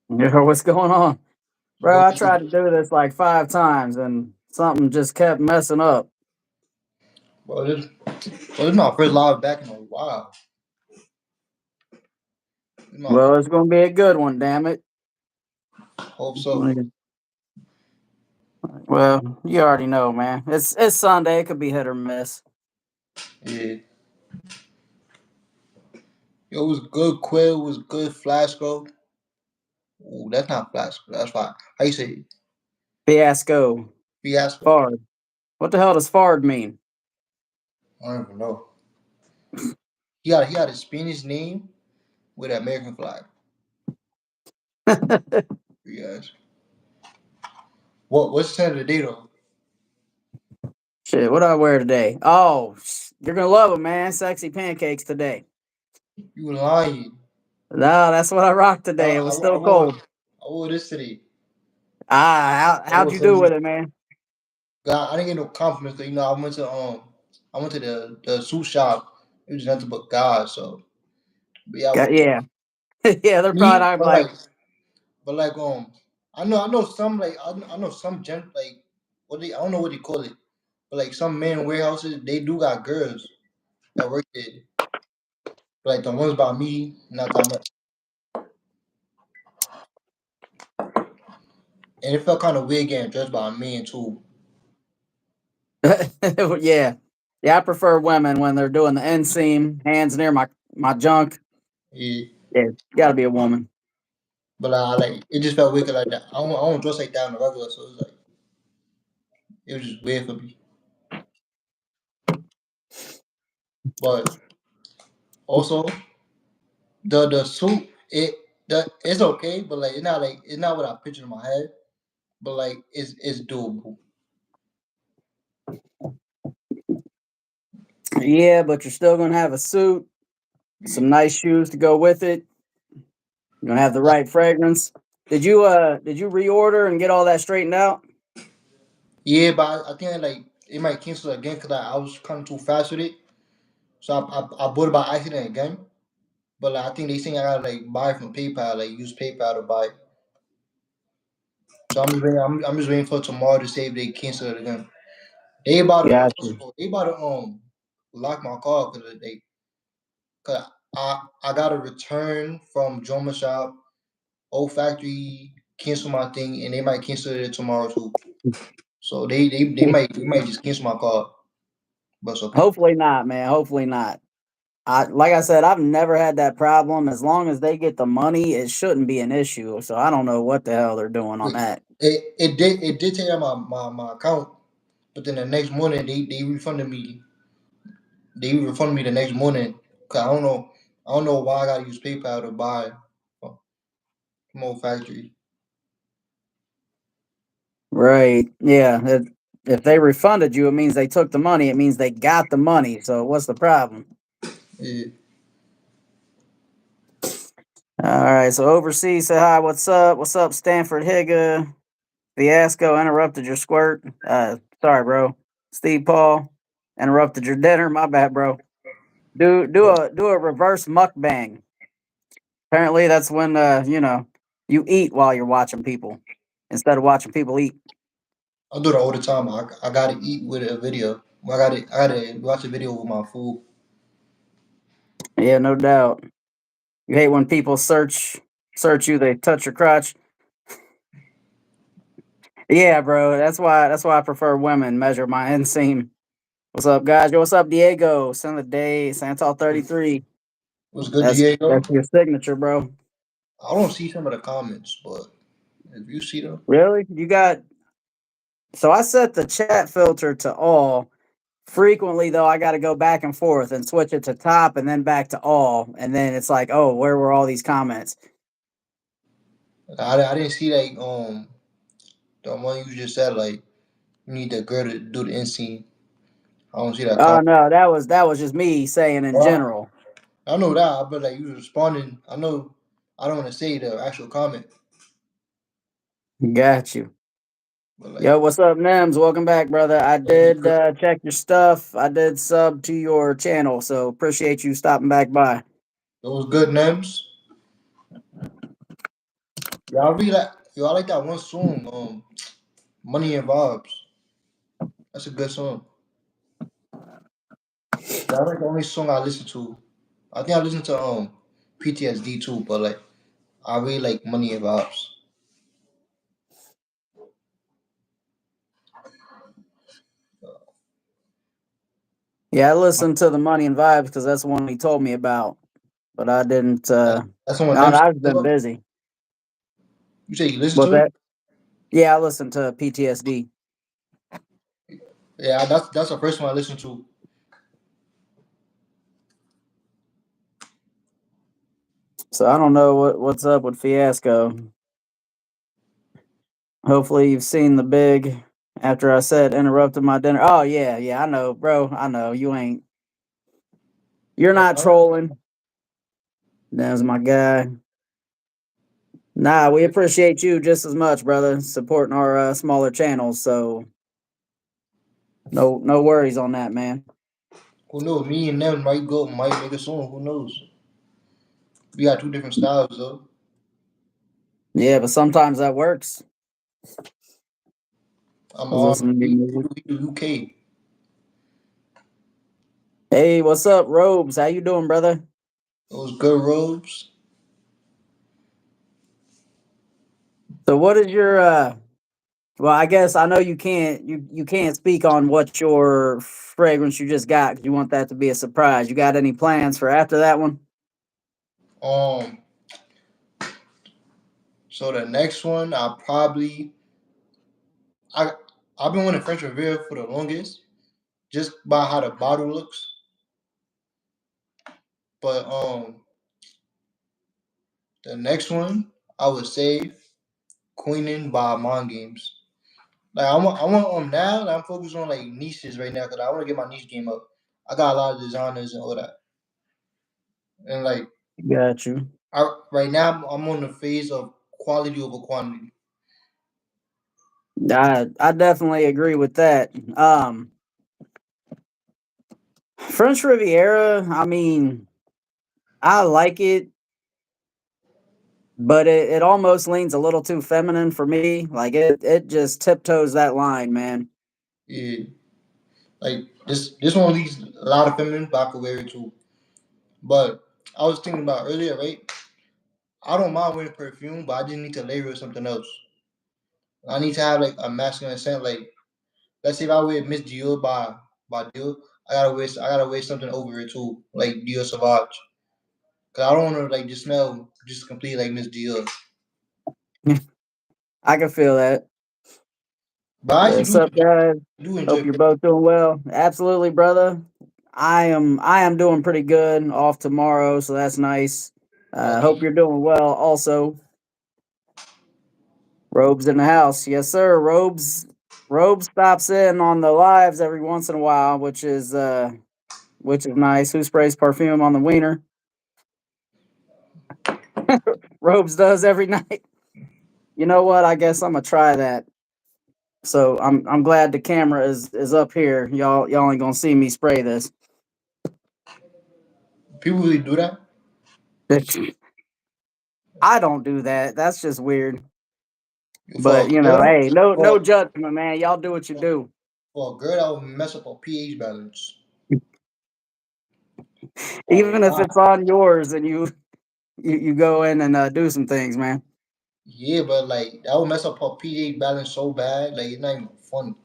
Yo, what's going on? Bro, Yo, I tried to do this like 5 times and something just kept messing up. this my first live back in a while. This my Well, it's gonna be a good one, damn it. hope so. Well, you already know, man. It's Sunday, it could be hit or miss. Yeah. Yo, it was good. Quill was good. Flashco. Ooh, that's not Flashco. That's fine. How you say it? Fiasco. Fiasco. Fard. What the hell does Fard mean? I don't even know. He had a Spanish name with an American flag. Yes. What's the time of the day though? Shit, what do I wear today? Oh, you're gonna love them, man. Sexy pancakes today. You lying. No, that's what I rocked I, today. It I, was I still wore cold. I wore this today. How'd wore you do some. with it, man? God, I didn't get no compliments. 'Cause, I went to the suit shop. It was nothing but God. So, but yeah, I went Yeah. Yeah, they're probably me, not like, but like I know some I know some gent like what they I don't know what they call it, but like some men warehouses they do got girls that work there. But like the ones by me, not that much. And it felt kind of weird getting dressed by a man too. yeah. Yeah, I prefer women when they're doing the inseam, hands near my junk. Yeah. Yeah, gotta be a woman. But like it just felt weird 'cause, like that. I don't dress like that on the regular, so it was just weird for me. But also the suit it's okay, but it's not what I pictured in my head. But like it's doable. Yeah, but you're still gonna have a suit, Yeah. some nice shoes to go with it. You're gonna have the right fragrance. Did you reorder and get all that straightened out? Yeah, but I think like it might cancel again because I was kind of too fast with it. So I bought it by accident again. But like, I think they saying I gotta like buy it from PayPal, like use PayPal to buy it. So I'm just waiting for tomorrow to say if they cancel it again. They about to Gotcha. also they about to lock my car because I got a return from Joma Shop, old factory, cancel my thing, and they might cancel it tomorrow too. So they might just cancel my car, but it's okay. Hopefully not, man. Hopefully not. Like I said, I've never had that problem. As long as they get the money, it shouldn't be an issue. So I don't know what the hell they're doing on Wait, that. it did take out my account, but then the next morning they refunded me. They refunded me the next morning. Cause I don't know why I gotta use PayPal to buy from old factory. Right. Yeah. If they refunded you, it means they took the money. It means they got the money. So what's the problem? Yeah. All right. So overseas, say hi. What's up? What's up, Stanford Higa? Fiasco interrupted your squirt. Sorry, bro. Steve Paul interrupted your dinner. My bad, bro. Do a reverse mukbang. Apparently, that's when you eat while you're watching people instead of watching people eat. I do that all the time. I gotta eat with a video. I gotta watch a video with my food. Yeah, no doubt. You hate when people search you. They touch your crotch. Yeah, bro. That's why I prefer women. Measure my inseam. What's up, guys? Yo, what's up, Diego? Send the day, Santal 33. What's good, That's Diego? your signature, bro. I don't see some of the comments, but if you see them, Really? You got so I set the chat filter to all. Frequently though, I gotta go back and forth and switch it to top and then back to all. And then it's like, oh, where were all these comments? I didn't see like the one you just said like you need the girl to do the inseam. I don't see that Oh comment. no, that was just me saying in Well, general. I know that, but like you responding. I know. I don't want to say the actual comment, Got you. but Yo, like what's up, Nems? Welcome back, brother. I it was did check your stuff. I did sub to your channel, so appreciate you stopping back by. good names. Yeah, I really like. Yo, I like that one song. Money and Vibes. That's a good song. That's like the only song I listen to. I think I listen to PTSD too, but like I really like Money and Vibes. Yeah, I listened to the Money and Vibes because that's the one he told me about, but I didn't. That's the one No, them. I've been busy. You say you listen What's to it? that? Yeah, I listened to PTSD. Yeah, that's the first one I listened to. So I don't know what's up with Fiasco. Hopefully you've seen the big after I said interrupted my dinner. Oh yeah, yeah, I know, bro. I know. You ain't you're not Uh, trolling. That's my guy. Nah, we appreciate you just as much, brother, supporting our smaller channels. So no worries on that, man. who knows? Me and them might make a song. Who knows? We got two different styles though. Yeah, but sometimes that works. I'm I was listening to we music. we do UK. Hey, what's up, Robes? How you doing, brother? Those good robes. So what is your well, I guess I know you can't speak on what your fragrance you just got 'cause you want that to be a surprise. You got any plans for after that one? Um, so the next one I I've been wanting French Riviera for the longest, just by how the bottle looks. But the next one I would say Queening by Mind Games. Like I want now that I'm focused on like niches right now because I want to get my niche game up. I got a lot of designers and all that, and like Got you. right now I'm on the phase of quality over quantity. I definitely agree with that. French Riviera, I mean, I like it, but it almost leans a little too feminine for me. Like it just tiptoes that line, man. Yeah, like this one leaves a lot of feminine, but I could wear it too. But I was thinking about earlier, right? I don't mind wearing perfume, but I just need to layer it with something else. I need to have like a masculine scent. Like let's say if I wear Miss Dior by Dior, I gotta wear something over it too, like Dior Sauvage. Cause I don't want to like just smell just complete like Miss Dior. I can feel that. But I actually What's up, guys? do enjoy Hope you're both doing well. Absolutely, brother. I am doing pretty good. Off tomorrow, so that's nice. Hope you're doing well. Also, Robes in the house, yes sir. Robes stops in on the lives every once in a while, which is nice. Who sprays perfume on the wiener? Robes does every night. You know what? I guess I'm gonna try that. So I'm glad the camera is up here. Y'all ain't gonna see me spray this. people really do that. I don't do that. That's just weird. For But a girl, hey, no judgment, man. Y'all do what you do. for a girl that would mess up her pH balance. A Even if lot. it's on yours and you go in and do some things, man. Yeah, but like that would mess up her pH balance so bad, like it's not even funny.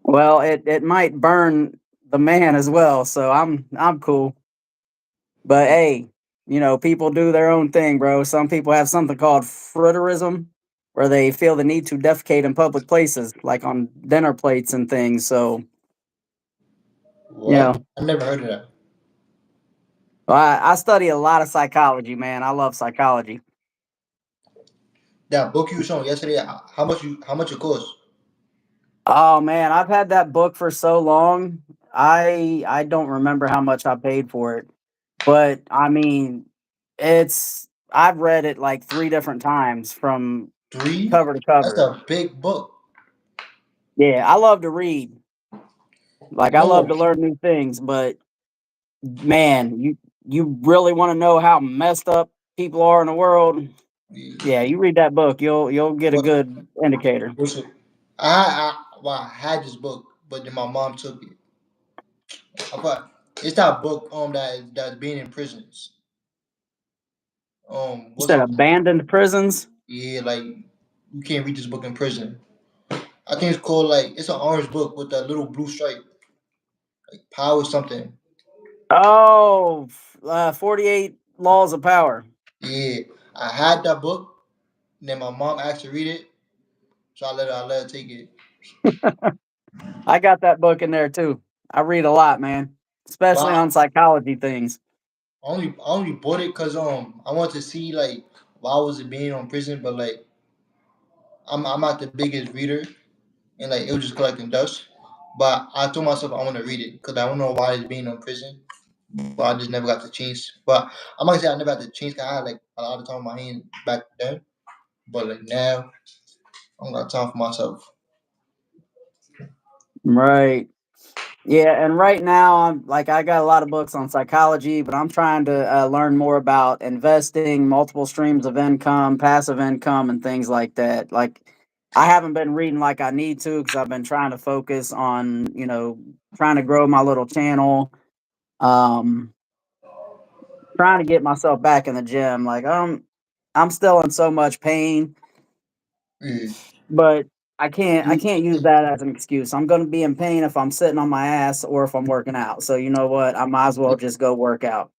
Well, it might burn the man as well, so I'm cool. But hey, people do their own thing, bro. Some people have something called fruiterism, where they feel the need to defecate in public places, like on dinner plates and things. So, you What? know, I never heard of that. I study a lot of psychology, man. I love psychology. That book you were showing yesterday, how much it cost? Oh man, I've had that book for so long. I don't remember how much I paid for it. But I mean, I've read it like 3 different times from Three? cover to That's cover. a big book. Yeah, I love to read. Like I love No, to learn new things, but man, you really want to know how messed up people are in the world. Yeah. Yeah, you read that book, you'll get a What? good indicator. What's it? Well, I had this book, but then my mom took it. I thought it's that book that's being in prisons. You What's said up? abandoned prisons. Yeah, like you can't read this book in prison. I think it's called like it's an orange book with that little blue stripe, like power something. Oh, 48 Laws of Power. Yeah, I had that book. And then my mom asked to read it, so I let her take it. I got that book in there too. I read a lot, man, especially But on psychology things. I only bought it because I wanted to see like why was it being on prison, but like I'm not the biggest reader and like it was just collecting dust. But I told myself I want to read it because I don't know why it's being on prison. But I just never got the chance. But I'm not gonna say I never got the chance. 'Cause I had like a lot of time on my hand back then. But like now, I don't got time for myself. Right. Yeah, and right now I'm like I got a lot of books on psychology, but I'm trying to learn more about investing, multiple streams of income, passive income, and things like that. Like I haven't been reading like I need to because I've been trying to focus on trying to grow my little channel, um, trying to get myself back in the gym. Like I'm still in so much pain, Yeah. but I can't use You- that as an excuse. I'm going to be in pain if I'm sitting on my ass or if I'm working out. So you know what? I might as well just go work out.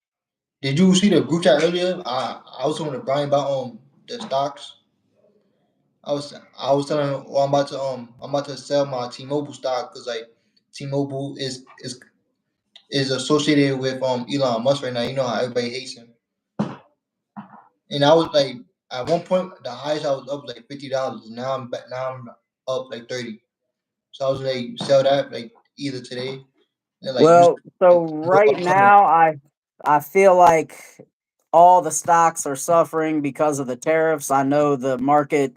Did you see the group chat earlier? I was talking to Brian about the stocks. I was telling him, oh, I'm about to sell my T-Mobile stock because like T-Mobile is associated with Elon Musk right now. You know how everybody hates him. And I was like, at one point, the highest I was up like $50. Now I'm back. Now I'm up like 30. So I was like, sell that like either today and like you Well, so like, go right upcoming. now I feel like all the stocks are suffering because of the tariffs. I know the market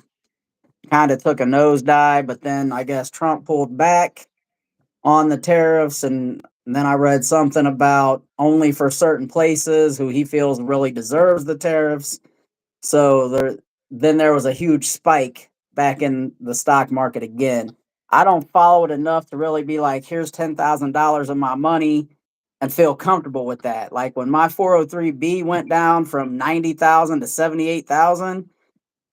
kind of took a nosedive, but then I guess Trump pulled back on the tariffs, and then I read something about only for certain places who he feels really deserves the tariffs. So then there was a huge spike back in the stock market again. I don't follow it enough to really be like, here's $10,000 of my money and feel comfortable with that. Like when my 403b went down from 90,000 to 78,000,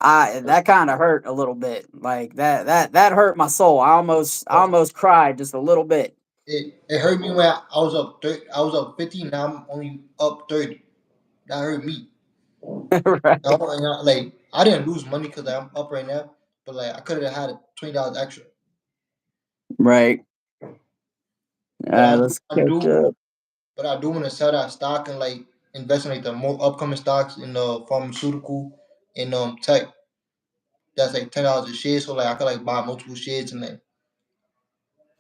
I that kind of hurt a little bit. Like that hurt my soul. I almost cried just a little bit. It hurt me when I was up 30, I was up 50. Now I'm only up 30. That hurt me. Right. Like I didn't lose money because I'm up right now, but like I could have had $20 extra. Right. But Let's I catch do up. I do want to sell that stock and like invest in like the more upcoming stocks in the pharmaceutical and tech. That's like $10 a share, so like I could like buy multiple shares and like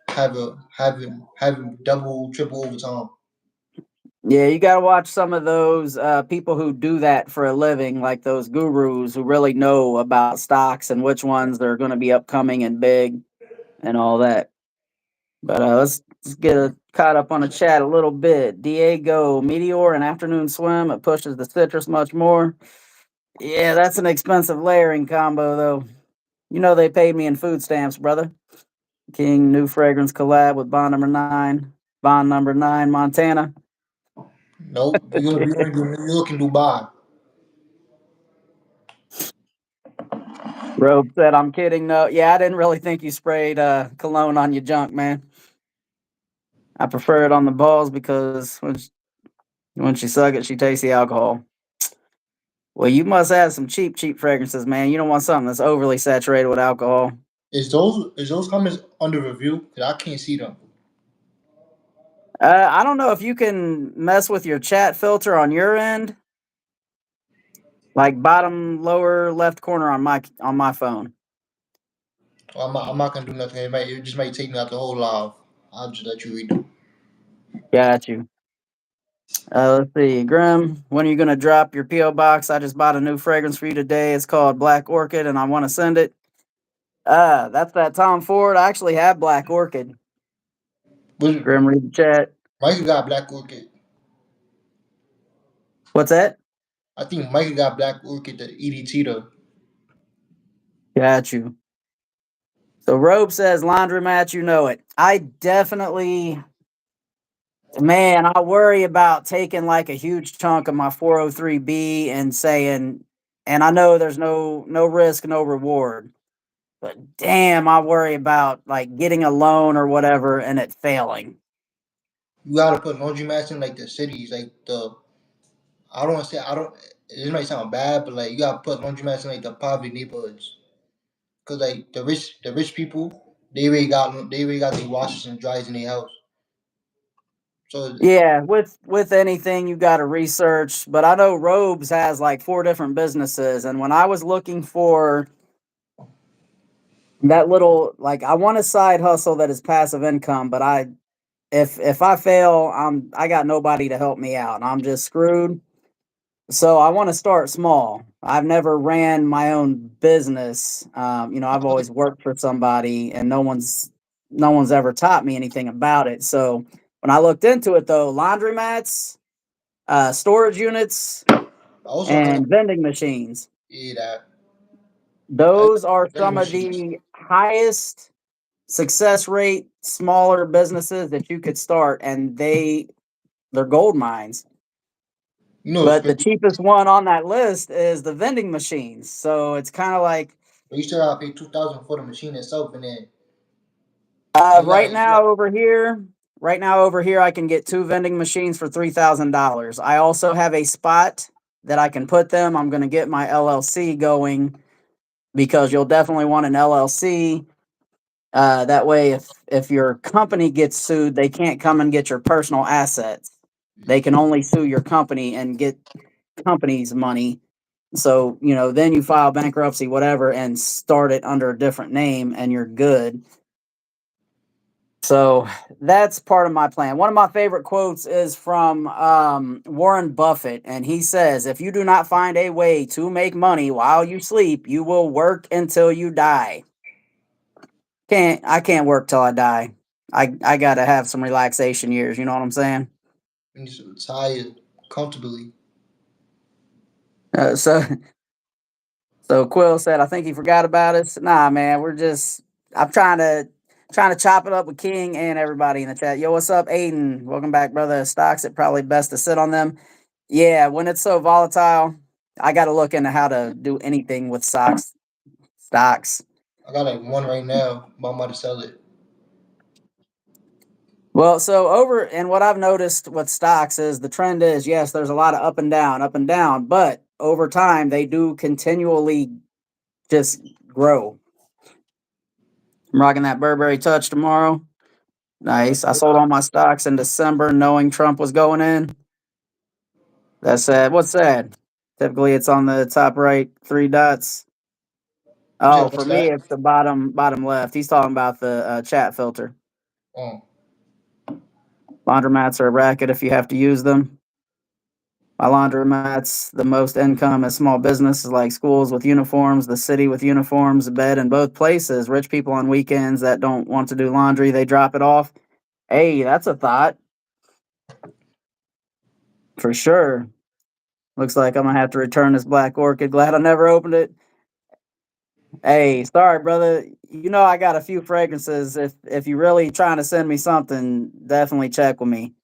have it double triple over time. Yeah, you got to watch some of those people who do that for a living, like those gurus who really know about stocks and which ones are going to be upcoming and big and all that. But let's get caught up on the chat a little bit. Diego, Meteor, and Afternoon Swim. It pushes the citrus much more. Yeah, that's an expensive layering combo, though. You know they paid me in food stamps, brother. King new fragrance collab with Bond number nine, Montana. Nope, you're looking Dubai. Robe said, "I'm kidding." No, yeah, I didn't really think you sprayed cologne on your junk, man. I prefer it on the balls because when she suck it, she tastes the alcohol. Well, you must have some cheap fragrances, man. You don't want something that's overly saturated with alcohol. Is those comments under review? Cause I can't see them. I don't know if you can mess with your chat filter on your end, like bottom lower left corner on my phone. I'm not gonna do nothing. It just might take me out the whole live. I'll just let you read them. Got you. Let's see, Grim. When are you gonna drop your PO box? I just bought a new fragrance for you today. It's called Black Orchid, and I want to send it. That's that Tom Ford. I actually have Black Orchid. But Grim, read the chat. Mike got Black Orchid. What's that? I think Micah got Black Orchid the EDT though. Got you. So Robe says laundromat, you know it. I definitely, man, I worry about taking like a huge chunk of my 403b and saying, and I know there's no risk, no reward. But damn, I worry about like getting a loan or whatever and it failing. You gotta put laundromats in like the cities, like the I don't want to say I don't. This might sound bad, but like you gotta put laundromats in like the poverty neighborhoods, cause like the rich people, they already got the washers and dryers in their house. So Yeah, with anything you got to research, but I know Robes has like four different businesses, and when I was looking for that little, like, I want a side hustle that is passive income, but if I fail, I got nobody to help me out. I'm just screwed. So I want to start small. I've never ran my own business. I've always worked for somebody, and no one's ever taught me anything about it. So when I looked into it, though, laundromats, storage units, I also heard of and vending machines. yeah, that Those are vending some of machines. the highest success rate smaller businesses that you could start, and they're gold mines. You know, it's But the crazy. cheapest one on that list is the vending machines. So it's kind of like But you still gotta pay 2,000 for the machine itself, and then uh, you right got you now got over here, right now over here, I can get two vending machines for $3,000. I also have a spot that I can put them. I'm going to get my LLC going because you'll definitely want an LLC. That way, if your company gets sued, they can't come and get your personal assets. They can only sue your company and get company's money. So, then you file bankruptcy, whatever, and start it under a different name and you're good. So that's part of my plan. One of my favorite quotes is from Warren Buffett, and he says, "If you do not find a way to make money while you sleep, you will work until you die." I can't work till I die. I gotta have some relaxation years. You know what I'm saying? and you retire comfortably. So so Quill said, "I think he forgot about us." Nah, man, I'm trying to chop it up with King and everybody in the chat. Yo, what's up, Aiden? Welcome back, brother. Stocks, it probably best to sit on them. Yeah, when it's so volatile, I got to look into how to do anything with stocks. I got like one right now, but I'm about to sell it. Well, so and what I've noticed with stocks is the trend is, yes, there's a lot of up and down, but over time they do continually just grow. I'm rocking that Burberry Touch tomorrow. Nice. I sold all my stocks in December knowing Trump was going in. That's sad. What's sad? Typically it's on the top right, three dots. You Oh, said for what's me that? it's the bottom left. He's talking about the chat filter. Oh, Laundromats are a racket if you have to use them. My laundromats, the most income is small businesses like schools with uniforms, the city with uniforms, a bed in both places. Rich people on weekends that don't want to do laundry, they drop it off. Hey, that's a thought for sure. Looks like I'm gonna have to return this Black Orchid. Glad I never opened it. Hey, sorry, brother. I got a few fragrances. If you're really trying to send me something, definitely check with me.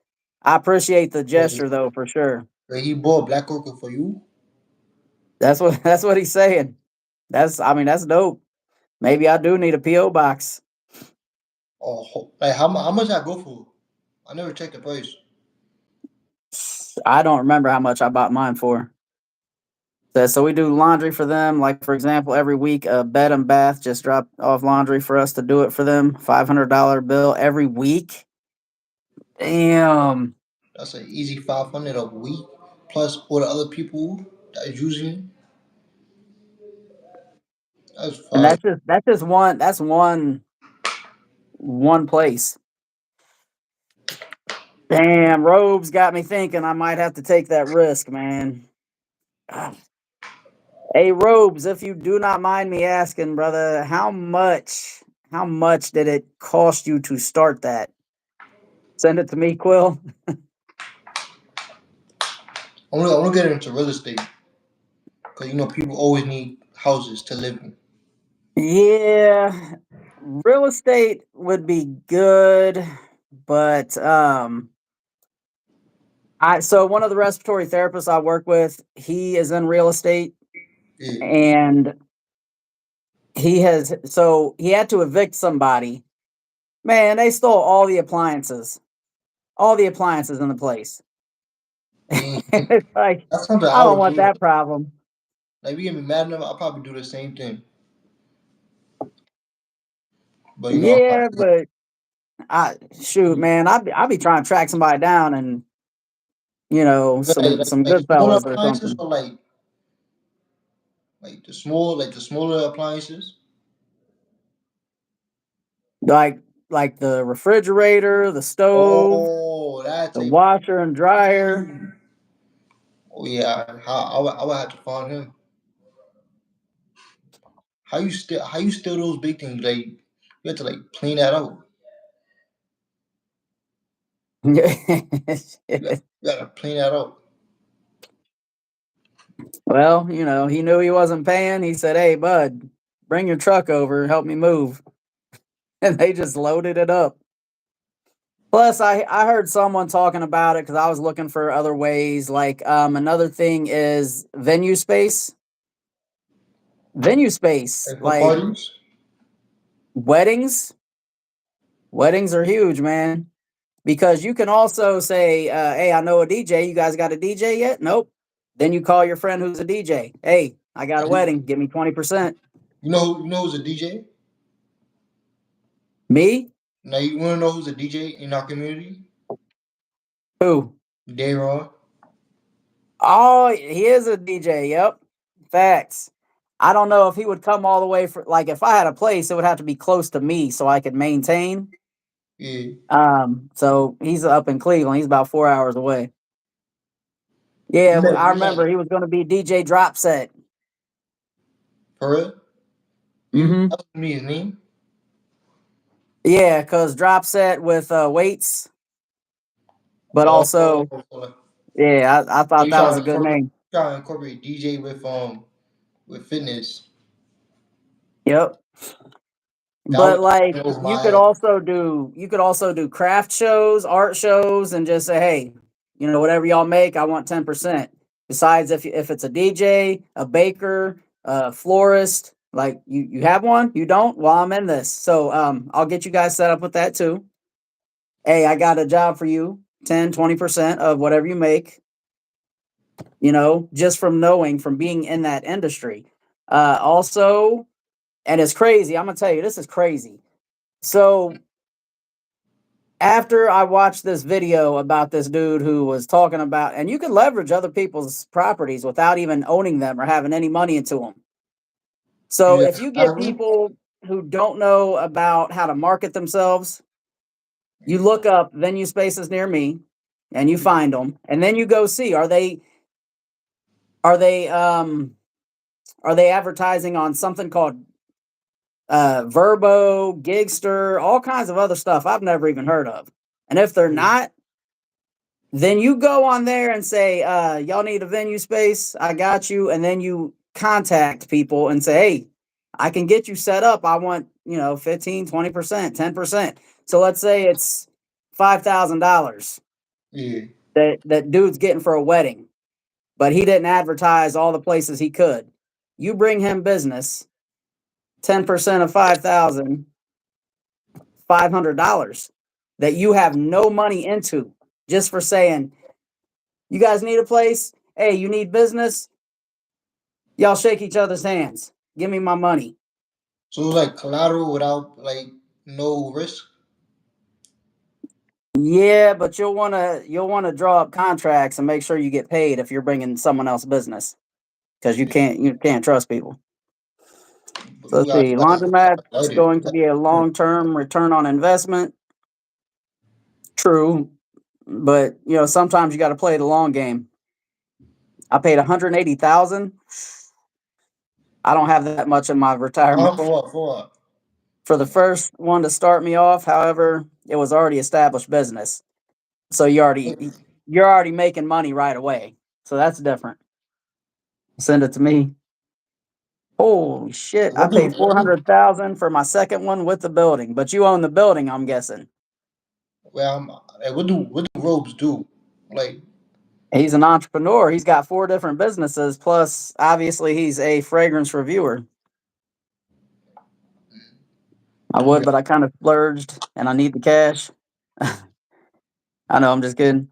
I appreciate the wait, gesture though, for sure. wait, he bought Black Orchid for you? That's what he's saying. That's dope. Maybe I do need a PO box. Oh, like how much I go for? I never checked the price. I don't remember how much I bought mine for. So we do laundry for them. Like for example, every week, Bed and Bath just dropped off laundry for us to do it for them. $500 bill every week. Damn. That's an easy 500 a week plus all the other people that is using. That's And fire. that's just one. That's one place. Damn, robes got me thinking. I might have to take that risk, man. Hey, robes, if you do not mind me asking, brother, how much did it cost you to start that? Send it to me, Quill. I want to get into real estate. Cause people always need houses to live in. Yeah, real estate would be good, but I so one of the respiratory therapists I work with, he is in real estate, Yeah. and he had to evict somebody. Man, they stole all the appliances in the place. Yeah. It's like That's something I I don't would want do. that problem. Like, we get me mad enough, I'll probably do the same thing. But I'm not. Yeah, but I shoot, man, I be trying to track somebody down and Like, some like good smaller fellas or appliances, something. or like the smaller appliances. Like the refrigerator, the stove, Oh, that the type. washer and dryer. Oh yeah, I would have to find him. How you steal those big things? Like, you have to like clean that out. You gotta clean that out. Well, he knew he wasn't paying. He said, "Hey, bud, bring your truck over, help me move." And they just loaded it up. Plus, I heard someone talking about it because I was looking for other ways. Like another thing is venue space. Venue space, Like, for like parties. weddings. Weddings are huge, man. Because you can also say, "Hey, I know a DJ. You guys got a DJ yet?" Nope. Then you call your friend who's a DJ. "Hey, I got a wedding. Give me 20%." You know who's a DJ? Me? Now, you wanna know who's a DJ in our community? Who? Dayron. Oh, he is a DJ. Yep. Facts. I don't know if he would come all the way for like if I had a place, it would have to be close to me so I could maintain. Yeah. So he's up in Cleveland. He's about 4 hours away. You Yeah, met I you met remember he was going to be DJ Drop Set. for real? You Mm-hmm. asked me his name? Yeah, because Drop Set with weights, but Oh, also yeah, I thought you that was trying a to good incorporate name. trying to incorporate DJ with fitness. Yep. I But would like over you my could head. also do craft shows, art shows, and just say, hey, whatever y'all make, I want 10%. Besides, if it's a DJ, a baker, a florist, like you have one, you don't. Well, I'm in this, so I'll get you guys set up with that too. Hey, I got a job for you, 10, 20% of whatever you make. Just from being in that industry. Also, and it's crazy. I'm gonna tell you, this is crazy. So after I watched this video about this dude who was talking about, and you can leverage other people's properties without even owning them or having any money into them. So You if got you get collateral? people who don't know about how to market themselves, you look up venue spaces near me and you find them, and then you go see are they are they advertising on something called Verbo, Gigster, all kinds of other stuff I've never even heard of. And if they're Yeah. not, then you go on there and say, y'all need a venue space. I got you. And then you contact people and say, hey, I can get you set up. I want, 15, 20%, 10%. So let's say it's $5,000 Yeah. that dude's getting for a wedding, but he didn't advertise all the places he could. You bring him business, 10% of 5,000, $500 that you have no money into just for saying, you guys need a place. Hey, you need business. Y'all shake each other's hands. Give me my money. So it's like collateral without like no risk. Yeah, but you'll want to draw up contracts and make sure you get paid if you're bringing someone else business because you Yeah. can't trust people. But So let's see, you gotta laundromat's light it. going to be a long-term return on investment. True, but sometimes you got to play the long game. I paid 180,000. I don't have that much in my For retirement what? For what? for the first one to start me off. However, it was already established business, so you're already making money right away. So that's different. Send it to me. Holy shit! I What do paid what four do hundred thousand for my second one with the building, but you own the building, I'm guessing. well like, what do robes do? Like He's an entrepreneur. He's got four different businesses. Plus, obviously, he's a fragrance reviewer. I would, okay. but I kind of splurged, and I need the cash. I know. I'm just kidding.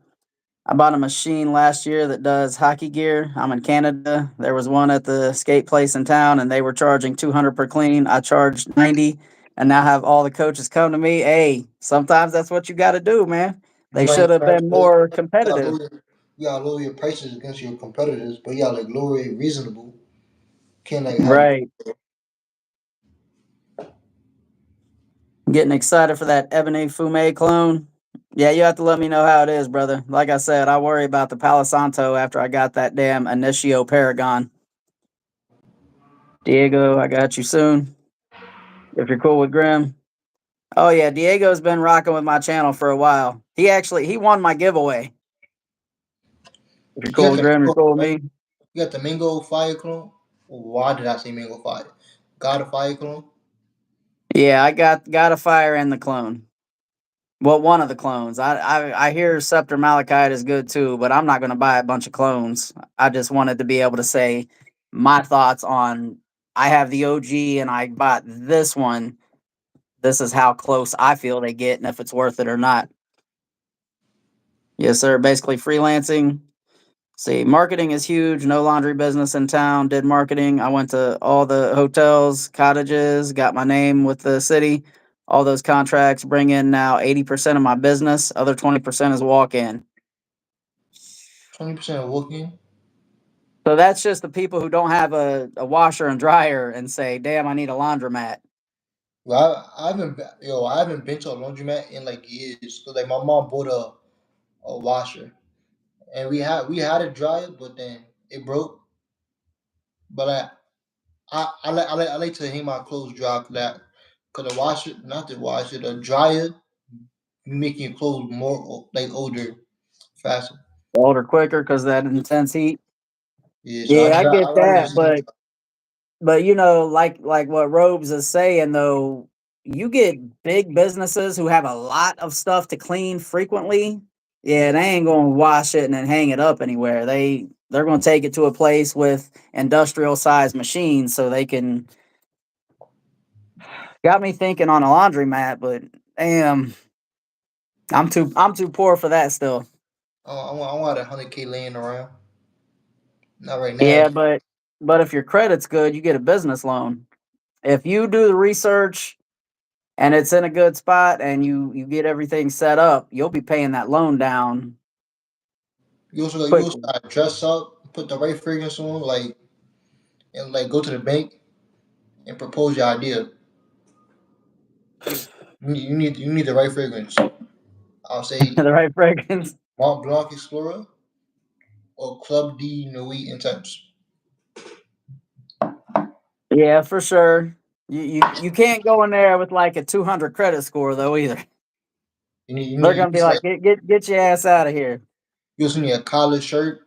I bought a machine last year that does hockey gear. I'm in Canada. There was one at the skate place in town, and they were charging 200 per clean. I charged 90, and now have all the coaches come to me. Hey, sometimes that's what you got to do, man. They Right, should have right. been But more you gotta competitive. lower you gotta lower your prices against your competitors, but you gotta like lower it reasonable. Can't like have Right. Getting excited for that Ebony Fume clone. Yeah, you have to let me know how it is, brother. Like I said, I worry about the Palo Santo after I got that damn Initio Paragon. Diego, I got you soon. If you're cool with Grim. Oh yeah, Diego's been rocking with my channel for a while. He won my giveaway. If you're you cool got with the Grim, you're mango, cool with right? me. You got the mango fire clone. Why did I say mango fire? Got a fire clone. Yeah, I got a fire and the clone. Well, one of the clones. I hear Scepter Malachite is good too, but I'm not going to buy a bunch of clones. I just wanted to be able to say my thoughts on. I have the OG and I bought this one. This is how close I feel they get and if it's worth it or not. Yes, sir. Basically, freelancing. See, marketing is huge. No laundry business in town. Did marketing. I went to all the hotels, cottages, got my name with the city. All those contracts bring in now 80% of my business. Other 20% is walk in. 20% of walking. So that's just the people who don't have a washer and dryer and say, damn, I need a laundromat. Well, I haven't been to a laundromat in like years. Cause like my mom bought a washer, and we had a dryer, but then it broke. But I like to hang my clothes dry for that. Cause the washer, not the washer, the dryer making your clothes more like older faster. Older quicker because that intense heat. Yeah, so Yeah, I get I rather that, just hang them but dry. like what Robes is saying though, you get big businesses who have a lot of stuff to clean frequently. Yeah, they ain't gonna wash it and then hang it up anywhere. They're gonna take it to a place with industrial sized machines so they can. Got me thinking on a laundromat, but damn, I'm too poor for that still. I want 100K laying around. Not right now. Yeah, but if your credit's good, you get a business loan. If you do the research and it's in a good spot and you get everything set up, you'll be paying that loan down You also quickly. gotta dress up, put the right fragrance on, like and like go to the bank and propose your idea. You need the right fragrance. I'll say The right fragrance. Mont Blanc Explorer or Club D Nuit Intense. Yeah, for sure. You can't go in there with like a 200 credit score though either. They're gonna be Like like, get your ass out of here. you also need a collared shirt,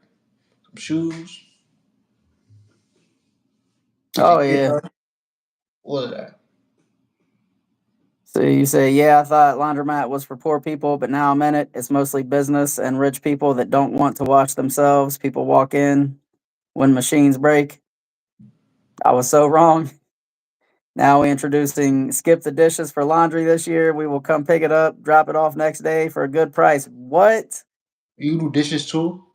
some shoes, get your Oh hair yeah. done, all of that. So you say, yeah, I thought laundromat was for poor people, but now I'm in it. It's mostly business and rich people that don't want to wash themselves. People walk in when machines break. I was so wrong. Now we introducing skip the dishes for laundry this year. We will come pick it up, drop it off next day for a good price. What? You do dishes too?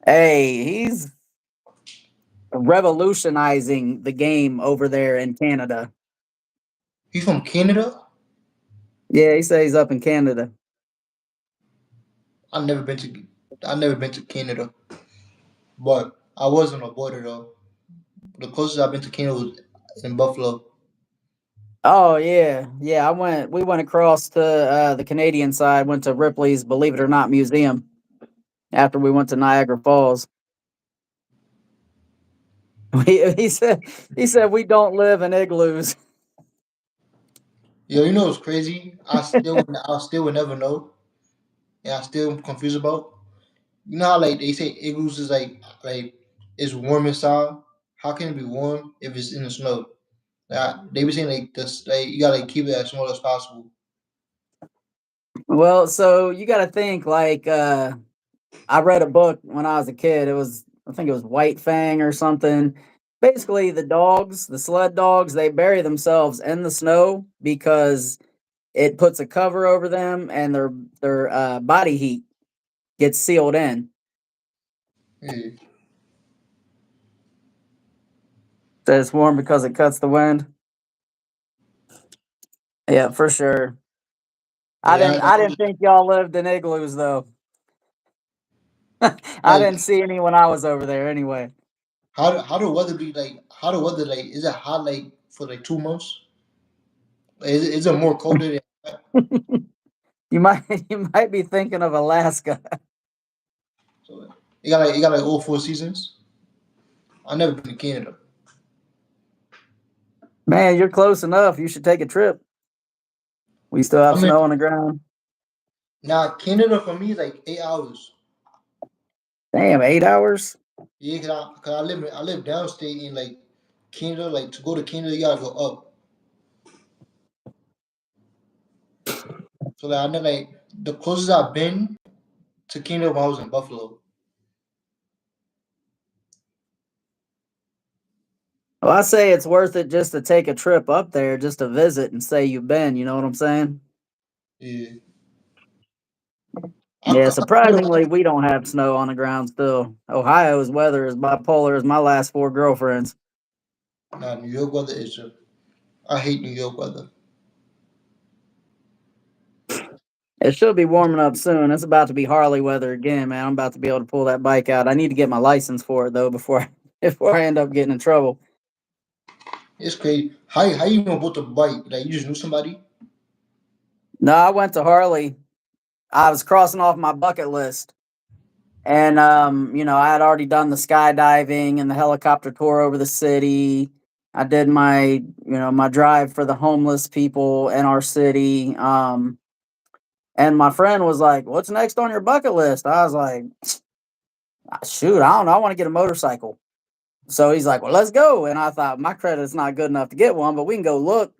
Hey, he's revolutionizing the game over there in Canada. He's from Canada? Yeah, he says he's up in Canada. I've never been to I've never been to Canada. But I was on the border though. The closest I've been to Canada was in Buffalo. Oh yeah, yeah. We went across to the Canadian side. Went to Ripley's Believe It or Not museum after we went to Niagara Falls. He said we don't live in igloos. Yo, you know what's crazy? I still would never know, and I still am confused about. You know how like they say igloos is like it's warm inside. How can it be warm if it's in the snow? They be saying like this, like you gotta like, keep it as small as possible. Well, so you got to think like I read a book when I was a kid. It was, I think it was White Fang or something. Basically, the dogs, the sled dogs, they bury themselves in the snow because it puts a cover over them, and their body heat gets sealed in. Yeah, So it's warm because it cuts the wind. Yeah, for sure. I yeah. didn't I didn't think y'all lived in igloos though. I Like didn't see any when I was over there anyway. how the weather be like? How the weather like? Is it hot like for like 2 months? Like, is it more colder than that? You might you might be thinking of Alaska. So like, you got like all 4 seasons. I never been to Canada. Man, you're close enough. You should take a trip. We still I have mean, snow on the ground. now Canada for me is like 8 hours. Damn, 8 hours? Yeah, cause I live downstate in like Canada. Like to go to Canada, you gotta go up. So like I know like the closest I've been to Canada when I was in Buffalo. Well, I say it's worth it just to take a trip up there just to visit and say you've been. You know what I'm saying? Yeah, Yeah, I could surprisingly, have. we don't have snow on the ground still. Ohio's weather is bipolar as my last four girlfriends. Nah, New York weather is. I hate New York weather. It should be warming up soon. It's about to be Harley weather again, man. I'm about to be able to pull that bike out. I need to get my license for it though before before I end up getting in trouble. It's crazy. How you even bought the bike? Like you just knew somebody? No, I went to Harley. I was crossing off my bucket list. And I had already done the skydiving and the helicopter tour over the city. I did my drive for the homeless people in our city. And my friend was like, "What's next on your bucket list?" I was like, "Shoot, I don't know. I want to get a motorcycle." So he's like, "Well, let's go." And I thought my credit's not good enough to get one, but we can go look.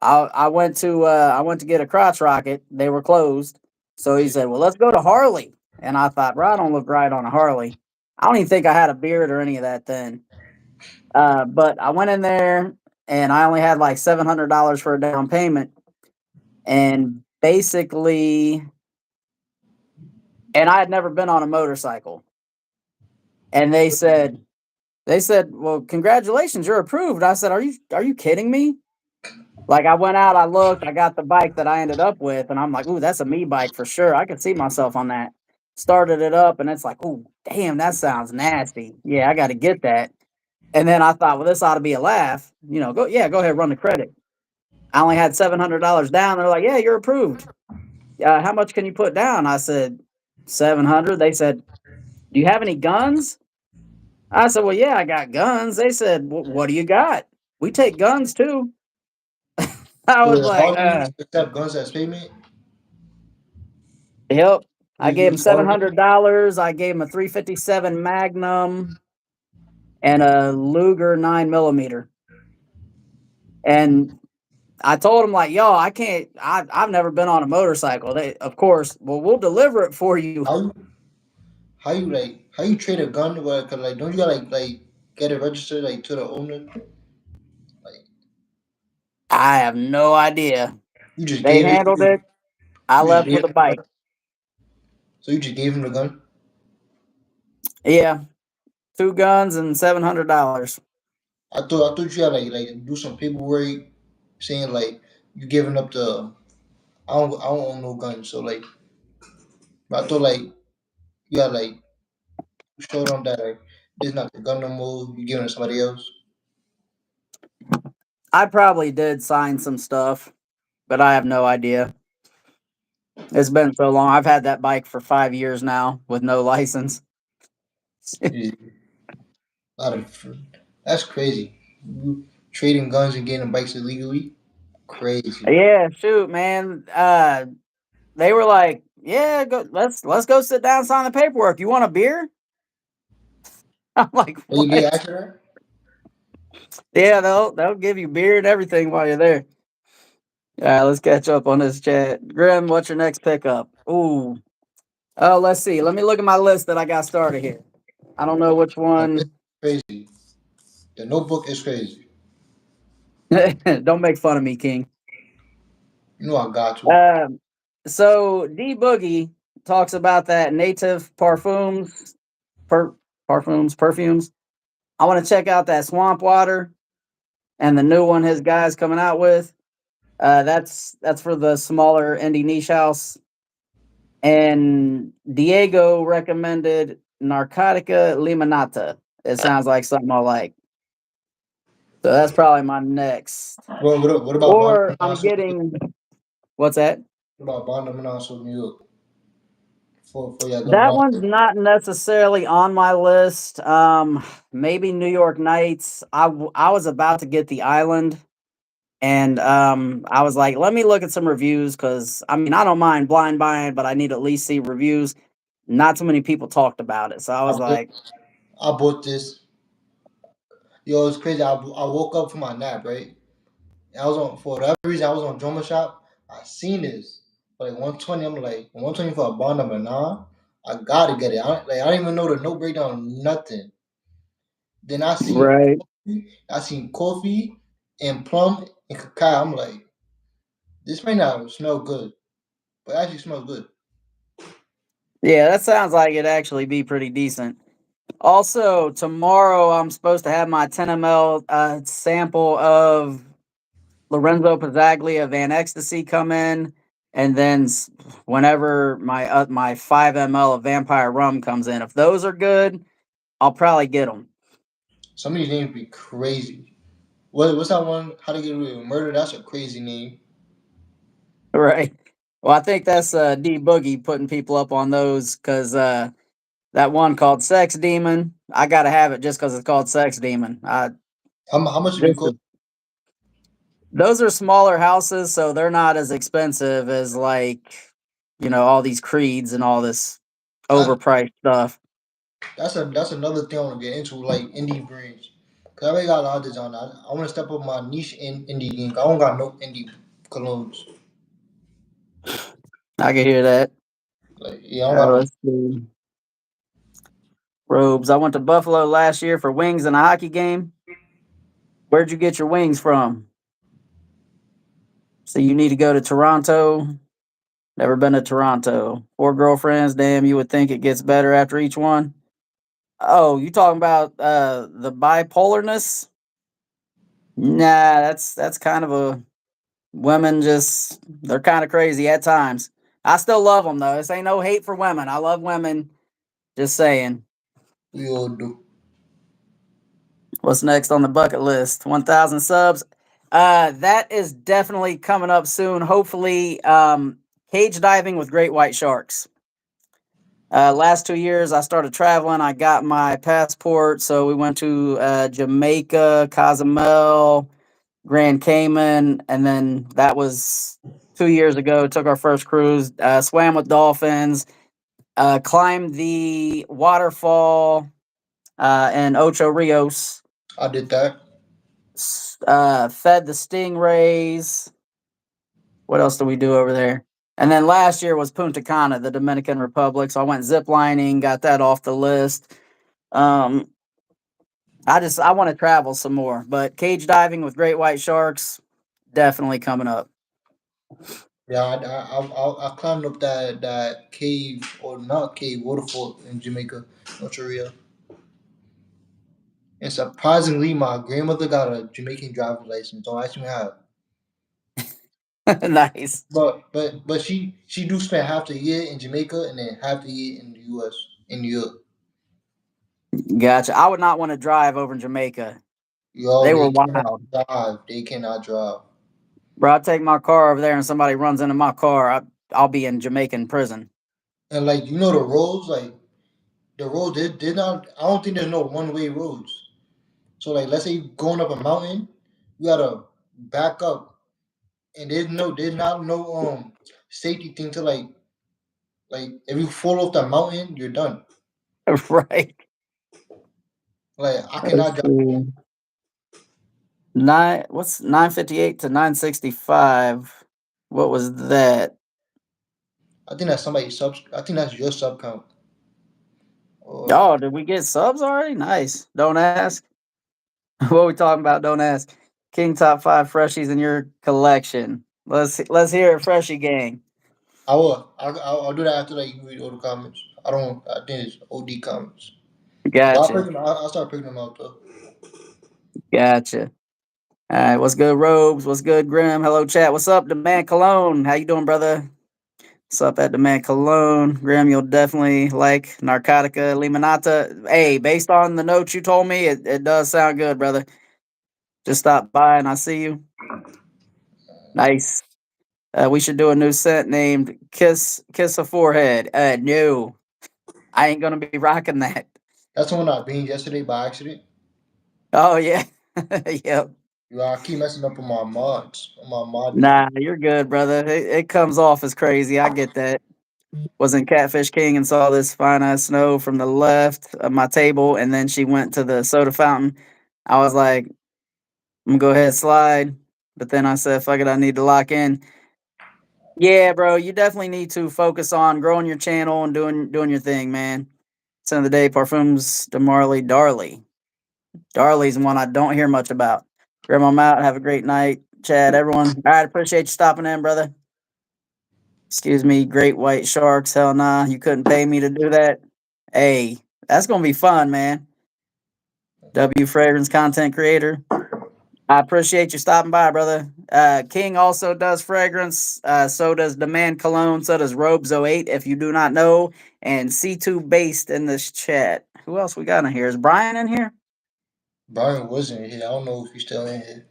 I went to get a crotch rocket. They were closed. So he Yeah, said, "Well, let's go to Harley." And I thought, "Bro, I don't look right on a Harley." I don't even think I had a beard or any of that then. But I went in there and I only had like $700 for a down payment, and basically, and I had never been on a motorcycle. And they said, "Well, congratulations, you're approved." I said, "Are you kidding me?" Like I went out, I looked, I got the bike that I ended up with, and I'm like, "Ooh, that's a me bike for sure. I could see myself on that." Started it up, and it's like, "Ooh, damn, that sounds nasty. Yeah, I got to get that." And then I thought, well, this ought to be a laugh. Go ahead, run the credit. I only had $700 down. They're like, "Yeah, you're approved. How much can you put down?" I said, 700. They said, "Do you have any guns?" I said, "Well, yeah, I got guns." They said, "What do you got? We take guns too." I so was the like, Harley accept guns as payment. "Yep." I You gave him use Harley. $700. I gave him a 357 Magnum and a Luger 9 millimeter. And I told him like, "Yo, I can't. I've never been on a motorcycle." They, of course, well, we'll deliver it for you. How you how you trade a gun? Where, cause like don't you gotta like get it registered like to the owner? Like I have no idea. you just They gave it. handled it. I You just left gave with a him the gun. bike. So you just gave him the gun. Yeah, two guns and $700. I thought you had like do some paperwork saying like you giving up the I don't own no gun. So like but I thought like you got like show them that like this not the gun no more. You giving it to somebody else. I probably did sign some stuff, but I have no idea. It's been so long. I've had that bike for 5 years now with no license. Yeah, a lot of that's crazy. You trading guns and getting bikes illegally, crazy. Yeah, shoot, man. They were like, "Yeah, go, let's go sit down and sign the paperwork. You want a beer?" I'm like, They what? asked you that? Yeah, they'll give you beer and everything while you're there. All right, let's catch up on this chat. Grim, what's your next pickup? Ooh. Oh, let's see. Let me look at my list that I got started here. I don't know which Like, it's one. crazy. The Notebook is crazy. Don't make fun of me, King. You know I got to. Um, so D Boogie talks about that native parfums, per, perfumes. I want to check out that swamp water and the new one his guys coming out with. That's for the smaller indie niche house. And Diego recommended Narcotica Limonata. It sounds like something I like. So that's probably my next. Well, what about Or Bond I'm Nassau? getting what's that? What about Bond Nassau, New York? For your little That round one's trip? not necessarily on my list. Maybe New York Nights. I was about to get the island, and I was like, let me look at some reviews because I mean I don't mind blind buying, but I need to at least see reviews. Not too many people talked about it, so I I was bought, like, I bought this. Yo, it's crazy. I woke up from my nap, right? And I was on for whatever reason I was on Drummer Shop. I seen this for like 120. I'm like 120 for a bond number. Nah, I gotta get it. I don't even know the no breakdown, nothing. Then right, I seen coffee and plum and cacao. I'm like, this may not smell good, but it actually smells good. yeah, that sounds like it'd actually be pretty decent. Also, tomorrow I'm supposed to have my 10 ml sample of Lorenzo Pizzaglia Van Ecstasy come in, and then whenever my 5 ml of Vampire Rum comes in, if those are good, I'll probably get them. Some of these names be crazy. What's that one? How to Get Away with Murder? That's a crazy name. Right. Well, I think that's D Boogie putting people up on those because that one called Sex Demon, I gotta have it just because it's called Sex Demon. How much did you This cost? is, those are smaller houses, so they're not as expensive as like all these creeds and all this That, overpriced stuff. that's another thing I want to get into, like indie brands. Cause I already got a lot of this on. I want to step up my niche in indie game. I don't got no indie colognes. I can hear that. Like yeah, I don't got no. Let's see. Robes. I went to Buffalo last year for wings in a hockey game. Where'd you get your wings from? So you need to go to Toronto. Never been to Toronto. Four girlfriends. Damn, you would think it gets better after each one. Oh, you talking about the bipolarness? Nah, that's kind of a women just they're kind of crazy at times. I still love them though. This ain't no hate for women. I love women. Just saying. We all do. What's next on the bucket list? 1,000 subs. That is definitely coming up soon. Hopefully, cage diving with great white sharks. Last 2 years, I started traveling. I got my passport, so we went to Jamaica, Cozumel, Grand Cayman, and then that was 2 years ago. Took our first cruise, swam with dolphins, climbed the waterfall in Ocho Rios, I did that. fed the stingrays. What else do we do over there? And then last year was Punta Cana, the Dominican Republic. So I went ziplining, got that off the list. Um, I want to travel some more, but cage diving with great white sharks definitely coming up. Yeah, I climbed up that cave or not cave waterfall in Jamaica, Notaria. And surprisingly, my grandmother got a Jamaican driver's license. Don't ask me how. Nice, But she do spend half the year in Jamaica and then half the year in the U.S. in New York. gotcha. I would not want to drive over in Jamaica. Yo, They were they cannot wild, drive. They cannot drive. bro. I take my car over there and somebody runs into my car, I'll be in Jamaican prison. And like you know the roads, like the road did not. I don't think there's no one way roads. So like let's say you going up a mountain, you gotta back up, and there's not no safety thing to like if you fall off the mountain, you're done. Right. Like I Let's cannot drive. see. What's 958 to 965? What was that? I think that's somebody's sub. I think that's your sub count. Or Oh, did we get subs already? Nice. Don't ask. What we talking about? Don't ask. King top five freshies in your collection. Let's hear it, freshie gang. I will. I'll do that after that. You can read all the comments. I don't. I think it's OD comments. But I'll pick Gotcha. them. I'll start picking them out though. Gotcha. All right, what's good, Robes? What's good, Grim? Hello, chat. What's up, Demand Cologne? How you doing, brother? What's up at Demand Cologne? Grim, you'll definitely like Narcotica Limonata. Hey, based on the notes you told me, it does sound good, brother. Just stop by and I see you. Nice. We should do a new scent named Kiss a Forehead. No, I ain't gonna be rocking that. That's the one I beamed yesterday by accident. Oh yeah, yep. You know, I keep messing up on my mods, on my mod name. Nah, you're good, brother. It comes off as crazy. I get that. Was in Catfish King and saw this fine ass snow from the left of my table, and then she went to the soda fountain. I was like, I'm gonna go ahead and slide, but then I said, fuck it, I need to lock in. Yeah, bro, you definitely need to focus on growing your channel and doing your thing, man. It's the end of the day, Parfums de Marley Darley. Darley's one I don't hear much about. Grab them out. Have a great night, Chad. Everyone. All right, appreciate you stopping in, brother. Excuse me, great white sharks. Hell nah, you couldn't pay me to do that. Hey, that's gonna be fun, man. W Fragrance content creator. I appreciate you stopping by, brother. King also does fragrance. So does Demand Cologne. So does Robes08, if you do not know. And C2 Based in this chat. Who else we got in here? Is Brian in here? Brian wasn't here. I don't know if he's still in here.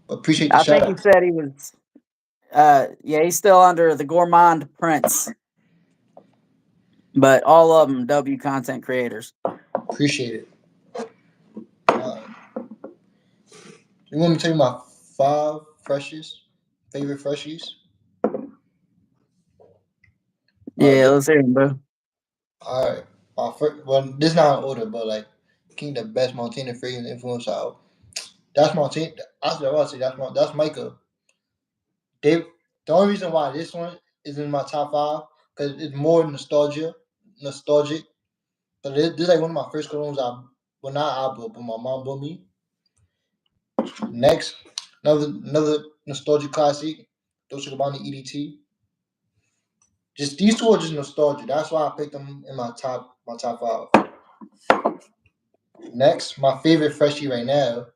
But appreciate the I shout think he out. said he was. Yeah, he's still under the Gourmand Prince, but all of them W content creators. Appreciate it. Uh, you want me to tell you my 5 favorite freshies? All Yeah, right. let's hear him, bro. All right. My first, well, this is not in order, but like, King the best Montana fragrance influence out. That's Montana. I was about to say that's Micah. They the only reason why this one is in my top 5 because it's more nostalgic. But this is like one of my first colognes. Well, not I bought, but my mom bought me. Next, another nostalgic classic, Dolce Gabbana EDT. Just these two are just nostalgia. That's why I picked them in my top 5. Next, my favorite freshie right now.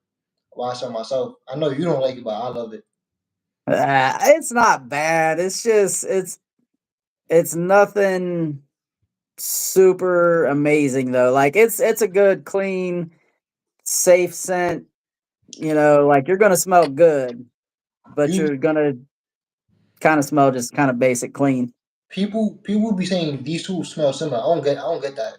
Why I saw myself. I know you don't like it, but I love it. It's not bad. It's nothing super amazing though. Like it's a good, clean, safe scent. You know, like you're gonna smell good, but You you're gonna kind of smell just kind of basic, clean. people be saying these two smell similar. I don't get that.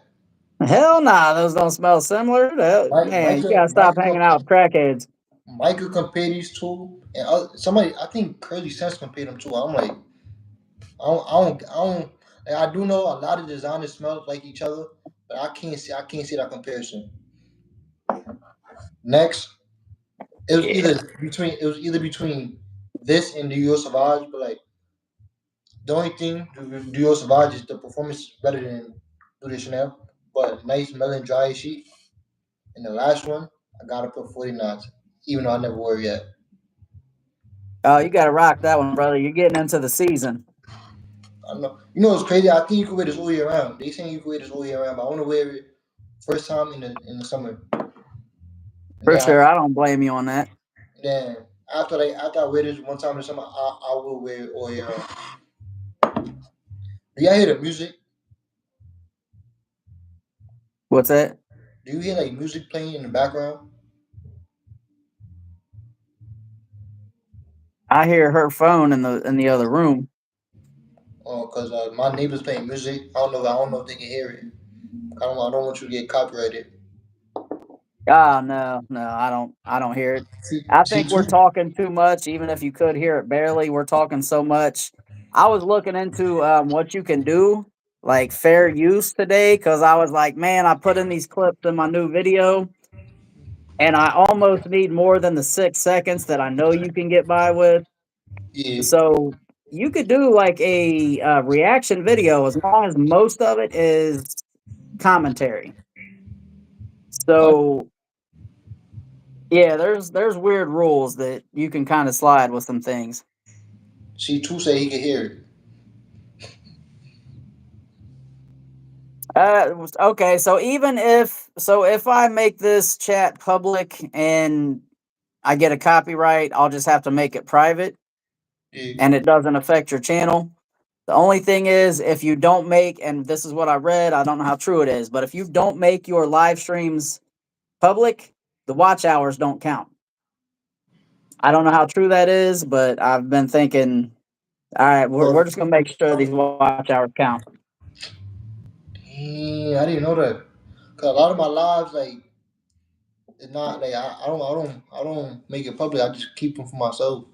Hell nah, those don't smell similar. Mike, Man, you Micah, gotta stop hanging out with crackheads. Micah compared these two, and somebody I think Curly Sense compared them too. I'm like, I don't. Like, I do know a lot of designers smell like each other, but I can't see that comparison. Next, Yeah. it was either between this and the Dior Sauvage, but like the only thing with Dior Sauvage is the performance is better than Blue de Chanel, but nice melon dry sheet. And the last one, I gotta put 49s, even though I never wore it yet. Oh, you gotta rock that one, brother. You're getting into the season. I don't know. You know what's crazy? I think you can wear this all year round. They saying you can wear this all year round, but I want to wear it first time in the summer. And For then sure. I don't blame you on that. then after I wear this one time in the summer, I will wear it all year round. Do y'all hear the music? What's that? Do you hear like music playing in the background? I hear her phone in the other room. Oh, cause my neighbor's playing music. I don't know if they can hear it. I don't want you to get copyrighted. Oh no, no, I don't hear it. I See think we're too. talking too much, even if you could hear it barely. We're talking so much. I was looking into what you can do. like fair use today because I was like, man, I put in these clips in my new video and I almost need more than the 6 seconds that I know you can get by with. Yeah. So you could do like a reaction video as long as most of it is commentary. I So yeah, there's weird rules that you can kind of slide with some things. see. Two say he can hear it. Okay, so if I make this chat public and I get a copyright, I'll just have to make it private Yeah. and it doesn't affect your channel. The only thing is if you don't make, and this is what I read, I don't know how true it is, but if you don't make your live streams public, the watch hours don't count. I don't know how true that is, but I've been thinking, all right, we're just gonna make sure these watch hours count. Damn, I didn't know that. Cause a lot of my lives, like, it's not like I don't make it public. I just keep them for myself.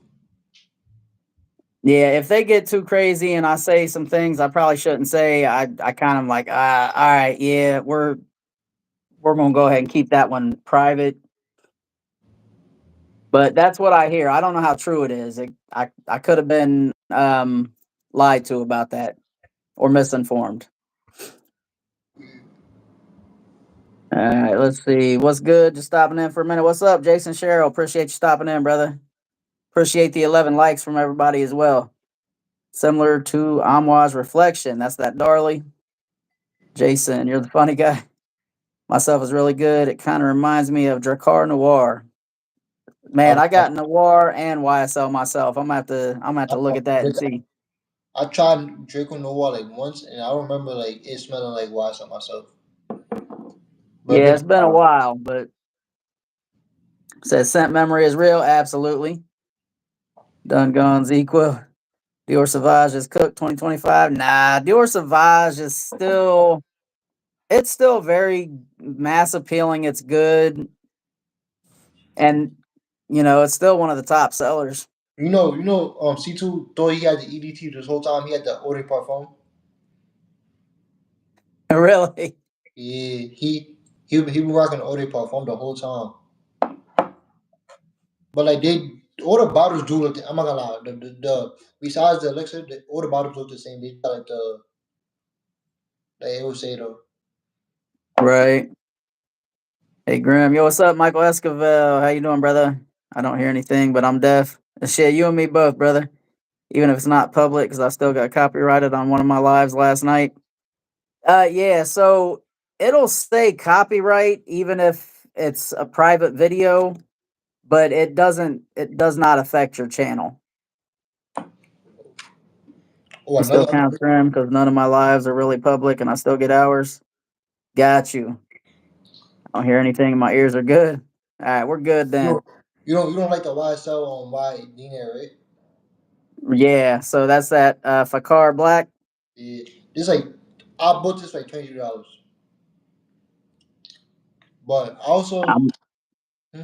Yeah, if they get too crazy and I say some things I probably shouldn't say, I kind of like, all right, yeah, we're gonna go ahead and keep that one private. But that's what I hear. I don't know how true it is. I could have been lied to about that or misinformed. All right, let's see. What's good? Just stopping in for a minute. What's up, Jason Sherrill? Appreciate you stopping in, brother. Appreciate the 11 likes from everybody as well. Similar to Amwa's reflection. That's that Darley. Jason, you're the funny guy. Myself is really good. It kind of reminds me of Drakkar Noir. I Man, don't, I got Noir and YSL myself. I'm gonna have I, to look at that and don't- see. I tried Draco Noir like once, and I don't remember like it smelling like why I myself. But Yeah, it's it's been a been while, but says scent memory is real. Absolutely. Done guns equal. Dior Sauvage is cooked 2025. Nah, Dior Sauvage is still it's still very mass appealing. It's good. And it's still one of the top sellers. C2 thought he had the EDT this whole time. He had the Eau de Parfum. Really? Yeah, he been rocking the Eau de Parfum the whole time. But like all the bottles do look. I'm not gonna lie. The besides the elixir, all the bottles look the same. They got like the like it would say though. Right. Hey Grim. Yo, what's up, Michael Escovel? How you doing, brother? I don't hear anything, but I'm deaf. Shit, you and me both, brother. Even if it's not public, because I still got copyrighted on one of my lives last night. Yeah, so it'll say copyright even if it's a private video, but it does not affect your channel. Oh, It still another counts for him because none of my lives are really public and I still get hours. Got you. I don't hear anything. My ears are good. All right, we're good you then. don't you don't like the YSL on Y Dina, right? Yeah, so that's that Fakar Black. Yeah, this like I bought this like $20, but also I'm, hmm,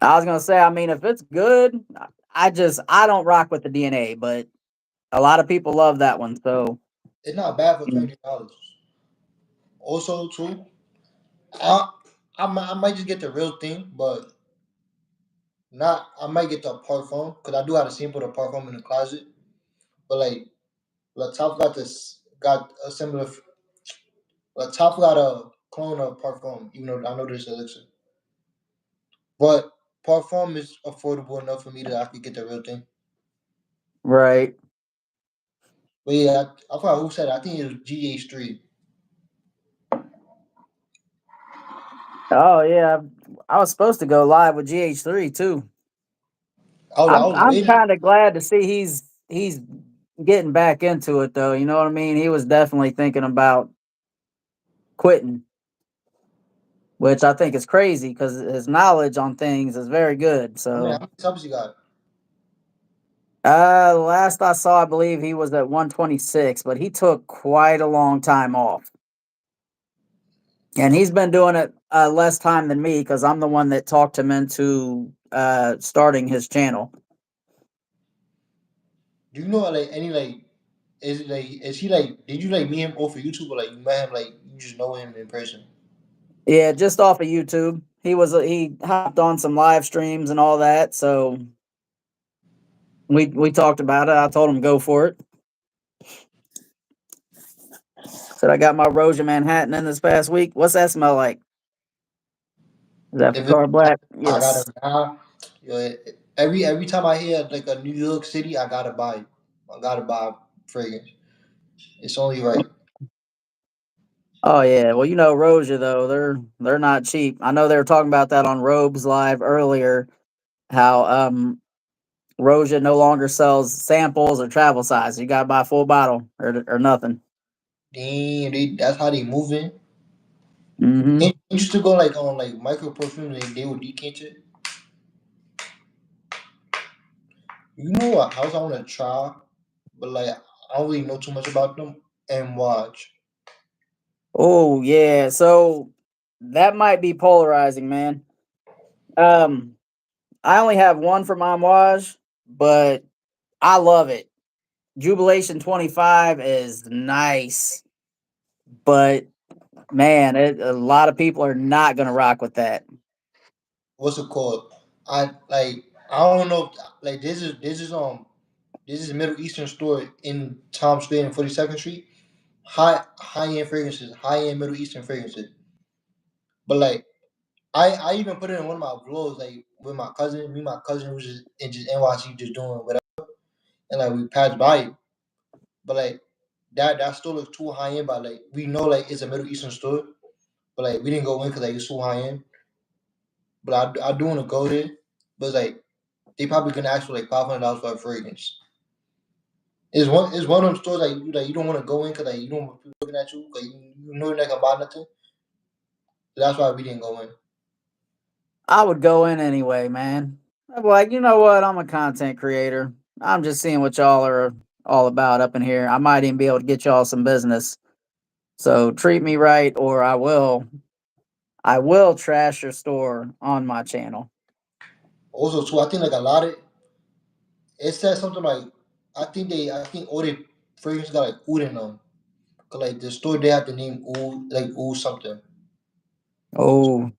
I was gonna say, I mean, if it's good, I don't rock with the DNA, but a lot of people love that one. So it's not bad for mm, $20. Also, too, I I might just get the real thing, but not. I might get the parfum because I do have a sample of the parfum in the closet. But like Latif got a similar. Latif got a clone of parfum, even though I know this elixir. But parfum is affordable enough for me that I could get the real thing. right. But yeah, I forgot who said it. I think it was GH3. Oh yeah, I was supposed to go live with GH3 too. I was I'm waiting. kind of glad to see he's getting back into it though. You know what I mean? He was definitely thinking about quitting, which I think is crazy because his knowledge on things is very good. How So, many subs you got? last I saw, I believe he was at 126, but he took quite a long time off, and he's been doing it less time than me because I'm the one that talked him into starting his channel. Do you know like any like Is it like is he like? Did you like meet him off of YouTube or like you met him like you just know him in person? Yeah, just off of YouTube. He hopped on some live streams and all that, so we talked about it. I told him go for it. Said I got my Roja Manhattan in this past week. What's that smell like? Is that for If it, car black? I gotta Yes. buy. Yo, every time I hear like a New York City, I gotta buy. I gotta buy fragrance. It's only right. Oh yeah. Well, you know Roja though, they're not cheap. I know they were talking about that on Robes Live earlier. How Roja no longer sells samples or travel size. You gotta buy a full bottle or nothing. Damn, that's how they moving. Mm-hmm. They used to go like on like micro perfume, they would decant it. You know what house I wanna try, but like I don't really know too much about them. And watch. Oh yeah. So that might be polarizing, man. Um, I only have one from Amouage, but I love it. Jubilation 25 is nice, but man, a lot of people are not gonna rock with that. What's it called? I don't know if, like this is a Middle Eastern store in Times Square and 42nd Street. High end fragrances, high end Middle Eastern fragrances. But like I even put it in one of my vlogs like with my cousin. Me and my cousin was just in just NYC just doing whatever, and like we passed by it. But like that store looks too high end. But like we know like it's a Middle Eastern store, but like we didn't go in because like it's too high end. But I do want to go there. But it's like they probably gonna ask for like $500 for a fragrance. It's one of them stores like you don't want to go in because like you don't want people looking at you because you know you're not gonna buy nothing. So that's why we didn't go in. I would go in anyway, man. I'm like, you know what? I'm a content creator. I'm just seeing what y'all are all about up in here. I might even be able to get y'all some business. So treat me right, or I will trash your store on my channel. Also too, I think like a lot of it says something like I think all the fragrances got like oud in them. Cause like the store they have the name oud like oud something. Oh,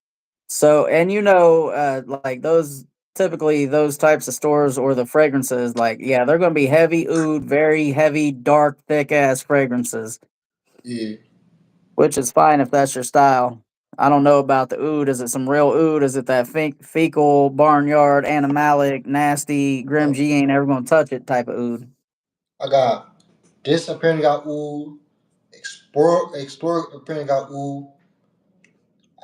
so and you know, like those typically those types of stores or the fragrances, like yeah, they're going to be heavy oud, very heavy, dark, thick ass fragrances, Yeah, which is fine if that's your style. I don't know about the oud. Is it some real oud? Is it that fecal, barnyard, animalic, nasty, grim uh, G ain't ever gonna touch it type of oud? I got this apparently got oud. Explore apparently got oud.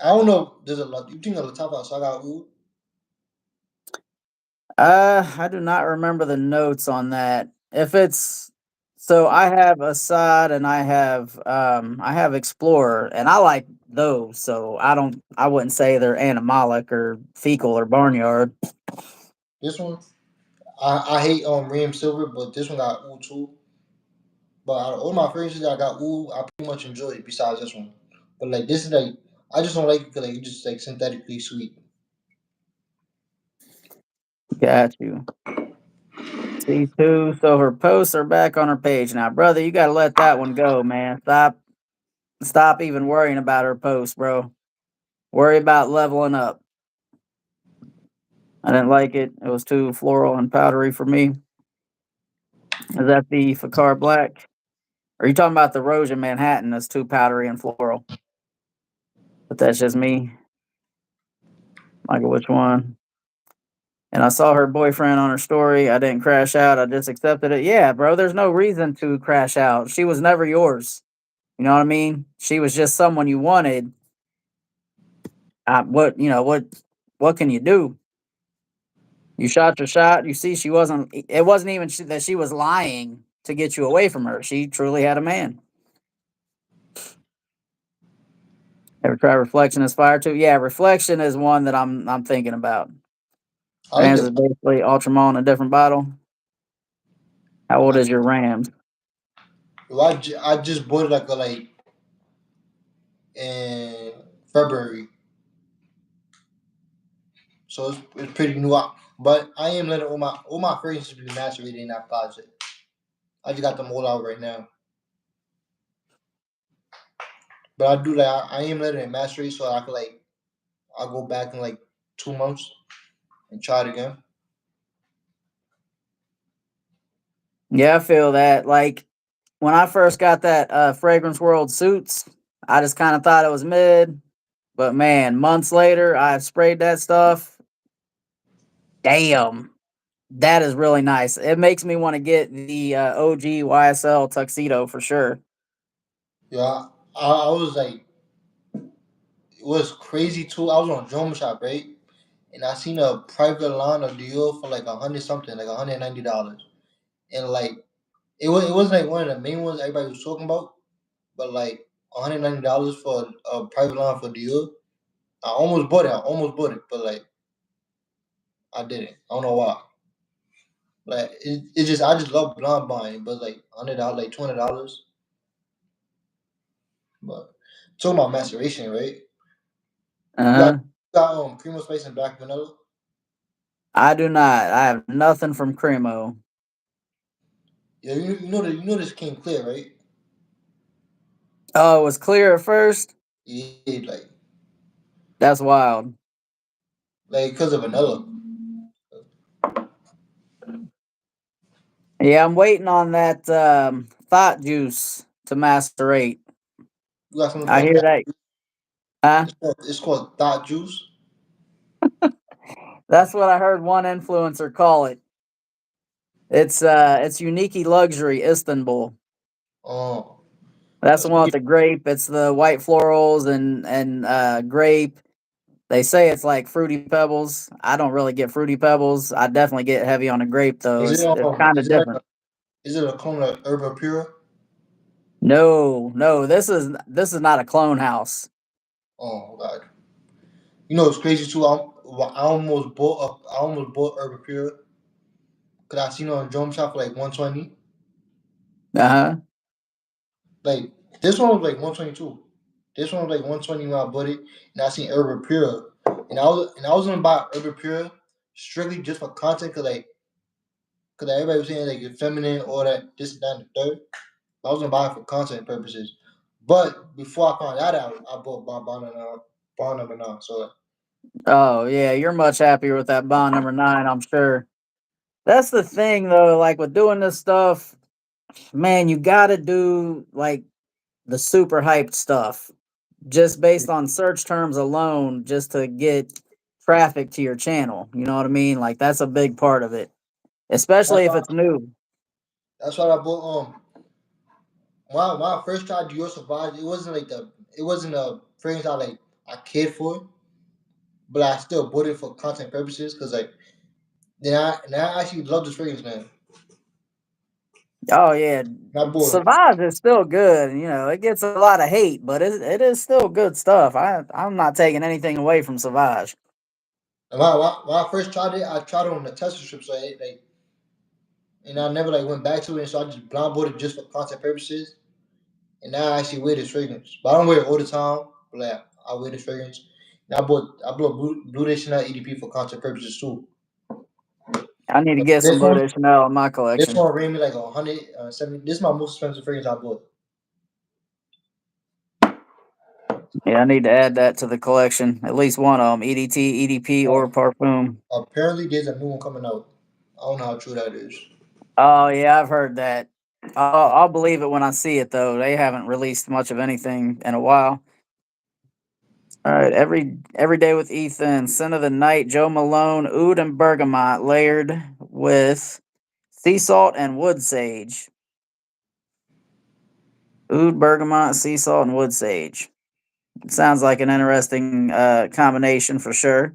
I don't know. There's a lot. You think of the top house? I got oud. I do not remember the notes on that. If it's so I have Assad and I have Explorer and I like those, so I wouldn't say they're animalic or fecal or barnyard. This one I hate Ram Silver, but this one got oud too. But out of all my fragrances I got oud, I pretty much enjoy it. Besides this one, but like this is like I just don't like it because like it's just like synthetically sweet. Got you. C2. So her posts are back on her page now. Brother, you gotta let that one go, man. Stop even worrying about her posts, bro. Worry about leveling up. I didn't like it. It was too floral and powdery for me. Is that the Fakar Black? Are you talking about the Rose in Manhattan that's too powdery and floral? But that's just me. Michael, which one? And I saw her boyfriend on her story. I didn't crash out. I just accepted it. Yeah, bro, there's no reason to crash out. She was never yours. You know what I mean? She was just someone you wanted. What can you do? You shot your shot. You see, she wasn't. It wasn't even that she was lying to get you away from her. She truly had a man. Ever try reflection as fire too? Yeah, reflection is one that I'm thinking about. I like Rams the is basically Ultramont in a different bottle. How old I, is your Rams? I just bought it like in February, so it's pretty new. But I am letting all my fragrances be macerated in that closet. I just got them all out right now. But I do like I am letting it macerate so I can like I'll go back in like 2 months and try it again. Yeah, I feel that. Like when I first got that Fragrance World Suits, I just kind of thought it was mid. But man, months later, I've sprayed that stuff. Damn, that is really nice. It makes me want to get the OG YSL tuxedo for sure. Yeah, I was like it was crazy too. I was on Drum Shop, right? And I seen a private line of Dior for like 100 something, like $190. And like it was like one of the main ones everybody was talking about, but like $190 for a private line for Dior. I almost bought it. But like I didn't. I don't know why. Like it just I just love blonde buying, but like $100, like $200. But talking about maceration, right? You got Uh-huh. cream of spice and black vanilla. I do not. I have nothing from Cremo. Yeah, you know this came clear, right? Oh, it was clear at first. Yeah, That's wild. like because of vanilla. Yeah, I'm waiting on that thought juice to macerate. You got something I called hear that. Huh? it's called thought juice. That's what I heard one influencer call it. It's Unique Luxury Istanbul. Oh, That's the one with the grape. It's the white florals and grape. They say it's like fruity pebbles. I don't really get fruity pebbles. I definitely get heavy on the grape though. is it It's kind of is it like different. is it a clone of Herba Pura? No, no, this is not a clone house. Oh God, you know it's crazy too. I almost bought Herba Pura because I seen it on Drum Shop for like 120. Uh-huh. Like this one was like 122. This one was like 120 when I bought it, and I seen Herba Pura, and I was gonna buy Herba Pura strictly just for content, cause everybody was saying like it's feminine, all that, this, that, and the third. I was gonna buy it for content purposes, but before I found that out, I bought bond number nine. So Oh yeah, you're much happier with that bond number 9, I'm sure. That's the thing though, like with doing this stuff, man, you gotta do like the super hyped stuff just based on search terms alone, just to get traffic to your channel. You know what I mean? Like that's a big part of it, that's especially if why it's new. that's why I bought when I first tried Dior Sauvage, it wasn't a fragrance I cared for, but I still bought it for content purposes because like then I actually love this fragrance, man. Oh yeah, And I bought Savage is still good. You know, it gets a lot of hate, but it is still good stuff. I'm not taking anything away from Savage. and when I first tried it, I tried it on the tester strip, so and I never like went back to it, and so I just blind bought it just for content purposes. And now I actually wear this fragrance, but I don't wear it all the time. But like I wear this fragrance. And I bought Blue Day Chanel EDP for content purposes too. I need to But get some Blue Day Chanel in my this collection. one ran me like 170. This is my most expensive fragrance I bought. Yeah, I need to add that to the collection. At least one of them, EDT, EDP, Uh, or Parfum. Apparently, there's a new one coming out. I don't know how true that is. Oh yeah, I've heard that. I'll believe it when I see it though. They haven't released much of anything in a while. All right, every day with Ethan, Scent of the Night, Joe Malone, Oud and Bergamot, layered with sea salt and wood sage. Oud, bergamot, sea salt, and wood sage. It sounds like an interesting combination for sure.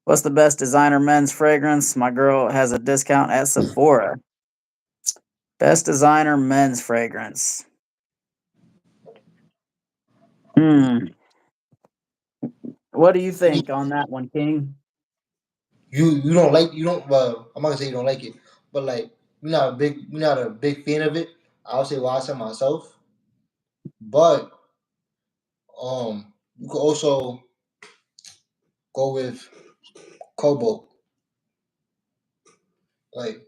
What's the best designer men's fragrance? My girl has a discount at Sephora. Best designer men's fragrance. Hmm. What do you think on that one, King? You don't like you don't well I'm not gonna say you don't like it, but like you're not a big fan of it. I'll say why I said myself, but you could also go with Cobalt. Like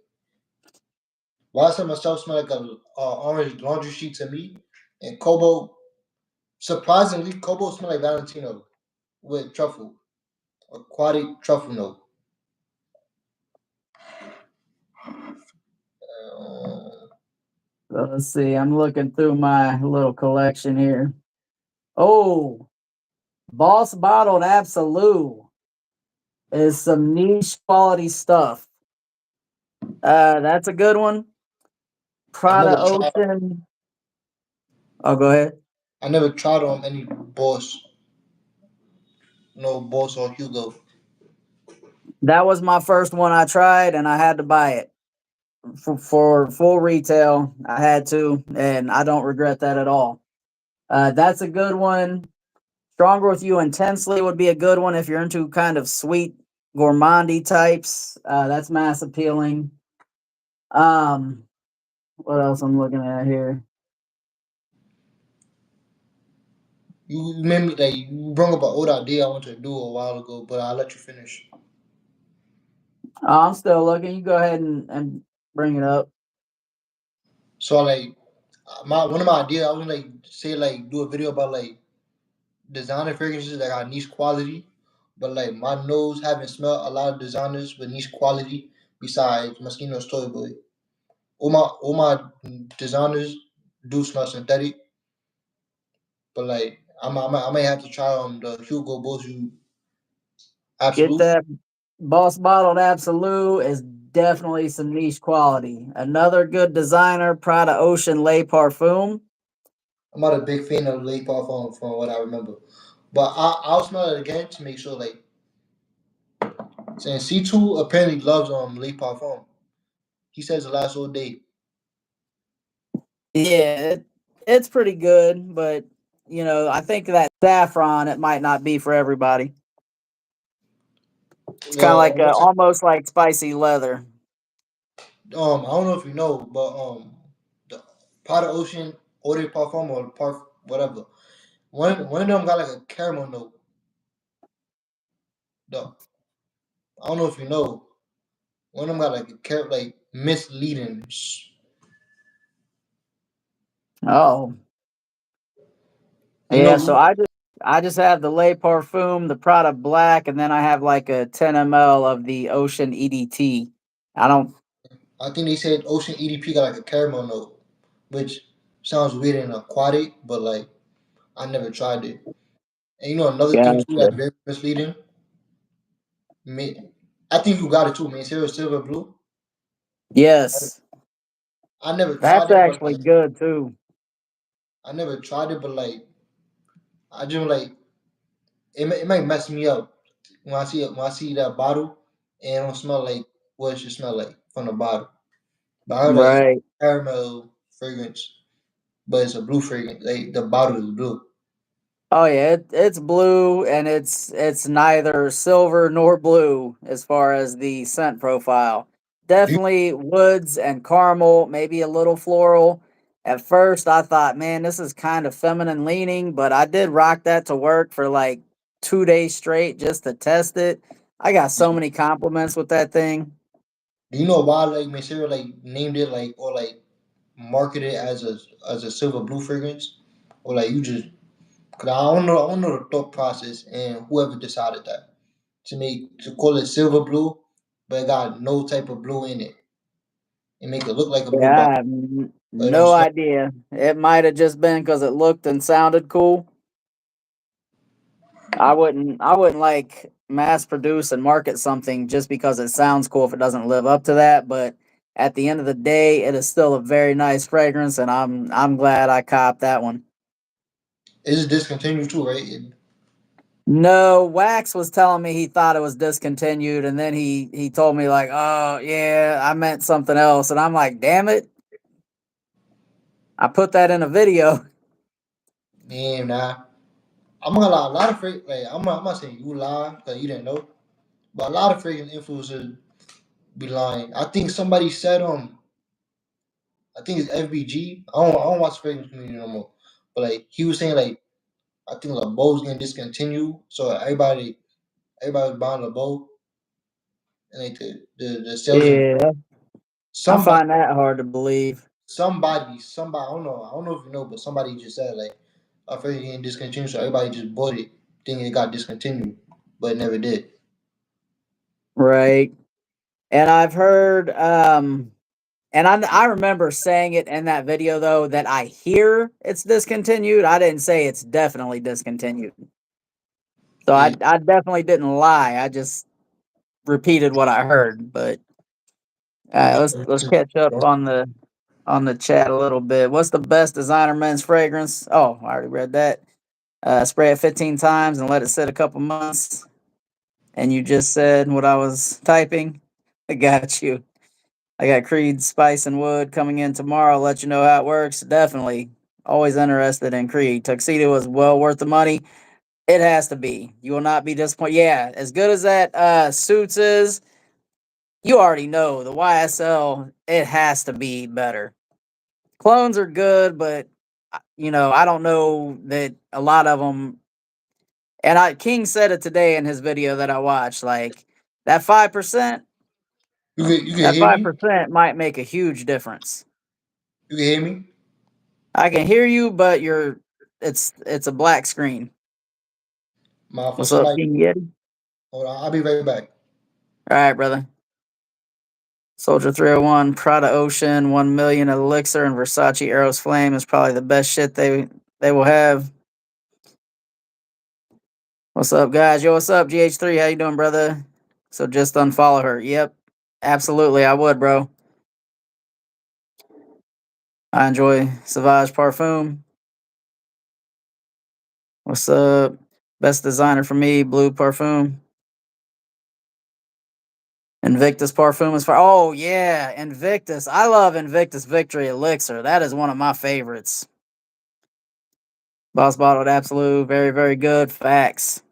YSL myself smell like a orange laundry sheet to me, and Kobo, surprisingly, Kobo smell like Valentino with truffle, aquatic truffle note. Uh, So let's see. I'm looking through my little collection here. Oh, Boss Bottled Absolute is some niche quality stuff. That's a good one. I never Prada tried. Ocean. Oh, go ahead. I never tried on any Boss, no Boss or Hugo. That was my first one I tried, and I had to buy it for full retail. I had to, and I don't regret that at all. That's a good one. Stronger with You Intensely would be a good one if you're into kind of sweet gourmandy types. That's mass appealing. Um, what else I'm looking at here? You made me like you brought up an old idea I wanted to do a while ago, but I'll let you finish. I'm still looking. You go ahead and bring it up. So like my one of my ideas, I was like say like do a video about like designer fragrances that got niche quality, but like my nose haven't smelled a lot of designers with niche quality besides Moschino's Toy Boy. All my designers do smell synthetic, but like I might have to try the Hugo Boss Get Absolute. that Boss Bottled Absolute is definitely some niche quality. Another good designer, Prada Ocean Lay Parfum. I'm not a big fan of Lake Parfum from what I remember, but I'll smell it again to make sure like saying C2 apparently loves Lake Parfum. He says it lasts all day. Yeah, it's pretty good, but I think that saffron it might not be for everybody. It's kind of like What's it? almost like spicy leather. I don't know if you know, but the Pot of Ocean Eau de Parfum or whatever. One of them got like a caramel note. The I don't know if you know. One of them got like a like misleading. Oh, You yeah. know, So I just have the Lay Parfum, the Prada Black, and then I have like a 10 ml of the Ocean EDT. I don't. I think they said Ocean EDP got like a caramel note, which sounds weird and aquatic, but like I never tried it. And you know another thing too Gotcha. that's very misleading. Me, I think you got it too, man. Silver blue. Yes, I never that's tried it, but actually like good too. I never tried it, but like I just like it might mess me up when I see that bottle and it don't smell like what it should smell like from the bottle. But I heard that it's Right. caramel fragrance, but it's a blue fragrance. Like the bottle is blue. Oh yeah, it's blue and it's neither silver nor blue as far as the scent profile. Do you, Definitely woods and caramel, maybe a little floral. At first I thought, man, this is kind of feminine leaning, but I did rock that to work for like 2 days straight just to test it. I got so many compliments with that thing. do you know why like Masera like named it like or like marketed it as a silver blue fragrance, or like you just cause I don't know the thought process and whoever decided that to call it silver blue, but it got no type of blue in it and make it look like a blue Yeah, bottle, I have but it don't no smell. idea. It might have just been because it looked and sounded cool. I wouldn't like mass produce and market something just because it sounds cool if it doesn't live up to that, but at the end of the day, it is still a very nice fragrance and I'm glad I copped that one. It's discontinued too, right? No, Wax was telling me he thought it was discontinued and then he told me like, "Oh, yeah, I meant something else." And I'm like, "Damn it. I put that in a video." Damn, nah. I'm gonna lie. A lot of like I'm not saying you lie because you didn't know, but a lot of freaking influencers be lying. I think somebody said I think it's FBG. I don't watch the freaking community no more, but like he was saying like I think LeBeau's gonna discontinue, so everybody was buying LeBeau, and like the sales and Yeah. I Somebody, find that hard to believe. somebody. I don't know if you know, but somebody just said like, I figured getting discontinued, so everybody just bought it, thinking it got discontinued, but it never did. Right. And I've heard and I remember saying it in that video though that I hear it's discontinued. I didn't say it's definitely discontinued. So Yeah, I definitely didn't lie. I just repeated what I heard. But let's catch up on the chat a little bit. What's the best designer men's fragrance? Oh, I already read that. Spray it 15 times and let it sit a couple months. And you just said what I was typing. I got you. I got Creed Spice and Wood coming in tomorrow. I'll let you know how it works. Definitely. Always interested in Creed. Tuxedo is well worth the money. It has to be. You will not be disappointed. Yeah, as good as that suits is, you already know the YSL, it has to be better. Clones are good, but I don't know that a lot of them. And King said it today in his video that I watched. Like that 5%, you can that hear five me. percent might make a huge difference. You can hear me. I can hear you, but it's a black screen. My for What's up, somebody. King Yeti? Hold on, I'll be right back. All right, brother. Soldier 301, Prada Ocean, 1 million Elixir, and Versace Eros Flame is probably the best shit they will have. What's up, guys? Yo, what's up, GH3? How you doing, brother? So just unfollow her. Yep, absolutely, I would, bro. I enjoy Sauvage Parfum. What's up? Best designer for me, Blue Parfum. Invictus Parfum is for. Oh yeah, Invictus. I love Invictus Victory Elixir. That is one of my favorites. Boss Bottled Absolute, very very good. Facts.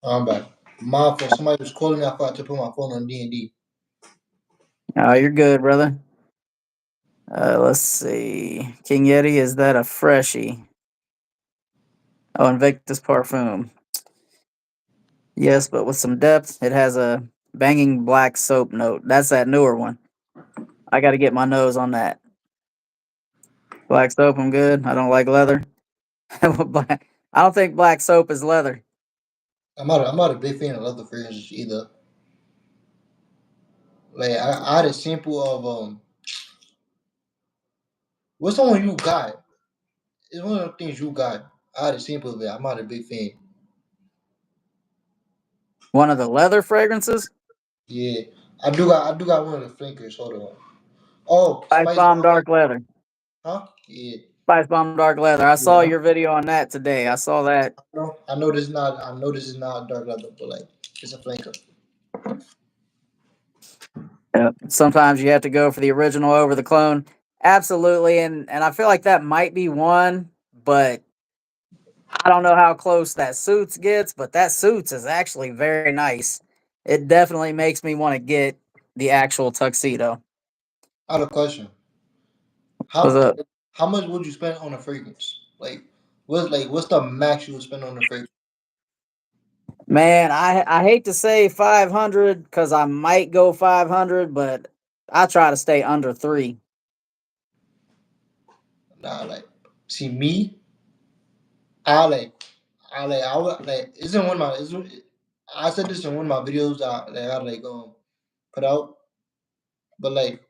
I'm back. My for somebody was calling me. I forgot to put my phone on D&D. Oh, you're good, brother. Let's see. King Yeti, is that a freshie? Oh, Invictus Parfum. Yes, but with some depth. It has a banging black soap note. That's that newer one. I got to get my nose on that. Black soap, I'm good. I don't like leather. I don't think black soap is leather. I'm not a big fan of leather fragrances either. Like I had a sample of what's the one you got? It's one of the things you got. I had a sample of it. I'm not a big fan. One of the leather fragrances? Yeah, I do got one of the flankers. Hold on. Oh, Spice Spice Bomb Bomb. Dark Leather. Huh? Yeah. Spice Bomb Dark Leather. I saw Yeah. your video on that today. I saw that. I know this is not. I know this is not dark leather, but like it's a flanker. Yep. Sometimes you have to go for the original over the clone. Absolutely, and I feel like that might be one, but I don't know how close that suits gets, but that suits is actually very nice. It definitely makes me want to get the actual tuxedo. I have a question. What's How up? how much would you spend on a fragrance? What's the max you would spend on a fragrance? Man, I hate to say 500 because I might go 500, but I try to stay under three. Nah, like see me. I like I would like it's in one of my I said this in one of my videos that I like put out, but like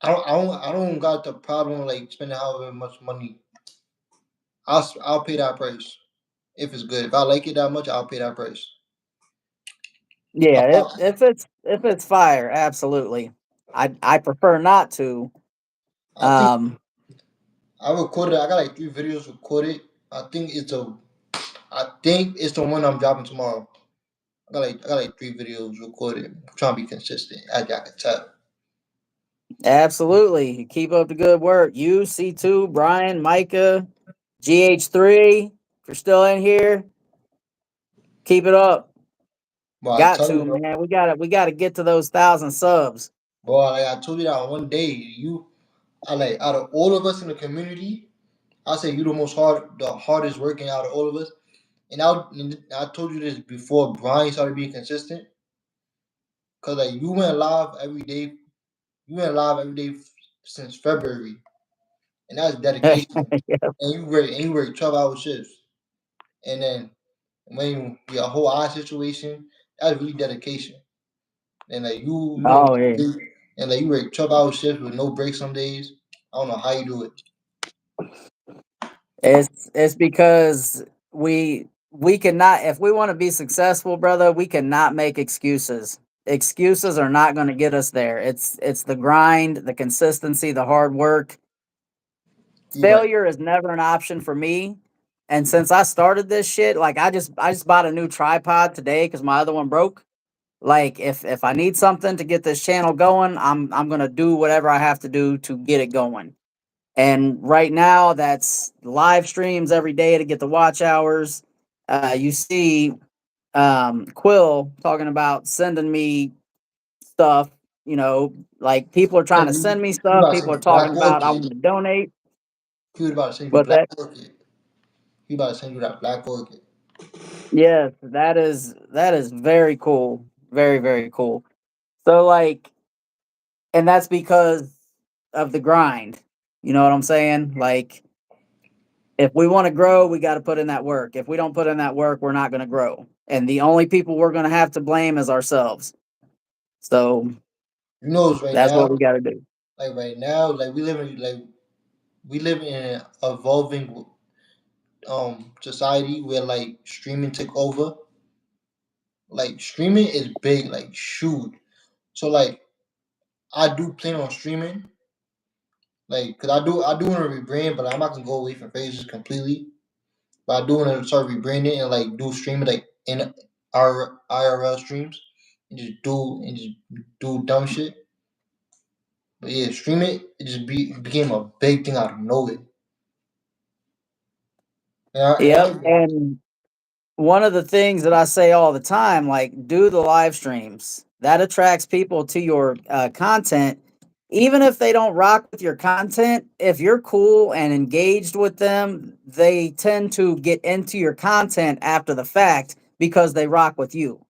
I don't got the problem like spending however much money. I'll pay that price if it's good. If I like it that much, I'll pay that price. I, Yeah, I, if it's fire, absolutely. I prefer not to. I think Um, I recorded. I got like 3 videos recorded. I think it's the one I'm dropping tomorrow. I got like 3 videos recorded. I'm trying to be consistent, as y'all can tell. Absolutely. Keep up the good work. You, C2, Brian, Micah, GH3. If you're still in here, keep it up. But I Got tell you, to, man. We gotta get to those 1,000 subs. boy, like I told you that one day, I like out of all of us in the community, I say you the hardest working out of all of us. And I told you this before Brian started being consistent. Cause like you went live every day. You went live every day since February, and that's dedication. Yeah. And you work 12-hour shifts, and then when your whole eye situation, that's really dedication. And like you don't Oh yeah. sleep, and like you work 12-hour shifts with no breaks some days. I don't know how you do it. It's because we cannot, if we want to be successful, brother, we cannot make excuses. Excuses are not going to get us there. It's the grind, the consistency, the hard work. You right. Failure is never an option for me. And since I started this shit, like I just bought a new tripod today cuz my other one broke. Like if I need something to get this channel going, I'm going to do whatever I have to do to get it going. And right now, that's live streams every day to get the watch hours. You see Quill talking about sending me stuff. Like people are trying to send me You stuff. about to People send are you Black talking about I Orchid. want to donate. You about to send you But Black that, Orchid. You about to send you that Black Orchid. yes, that is very cool. Very very cool. So like, and that's because of the grind. You know what I'm saying? Like if we want to grow, we got to put in that work. If we don't put in that work, we're not going to grow. And the only people we're going to have to blame is ourselves. So You know, it's right that's what we now. got to do. Like right now, we live in an evolving society where like streaming took over. Like streaming is big, like shoot. So like I do plan on streaming, like cause I do want to rebrand, but I'm not gonna go away from phases completely. But I do want to start rebranding and like do streaming like in our IRL streams and just do dumb shit. But yeah, streaming it became a big thing out of nowhere. Yep. And And one of the things that I say all the time, like do the live streams. That attracts people to your content. Even if they don't rock with your content, if you're cool and engaged with them, they tend to get into your content after the fact because they rock with you.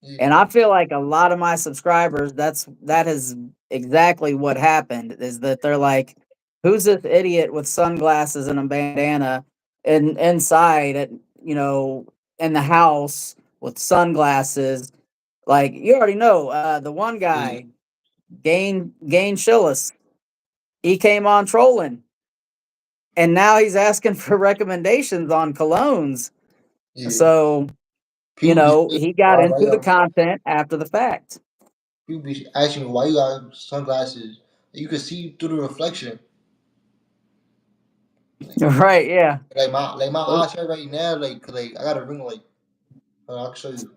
yeah, And I feel like a lot of my subscribers, that is exactly what happened, is that they're like, who's this idiot with sunglasses and a bandana and inside at, you know, in the house with sunglasses. Like you already know, the one yeah, guy, Gain Shillis, he came on trolling and now he's asking for recommendations on colognes. yeah. So, People be saying he got why into the y'all content after the fact. people be asking why you got sunglasses. You can see through the reflection. Like, Right, yeah. like my Well, eyes hurt right now. Like I got a ring. I can show you.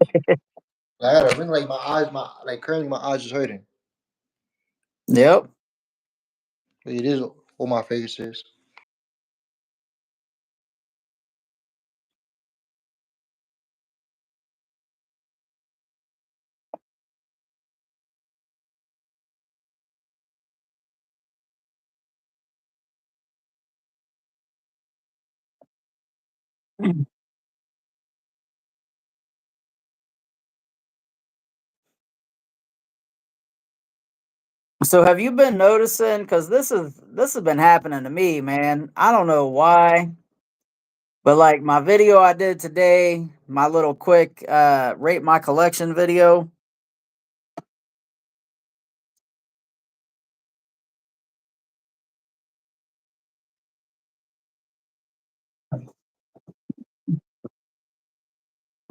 Like, I got a ring. Like my eyes. My currently my eyes is hurting. yep. It is what my face is. So have you been noticing? Because this has been happening to me, man. I don't know why, but like my video I did today, my little quick rate my collection video.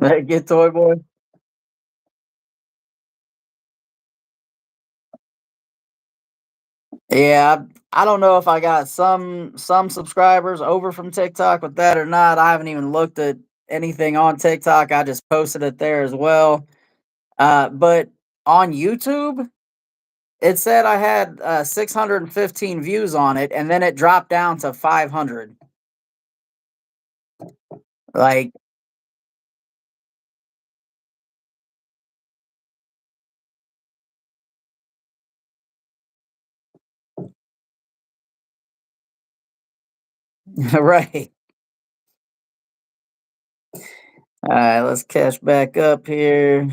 Get Toy Boy. Yeah, I don't know if I got some subscribers over from TikTok with that or not. I haven't even looked at anything on TikTok. I just posted it there as well. But on YouTube, it said I had 615 views on it, and then it dropped down to 500. Like, right. All right, let's catch back up here.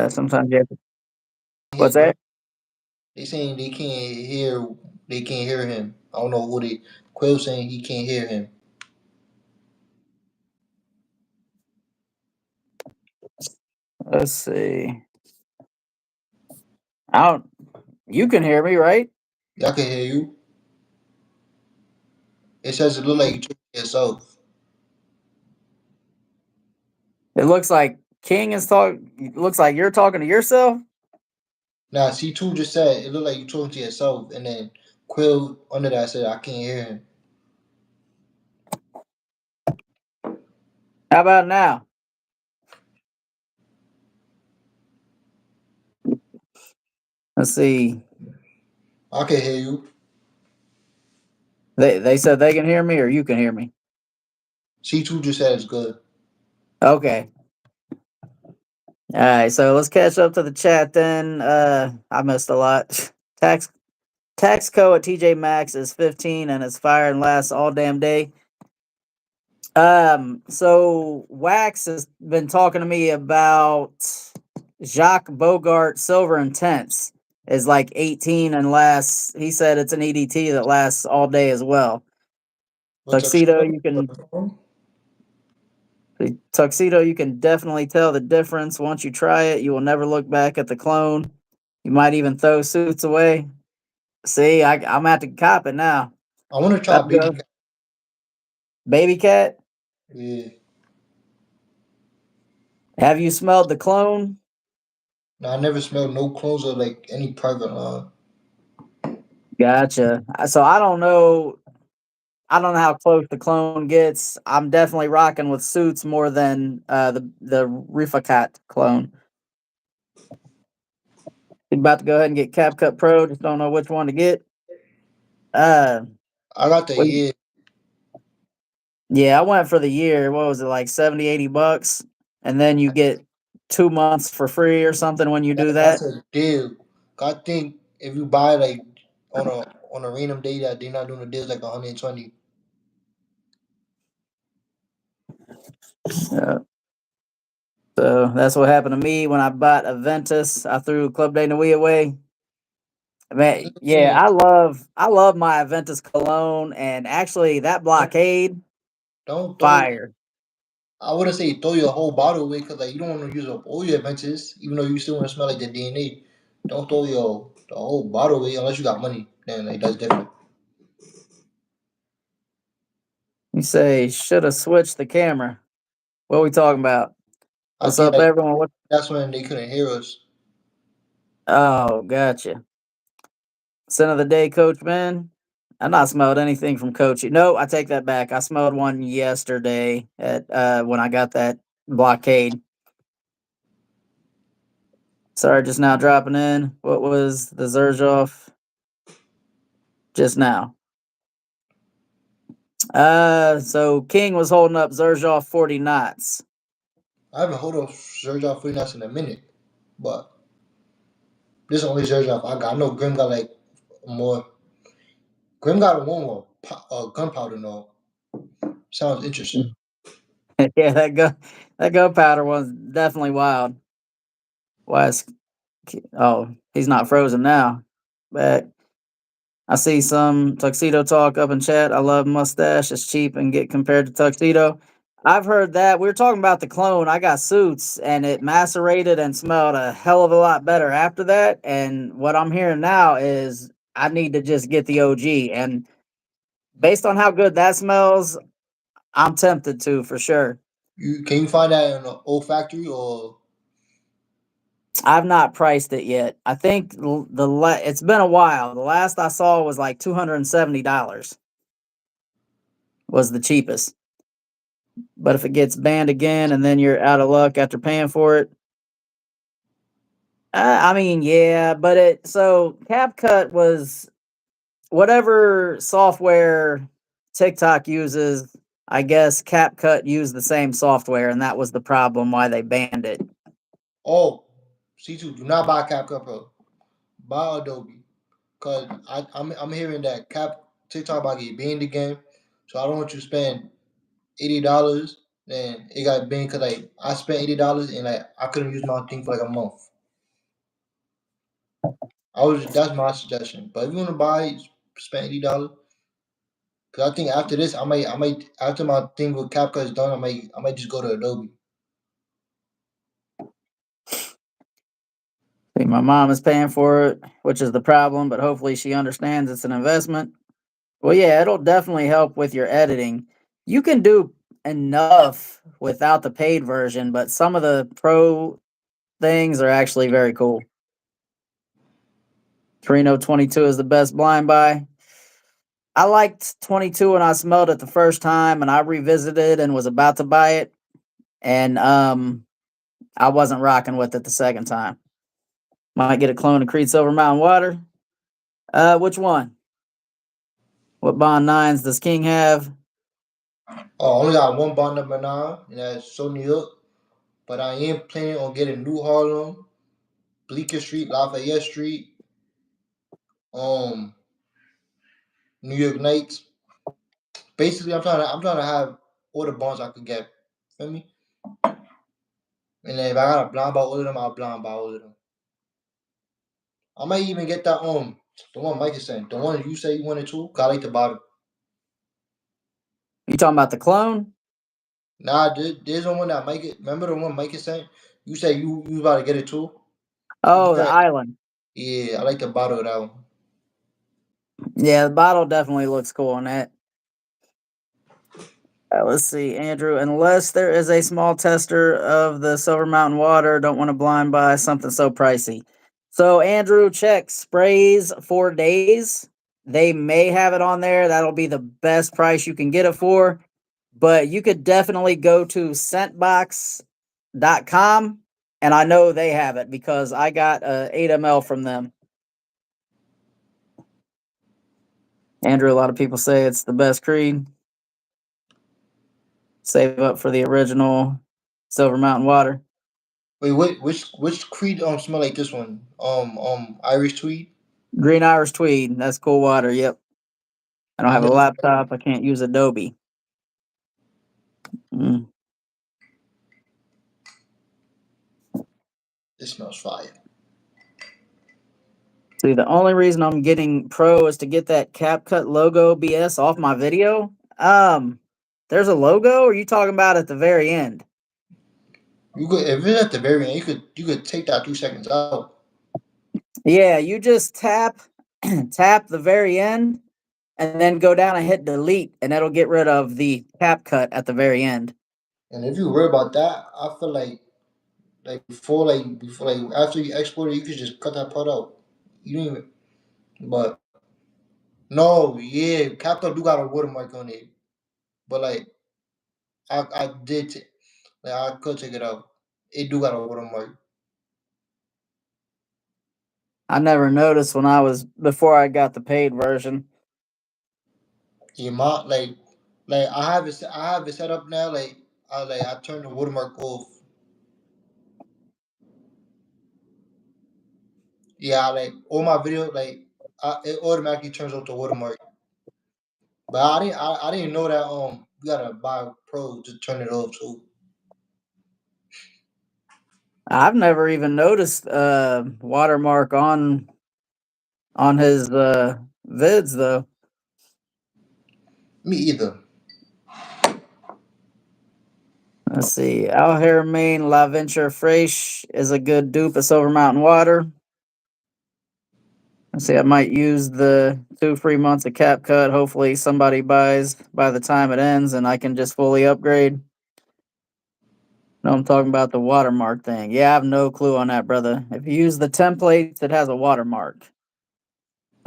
Sometimes you have to, what's His that? they saying they can't hear him. I don't know what they Quill saying he can't hear him. Let's see. I don't. You can hear me, right? Y'all can hear you. It says it look like you talking to yourself. It looks like King is talking. It looks like you're talking to yourself. Now C2 just said it look like you talking to yourself, and then Quill under that said I can't hear him. How about now? Let's see. I can hear you. They said they can hear me, or you can hear me. C2 just said it's good. Okay. All right. So let's catch up to the chat then. I missed a lot. Tax Taxco at TJ Maxx is 15 and it's fire and lasts all damn day. So Wax has been talking to me about Jacques Bogart Silver Intense is like 18 and lasts. He said it's an EDT that lasts all day as well. What's up? Tuxedo, you can Tuxedo, you can definitely tell the difference. Once you try it, you will never look back at the clone. You might even throw suits away. See, I'm at to cop it now. I want to try About to baby go. cat. Baby cat, Yeah. have you smelled the clone? Now I never smelled no clones of like any private line. Gotcha. So I don't know. I don't know how close the clone gets. I'm definitely rocking with suits more than the Rifacat clone. About to go ahead and get CapCut Pro. Just don't know which one to get. Uh, I got the wait, year. yeah, I went for the year. What was it, like 70, $80? And then you get 2 months for free or something when you do That's that. a deal. I think if you buy like on a random day that they're not doing the deals like 120. Uh, so that's what happened to me when I bought Aventus. I threw Club De Nuit away. Man, yeah, Yeah. I love my Aventus cologne, and actually that Don't blockade don't throw. fire. I wouldn't say throw your whole bottle away because like you don't want to use up all your adventures, even though you still want to smell like the DNA. Don't throw your the whole bottle away unless you got money. Then like that's different. You say should have switched the camera. What are we talking about? I What's think up, like everyone? What? that's when they couldn't hear us. Oh, gotcha. Sin of the day, Coach Man. I not smelled anything from Coach. No, I take that back. I smelled one yesterday at when I got that blockade. Sorry, just now dropping in. What was the Zerzhov just now? So King was holding up Zerzhov 40 knots. I haven't hold of Surge off free nuts in a minute, but this is the only Surge off I got. I know Grim got like more. Grim got one more gunpowder no. Sounds interesting. Yeah, that gunpowder one's definitely wild. Why is he's not frozen now. But I see some tuxedo talk up in chat. I love mustache. It's cheap and get compared to tuxedo. I've heard that. We were talking about the clone. I got suits and it macerated and smelled a hell of a lot better after that. And what I'm hearing now is I need to just get the OG. And based on how good that smells, I'm tempted to for sure. You can you find that in an old factory or I've not priced it yet. I think it's been a while. The last I saw was like $270 was the cheapest. But if it gets banned again and then you're out of luck after paying for it, I mean, yeah, but CapCut was whatever software TikTok uses. I guess CapCut used the same software, and that was the problem why they banned it. oh C2, do not buy CapCut Pro. Buy Adobe. Cause I'm hearing that Cap TikTok about to get banned again. So I don't want you to spend $80 then it got banned because like I spent $80 and like I couldn't use my thing for like a month. That's my suggestion. But if you want to buy, spend $80. Cause I think after this, I might after my thing with CapCut is done, I might just go to Adobe. See, my mom is paying for it, which is the problem, but hopefully she understands it's an investment. Well, yeah, it'll definitely help with your editing. You can do enough without the paid version, but some of the pro things are actually very cool. Torino 22 is the best blind buy. I liked 22 when I smelled it the first time and I revisited and was about to buy it. And I wasn't rocking with it the second time. Might get a clone of Creed Silver Mountain Water. Which one? What Bond 9s does King have? Oh, I only got one bond number now, and that's so New York. But I am planning on getting New Harlem, Bleecker Street, Lafayette Street, um, New York Knights. Basically, I'm trying to have all the bonds I could get. Feel me? And then if I gotta blind buy all of them, I'll blind buy all of them. I might even get that the one Mike is saying, the one you say you wanted to. 'Cause I like the bottom. You talking about the clone? Nah, there's the one that Mike. Remember the one Mike is saying? You said you about to get it too. You Oh, the said island. yeah. I like the bottom of that one. Yeah, the bottle definitely looks cool on that. Let's see, Andrew. Unless there is a small tester of the Silver Mountain water, don't want to blind buy something so pricey. So, Andrew, check sprays for days. They may have it on there. That'll be the best price you can get it for. But you could definitely go to scentbox.com, and I know they have it because I got a 8 ml from them. Andrew, a lot of people say it's the best Creed. Save up for the original Silver Mountain water. Wait, which Creed smell like this one? Irish Tweed. Green Irish Tweed. That's cool water. Yep. I don't I have a never. laptop. I can't use Adobe. Mm. It smells fire. See, the only reason I'm getting Pro is to get that CapCut logo BS off my video. There's a logo. Or are you talking about at the very end? You could if it's at the very end, you could take that 2 seconds out. Yeah, you just tap the very end, and then go down and hit delete, and that'll get rid of the CapCut at the very end. And if you worry about that, I feel like before after you export it, you could just cut that part out. You don't even. But no, yeah, CapCut do got a watermark on it. But like I did, like I could take it out. It do got a watermark. I never noticed when I was before I got the paid version. Yeah, like I have it set up now. I turn the watermark off. Yeah, like all my video it automatically turns off the watermark. But I didn't know that you gotta buy Pro to turn it off too. I've never even noticed watermark on his vids though. Me either. Let's see. Al Haramain La Venture Fresh is a good dupe of Silver Mountain Water. Let's see. I might use the 2 free months of CapCut. Hopefully, somebody buys by the time it ends, and I can just fully upgrade. No, I'm talking about the watermark thing. Yeah, I have no clue on that, brother. If you use the templates, it has a watermark.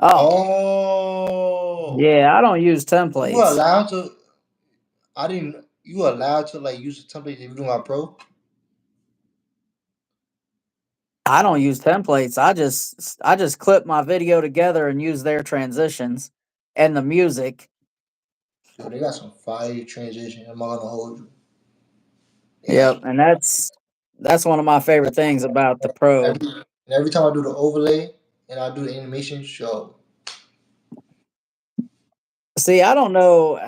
Oh, Oh, yeah, I don't use you templates. allowed to? I didn't. You allowed to like use the template if you do my Pro? I don't use templates. I just clip my video together and use their transitions and the music. Yo, they got some fire transition. I'm not gonna hold you. They got Yep, some. and that's one of my favorite things about the Pro. Every time I do the overlay and I do the animation show, See, I don't know.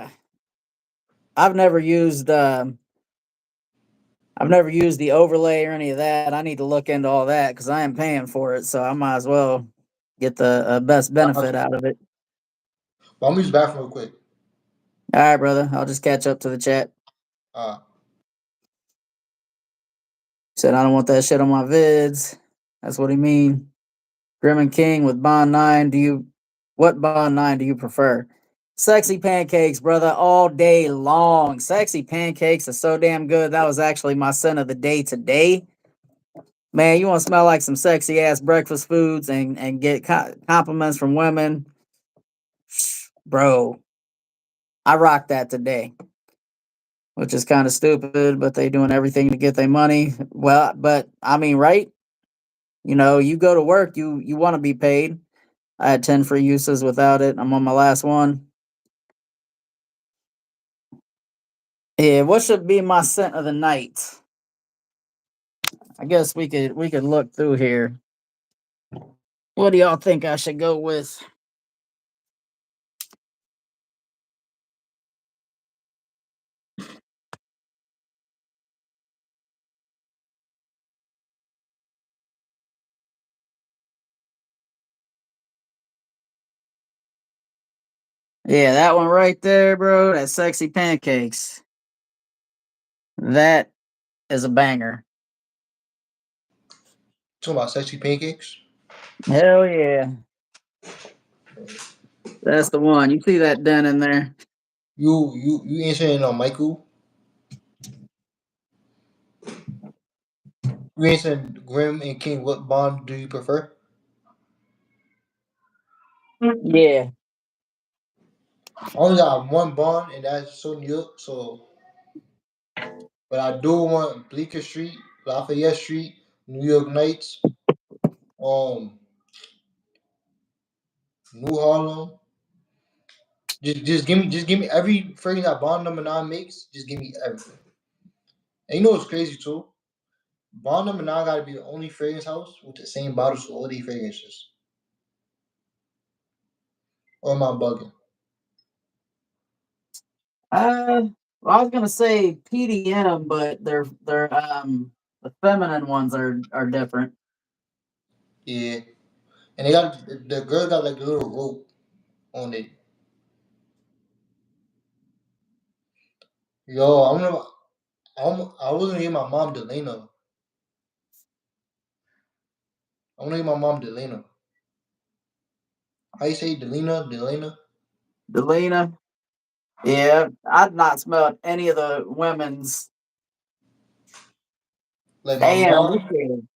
I've never used I've never used the overlay or any of that. I need to look into all that because I am paying for it, so I might as well get the best benefit out of it. But I'm gonna use the bathroom real quick. All right, brother. I'll just catch up to the chat. Uh, Said I don't want that shit on my vids. That's what he mean. Grim and King with Bond 9. What Bond 9 do you prefer? Sexy pancakes, brother, all day long. Sexy pancakes are so damn good. That was actually my scent of the day today. Man, you want to smell like some sexy ass breakfast foods and get compliments from women? Bro, I rocked that today, which is kind of stupid, but they doing everything to get their money. Well, but I mean, right? You go to work, you want to be paid. I had 10 free uses without it. I'm on my last one. Yeah, what should be my scent of the night? I guess we could look through here. What do y'all think I should go with? Yeah, that one right there, bro. That sexy pancakes. That is a banger. talking about sexy pancakes. Hell yeah. That's the one. You see that dent in there? You answering on Michael? You answering Grim and King? What bond do you prefer? Yeah. I only got one bond, and that's so New York. So, but I do want Bleecker Street, Lafayette Street, New York Knights, um, New Harlem. Just give me every fragrance that Bond Number Nine makes. Just give me everything. And you know what's crazy too? Bond Number Nine got to be the only fragrance house with the same bottles for all these fragrances. Or am I bugging? Well, I was gonna say PDM, but they're the feminine ones are different. Yeah, and they got the girl got like a little rope on it. Yo, I was gonna get my mom Delena. I want to get my mom Delena. How you say Delena? Delena? Delina. Yeah, I've not smelled any of the women's. Like my Damn, you mom. said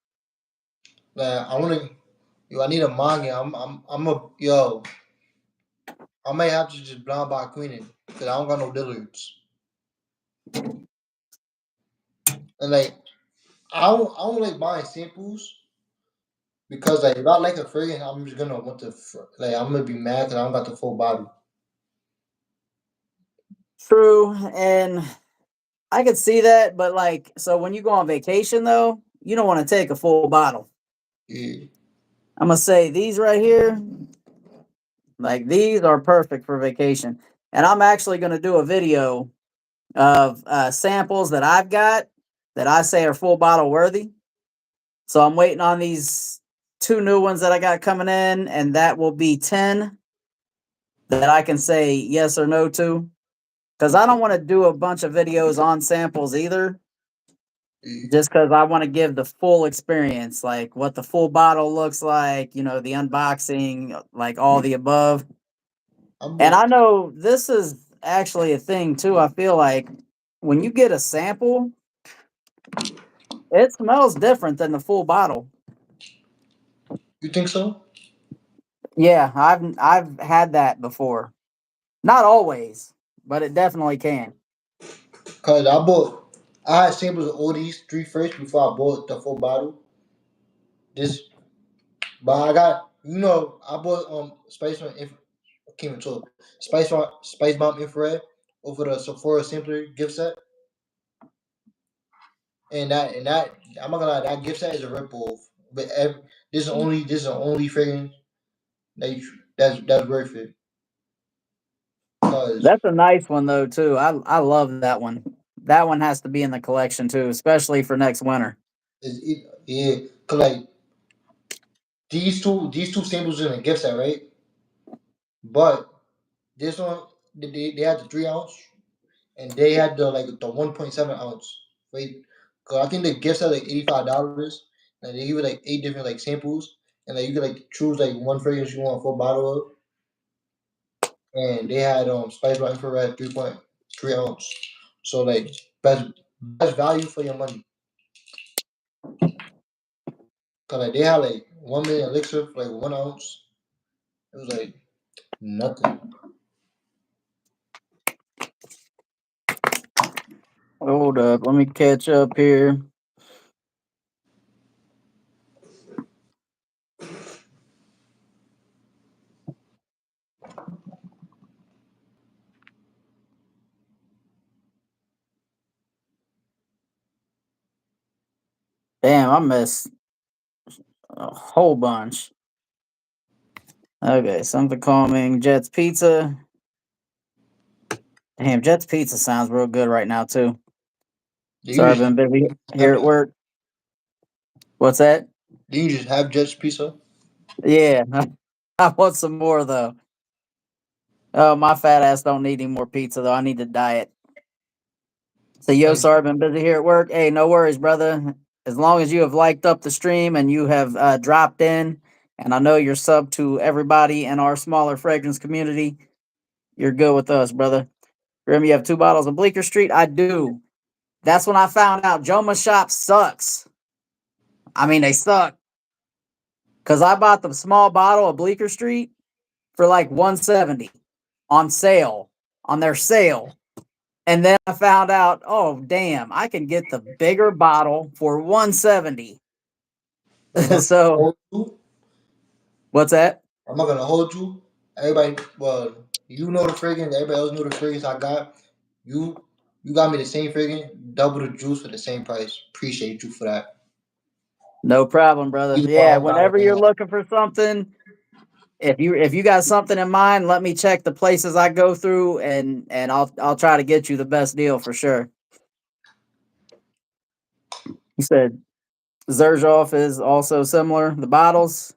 Like I want to. Yo, I need a manga. I'm a yo. I may have to just blind buy queening because I don't got no dillards. And like I don't like buying samples because like if I like a fragrance, I'm just gonna want to like I'm gonna be mad because I don't got the full bottle. true, and I could see that, but like, so when you go on vacation though, you don't want to take a full bottle. Yeah. I'm gonna say these right here, like these are perfect for vacation. And I'm actually gonna do a video of samples that I've got that I say are full bottle worthy. So I'm waiting on these two new ones that I got coming in, and that will be 10 that I can say yes or no to. Because I don't want to do a bunch of videos on samples either, Yeah. just because I want to give the full experience, like what the full bottle looks like, the unboxing, like all the above. I'm And both. I know this is actually a thing too. I feel like when you get a sample, it smells different than the full bottle. You think so? Yeah, I've had that before. Not always, but it definitely can. Cause I had samples of all these three first before I bought the full bottle. This, but I got I bought Spice One. I can't even talk. Spice Bomb Infrared over the Sephora Simpler gift set, and that I'm not gonna lie, that gift set is a ripoff. But this is the only fragrance that's worth it. Cause That's a nice one though too. I love that one. that one has to be in the collection too, especially for next winter. Yeah, cause like these two samples in a gift set, right? But this one they had the 3 ounce and they had the 1.7 ounce. Right? Cause I think the gift set like $85, and they give you like 8 different like samples, and like you could like choose like one fragrance you want for a bottle of, and they had Spice by Infrared 3.3 ounce. So like best value for your money. Cause like they had like 1 million elixir for like 1 ounce. It was like nothing. Hold up, let me catch up here. Damn, I missed a whole bunch. Okay, something calming. Jet's Pizza. Damn, Jet's Pizza sounds real good right now too. Do you Sorry, I've just been busy have here at work. What's that? Jets pizza? Yeah, I want some more though. Oh, my fat ass don't need any more pizza though. I need to diet. So, yo, Like, sorry, I've been busy here at work. Hey, no worries, brother. As long as you have liked up the stream and you have dropped in, and I know you're sub to everybody in our smaller fragrance community, you're good with us, brother. Grim, you have 2 bottles of Bleecker Street? I do. That's when I found out Joma's shop sucks. I mean, they suck. Because I bought the small bottle of Bleecker Street for like 170 on sale, on their sale. And then I found out, oh damn, I can get the bigger bottle for 170. I'm not gonna So hold you. what's that? I'm not gonna hold you. Everybody, well, you know the fragrance. Everybody else know the fragrance I got. You, you got me the same fragrance, double the juice for the same price. Appreciate you for that. No problem, brother. Either Yeah, $100 whenever thing. you're looking for something, if you got something in mind, let me check the places I go through and I'll try to get you the best deal for sure. You said Zerzhoff is also similar. The bottles.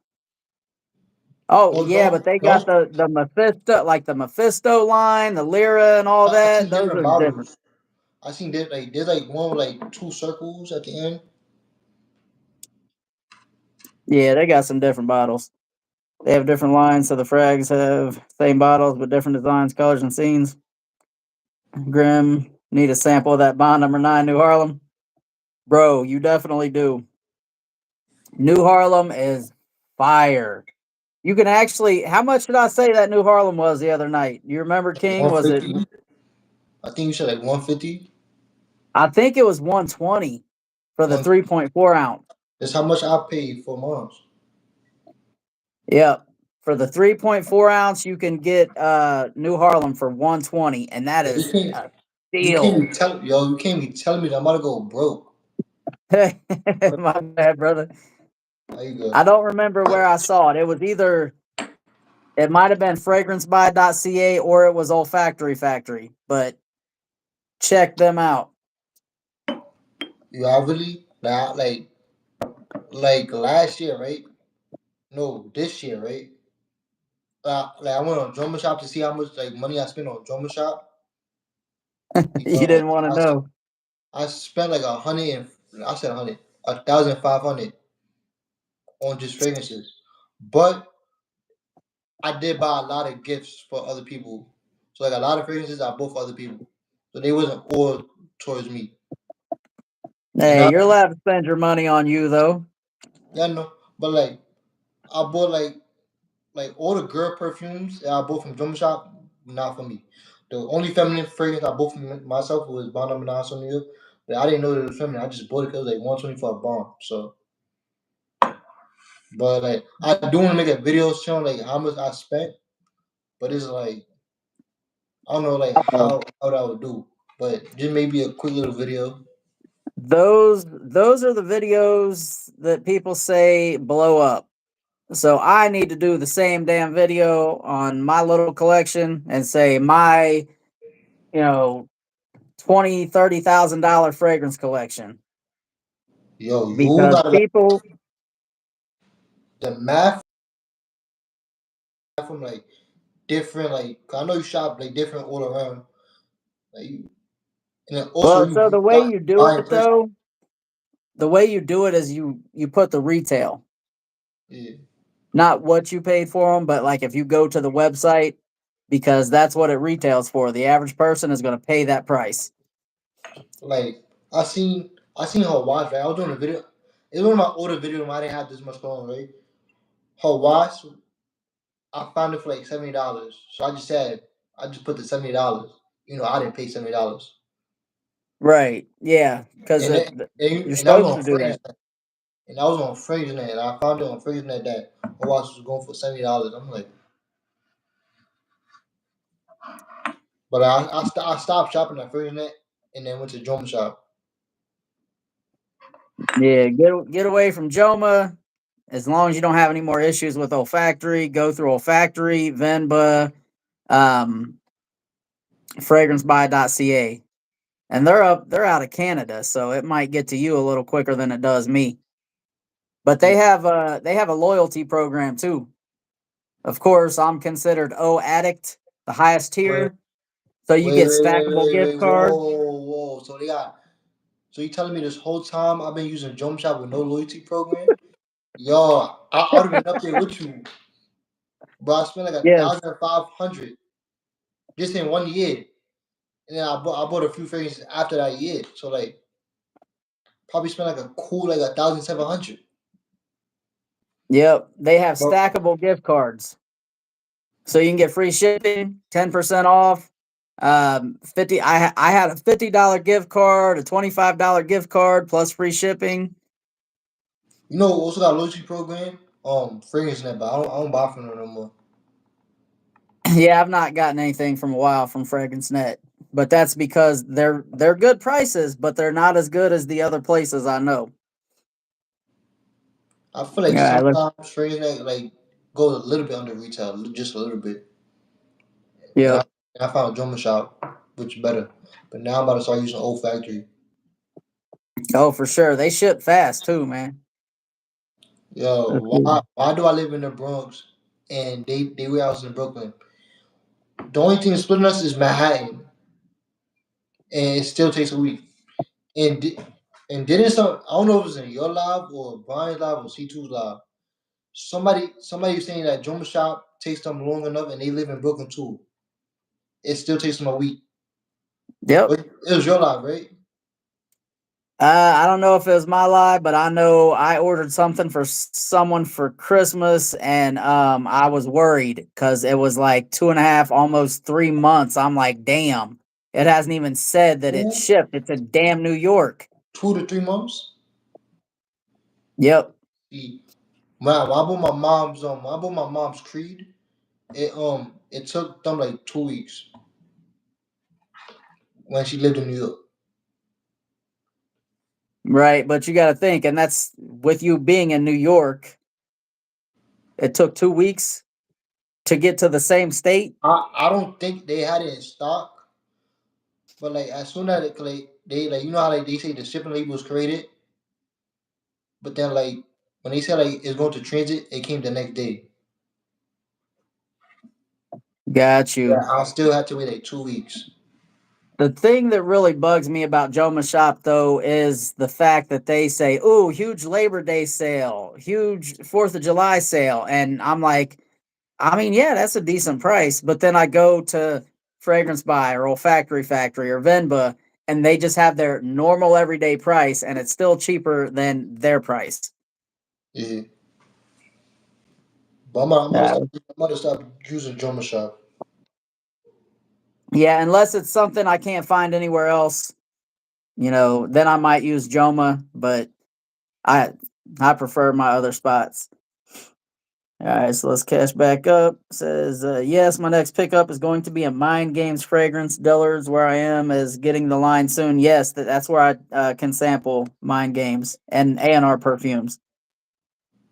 Oh No, yeah, but don't, they got don't. the Mephisto, like the Mephisto line, the Lyra, and all I that. seen Those different are different. bottles. I seen that like there's like one with like two circles at the end. Yeah, they got some different bottles. They have different lines, so the frags have same bottles but different designs, colors, and scenes. Grim, need a sample of that Bond number 9 New Harlem? Bro, you definitely do. New Harlem is fire. You can actually, how much did I say that New Harlem was the other night? You remember, King? Was it, 150. I think you said like 150. I think it was 120 for the One. 3.4 ounce. That's how much I paid for mine. Yep. For the 3.4 ounce, you can get New Harlem for 120, and that Yo, is a you can't steal. be tell yo, you can't be telling me that I'm about to go broke. My bad, brother. How you good? I don't remember where I saw it. It was either it might have been fragrancebuy.ca or it was Olfactory Factory, but check them out. You I really like last year, right? No, this year, right? Like I went on Drummer Shop to see how much like money I spent on Drummer Shop. You Yo, didn't want to know. I spent like 100 and I said 100, 1,500 on just fragrances. But I did buy a lot of gifts for other people. So like a lot of fragrances I bought for other people. So they wasn't all towards me. And Hey, I you're allowed to spend your money on you, though. yeah, no. But like I bought like all the girl perfumes that I bought from Drum Shop, not for me. The only feminine fragrance I bought from myself was Bond Number 9 New York. But I didn't know it was feminine. I just bought it because it was like 120 for a bomb. So but like I do want to make a video showing like how much I spent, but it's like I don't know like Oh, how that would do. But just maybe a quick little video. those are the videos that people say blow up. So I need to do the same damn video on my little collection and say my, you know, $20,000-$30,000 fragrance collection Yo, you because gotta like people. the math from like different like I know you shop like different all around. Like you, and then also Well, you so the way got you do buying it person. though, the way you do it is you put the retail, Yeah. not what you paid for them, but like if you go to the website, because that's what it retails for. The average person is going to pay that price. Like I seen her watch, right? I was doing a video. It was one of my older videos when I didn't have this much going, right? Her watch, I found it for like $70. So I just put the $70. I didn't pay $70. Right. Yeah. Because And it, you're and that was supposed on to do that. FragrantNet. And that was on FragrantNet. And I found it on FragrantNet that her watch was going for $70. I'm like, but I stopped shopping at FragrantNet and then went to Joma Shop. Yeah. Get away from Joma. As long as you don't have any more issues with olfactory, go through olfactory, Venba, um, fragrancebuy.ca. And they're out of Canada, so it might get to you a little quicker than it does me. But Yeah. they have a loyalty program too. Of course, I'm considered O Addict, the highest Wait, tier. So you get stackable gift cards. whoa. So you telling me this whole time I've been using Jump Shop with no loyalty program? Yo, I would have been up there with you, but I spent like a Yes. thousand five hundred just in 1 year, and then I bought a few fragrances after that year. So like probably spent like a cool like 1,700. Yep. They have But stackable gift cards. So you can get free shipping, 10% off. 50 I had a $50 gift card, a $25 gift card plus free shipping. also got a loyalty program, fragrance net, but I don't buy from them no more. Yeah, I've not gotten anything from a while from Fragrance Net, but that's because they're good prices, but they're not as good as the other places I know. I feel like Yeah, look. sometimes fragrance net like goes a little bit under retail, just a little bit. And Yep. I found Jumbo Shop, which is better. But now I'm about to start using Old Factory. Oh, for sure. They ship fast too, man. Yo, Let's see. why do I live in the Bronx and they warehouse in Brooklyn? The only thing splitting us is Manhattan, and it still takes a week. And and didn't some I don't know if it was in your live or Brian's live or C2's live. Somebody was saying that Jumbo Shop takes them long enough, and they live in Brooklyn too. It still takes them a week. Yep. But it was your live, right? I don't know if it was my lie, but I know I ordered something for someone for Christmas, and I was worried because it was like 2.5, almost 3 months. I'm like, damn, it hasn't even said that it Two, shipped. It's in damn New York. 2 to 3 months. Yep. See, when I bought my mom's Creed, it took them like 2 weeks when she lived in New York. Right, but you got to think, and that's with you being in New York. It took 2 weeks to get to the same state. I don't think they had it in stock, but like as soon as it like they like how like they say the shipping label was created, but then like when they said like it's going to transit, it came the next day. Got Yeah, you. I still had to wait like 2 weeks. The thing that really bugs me about Joma Shop, though, is the fact that they say, "Ooh, huge Labor Day sale, huge Fourth of July sale," and I'm like, I mean, yeah, that's a decent price, but then I go to Fragrance Buy or Olfactory Factory or Venba, and they just have their normal everyday price, and it's still cheaper than their price. Yeah, but Yeah, I'm gonna stop using Jumbo Shop. yeah, unless it's something I can't find anywhere else, then I might use Joma, but I I prefer my other spots. All right, so let's cash back up. Says, yes, my next pickup is going to be a Mind Games fragrance. Dillard's, where I am, is getting the line soon. Yes, that's where I can sample Mind Games and A&R perfumes.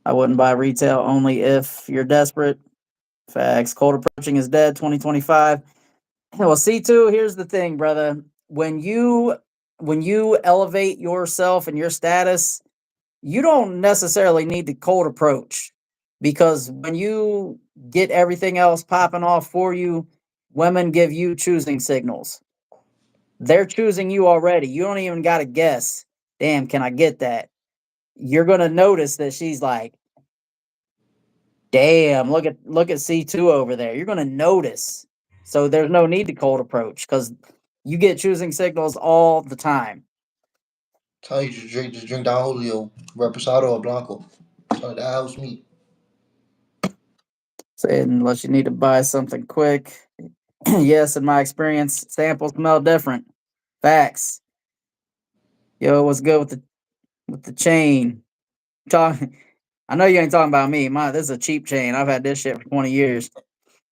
I wouldn't buy retail only if you're desperate. Facts. Cold approaching is dead. 2025. Well, C2, here's the thing, brother. when you when you elevate yourself and your status, you don't necessarily need the cold approach, because when you get everything else popping off for you, women give you choosing signals. They're choosing you already. You don't even got to guess. Damn, can I get that? You're going to notice that she's like, damn, look at C2 over there. You're going to notice. So there's no need to cold approach, cuz you get choosing signals all the time. Tell you just drink Don Julio, Reposado or Blanco. So that helps me. So unless you need to buy something quick. Yes, in my experience, samples smell different. Facts. Yo, what's good with the chain? Talk. I know you ain't talking about me. This is a cheap chain. I've had this shit for 20 years.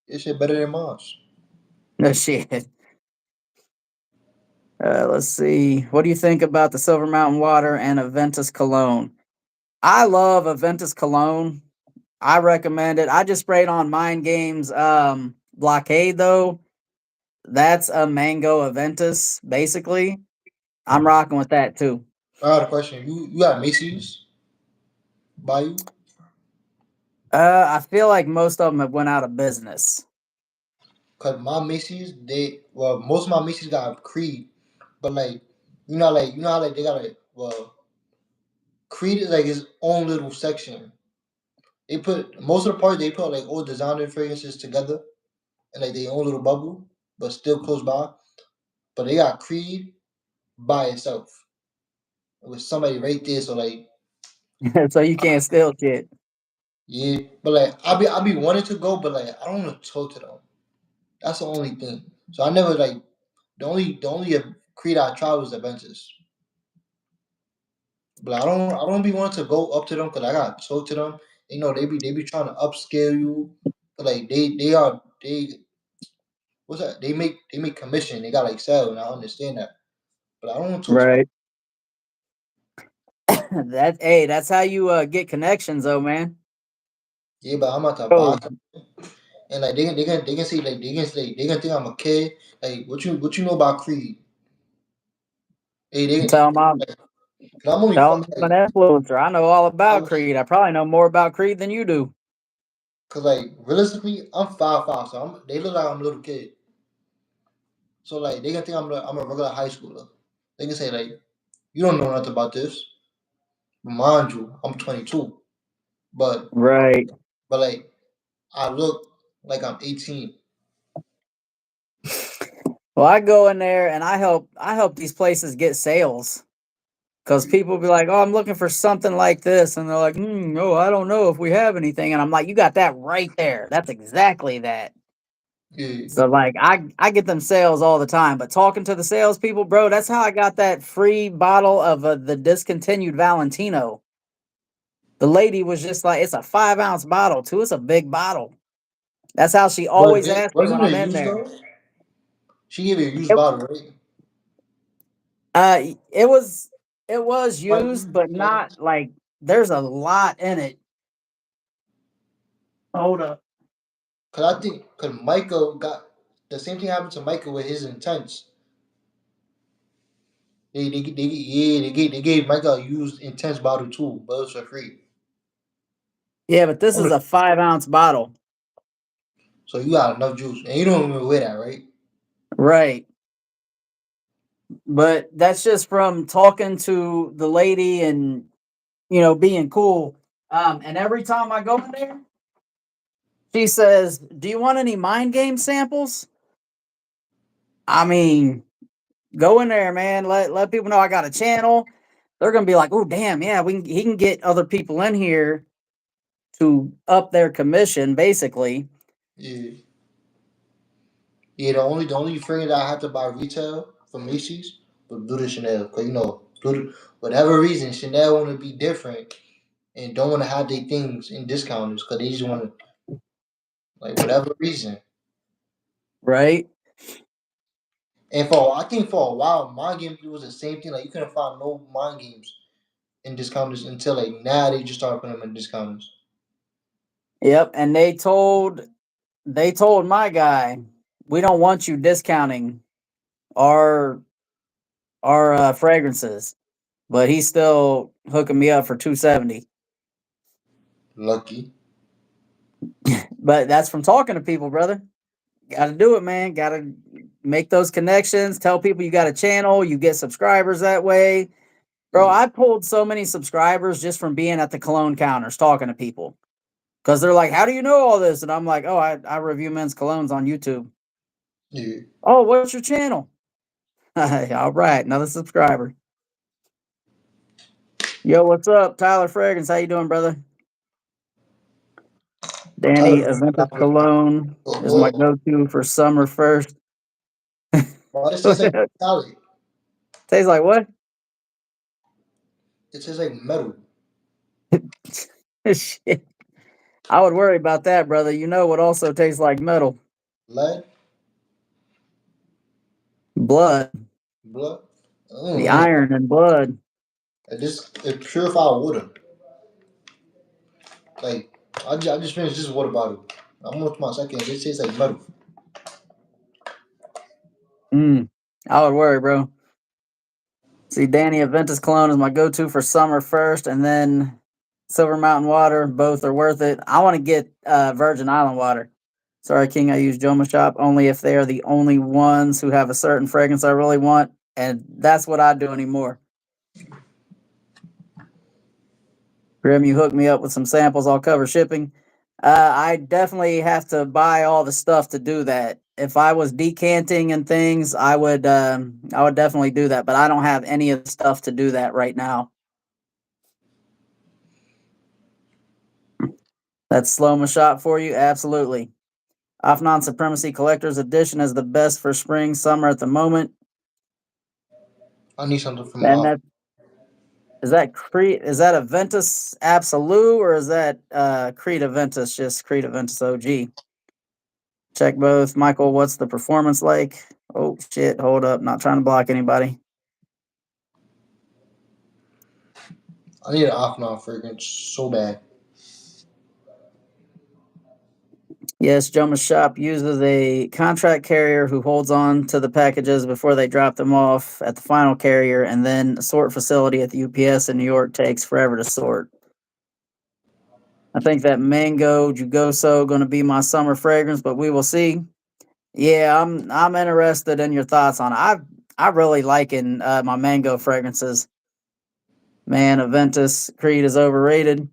This shit better than mine. No shit. Let's see. What do you think about the Silver Mountain water and Aventus cologne? I love Aventus cologne. I recommend it. I just sprayed on Mind Games blockade though. That's a mango Aventus, basically. I'm rocking with that too. I got a question. You got Macy's by you? I feel like most of them have went out of business. Cause my Macy's, most of my Macy's got Creed, but you know how like they got Creed is like his own little section. They put most of the parts they put like all designer fragrances together in like their own little bubble, but still close by. But they got Creed by itself with somebody right there. So like, So you can't steal shit. yeah, but like I be wanting to go, but like I don't want to talk to them. That's the only thing. So I never like the only Creed I tried was Adventures. But I don't be wanting to go up to them because I got to talk to them. You know they be trying to upscale you. But like they what's that? They make commission. They got like sell, and I understand that. But I don't want to talk to them. Right. That's how you get connections though, man. Yeah, but I'm about to buy Oh, something, and like they can say like they gonna think I'm a kid. Like what you know about Creed? Hey, tell them like, 'cause I'm only tell them I'm like an influencer. I know all I about was Creed. I probably know more about Creed than you do. because like realistically I'm 5'5", so they look like I'm a little kid. So like they can think I'm a regular high schooler. They can say like you don't know nothing about this. But mind you, I'm 22, but Right. like I look like I'm 18. Well, I go in there and I help these places get sales. Because people be like, "Oh, I'm looking for something like this," and they're like, "No, I don't know if we have anything." And I'm like, "You got that right there. That's exactly that." Yeah, So like, I get them sales all the time. But talking to the salespeople, bro, that's how I got that free bottle of the discontinued Valentino. The lady was just like, "It's a 5 ounce bottle too. It's a big bottle." That's how she but always asks me when wasn't I'm it in used there. though? She gave you a used It, bottle, right? uh, it was it was Like, used, but not like there's a lot in it. Hold up. cause I think cause Michael got the same thing happened to Michael with his intents. They gave Michael a used intense bottle too, but it was for free. Yeah, but this is a 5 ounce bottle. So you got enough juice, and you don't even wear that, right? Right. But that's just from talking to the lady and, being cool. And every time I go in there, she says, "Do you want any mind game samples?" I mean, go in there, man. Let people know I got a channel. They're gonna be like, "Oh, damn, yeah, he can get other people in here to up their commission, basically." Yeah, yeah. The only fragrance I had to buy retail from Macy's was Blue de Chanel, cause whatever reason Chanel want to be different and don't want to have their things in discounters, cause they just want to like whatever reason. Right? And I think for a while, mind games was the same thing. Like you couldn't find no mind games in discounters until like now they just started putting them in discounters. Yep. And they told my guy, "We don't want you discounting our our fragrances, but he's still hooking me up for 270. Lucky. But that's from talking to people, brother. Got to do it, man. Got to make those connections. Tell people you got a channel. You get subscribers that way. Bro, I pulled so many subscribers just from being at the cologne counters talking to people because they're like, how do you know all this? And I'm like, oh, I review men's colognes on YouTube. Yeah. Oh, what's your channel? All right, another subscriber. Yo, what's up? Tyler Fragrance. How you doing, brother? Danny Tyler, Aventus Cologne is my go-to for summer first. why this tastes like metallic? Tastes like what? It tastes like metal. Shit. I would worry about that, brother. You know what also tastes like metal? Lead, Blood. blood. The Mm. iron and blood. It purified water. Like I just finished this water bottle. I'm on to my second. This tastes like metal. I would worry, bro. See, Danny Aventus Cologne is my go-to for summer first, and then Silver Mountain Water. Both are worth it. I want to get Virgin Island water. Sorry, King, I use Joma Shop only if they are the only ones who have a certain fragrance I really want, and that's what I do anymore. Grim, you hook me up with some samples. I'll cover shipping. I definitely have to buy all the stuff to do that. If I was decanting and things, I would definitely do that. But I don't have any of the stuff to do that right now. That's slow shot for you, absolutely. Afnan Supremacy Collector's Edition is the best for spring, summer at the moment. I need something from And off. that is that Crete? Is that a Ventus Absolute or is that Crete Ventus? Just Crete Ventus OG. Check both. Michael, what's the performance like? Oh shit! Hold up, not trying to block anybody. I need an off now fragrance so bad. Yes, Jomas Shop uses a contract carrier who holds on to the packages before they drop them off at the final carrier, and then a sort facility at the UPS in New York takes forever to sort. I think that Mango Jugoso going to be my summer fragrance, but we will see. Yeah, I'm interested in your thoughts on it. I really liking my mango fragrances. Man, Aventus Creed is overrated.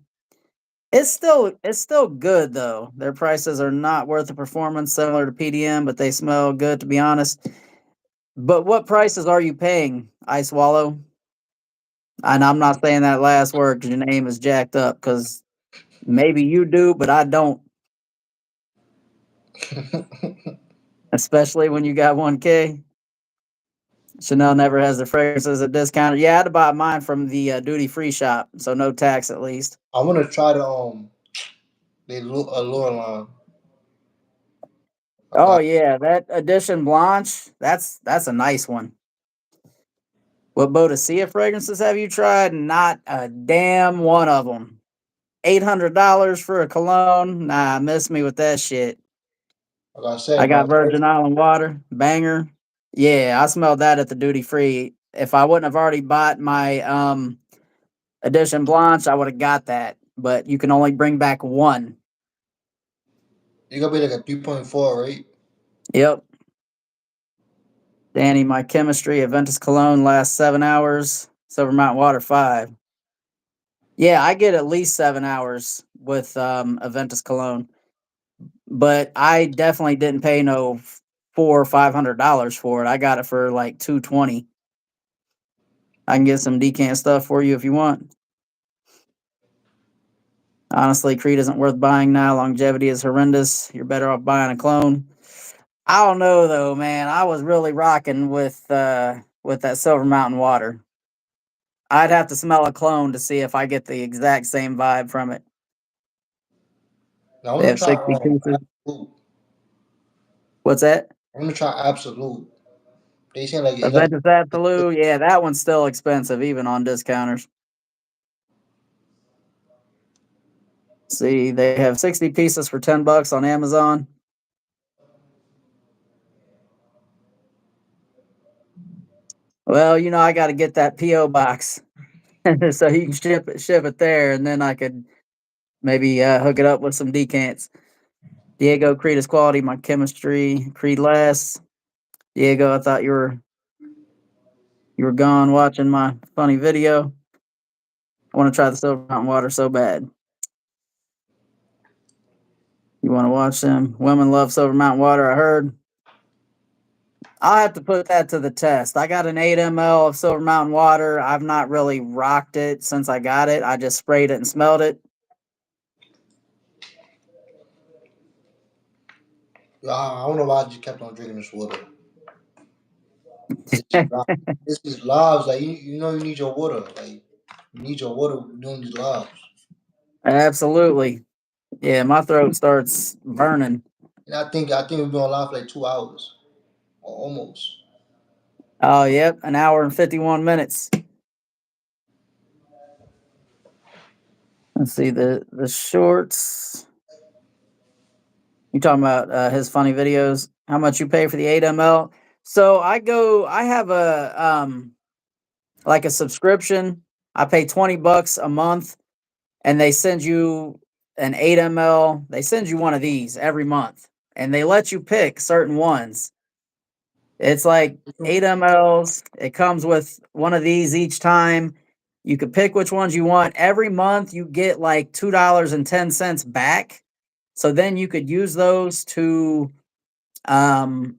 It's still good though. Their prices are not worth the performance, similar to PDM, but they smell good to be honest. But what prices are you paying, I Swallow? And I'm not saying that last word because your name is jacked up. Because maybe you do, but I don't. Especially when you got 1K. Chanel never has the fragrances at discounted. Yeah, I had to buy mine from the duty free shop, so no tax at least. I want to try the Allure line. I Oh got yeah, that edition blanche, that's a nice one. What Bodicea fragrances have you tried? Not a damn one of them. $800 for a cologne? Nah, miss me with that shit. like I I said, my got Virgin Island water, banger. Yeah, I smelled that at the duty free. If I wouldn't have already bought my edition blanche, I would have got that. But you can only bring back one. you gotta be like a 3.4, right? Yep. Danny, my chemistry, Aventus Cologne lasts 7 hours. Silver Mountain Water 5. Yeah, I get at least 7 hours with Aventus Cologne, but I definitely didn't pay no $400 or $500 for it. I got it for like 220. I can get some decant stuff for you if you want. Honestly, Creed isn't worth buying now. Longevity is horrendous. You're better off buying a clone. I don't know though, man. I was really rocking with that Silver Mountain water. I'd have to smell a clone to see if I get the exact same vibe from it. Now I They want have to try 60 pieces. Absolute. What's that? I want to try Absolute. They saying like it got Aventus Absolute. Yeah, that one's still expensive, even on discounters. See, they have 60 pieces for $10 on Amazon. Well, I got to get that PO box so he can ship it there, and then I could maybe hook it up with some decants. Diego, Creed is quality. My chemistry, Creed last. Diego, I thought you were gone watching my funny video. I want to try the Silver Mountain water so bad. You want to watch them? Women love Silver Mountain water. I heard. I'll have to put that to the test. I got an 8 ml of Silver Mountain water. I've not really rocked it since I got it. I just sprayed it and smelled it. I don't know why I just kept on drinking this water. This is li- this is lives. Like you know, you need your water. Like you need your water doing these lives. Absolutely. Yeah, my throat starts burning. And I think we've been on live for like 2 hours, or almost. Oh, yep, an hour and 51 minutes. Let's see the shorts. You talking about his funny videos? How much you pay for the 8 ml? So I have a like a subscription. I pay $20 a month, and they send you an 8 ml. They send you one of these every month, and they let you pick certain ones. It's like 8 mls. It comes with one of these each time. You could pick which ones you want. Every month you get like $2.10 back. So then you could use those to um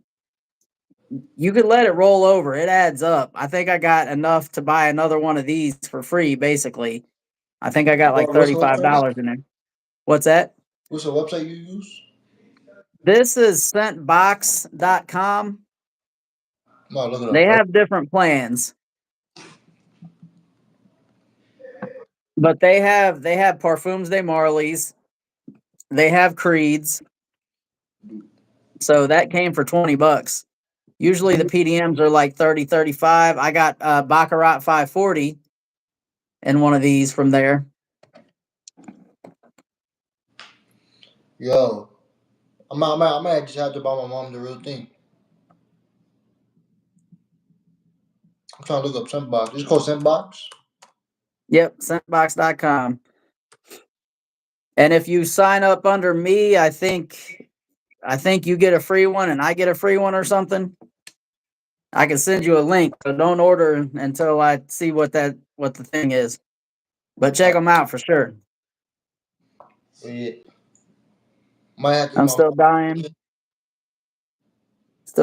you could let it roll over. It adds up. I think I got enough to buy another one of these for free, basically. I think I got like What's the website? $35 in there. What's that? What's the website you use? This is scentbox.com. I'm not looking They up right. have different plans, but they have Parfums de Marley's, they have Creeds. So that came for $20. Usually the PDMs are like 30, 35. I got Baccarat 540 in one of these from there. Yo, I might just have to buy my mom the real thing. I'm trying to look up Scentbox. It's called Scentbox. Yep, scentbox.com. And if you sign up under me, I think you get a free one and I get a free one or something. I can send you a link, so don't order until I see what the thing is. But check them out for sure. Yeah, might have to get I'm my. still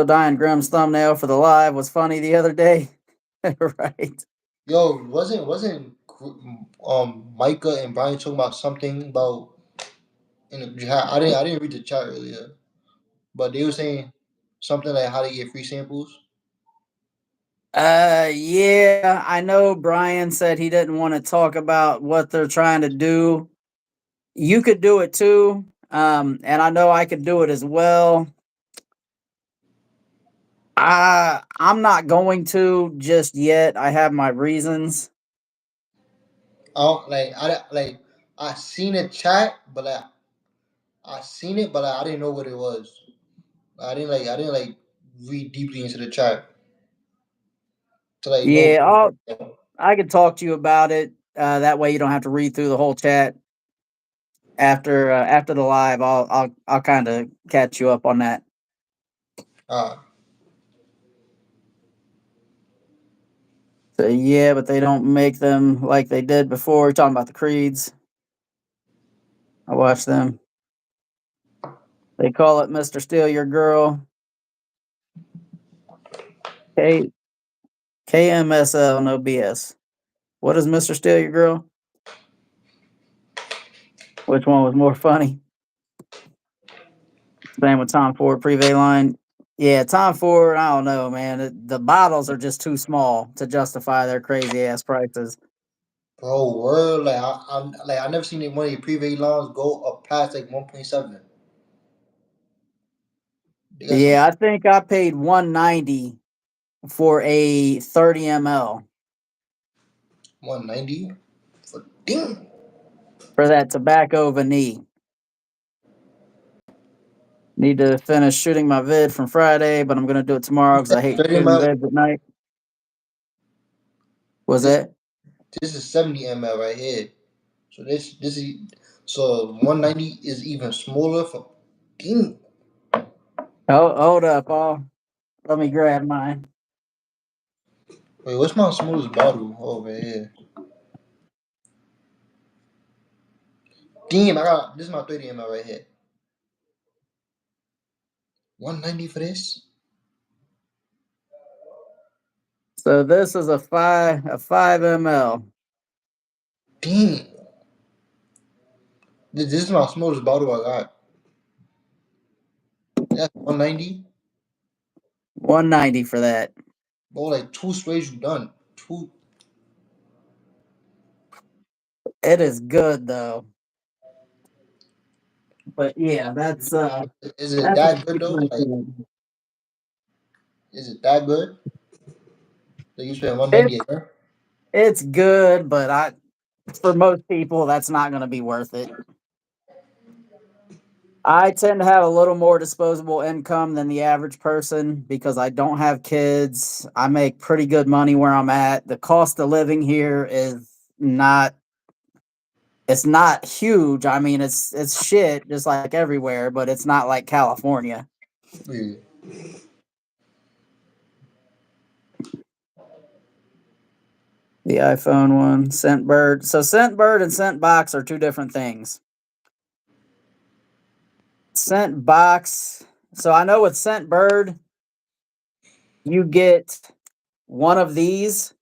dying. Grimm's thumbnail for the live was funny the other day. Right. Yo, Micah and Brian talking about something about in the chat? I didn't read the chat earlier, but they were saying something like how to get free samples. Yeah, I know Brian said he didn't want to talk about what they're trying to do. You could do it too. And I know I could do it as well. I'm not going to just yet. I have my reasons. I seen a chat, but I seen it, but I didn't know what it was. I didn't read deeply into the chat to like know. Yeah, I could talk to you about it. That way you don't have to read through the whole chat after the live. I'll kind of catch you up on that. Uh, So yeah, but they don't make them like they did before. You're talking about the creeds. I watched them. They call it Mr. Steal Your Girl. K KMSL, no BS. What is Mr. Steal Your Girl? Which one was more funny? Same with Tom Ford Privé line. Yeah, Tom Ford, I don't know, man. The bottles are just too small to justify their crazy ass prices. bro, word I never seen one of your preview lines go up past like 1.7. They got some Yeah, I think I paid 190 for a 30 ml 190 for damn. for that tobacco vanille. Need to finish shooting my vid from Friday, but I'm gonna do it tomorrow because I hate 30 shooting mile vids at night. Was This it? this is 70 ml right here. So this is so 190 is even smaller for. Dang. Oh, hold up, Paul. Let me grab mine. Wait, what's my smallest bottle over here? Damn, I got this is my 30 ml right here. 190 for this? So this is a five ml. Damn. This is my smallest bottle I got. That's 190. 190 for that. Bro, like two sprays you done. Two. It is good though. But yeah, Is it that's that a good though? pretty Like, good. is it that good? That you spend 190 It's a year? it's good, but I for most people that's not going to be worth it. I tend to have a little more disposable income than the average person because I don't have kids. I make pretty good money where I'm at. The cost of living here is not it's not huge. I mean, it's shit just like everywhere, but it's not like California. Yeah. The iPhone one, Scentbird. So Scentbird and Scentbox are two different things. Scentbox. So I know with Scentbird, you get one of these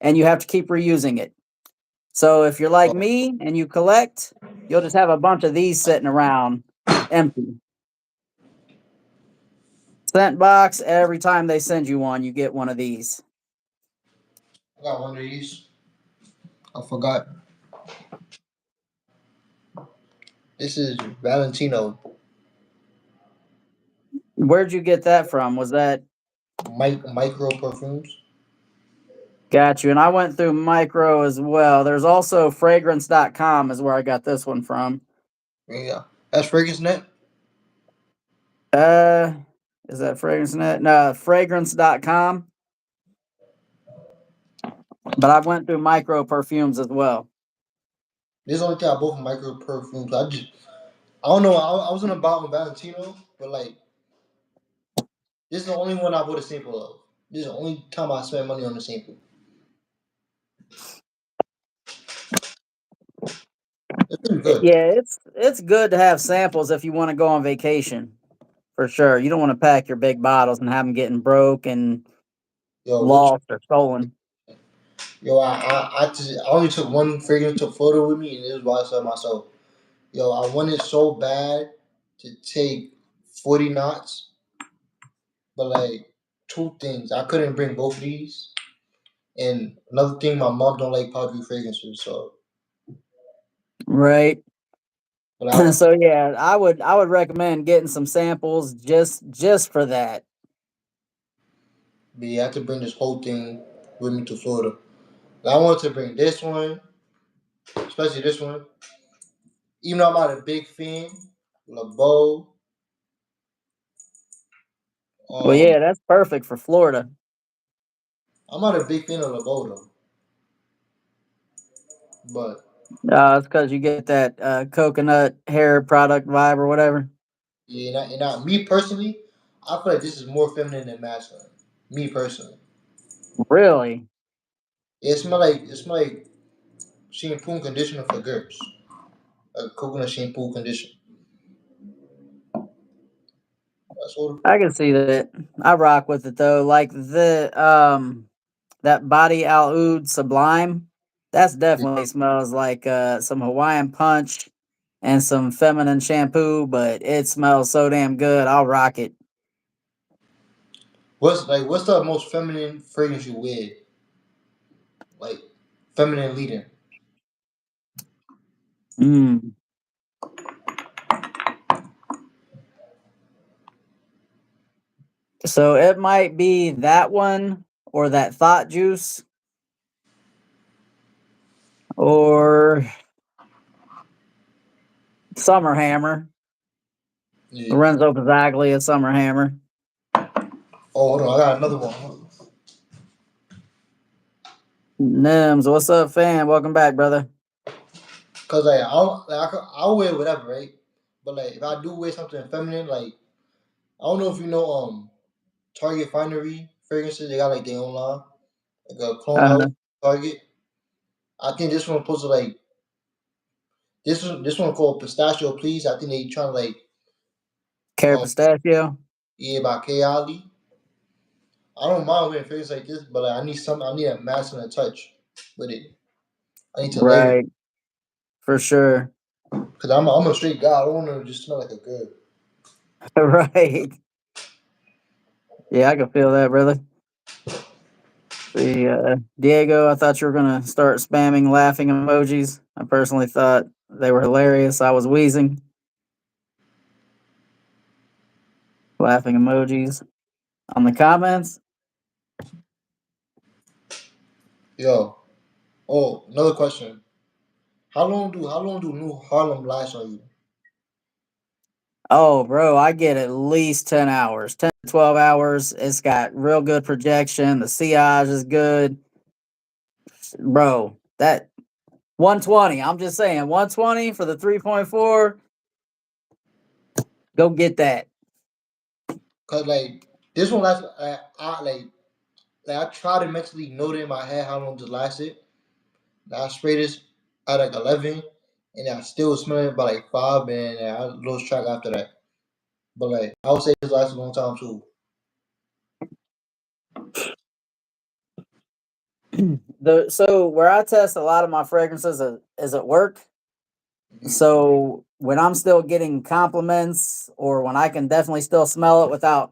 and you have to keep reusing it. So if you're like Oh, me and you collect, you'll just have a bunch of these sitting around empty. Scentbox, every time they send you one, you get one of these. I got one of these. I forgot. This is Valentino Where'd you get that from? Was that micro perfumes. got you? And I went through Micro as well. There's also fragrance.com is where I got this one from. Yeah. That's Fragrance Net. Uh is that fragrance net? No, fragrance.com. But I went through Micro perfumes as well. This is the only thing I bought from micro perfumes. I don't know. I was gonna buy with Valentino, but like this is the only one I bought a sample of. This is the only time I spent money on a sample. It's pretty good. Yeah, it's good to have samples if you want to go on vacation. For sure. You don't want to pack your big bottles and have them getting broke and Yo, real lost or stolen. yo, I only took one fragrance, took photo with me, and it was by myself. Yo, I wanted so bad to take 40 knots, but like two things, I couldn't bring both of these, and another thing, my mom don't like powdery fragrances, so Right. but I So yeah, I would recommend getting some samples just for that. but yeah, I had to bring this whole thing with me to Florida. I wanted to bring this one, especially this one, even though I'm not a big fan. LeBeau, Well, um, yeah, that's perfect for Florida. I'm not a big fan of LeBeau though, but It's because you get that coconut hair product vibe or whatever. yeah, me personally, I feel like this is more feminine than masculine. Me personally, Really? it smell like shampoo and conditioner for girls, like coconut shampoo conditioner. That's all. I can see that. I rock with it though. Like that body al oud sublime. That's definitely smells like some Hawaiian punch and some feminine shampoo, but it smells so damn good. I'll rock it. What's the most feminine fragrance you wear? Like feminine leading. Mm. So it might be that one or that thought juice or Summer Hammer. Yeah. Lorenzo Pizzaglia, Summer Hammer. Oh, hold on, I got another one. Nims, what's up, fam? Welcome back, brother. Cause I'll wear whatever, right? But like if I do wear something feminine, like I don't know if you know Target Finery fragrances, they got like their own line, like a clone house Uh, Target. I think this one supposed to like this one called Pistachio Please. I think they trying to like Care um pistachio. yeah by K Ali. I don't mind wearing fragrances like this, but like, I need a masculine touch with it. I need to layer Right, for sure. because I'm a straight guy. I don't want to just smell like a girl. Right. Yeah, I can feel that, brother. See, Diego, I thought you were gonna start spamming laughing emojis. I personally thought they were hilarious. I was wheezing. Laughing emojis on the comments. Yo, oh another question. How long do New Harlem last on you? Oh, bro, I get at least 10 hours, 10 to 12 hours. It's got real good projection. The sillage is good. Bro, that 120. I'm just saying, 120 for the 3.4. Go get that. Cause like this one lasts. I try to mentally note in my head how long this lasted. Like, I sprayed this at like 11, and I still smell it by like 5, and I lost track after that. But like I would say this lasted a long time too. So where I test a lot of my fragrances is at work. Mhm. So when I'm still getting compliments, or when I can definitely still smell it without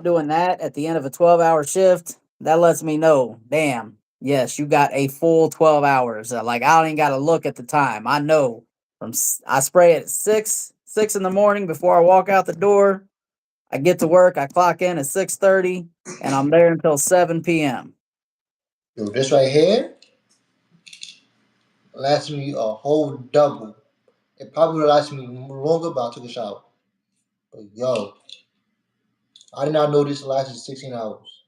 doing that at the end of a 12-hour shift, that lets me know, damn, yes, you got a full 12 hours. Like I don't even got to look at the time. I know I spray it at 6 in the morning before I walk out the door. I get to work, I clock in at 6:30, and I'm there until 7 p.m. Yo, this right here lasted me a whole double. It probably would have lasted me longer, but I took a shower. But yo, I did not know this lasted 16 hours.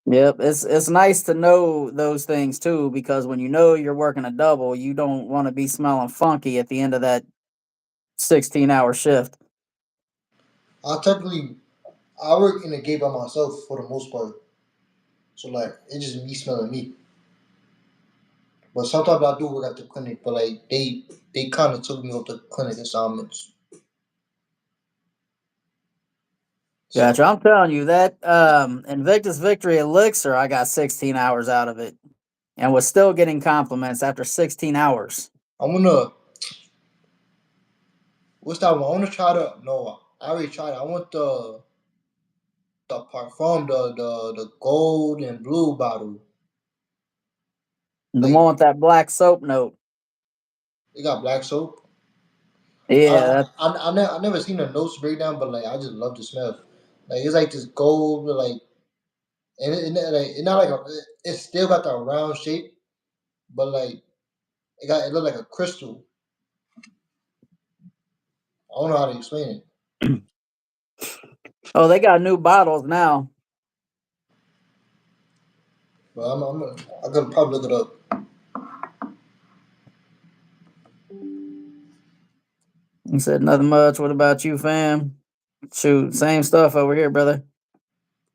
Yep, it's nice to know those things too, because when you know you're working a double, you don't want to be smelling funky at the end of that 16-hour shift. I technically I work in the gate by myself for the most part, so like it's just me smelling me. But sometimes I do work at the clinic, but like they kind of took me off the clinic assignments. So Gotcha. I'm telling you that Invictus Victory Elixir, I got 16 hours out of it and was still getting compliments after 16 hours. I wanna what's that one? I wanna try the no, I already tried it. I want the parfum, the gold and blue bottle. The Like one with that black soap note. they got black soap. Yeah, I never seen a notes breakdown, but like I just love the smell. Like it's like this gold, like like it's not like it still got that round shape, but like it looked like a crystal. I don't know how to explain it, oh, they got new bottles now. but I could probably look it up. He said nothing much. What about you, fam? Shoot, same stuff over here, brother.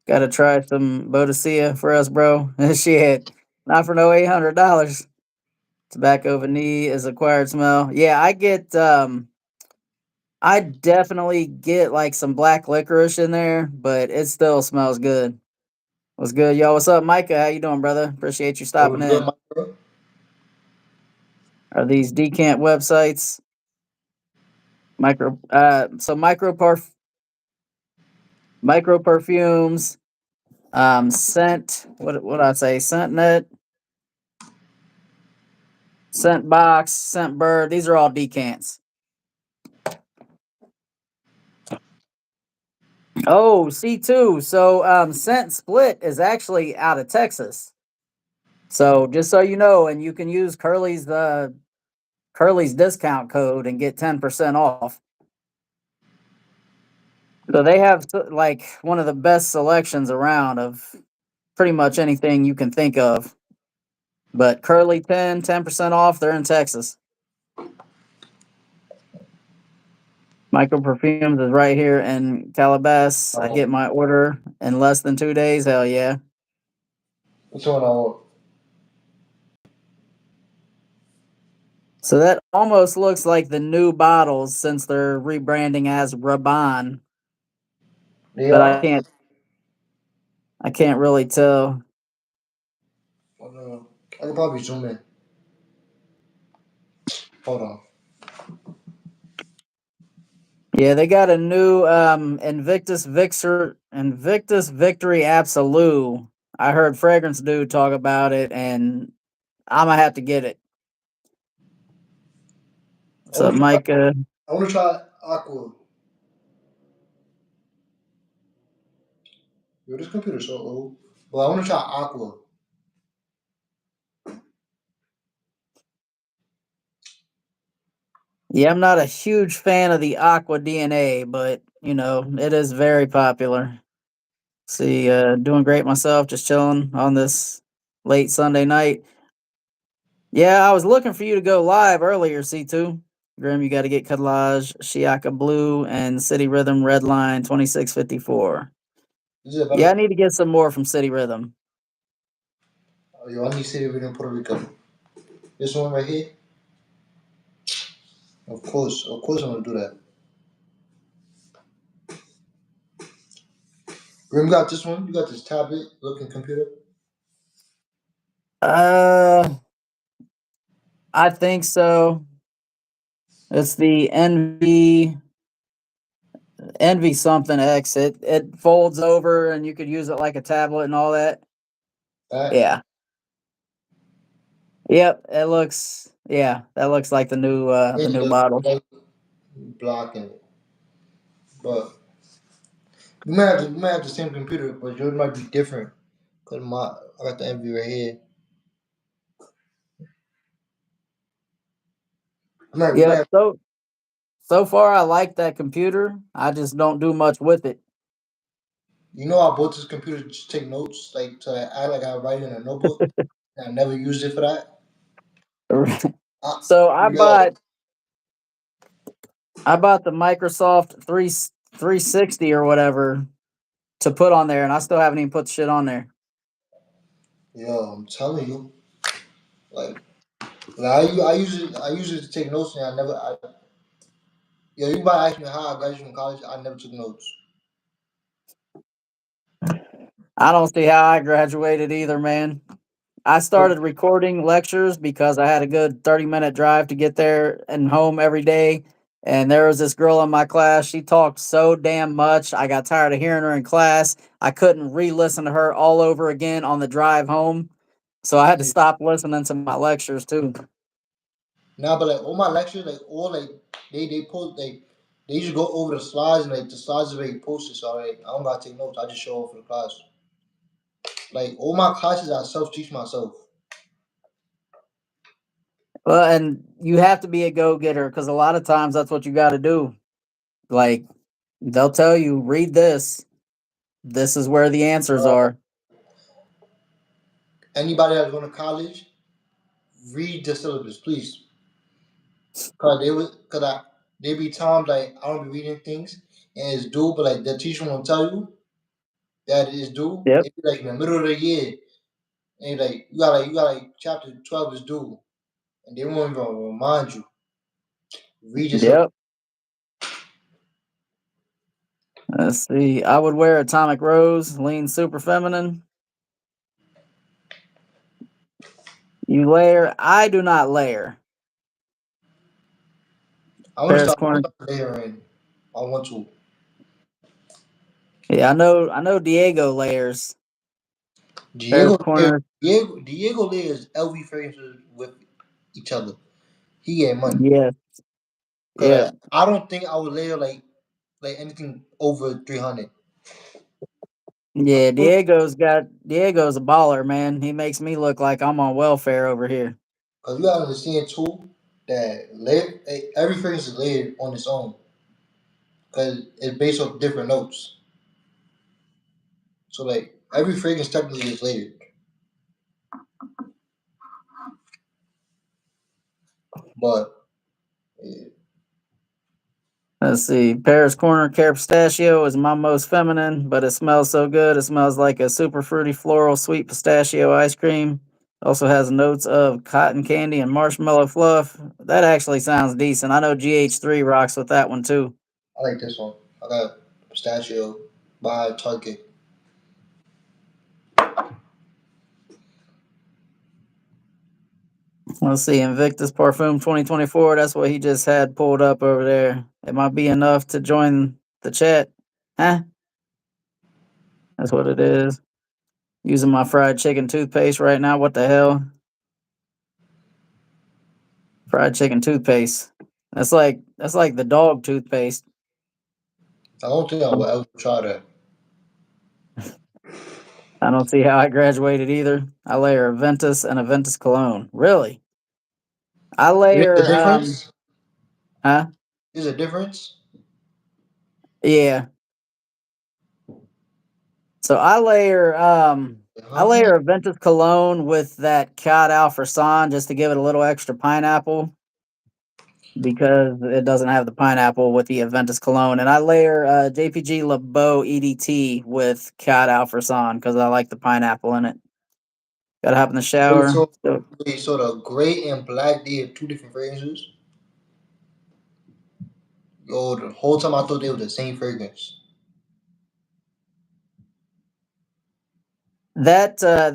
Got to try some Bodicea for us, bro. Shit, not for no $800. Tobacco vanilla is acquired smell. Yeah, I definitely get like some black licorice in there, but it still smells good. What's good, yo? What's up, Micah? How you doing, brother? Appreciate you It stopping was good, in. my bro. Are these decant websites? Micro perfumes, scent. What I say? ScentNet, Scent Box, Scent Bird. These are all decants. Oh, C2. So Scent Split is actually out of Texas. So just so you know, and you can use Curly's discount code and get 10% off. So they have like one of the best selections around of pretty much anything you can think of. But Curly 10% off. They're in Texas. Micro Perfumes is right here in Calabasas. I get my order in less than 2 days. Hell yeah. Which one I want? So that almost looks like the new bottles since they're rebranding as Raban, They but are. I can't really tell. I don't know. I could probably zoom in. Hold on. Yeah, they got a new Invictus Victory Absolute. I heard Fragrance Dude talk about it, and I'm gonna have to get it. I What's up, want to try. Micah? I want to try Aqua. Yo, this computer's so old. But I want to try Aqua. Yeah, I'm not a huge fan of the Aqua DNA, but it is very popular. See, doing great myself, just chilling on this late Sunday night. Yeah, I was looking for you to go live earlier, C2. Grim, you got to get Cuddlage, Shiaka Blue, and City Rhythm Redline 2654. This is a Yeah, better. I need to get some more from City Rhythm. Yo, I need to see if we can Puerto Rico. This one right here. Of course, I'm gonna do that. Grim, you got this one. You got this tablet looking computer. Uh, I think so. It's the Envy something X. It folds over and you could use it like a tablet and all that. That Yeah. Yep. That looks like the and new the bottle. light blocking it. But we might have the same computer, but yours might be different. Cause I got the Envy right here. We might Yep. have, So far I like that computer. I just don't do much with it. you know, I bought this computer to just take notes, like to act like I write in a notebook. And I never used it for that. So Yo, I bought the Microsoft 360 or whatever to put on there, and I still haven't even put the shit on there. I'm telling you, like, I use it to take notes, and you might ask me how I graduated from college. I never took notes. I don't see how I graduated either, man. I started recording lectures because I had a good 30-minute drive to get there and home every day. And there was this girl in my class. She talked so damn much. I got tired of hearing her in class. I couldn't re listen to her all over again on the drive home. So I had to stop listening to my lectures too. Nah, but like all my lectures, like all like they post like they just go over the slides and like the slides are already posted, so like I don't gotta take notes. I just show up for the class. Like all my classes, I self teach myself. Well, and you have to be a go getter because a lot of times that's what you got to do. Like, they'll tell you, read this. This is where the answers Uh, are. Anybody that's going to college, read the syllabus, please. Cause I they be times like I don't be reading things and it's due, but like the teacher won't tell you that it is due. Yep. It be like in the middle of the year, and like you got like chapter 12 is due, and they won't even remind you. Read your syllabus. Yep. Let's see. I would wear Atomic Rose, lean super feminine. You layer. I do not layer. Paris I want Corner. to start layering. I want to. Yeah, I know Diego layers. Paris Corner. Diego layers LV fragrances with each other. He get money. Yeah. Cause Yeah. I don't think I would layer like anything over 300. Yeah. Diego's a baller, man. He makes me look like I'm on welfare over here. Cause you gotta understand too that every fragrance is layered on its own. Cause it's based off different notes. So like Every fragrance technically is layered, but yeah, Let's see. Paris Corner Care Pistachio is my most feminine, but it smells so good. It smells like a super fruity floral sweet pistachio ice cream. Also has notes of cotton candy and marshmallow fluff. That actually sounds decent. I know GH3 rocks with that one too. I like this one. I got pistachio by Target. Let's see. Invictus Parfum 2024. That's what he just had pulled up over there. It might be enough to join the chat. Huh? That's what it is. Using my fried chicken toothpaste right now. What the hell? Fried chicken toothpaste. That's like the dog toothpaste. I don't think I will ever try that. I don't see how I graduated either. I layer a Ventus and a Ventus cologne. Really? I There's a layer difference. huh? There's a difference. Yeah. So I Huh? layer a Ventus cologne with that Cat Alfresan just to give it a little extra pineapple because it doesn't have the pineapple with the Aventus cologne. And I layer JPG LeBeau EDT with Cat Alfresan because I like the pineapple in it. Gotta hop in the Wait, shower. so So wait, so the gray and black they have two different fragrances. Yo, the whole time I thought they were the same fragrance.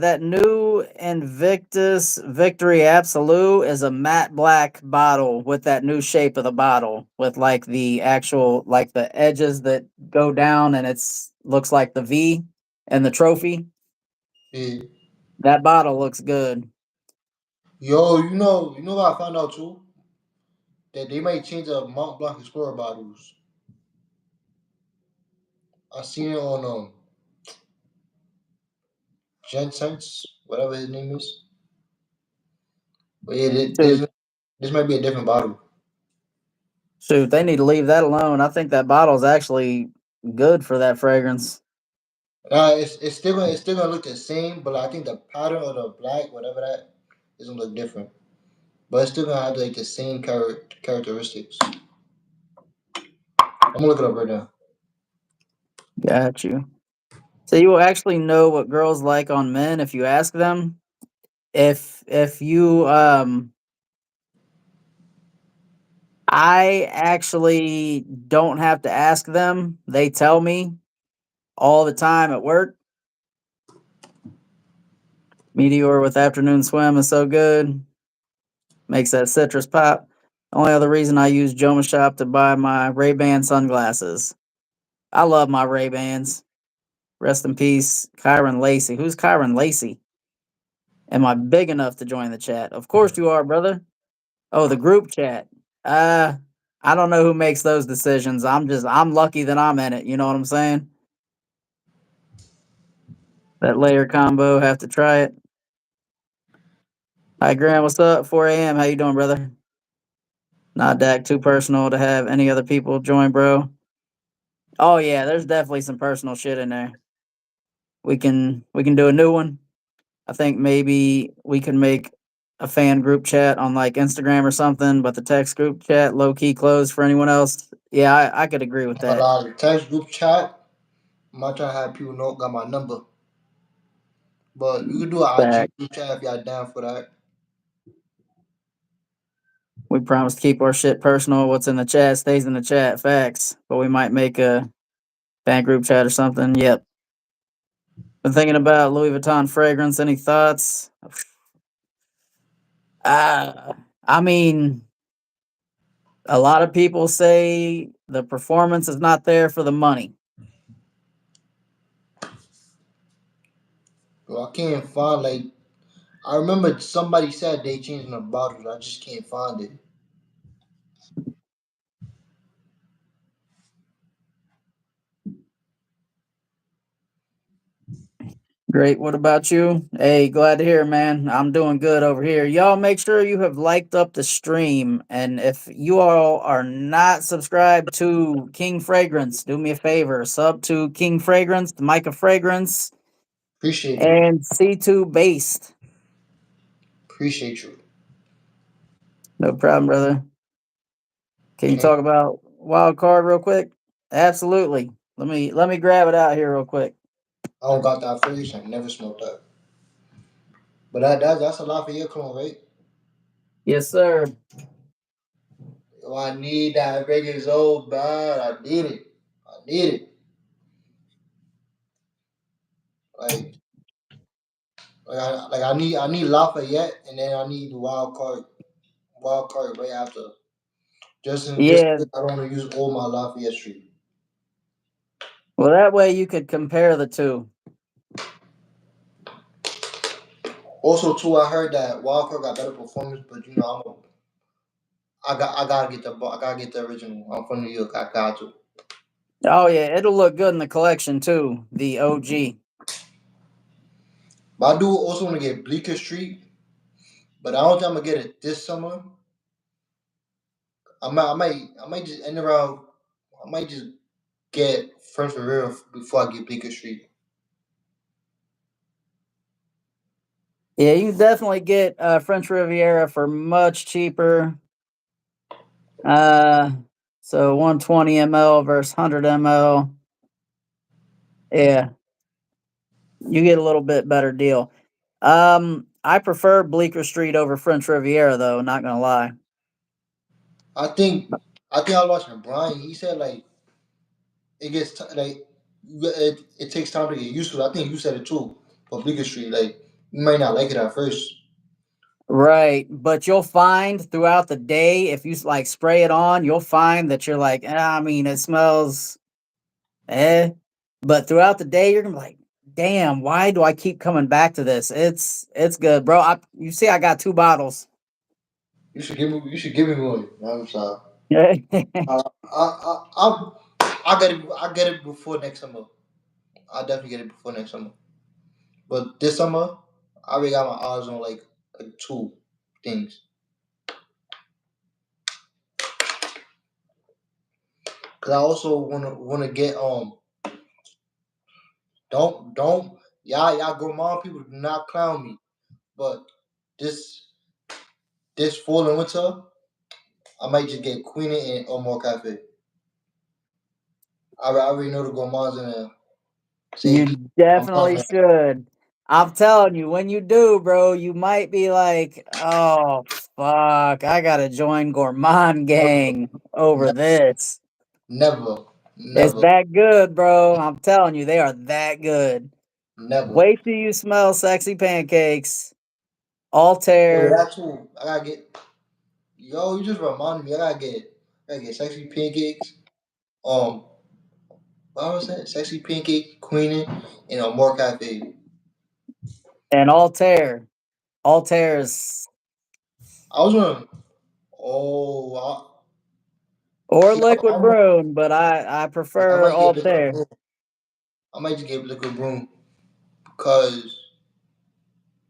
that new Invictus Victory Absolute is a matte black bottle with that new shape of the bottle with like the actual like the edges that go down and it's looks like the V and the trophy. Yeah. That bottle looks good. Yo, you know what I found out too? That they might change the Mont Blanc Explorer bottles. I seen it on Jensen's, whatever his name is. But yeah, Shoot, this might be a different bottle. shoot, they need to leave that alone. I think that bottle's actually good for that fragrance. It's still gonna look the same, but I think the pattern of the black, whatever that, is gonna look different. But it's still gonna have like the same characteristics. I'm gonna look it up right now. Got you. So you will actually know what girls like on men if you ask them. If you I actually don't have to ask them. They tell me all the time at work. Meteor with afternoon swim is so good. Makes that citrus pop. Only other reason I use Joma Shop to buy my Ray-Ban sunglasses. I love my Ray-Bans. Rest in peace, Kyron Lacey. Who's Kyron Lacey? Am I big enough to join the chat? Of course you are, brother. Oh, the group chat. Uh, I don't know who makes those decisions. I'm lucky that I'm in it. You know what I'm saying? That layer combo, have to try it. Hi Graham, what's up? 4 a.m. How you doing, brother? Not Dak, too personal to have any other people join, bro. Oh yeah, there's definitely some personal shit in there. We can do a new one. I think maybe we can make a fan group chat on like Instagram or something, but the text group chat low key closed for anyone else. Yeah, I could agree with But that. the text group chat, I'm not trying to have people know got my number. But we could do an IG Fact. group chat if y'all down for that. We promise to keep our shit personal. What's in the chat stays in the chat. Facts. But we might make a fan group chat or something. Yep. Been thinking about Louis Vuitton fragrance. Any thoughts? I mean, a lot of people say the performance is not there for the money. Bro, I can't find like I remember somebody said they changing the bottles. I just can't find it. Great. What about you? Hey, glad to hear, man. I'm doing good over here. Y'all make sure you have liked up the stream. And if you all are not subscribed to King Fragrance, do me a favor. Sub to King Fragrance, the Micah Fragrance. Appreciate you. and C2 based. Appreciate you. No problem, brother. Can you Can talk about wild card real quick? Absolutely. Let me grab it out here real quick. I don't got that phrase. I never smoked that. But that's a lot for your clone, right? Yes, sir. Oh, I need that reggae so bad. I need it. I need it. Like I need Lafayette, and then I need the wild card right after. Just in Yeah. case I don't want to use all my Lafayette Street. Well, that way you could compare the two. Also, too, I heard that wild card got better performance, but I gotta get the original. I'm from New York. I got to. Oh yeah, it'll look good in the collection too. The OG. But I do also want to get Bleecker Street, but I don't think I'm gonna get it this summer. I might just end around. I might just get French Riviera before I get Bleecker Street. Yeah, you can definitely get French Riviera for much cheaper. Uh, so 120 ml versus 100 ml. Yeah, you get a little bit better deal. I prefer Bleecker Street over French Riviera though. Not gonna lie. I think I was watching Brian. He said like it takes time to get used to it. I think you said it too. For Bleecker Street, like you might not like it at first. Right, but you'll find throughout the day if you like spray it on, you'll find that you're like, I mean, it smells eh, but throughout the day you're gonna be like, damn, why do I keep coming back to this? It's good, bro. You see, I got 2 bottles. You should give me one. I'm sorry. Yeah, I get it before next summer. I definitely get it before next summer. But this summer, I already got my eyes on like two things. Cause I also wanna get don't y'all gourmand people do not clown me. But this this fall and winter, I might just get Queen and Omar Cafe. I already know the gourmands in there. Say you definitely gourmands. should. I'm telling you, when you do, bro, you might be like, oh fuck, I gotta join Gourmand Never, Gang over never, this. never, It's never, that good, bro. I'm telling you, they are that good. never. Wait till you smell sexy pancakes. Oh yeah, Altair. that too. I gotta get. Yo, you just reminded me. I gotta get sexy pancakes. Um, what was that? Sexy pancake, Queen, and more cafe. And Altair. Altair is I was gonna. Oh, or see, liquid broom, but I I prefer might get liquid Altair. broom. I might just get liquid broom because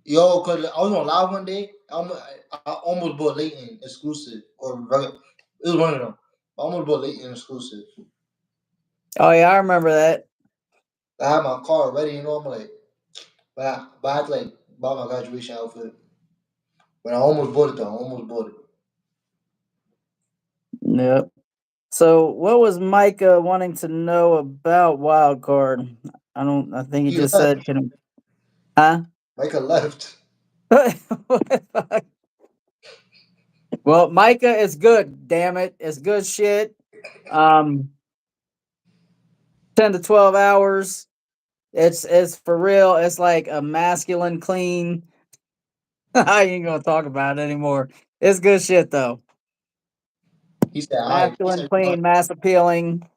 cause I was on live one day. I almost bought Leighton exclusive or regular. It was one of them. I almost bought Leighton exclusive. Oh yeah, I remember that. I had my car ready, I'm like, but I had to like buy my graduation outfit. But I almost bought it though. I almost bought it. Yep. So what was Micah wanting to know about wild card? I think he He just left. said can huh? Michael left. What the fuck? Well, Micah is good, damn it. It's good shit. Um 10 to 12 hours. It's for real. It's like a masculine clean. I ain't gonna talk about it anymore. It's good shit though. He said, "All right." He Masculine said, clean, mass appealing.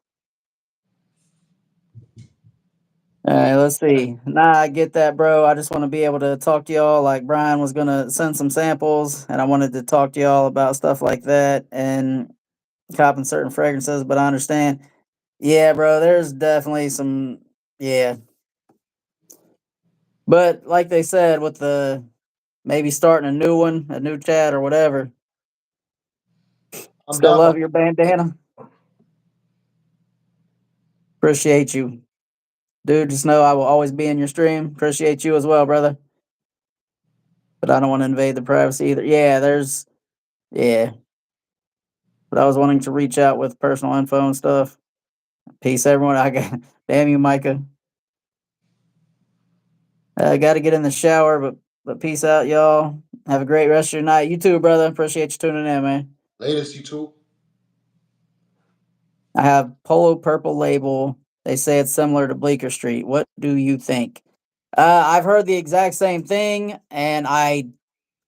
All right, let's see. Nah, I get that, bro. I just want to be able to talk to y'all like Brian was gonna send some samples, and I wanted to talk to y'all about stuff like that and copping certain fragrances. But I understand. Yeah, bro. There's definitely some. Yeah, but like they said, with the maybe starting a new one, a new chat or whatever. "I'm Still down for love your bandana. Appreciate you. Dude, just know I will always be in your stream. Appreciate you as well, brother. But I don't want to invade the privacy either. Yeah. But I was wanting to reach out with personal info and stuff. Peace, everyone. I got damn you, Micah. I got to get in the shower, but peace out, y'all. Have a great rest of your night. You too, brother. Appreciate you tuning in, man. Latest, you too. I have Polo Purple Label. They say it's similar to Bleecker Street. What do you think? I've heard the exact same thing, and I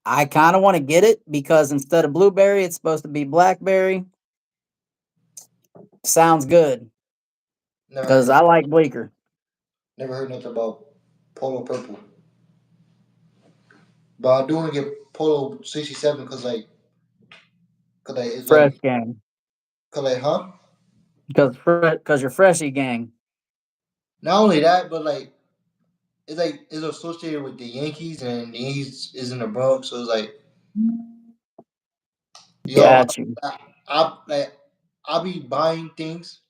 kind of want to get it because instead of blueberry, it's supposed to be blackberry. Sounds good Never because heard. I like Bleecker. Never heard nothing about Polo Purple. But I do want to get Polo 67 cause it's Fresh gang. huh? Because you're freshy gang. Not only that, but it's associated with the Yankees, and the Yankees is in the Bronx, so it's like yo, Got you. I be buying things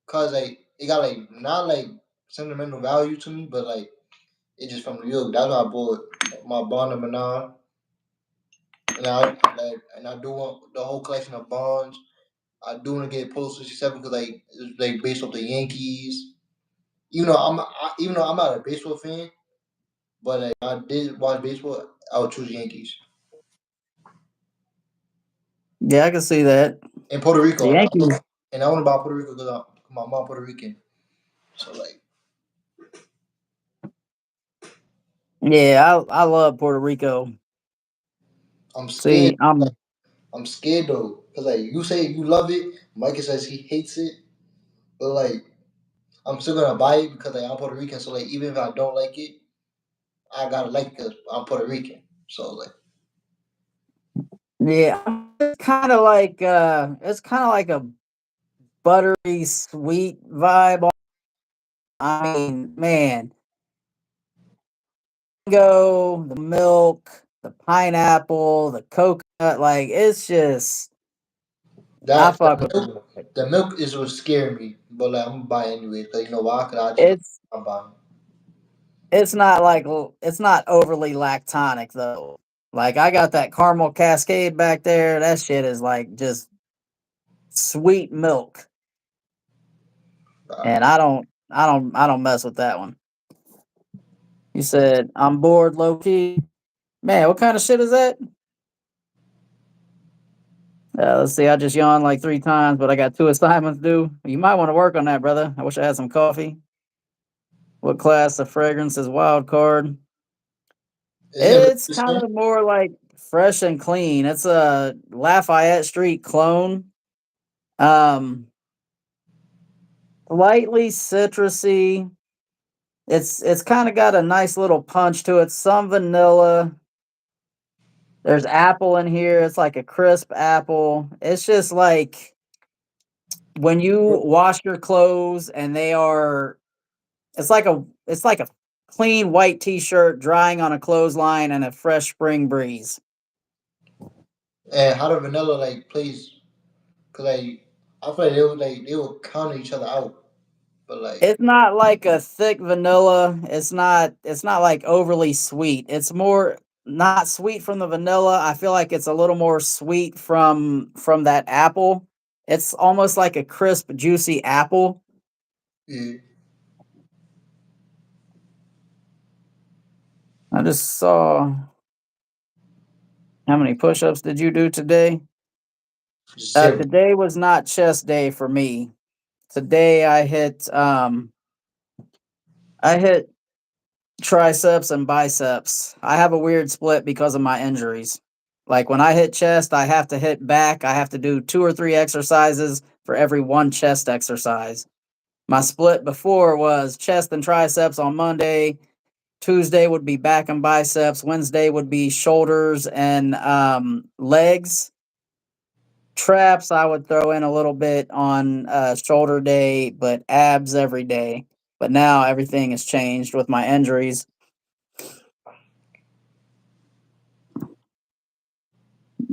cause it got not sentimental value to me, but it just from New York. That's why I bought my bond number 9, and I do want the whole collection of bonds. I do want to get Polo 67 because it's based off the Yankees. Even though I'm not a baseball fan, but I did watch baseball. I would choose Yankees. Yeah, I can see that. In Puerto The Rico, Yankees. and I want to buy Puerto Rico because my mom Puerto Rican. So Yeah, I love Puerto Rico. I'm scared. See, I'm I'm scared though because you say you love it, Micah says he hates it, but I'm still gonna buy it because I'm Puerto Rican. So even if I don't like it, I gotta like it because I'm Puerto Rican. So yeah. It's kind of like a buttery sweet vibe. I mean, man, mango, the milk, the pineapple, the coconut, like it's just I that fuck with it. the milk is what scared me, but I'm gonna buy it anyway because you know why? Because I just know It's I'm buying. it's not like it's not overly lactonic though. Like I got that caramel cascade back there. That shit is like just sweet milk, and I don't mess with that one. You said I'm bored, low key. Man, what kind of shit is that? Let's see. I just yawned like 3 times, but I got 2 assignments due. You might want to work on that, brother. I wish I had some coffee. What class of fragrance is wild card? Is it It's really kind skin? of more like fresh and clean. It's a Lafayette Street clone. Um, Lightly citrusy. It's kind of got a nice little punch to it. Some vanilla. There's apple in here. It's like a crisp apple. It's just like when you wash your clothes and they are it's like a clean white t-shirt drying on a clothesline and a fresh spring breeze. And how the vanilla plays? Cause I feel like they will counter each other out, but It's not like a thick vanilla. It's not like overly sweet. It's more not sweet from the vanilla. I feel like it's a little more sweet from that apple. It's almost like a crisp juicy apple. yeah, I just saw how many push-ups did you do today? zero. Today was not chest day for me. Today I hit triceps and biceps. I have a weird split because of my injuries. Like when I hit chest, I have to hit back. I have to do 2 or 3 exercises for every one chest exercise. My split before was chest and triceps on Monday. Tuesday would be back and biceps. Wednesday would be shoulders and legs. Traps, I would throw in a little bit on shoulder day, but abs every day. But now everything has changed with my injuries.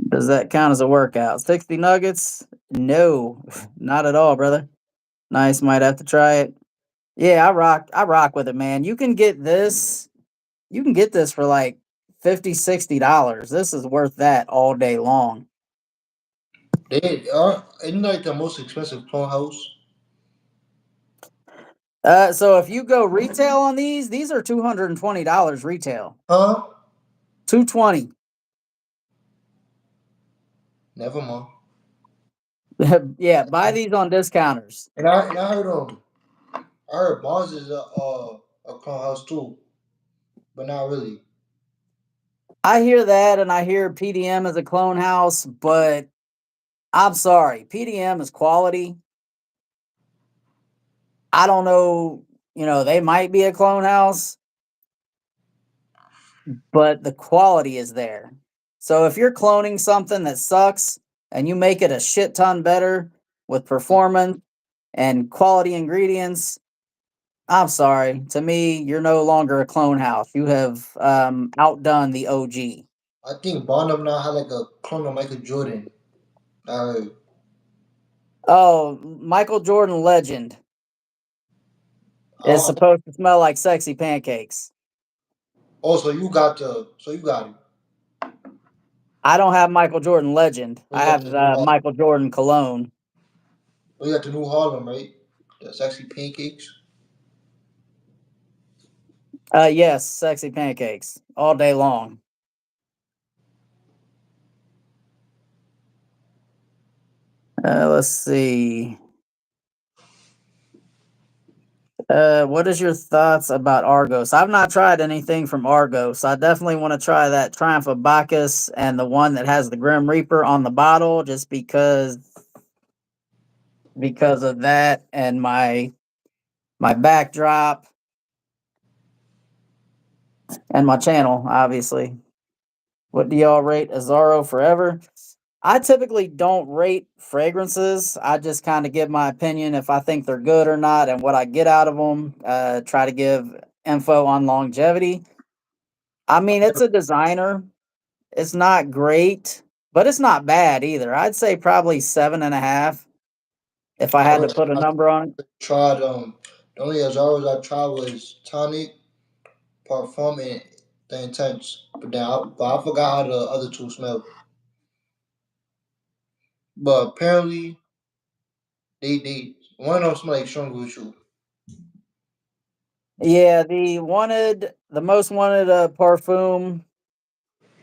Does that count as a workout? 60 nuggets? No, not at all, brother. Nice, might have to try it. Yeah, I rock with it, man. You can get this for like 50, $60. This is worth that all day long. They are isn't like the most expensive clone house, So if you go retail on these are $220 retail. huh? 220. Never mind. Yeah, buy these on discounters. And I heard I heard Mars is a clone house too, but not really. I hear that and I hear PDM is a clone house, but I'm sorry. PDM is quality. I don't know, they might be a clone house, but the quality is there. So if you're cloning something that sucks and you make it a shit ton better with performance and quality ingredients, I'm sorry. To me, you're no longer a clone house. You have outdone the OG. I think Bonham now had like a clone of Michael Jordan. I heard. Oh, Michael Jordan legend is I, supposed to smell like sexy pancakes. also, you got it. I don't have Michael Jordan legend. Oh, I you got have the New Harlem. Michael Jordan cologne. Oh, you got the New Harlem, right? The sexy pancakes. Yes, sexy pancakes all day long. Let's see. What is your thoughts about Argos? I've not tried anything from Argos. I definitely want to try that Triumph of Bacchus and the one that has the Grim Reaper on the bottle, just because of that and my backdrop and my channel, obviously. What do y'all rate Azaro Forever? I typically don't rate fragrances. I just kind of give my opinion if I think they're good or not and what I get out of them. Try to give info on longevity. I mean, it's a designer. It's not great, but it's not bad either. I'd say probably 7.5 if I had to put a I number on it. tried the only Azaros I tried was tonic, parfum, and the intense. But I forgot how the other two smelled. But apparently they one of them smell like strong shoe. Yeah, the most wanted parfum,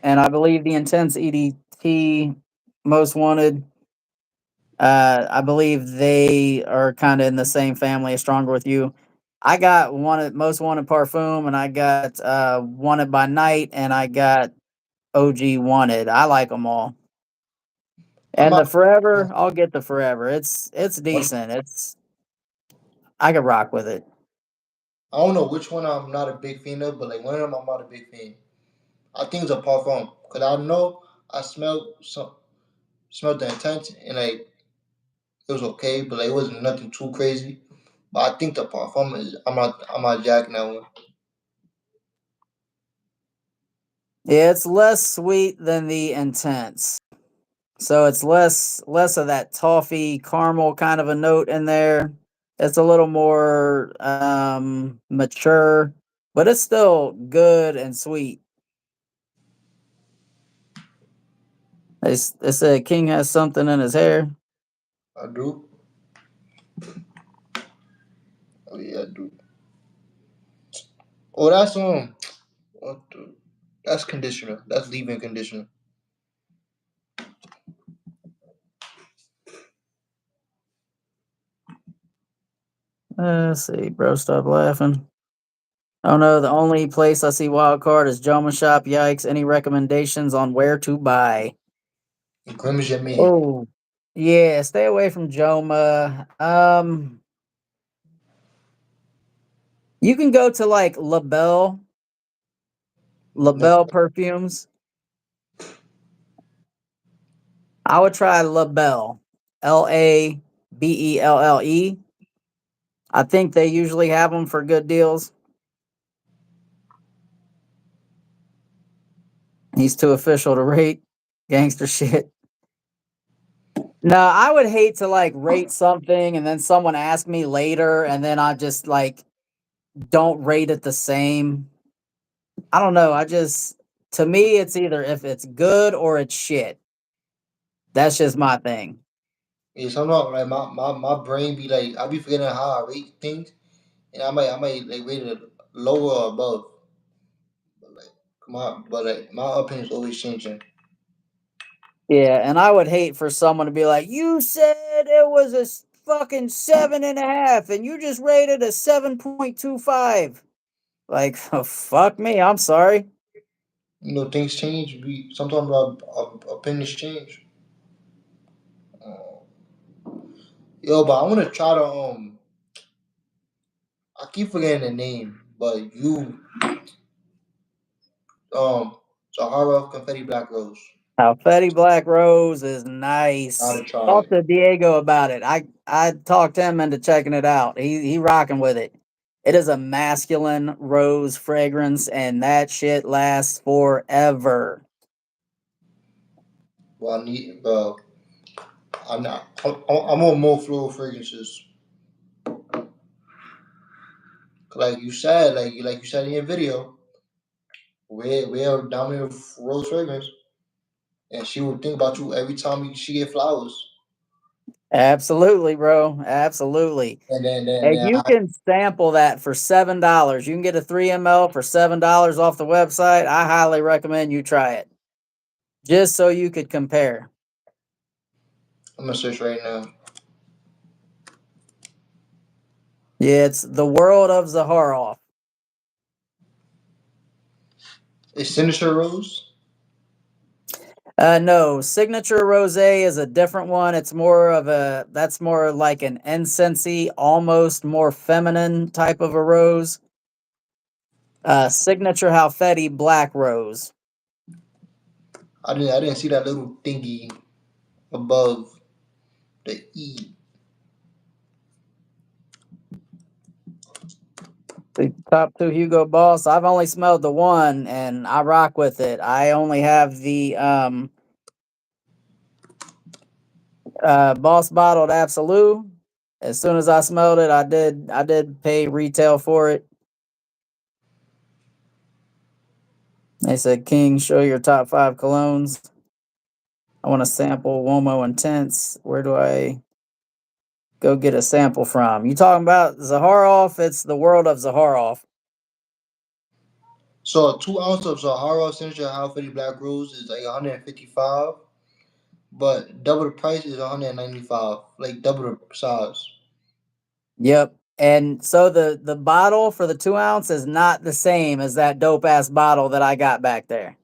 and I believe the intense EDT most wanted. I believe they are kind of in the same family as Stronger with You. I got wanted most wanted parfum, and I got wanted by night, and I got OG wanted. I like them all. I'm And not. the forever, I'll get the forever. It's decent. I could rock with it. I don't know which one I'm not a big fan of, but like one of them I'm not a big fan. I think it's a parfum because I know I smelled the intense and like it was okay, but like it wasn't nothing too crazy. But I think the parfum is I'm not jacking that one. Yeah, it's less sweet than the intense. So it's less of that toffee caramel kind of a note in there. It's a little more mature, but it's still good and sweet. They said King has something in his hair. I do. Oh yeah, I do. Oh, what the, that's conditioner. That's leave-in conditioner. Let's see, bro. Stop laughing. Oh no, the only place I see wild card is Joma Shop. Yikes! Any recommendations on where to buy? And Grim is your man. Oh, yeah. Stay away from Joma. You can go to like No, LaBelle perfumes. I would try LaBelle, LABELLE. I think they usually have them for good deals. He's too official to rate gangster shit. No, I would hate to like rate something and then someone ask me later and then I just like don't rate it the same. I don't know. I just to me it's either if it's good or it's shit. That's just my thing. Yeah, sometimes like my brain be like I be forgetting how I rate things, and I might like rate it lower or above. But like my opinion is always changing. Yeah, and I would hate for someone to be like, "You said it was a fucking 7.5, and you just rated a 7.25." Like, fuck me. I'm sorry. Things change. We sometimes our opinions change. Uh, Yo, but I want to try to I keep forgetting the name, but um Sahara Confetti Black Rose. Alfetti Black Rose is Gotta nice. try Talk it. to Diego about it. I talked him into checking it out. He rocking with it. It is a masculine rose fragrance, and that shit lasts forever. Well, I need, bro. I'm not. I'm on more floral fragrances. Like you said in your video, wear dominant rose fragrance, and she will think about you every time she get flowers. Absolutely, bro. Absolutely. And then Hey, then you I, can sample that for $7. You can get a 3 ml for $7 off the website. I highly recommend you try it. Just so you could compare. I'm gonna search right now. Yeah, it's the world of Zaharoff. It's signature rose. No, signature rosé is a different one. It's more of a that's more like an incensey, almost more feminine type of a rose. Signature Halfetti black rose. I didn't see that little thingy above the E. The top two Hugo Boss. I've only smelled the one, and I rock with it. I only have the Boss bottled Absolute. As soon as I smelled it, I did pay retail for it. They said, "King, show your top 5 colognes." I want to sample Womo Intense. Where do I go get a sample from? You talking about Zaharoff? It's the world of Zaharoff. So a 2 ounce of Sahara signature Halfeti Black Rose is like 155, but double the price is 195, like double the size. Yep. And so the bottle for the 2 ounce is not the same as that dope ass bottle that I got back there.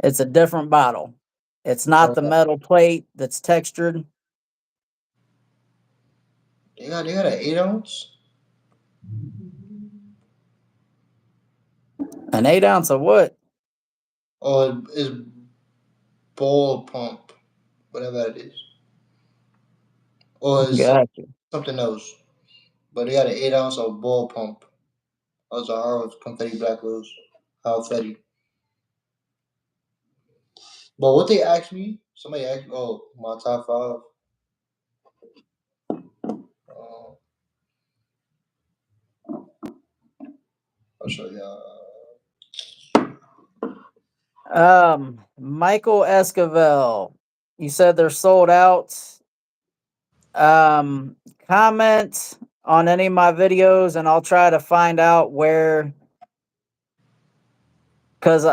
It's a different bottle. It's not So the metal plate that's textured. they got an 8 ounce. An 8 ounce of what? Or is ball pump, whatever it is, or is Gotcha. something else. But they got an 8 ounce of ball pump. Also, ours confetti black rose, confetti. But what they asked me, somebody asked me, oh, my top five. Uh, I'll show y'all. Michael Esquivel. You said they're sold out. Um, comment on any of my videos, and I'll try to find out where, because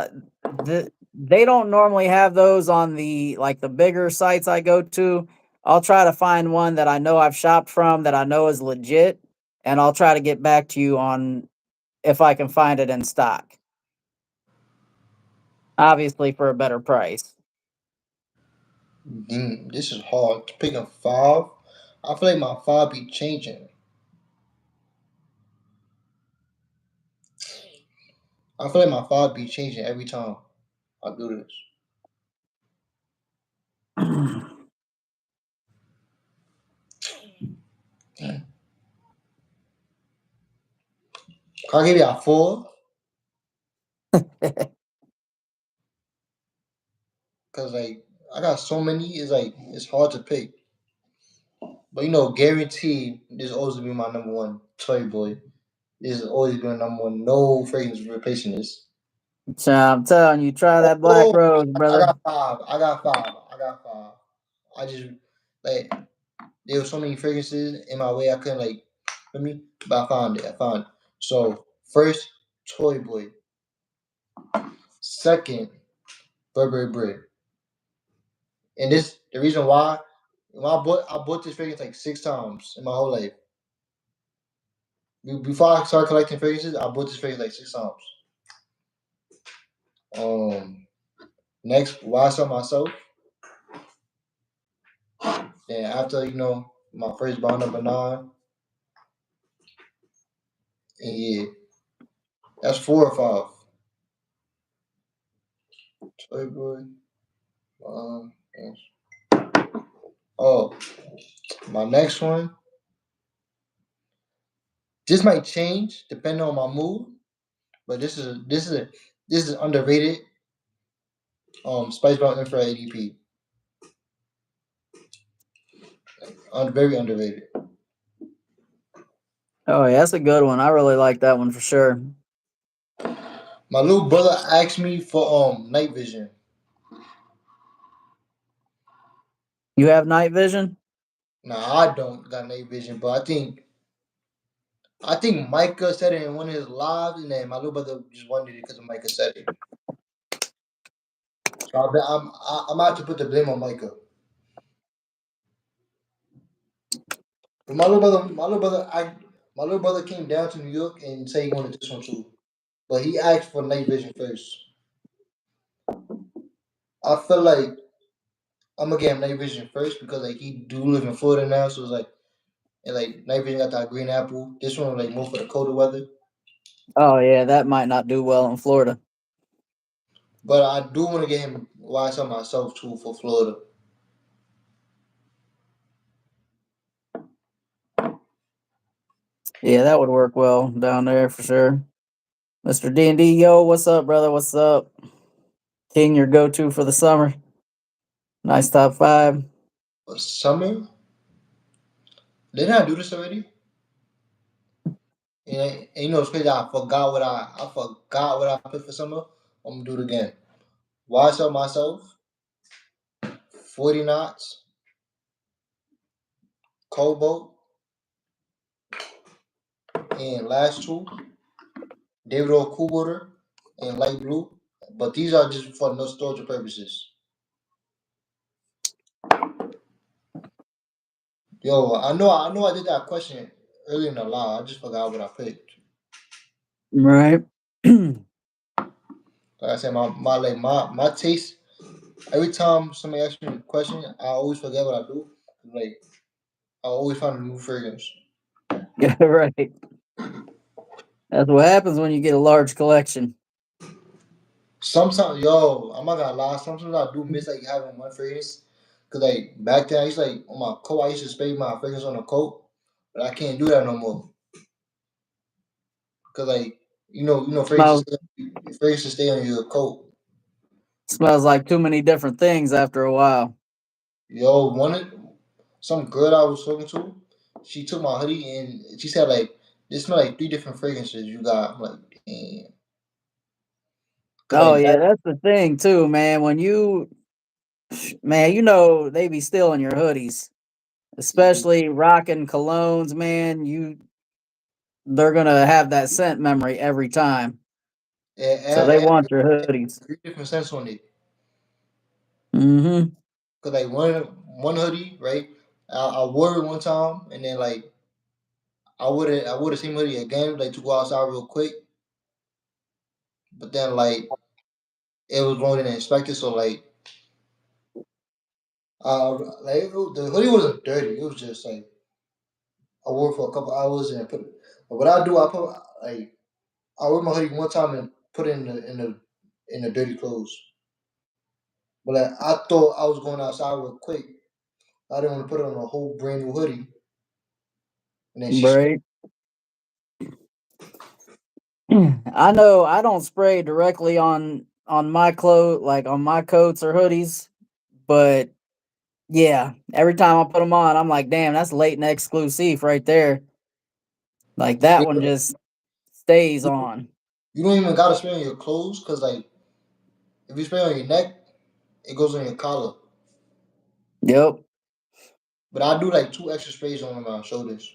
they don't normally have those on the like the bigger sites I go to. I'll try to find one that I know I've shopped from that I know is legit, and I'll try to get back to you on if I can find it in stock. Obviously, for a better price. This is hard. Picking five. I feel like my five be changing. I feel like my five be changing every time I do this. Can I give you a four? Cause like I got so many, it's like it's hard to pick. But guaranteed, this always be my number one toy boy. This is always been number one. No fragrance replacing this. So I'm telling you, try that Black Oh, Rose, I brother. got five. I got five. I got five. I just like there were so many fragrances in my way I couldn't like let me but I found it. I found it. So first Toy Boy. Second, Burberry Bread. And this the reason why when I bought this fragrance like 6 times in my whole life. Before I started collecting fragrances, I bought this fragrance like 6 times. Um Next, Why I Saw Myself. Then after, my first bond number 9. And yeah, that's 4 or 5. Toy Boy. Yes. Oh, my next one. This might change depending on my mood, but this is underrated. Spice Brown Infrared ADP, very underrated. Oh yeah, that's a good one. I really like that one for sure. My little brother asked me for night vision. You have night vision? Now I don't got night vision, but I think Micah said it in one of his lives, and then my little brother just wanted it because Micah said it. So I'm out to put the blame on Micah. But my little brother came down to New York and said he wanted this one too. But he asked for night vision first. I feel like I'm gonna get him night vision first because like he do live in Florida now, so it's like and like night vision got that green apple. This one like more for the colder weather. Oh yeah, that might not do well in Florida. But I do want to get him why some myself too for Florida. Yeah, that would work well down there for sure. Mr. D&D, yo, what's up, brother? What's up? King, your go-to for the summer. Nice top five. But summer, didn't I do this already? And it's crazy. I forgot what I put for summer. I'm gonna do it again. Why sell myself? 40 knots, cobalt, and last two, David O. Cool Water and light blue. But these are just for nostalgia purposes. Yo, I know I did that question earlier in the live. I just forgot what I picked. Right. Like I said, my taste. Every time somebody asks me a question, I always forget what I do. Like I always find a new fragrance. Yeah, right. That's what happens when you get a large collection. Sometimes, yo, I'm not gonna lie. Sometimes I do miss like having one fragrance. Cause like back then, I used to, like on my coat, I used to spray my fragrance on the coat, but I can't do that no more. Cause like Smells fragrances stay on your coat. smells like too many different things after a while. Yo, some girl I was talking to, she took my hoodie and she said like this smell like 3 different fragrances you got. I'm like, damn. Cause Oh like yeah, back, that's the thing too, man. When you man, you know they be stealing your hoodies, especially rocking colognes, man. They're gonna have that scent memory every time, so they want your hoodies. 3 different scents on it. Mm-hmm. Cause like one hoodie, right? I wore it one time, and then like I wore the same hoodie again, like to go outside real quick. But then like it was longer than expected, so like the hoodie wasn't dirty. It was just like I wore it for a couple hours and put. But what I do, I wear my hoodie one time and put it in the dirty clothes. But like, I thought I was going outside real quick. I didn't want to put on a whole brand new hoodie, and then she. Right. I know I don't spray directly on my clothes, like on my coats or hoodies, but yeah, every time I put them on, I'm like, damn, that's late and exclusive right there. Like that one just. stays on. You don't even gotta spray on your clothes, cause like if you spray on your neck, it goes on your collar. Yep. But I do like two extra sprays on my shoulders.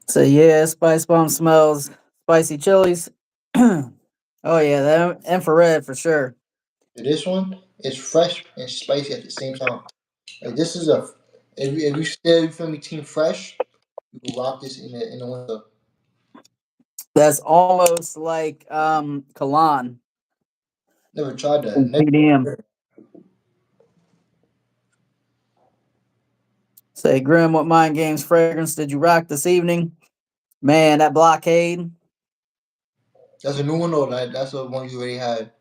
So yeah, spice bomb smells spicy chilies. Oh yeah, the infrared for sure. This one is fresh and spicy at the same time. Like this is a if you still you feel me team fresh, you can rock this in the winter. That's almost like Kalan Never tried that. from Never. PDM. Say Grim, what mind games fragrance did you rock this evening? Man, that blockade. That's a new one though. Like that's the one you already had.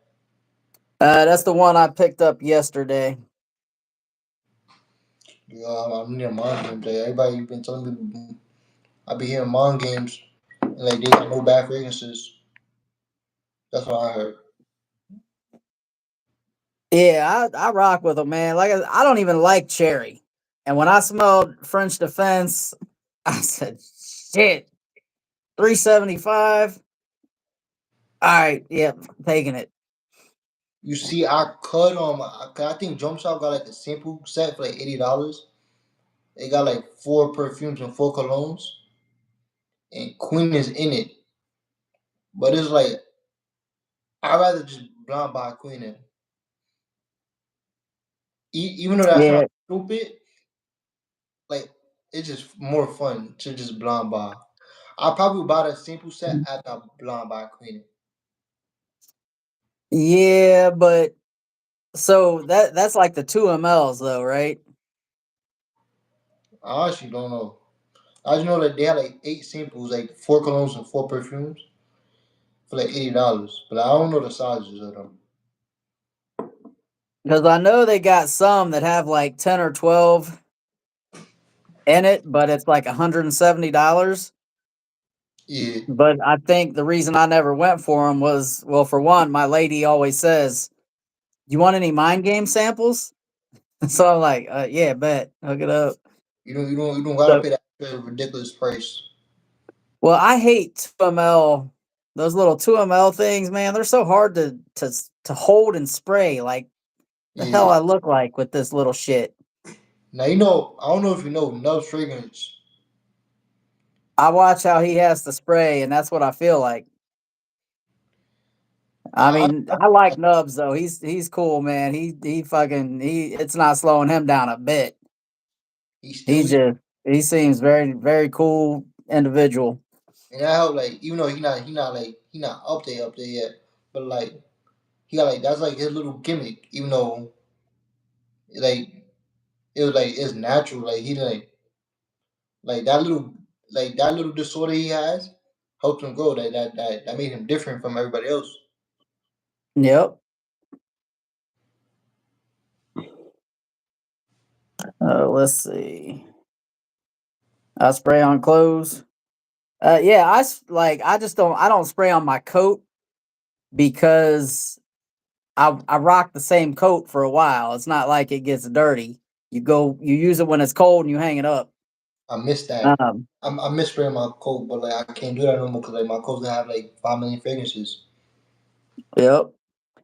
That's the one I picked up yesterday. Yeah, I'm near mind games. Like, everybody been telling me I be hearing mind games and like they got no bad fragrances. That's what I heard. Yeah, I rock with them, man. Like I don't even like cherry, and when I smelled French Defense, I said, "Shit, 375." All right, yep, taking it. You see, I cut I think Jump Shop got like a sample set for like $80. They got like four perfumes and four colognes, and Queen is in it. But it's like I'd rather just blind buy Queen in. Even though that sounds Yeah, stupid, like it's just more fun to just blind buy. I probably buy the sample set after I blind buy Queen. yeah, but so that's like the 2 mLs though, right? I honestly don't know. I just know that they had like eight samples, like four colognes and four perfumes for like $80. But I don't know the sizes of them. Because I know they got some that have like 10 or 12 in it, but it's like $170. Yeah, But I think the reason I never went for them was, well, for one, my lady always says, "You want any mind game samples?" So I'm like, "Yeah, bet, hook it up." you don't gotta So, pay that ridiculous price. well, I hate 2 ml. Those little 2 ml things, man. They're so hard to hold and spray. Like the hell Yeah. I look like with this little shit. Now I don't know if you know Nub's fragrance. I watch how he has to spray, and that's what I feel like. I I, mean, I like Nubs though. He's cool, man. He fucking he. It's not slowing him down a bit. he He still just he seems very cool individual. and I hope like even though he not up there yet, but like he got like that's like his little gimmick. Even though like it was like it's natural. Like he like that little disorder he has helped him grow. That made him different from everybody else. Yep. Let's see. I spray on clothes. Yeah, like I don't spray on my coat because I rock the same coat for a while. It's not like it gets dirty. You use it when it's cold and you hang it up. I miss that. Um, I miss spraying my coat, but like I can't do that no more because like my coat's gonna have like 5 million fragrances. yep.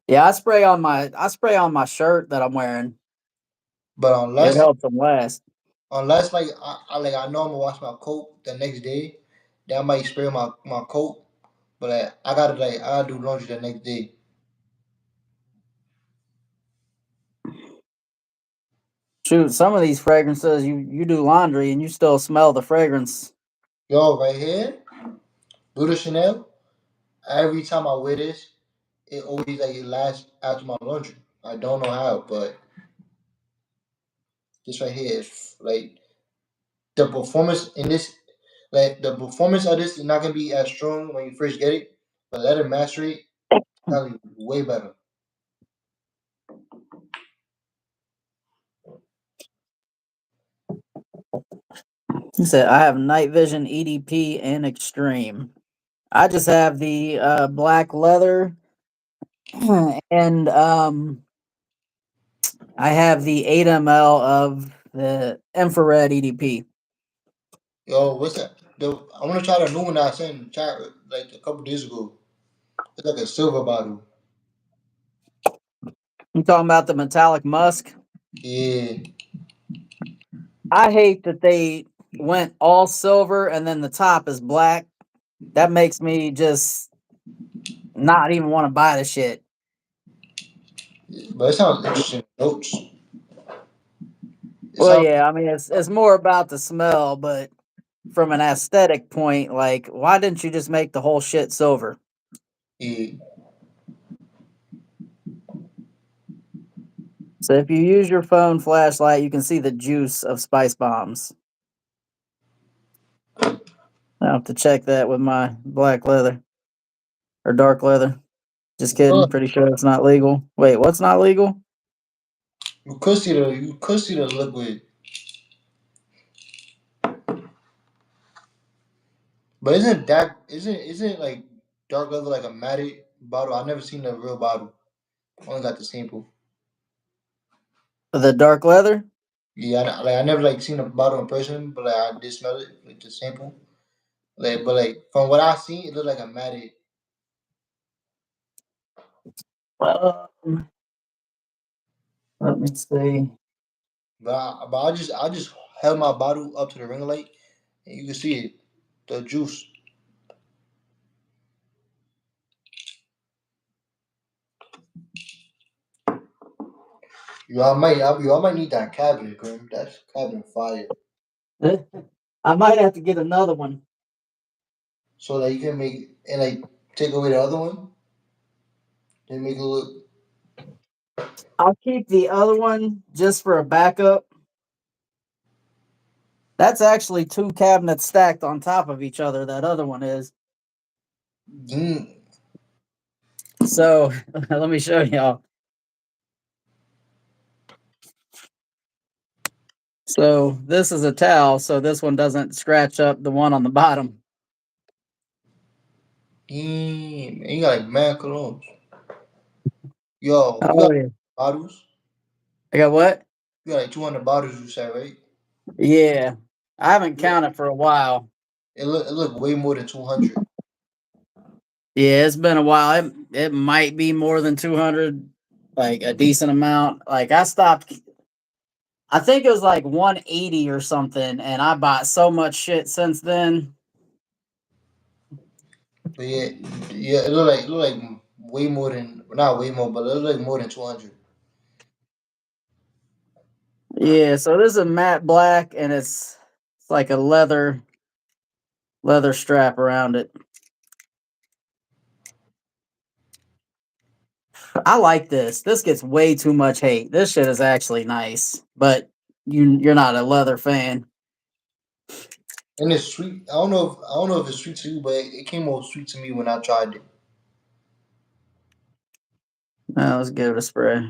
Yeah, I spray on my shirt that I'm wearing. But It helps them last. unless like I know I'm gonna wash my coat the next day, then I might spray my coat. But I gotta do laundry the next day. Shoot, some of these fragrances you do laundry and you still smell the fragrance. Yo, right here, Blue de Chanel. Every time I wear this, it always like it lasts after my laundry. I don't know how, but this right here is like the performance in this, like the performance of this is not gonna be as strong when you first get it, but let it master it, probably way better. He said, "I have night vision, EDP, and extreme. I just have the black leather, and I have the 8 ml of the infrared EDP." Yo, what's that? I want to try the new one I sent in the chat like a couple days ago. It's like a silver bottle. You talking about the metallic musk? Yeah, I hate that they went all silver and then the top is black. That makes me just not even want to buy the shit. but it sounds interesting. Notes. It Well, sounds. yeah, I mean it's more about the smell, but from an aesthetic point, like why didn't you just make the whole shit silver? Yeah. So if you use your phone flashlight, you can see the juice of spice bombs. I have to check that with my black leather or dark leather. Just kidding. Look, Pretty sure it's not legal. Wait, what's not legal? you could see the liquid, but isn't like dark leather like a matted bottle? I've never seen a real bottle. I only got the sample. The dark leather? Yeah, I never like seen a bottle in person, but like I did smell it, like the sample. Like, but like from what I seen, it looked like a matted. Um, let me see. But I just held my bottle up to the ring light, and you can see it, the juice. I might need that cabinet, Grim. That's cabinet fire, I might have to get another one. so that you can make and like take away the other one and make it look. I'll keep the other one just for a backup. That's actually two cabinets stacked on top of each other. That other one is. Mm, So let me show y'all. So this is a towel, so this one doesn't scratch up the one on the bottom. and you got like mad colognes. Yo, you Oh got yeah. bottles? I got what? You got like 200 bottles, you said, right? Yeah. I haven't Look, counted for a while. it look way more than 200. Yeah, it's been a while. It might be more than 200, like a decent amount. Like I stopped, I think it was like 180 or something, and I bought so much shit since then. But yeah, it look like way more than not way more, but it look like more than 200. Yeah, so this is a matte black, and it's like a leather strap around it. I like this. This gets way too much hate. This shit is actually nice, but you're not a leather fan. And it's sweet. I don't know if it's sweet to you, but it came out sweet to me when I tried it. Now let's give it a spray.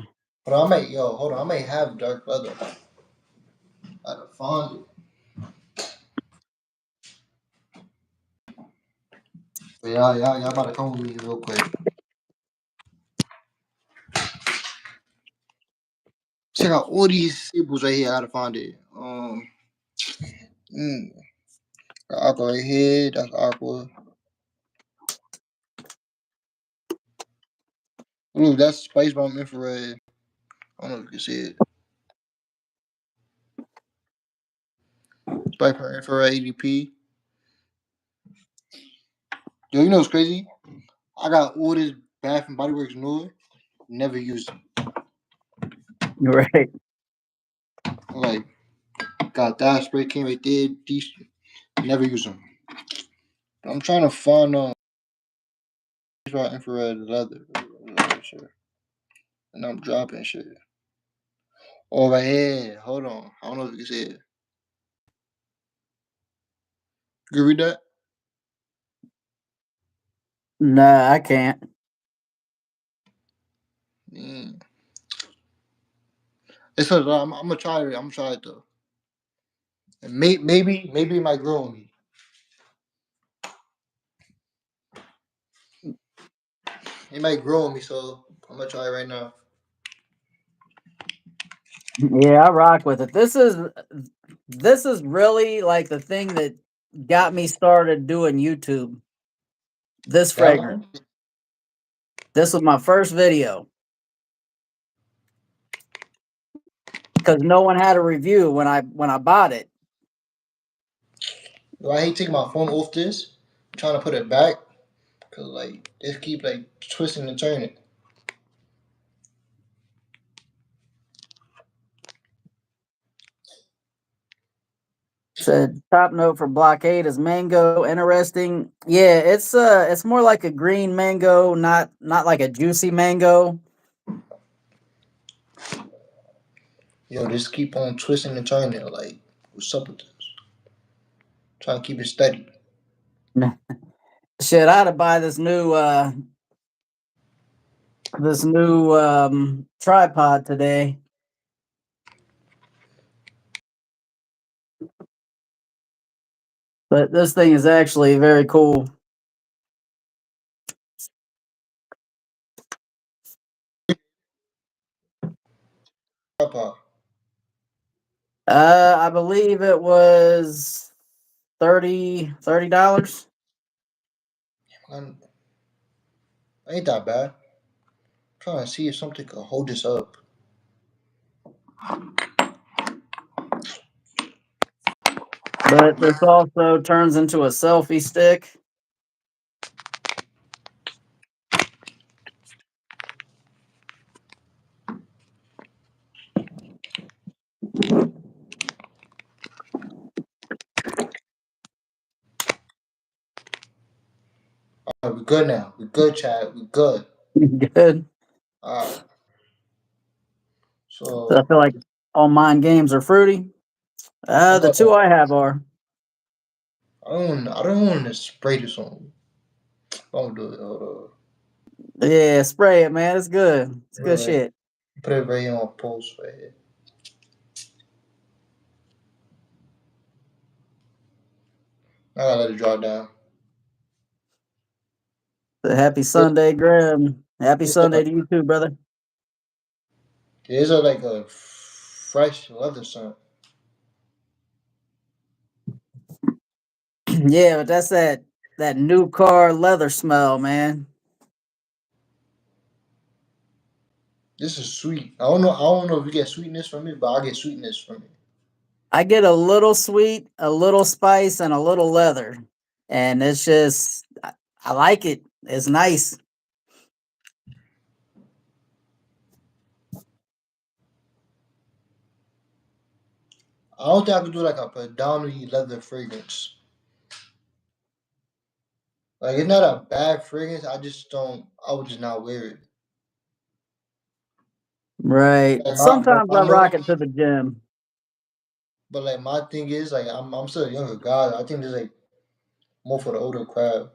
But I might hold on, I might have dark leather. I done found it. But y'all about to come with me real quick. Check out all these staples right here. I gotta find it. Mm, got aqua right here. That's aqua. Ooh, that's Spice Bomb infrared. I don't know if you can see it. Spice Bomb infrared ADP. Yo, you know what's crazy? I got all this Bath and Body Works new. Never used them. You're right. Like, got that spray can right there. These never use them. I'm trying to find infrared leather. Shit. And I'm dropping shit. Oh, right here. Hold on. I don't know if you can see it. You read that? Nah, I can't. Mm. It says I'm gonna try it. I'm gonna try it though. And maybe it might grow on me. It might grow on me, so I'm gonna try it right now. Yeah, I rock with it. This is really like the thing that got me started doing YouTube. This Yeah, fragrance. This was my first video because no one had a review when I bought it. I hate taking my phone off this, trying to put it back, cause like this keep like twisting and turning. Said top note for blockade is mango. Interesting. Yeah, it's more like a green mango, not like a juicy mango. Yo, this keep on twisting and turning. Like, what's up with this? Trying to keep it steady. Shit, I had to buy this new tripod today. But this thing is actually very cool. Papa, I believe it was $30. man, ain't that bad. Trying to see if something could hold this up. But this also turns into a selfie stick. All right, we good now. We good, Chad. We good. Good. All right. So I So feel like all mine games are fruity. I The got. two I have are. I don't want to spray this on. Don't do it. Hold on. Yeah, spray it, man. It's good. It's good Right. shit. Put it right here on post right here. I gotta let it dry down. So happy It, Sunday, Graham. Happy it's a, Sunday to you too, brother. it's a like a fresh leather scent. Yeah, but that's that new car leather smell, man. This is sweet. I don't know. I don't know if you get sweetness from it, but I get sweetness from it. I get a little sweet, a little spice, and a little leather. And it's just I like it. It's nice. I don't think I could do like a predominantly leather fragrance. Like it's not a bad fragrance. I just don't. I would just not wear it. Right. But Sometimes I I know. rock it to the gym. But like my thing is like I'm still a younger guy. I think this like more for the older crowd.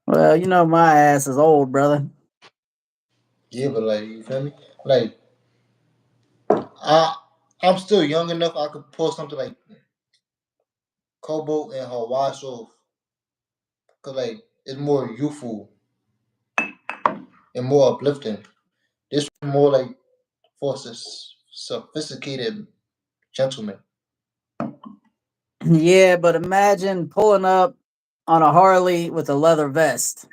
Well, you know my ass is old, brother. Yeah, but like you feel me? Like I I'm still young enough. I could pull something like Cobalt and Hawaii off. Cause like it's more youthful and more uplifting. This one more like for sophisticated gentlemen. Yeah, but imagine pulling up on a Harley with a leather vest.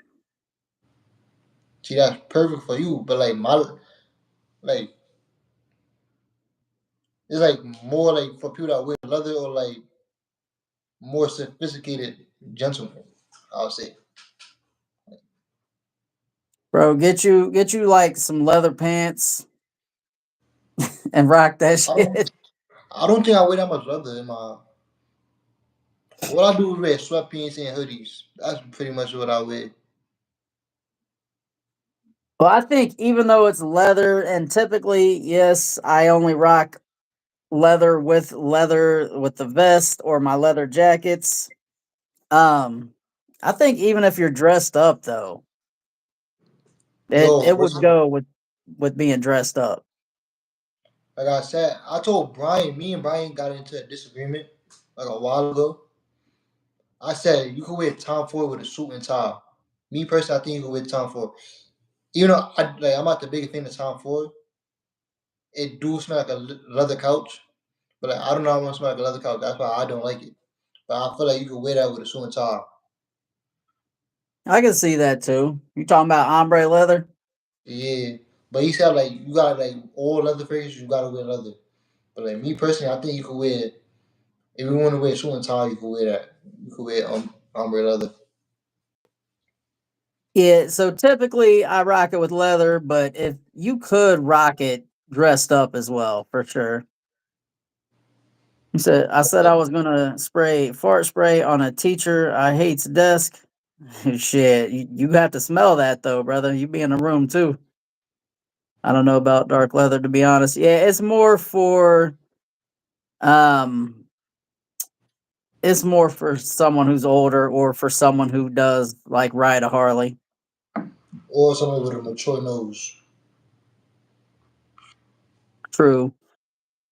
See, that's perfect for you. But like my like it's like more like for people that wear leather or like more sophisticated gentlemen. I'll say. Bro, get you like some leather pants and rock that I don't. shit. I don't think I wear that much leather in my. What I do is wear sweatpants and hoodies. That's pretty much what I wear. Well, I think even though it's leather, and typically, yes, I only rock leather with the vest or my leather jackets. Um, I think even if you're dressed up though, it Yo, it would listen. go with being dressed up. Like I said, I told Brian. Me and Brian got into a disagreement like a while ago. I said you can wear Tom Ford with a suit and tie. Me personally, I think you can wear Tom Ford. Even though I'm not the biggest fan of Tom Ford, it do smell like a leather couch. But like, I don't know how much smell like a leather couch. That's why I don't like it. But I feel like you could wear that with a suit and tie. I can see that too. You talking about ombre leather? Yeah. But he said like you got like all leather figures, you gotta wear leather. But like me personally, I think you could wear if you want to wear suit and tie, you could wear that. You could wear ombre leather. Yeah, so typically I rock it with leather, but if you could rock it dressed up as well, for sure. I said I was gonna spray fart spray on a teacher I hate's desk. Shit, you have to smell that though, brother. You be in the room too. I don't know about dark leather to be honest. Yeah, um it's more for someone who's older or for someone who does like ride a Harley. Or someone with a mature nose. True.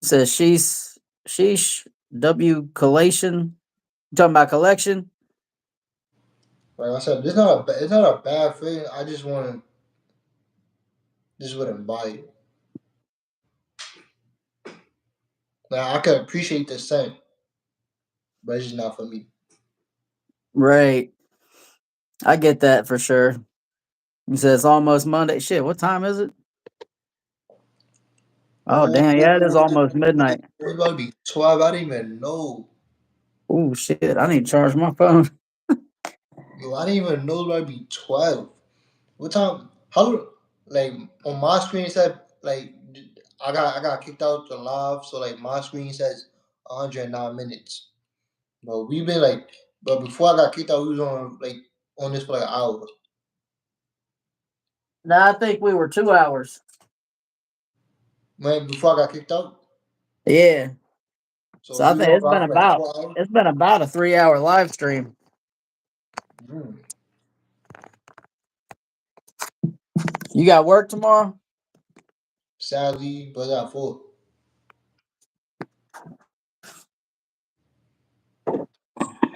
Says sheesh W collation. You talking about collection? Like I said, it's not a bad feeling. I just wouldn't buy it. Like I could appreciate the scent, but it's just not for me. Right. I get that for sure. He says it's almost Monday. Shit, what time is it? Oh Oh, damn, yeah, it is almost it's midnight. about to be 12. I didn't even know. Oh shit, I need to charge my phone. Yo, I didn't even know it was about to be 12. What time? How? Like on my screen it said like I got kicked out the live, so like my screen says 109 minutes. But we've been like, but before I got kicked out, we was on this for like an hour. Nah, I think we were 2 hours. Man, before I got kicked out, Yeah. so So I we was think on live for like 4 hours. it's been about a 3 hour live stream. Mm. You got work tomorrow? Sadly, but I got full.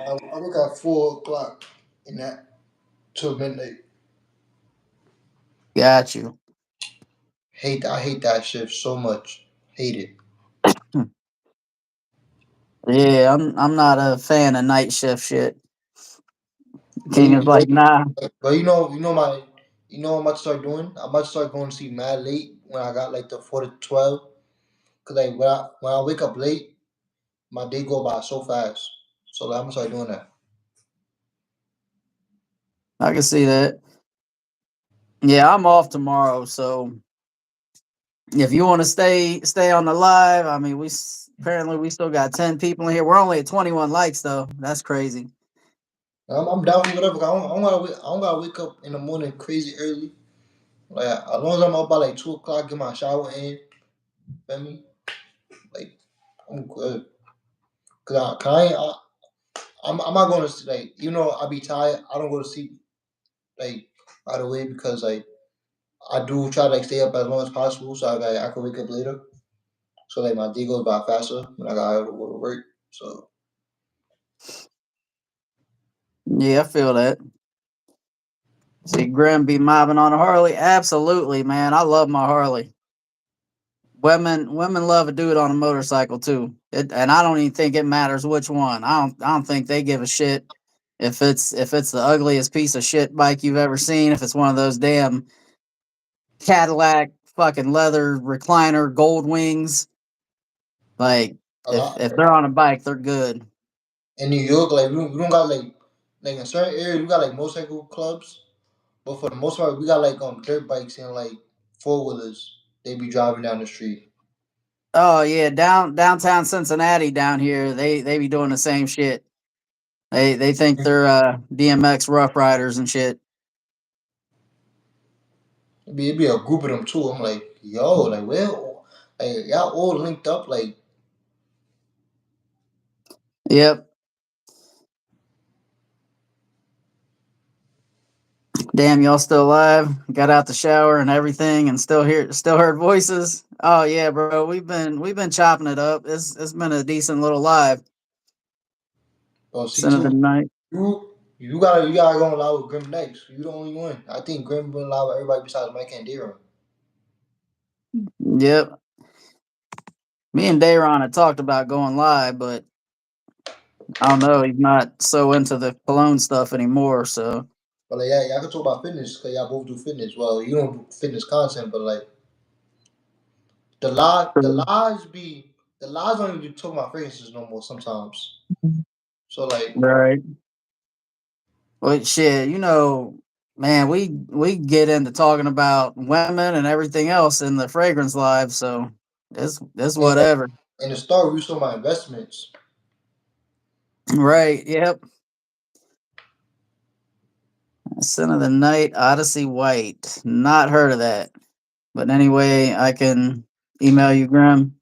I work at 4 o'clock in that till midnight. Got you. I hate that shift so much. Hate it. Hmm. Yeah, I'm not a fan of night shift shit. But King is like, nah. you know what I'm about to start doing? I'm about to start going to sleep mad late when I got like the 4 to 12. Cause like when I wake up late, my day go by so fast. So like, I'm gonna start doing that. I can see that. Yeah, I'm off tomorrow, so if you want to stay on the live, I mean, apparently we still got 10 people in here. We're only at 21 likes though. That's crazy. I'm down with whatever. I don't gotta wake up in the morning crazy early. Like as long as I'm up by like 2 o'clock, get my shower in. Feel me? Like I'm good. I'm not going to like even though I be tired, I don't go to sleep like right away because like I do try to like stay up as long as possible so I can wake up later. So like my day goes by faster when I gotta go to work. So Yeah, I feel that. See, Grim be mobbing on a Harley. Absolutely, man. I love my Harley. Women love a dude on a motorcycle too. And I don't even think it matters which one. I don't think they give a shit if it's the ugliest piece of shit bike you've ever seen. If it's one of those damn Cadillac fucking leather recliner gold wings, like a if lot they're on a bike, they're good. in New York, like we don't got like in certain areas we got like motorcycle clubs, but for the most part we got like dirt bikes and like 4 wheelers. They be driving down the street. Oh yeah, downtown Cincinnati down here, they be doing the same shit. They think they're DMX rough riders and shit. It be a group of them too. I'm like, yo, like where, like y'all all linked up. Like Yep. Damn, y'all still alive? Got out the shower and everything, and still heard voices. Oh yeah, bro. We've been chopping it up. It's been a decent little live. oh, see Center of the too. night. You gotta go live with Grim next. You the only one. I think Grim been live with everybody besides Mike and Darren. Yep. Me and Dayron had talked about going live, but I don't know. He's not so into the cologne stuff anymore. So But like, yeah, y'all can talk about fitness because y'all both do fitness. Well, you don't do fitness content, but like true. the lies don't even talk about fragrances no more sometimes. So like, Right. Well, shit, man, we get into talking about women and everything else in the fragrance live, so it's and whatever. in the start, we saw my investments. Right. Yep. Sin of the Night, Odyssey White. Not heard of that. But anyway, I can email you, Grim.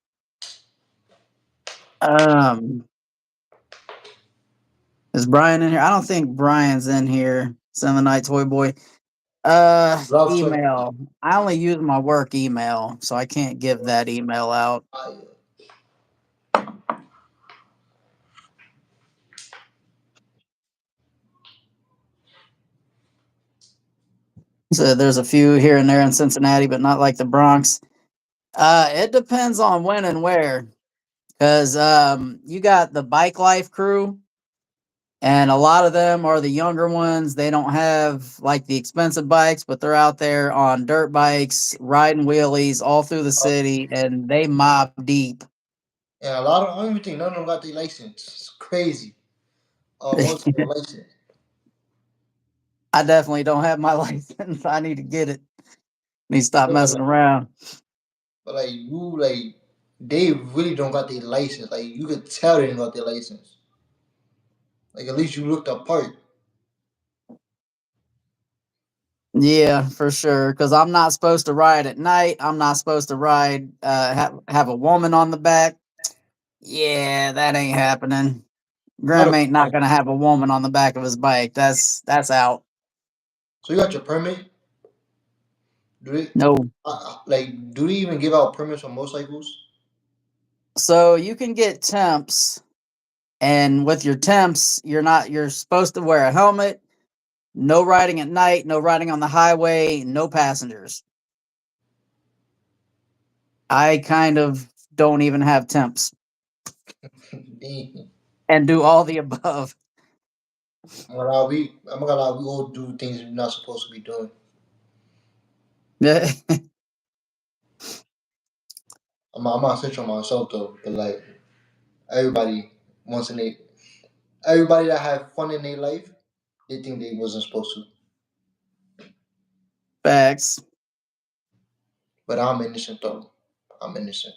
Um, is Brian in here? I don't think Brian's in here. Sin of the Night Toy Boy. Love to Email. I only use my work email, so I can't give that email out. I, So there's a few here and there in Cincinnati, but not like the Bronx. It depends on when and where, because you got the Bike Life crew, and a lot of them are the younger ones. They don't have like the expensive bikes, but they're out there on dirt bikes, riding wheelies all through the city, and they mob deep. and a lot of I don't even think none of them got their license. It's crazy. Most of them license. I definitely don't have my license. I need to get it. Need to stop Yeah, but messing around. like you like they really don't got their license. Like you could tell they didn't got their license. Like at least you looked apart. Yeah, for sure. Because I'm not supposed to ride at night. I'm not supposed to ride. Have a woman on the back. Yeah, that ain't happening. Out Grim of ain't not gonna have a woman on the back of his bike. That's out. so you got your permit. Do they No. like do they even give out permits on motorcycles? So you can get temps, and with your temps, you're supposed to wear a helmet. No riding at night. No riding on the highway. No passengers. I kind of don't even have temps Damn. and do all the above. I'm gonna lie, we all do things we're not supposed to be doing. I'm not snitch on myself though, but like everybody wants in they everybody that have fun in their life, they think they wasn't supposed to. Facts. But I'm innocent though. I'm innocent.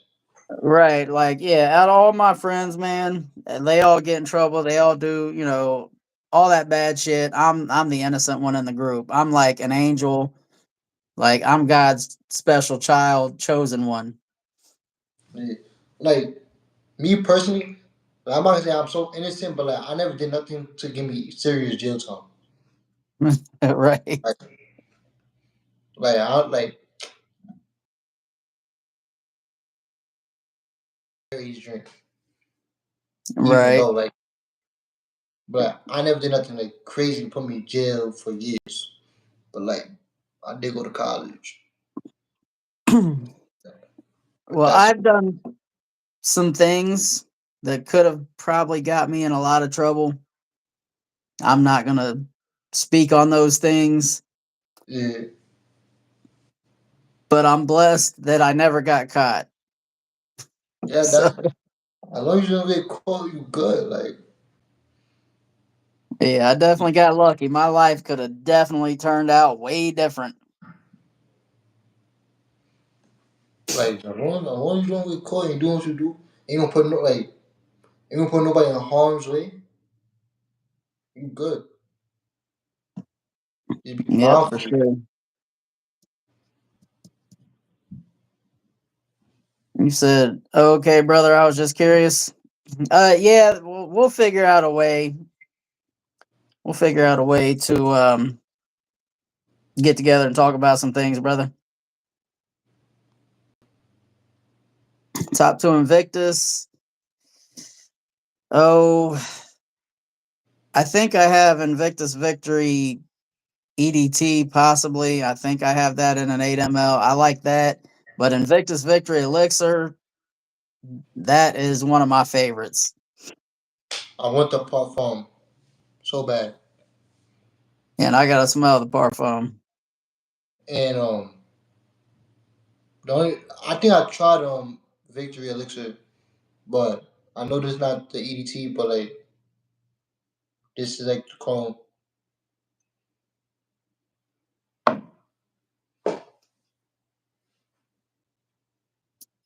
Right. Like, yeah, out of all my friends, man, they all get in trouble. They all do, all that bad shit. I'm the innocent one in the group. I'm like an angel. Like I'm God's special child, chosen one. Yeah. Like me personally, I'm not gonna say I'm so innocent, but like I never did nothing to give me serious jail time. Right. Like I like he's drink, even Right. though like, but I never did nothing like crazy to put me in jail for years. But like I did go to college. But Well, that's I've done some things that could have probably got me in a lot of trouble. I'm not going to speak on those things, yeah, but I'm blessed that I never got caught. yeah. So, As long as you don't get caught, you good. yeah, I definitely got lucky. My life could have definitely turned out way different. As long as you don't get caught and doing what you do, ain't gonna put no like ain't gonna put nobody in harm's way. You good. Just be Yep, for mindful. sure. You said, "Okay, brother, I was just curious." Yeah, we'll figure out a way. We'll figure out a way to get together and talk about some things, brother. Top 2 Invictus. Oh, I think I have Invictus Victory EDT possibly. I think I have that in an 8 ml. I like that. But Invictus Victory Elixir, that is one of my favorites. I want the parfum so bad, And I gotta smell the parfum. and the only I think I tried Victory Elixir, but I know this is not the EDT, but like this is like the clone.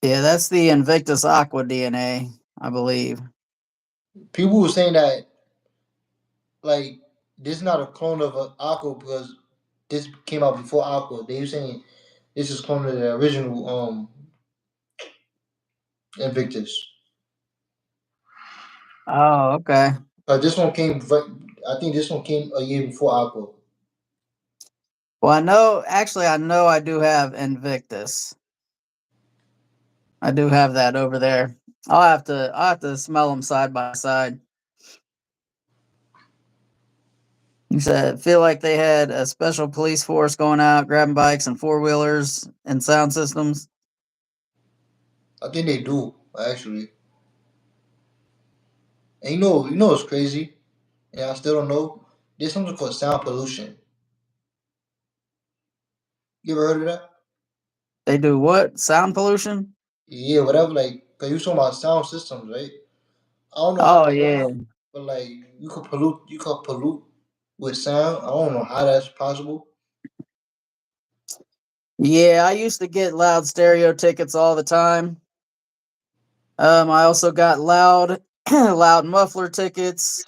Yeah, that's the Invictus Aqua DNA, I believe. People were saying that like this is not a clone of Aqua because this came out before Aqua. They were saying this is clone of the original Invictus. Oh, okay. This one came. I think this one came a year before Aqua. Well, I know I do have Invictus. I do have that over there. I'll have to smell them side by side. You said feel like they had a special police force going out grabbing bikes and four wheelers and sound systems. I think they do actually. And you know what's crazy? And I still don't know. There's something called sound pollution. You ever heard of that? They do what? Sound pollution? Yeah, whatever. Like, cause you talking about sound systems, right? I don't know how Oh that yeah. works, but like you could pollute. You could pollute with sound. I don't know how that's possible. Yeah, I used to get loud stereo tickets all the time. I also got loud loud muffler tickets.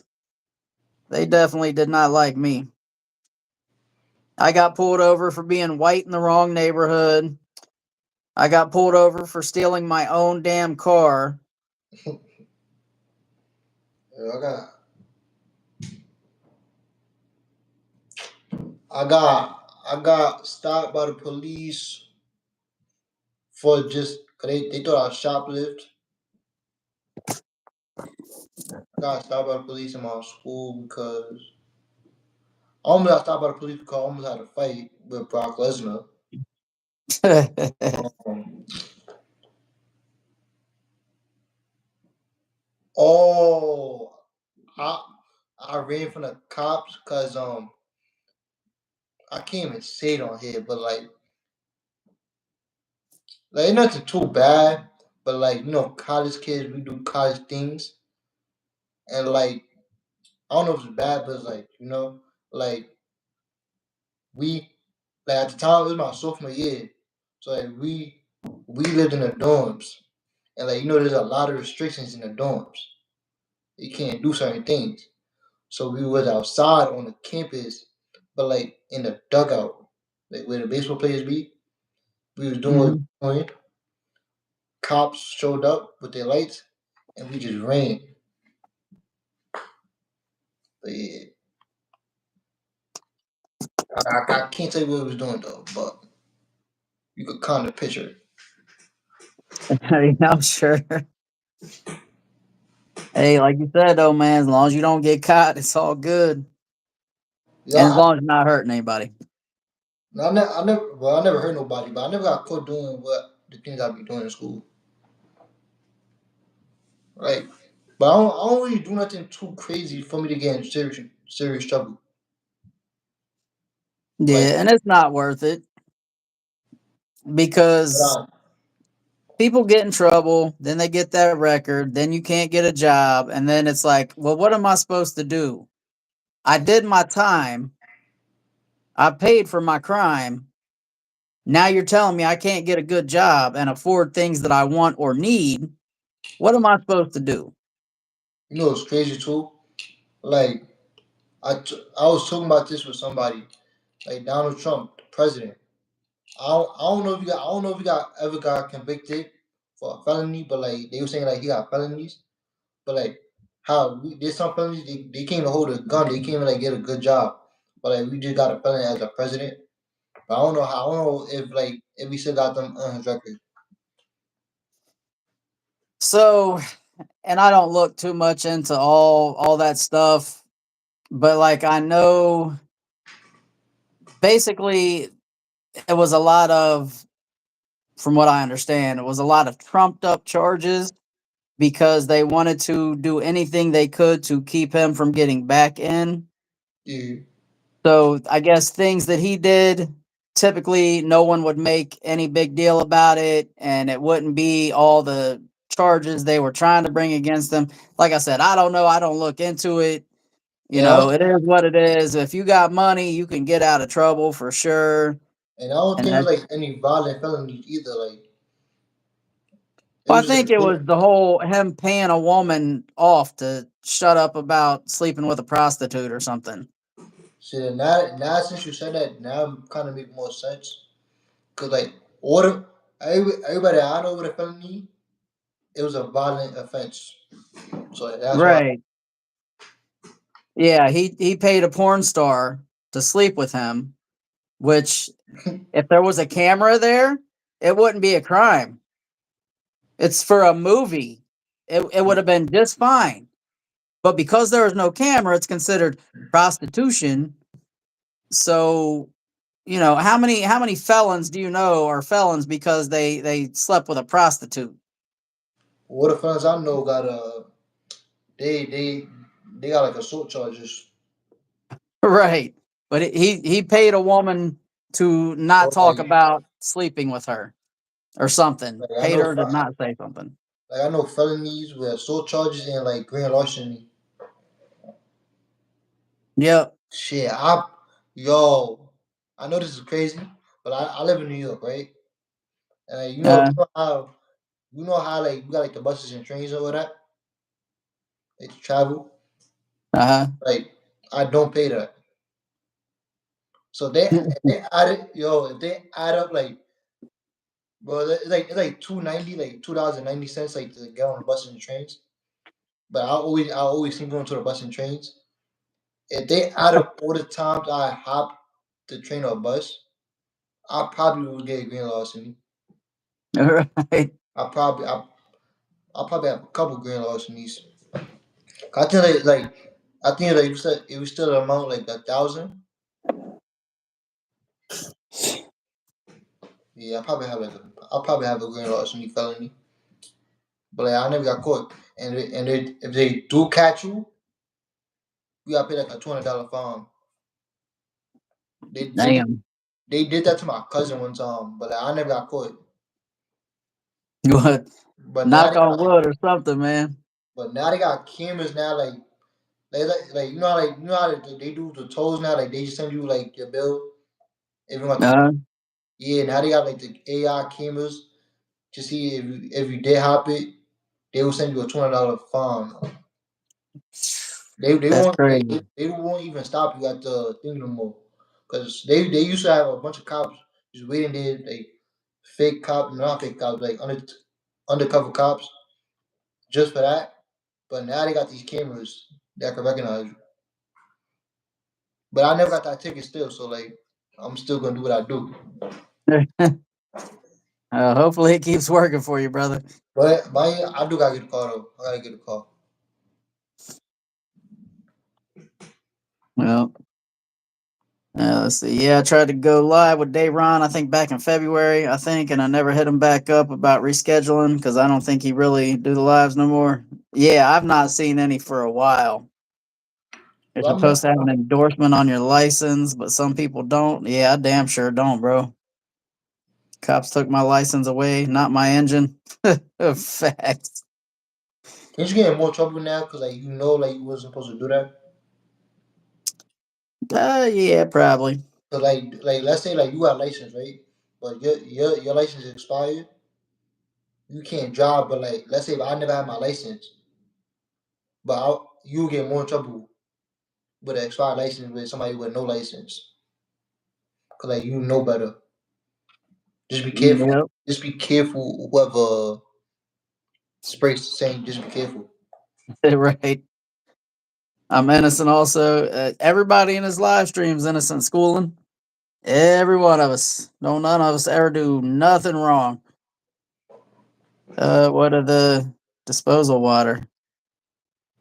They definitely did not like me. I got pulled over for being white in the wrong neighborhood. I got pulled over for stealing my own damn car. Yeah, I got stopped by the police for just 'cause they thought I shoplift. I got stopped by the police in my school because I almost got stopped by the police because I almost had a fight with Brock Lesnar. Um, oh, I I ran from the cops because I can't even say it on here, but like ain't nothing too bad, but like college kids we do college things, and like I don't know if it's bad, but it's like like we like at the time it was my sophomore year, so like we lived in the dorms, and like there's a lot of restrictions in the dorms. You can't do certain things. So we was outside on the campus, but like in the dugout, like where the baseball players be. We was doing what Mhm. we were doing. Cops showed up with their lights, and we just ran. But yeah, I can't tell you what we was doing though, but you could kind of picture it. I'm sure. Hey, like you said though, man, as long as you don't get caught, it's all good. Yeah, And as long as you're not hurting anybody. I never hurt nobody, but I never got caught doing what the things I be doing in school, right? But I don't really do nothing too crazy for me to get in serious trouble. Like, Yeah, and it's not worth it but because people get in trouble, then they get that record, then you can't get a job, and then it's like, well, what am I supposed to do? I did my time, I paid for my crime. Now you're telling me I can't get a good job and afford things that I want or need. What am I supposed to do? it's crazy too. Like, I was talking about this with somebody, like Donald Trump, the president. I don't know if I don't know if he got ever got convicted for a felony, but like they were saying like he got felonies, but like there's some felonies they can't even hold a gun, they can't even like get a good job, but like we just got a felony as a president. But I don't know if like if we still got them on his record. So, and I don't look too much into all that stuff, but like I know basically it was a lot of from what I understand, it was a lot of trumped up charges because they wanted to do anything they could to keep him from getting back in. Yeah. So I guess things that he did, typically no one would make any big deal about it, and it wouldn't be all the charges they were trying to bring against them. Like I said, I don't know. I don't look into it. And I, It is what it is. If you got money, you can get out of trouble for sure. and I don't And think it was that, like any violent felonies either. Like it well, I was think like it was the whole him paying a woman off to shut up about sleeping with a prostitute or something. shit. Now since you said that, now it kind of make more sense. Cause like order everybody I know with a felony, it was a violent offense. So like, that's why. Right. Yeah, he paid a porn star to sleep with him, which if there was a camera there, it wouldn't be a crime. It's for a movie. It would have been just fine. But because there was no camera, it's considered prostitution. So, how many felons do you know are felons because they slept with a prostitute? What the fellas I know got they they they got like assault charges. Right. But he paid a woman to not Or talk about sleeping with her or something. like I Paid know her to not say something. like I know felonies with assault charges and like grand larceny. Yep. Shit, yo, I know this is crazy, but I live in New York, right? And like, Uh you know how like you got like the buses and trains or that, like to travel. huh. Like I don't pay that. So they add it, yo, if they add up like bro, it's like 290, like $2.90 like to get on the buses and trains. But I always think going to the bus and trains. If they add up all the times I hop the train or bus, I probably would get a green larceny. Right. I probably I'll probably have a couple grand larcenies. I think like you said it was still an amount like 1,000. Yeah, I'll probably have a grand larceny felony. But like I never got caught. If they do catch you, you gotta pay like a $200 fine. They they did, Damn. they did that to my cousin one time, but like, I never got caught. What? But now Knock they on got wood or something, man. but now they got cameras now like like you know how they do the tolls now like they just send you like your bill every month. Uh, Yeah, now they got like the AI cameras to see if you did hop it, they will send you a $200 fine. They that's won't crazy. they won't even stop you at the thing no more, because they used to have a bunch of cops just waiting there, like fake cops, not fake cops, like undercover cops just for that. But now they got these cameras that can recognize you. But I never got that ticket still, so like I'm still gonna do what I do. Hopefully it keeps working for you, brother. But I do gotta get a car though. I gotta get a car. Well, let's see. Yeah, I tried to go live with Dayron, I think back in February, I think, and I never hit him back up about rescheduling because I don't think he really do the lives no more. Yeah, I've not seen any for a while. You're Well, I mean, supposed to have an endorsement on your license, but some people don't. Yeah, I damn sure don't, bro. Cops took my license away, not my engine. Facts. can you get in more trouble now because like like you wasn't supposed to do that? Yeah, probably. So like let's say like you got a license, right? But your license expired, you can't drive. But like let's say if I never had my license, but you get more trouble with an expired license with somebody with no license, cause like you know better. Just be careful. Yep. Just be careful. Whoever sprays saying, just be careful. Right. I'm innocent also. Everybody in his live stream's innocent schooling. Every one of us. No, none of us ever do nothing wrong. What are the disposal water?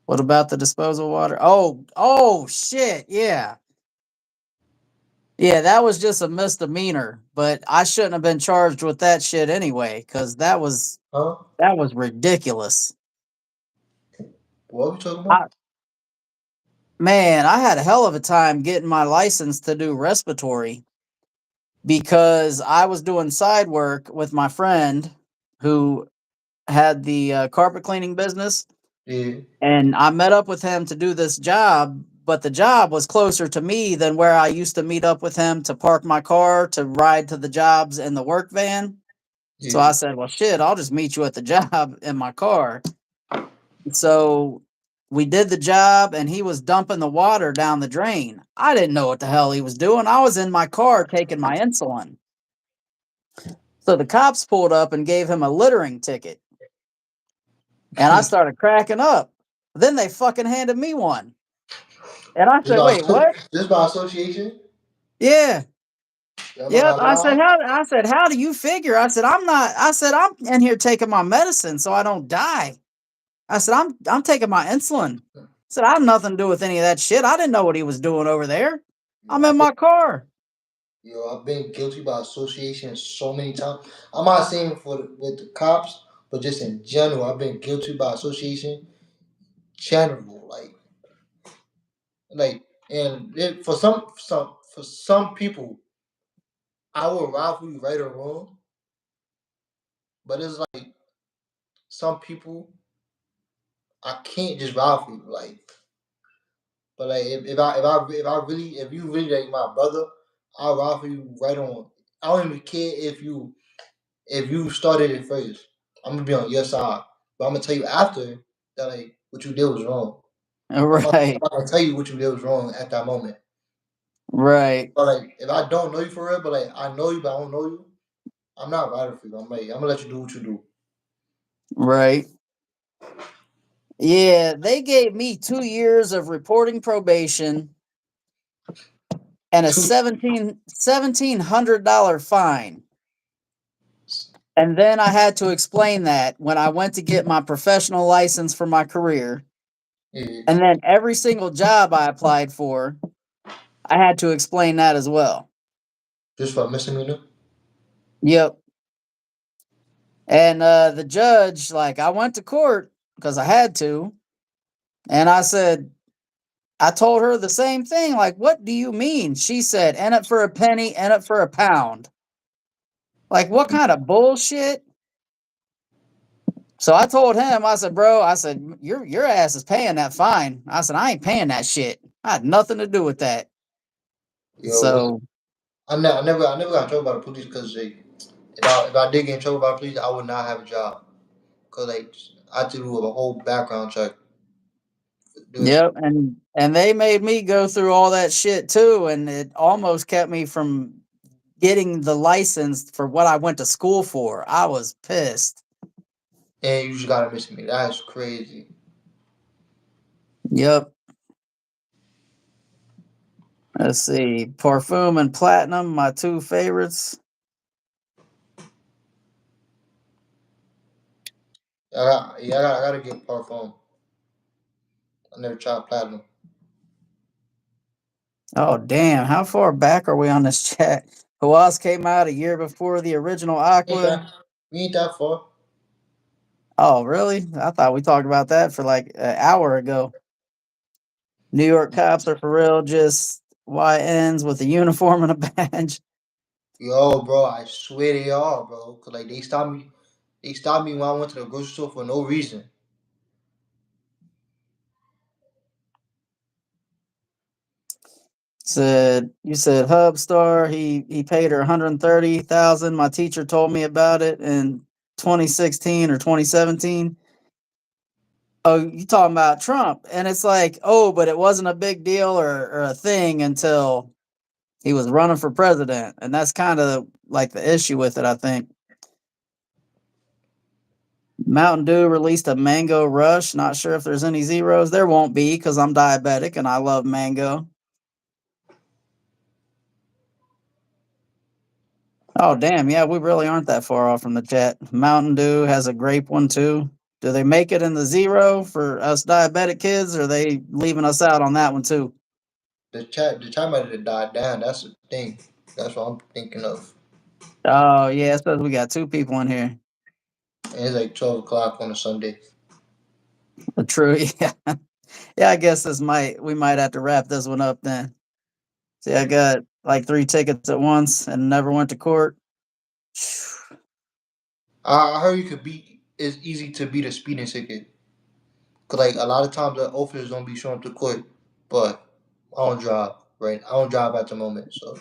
What about the disposal water? Oh, shit. Yeah. Yeah, that was just a misdemeanor, but I shouldn't have been charged with that shit anyway, because that was Huh? ridiculous. What we talking I, about? man, I had a hell of a time getting my license to do respiratory because I was doing side work with my friend who had the carpet cleaning business, Yeah, and I met up with him to do this job. But the job was closer to me than where I used to meet up with him to park my car to ride to the jobs in the work van. So yeah. I said, well, shit, I'll just meet you at the job in my car. So we did the job and he was dumping the water down the drain. I didn't know what the hell he was doing. I was in my car taking my insulin. So the cops pulled up and gave him a littering ticket. And I started cracking up. Then they fucking handed me one. And I Just said, wait, by what? just by association. Yeah. Yeah, I'm not Yep. gonna lie. I said, how do you figure? I said, I'm in here taking my medicine so I don't die. I said, I'm taking my insulin. I said, I have nothing to do with any of that shit. I didn't know what he was doing over there. Yo, I'm in my car. I've been guilty by association so many times. I'm not saying with the cops, but just in general, I've been guilty by association. General, and for some people, I will ride for you right or wrong. But it's like some people, I can't just ride for you. But like if you really like my brother, I'll ride for you right on. I don't even care if you started it first. I'm gonna be on your side, but I'm gonna tell you after that like what you did was wrong. I'm Right. not gonna tell you what you did was wrong at that moment. Right. But like if I don't know you for real, but like I know you, but I don't know you, I'm not riding for you. I'm gonna let you do what you do. Right. Yeah. They gave me 2 years of reporting probation and a Two, $1,700 fine. And then I had to explain that when I went to get my professional license for my career. yeah, And then every single job I applied for, I had to explain that as well. just for misdemeanor. Yep. And the judge, like, I went to court because I had to. And I said, I told her the same thing. Like, what do you mean? She said, in it for a penny, in it for a pound. Like, what kind of bullshit? So I told him, I said, bro, I said, your ass is paying that fine. I said, I ain't paying that shit. I had nothing to do with that. Yo, So, I never got in trouble by the police because if I did get in trouble by the police, I would not have a job. Cause like I had to do a whole background check. Doing yep, and they made me go through all that shit too, and it almost kept me from getting the license for what I went to school for. I was pissed. and you just gotta miss me. That's crazy. Yep. Let's see. Parfum and Platinum, my two favorites. I gotta get Parfum. I never tried platinum. Oh damn, how far back are we on this chat? Hawas came out a year before the original Ain't Aqua. that we ain't that far. Oh, really? I thought we talked about that for like an hour ago. New York cops are for real, just YNs with a uniform and a badge. Yo, bro, I swear they are, bro. Cause like they stopped me when I went to the grocery store for no reason. Said you said Hub Star. He paid her 130,000. My teacher told me about it in 2016 or 2017. Oh, you talking about Trump? And it's like, oh, but it wasn't a big deal or a thing until he was running for president, and that's kind of like the issue with it. I think Mountain Dew released a Mango Rush. Not sure if there's any zeros. There won't be because I'm diabetic and I love mango. Oh, damn. Yeah, we really aren't that far off from the chat. Mountain Dew has a grape one too. Do they make it in the zero for us diabetic kids? Or are they leaving us out on that one too? The chat might have died down. That's the thing. That's what I'm thinking of. Oh, yeah. It says we got two people in here. And it's like 12 o'clock on a Sunday. True. Yeah. Yeah, I guess we might have to wrap this one up then. See, I got like 3 tickets at once and never went to court. I heard you could beat. It's easy to beat a speeding ticket. Cause like a lot of times the officers don't be showing up to court, but I don't drive. Right, I don't drive at the moment, so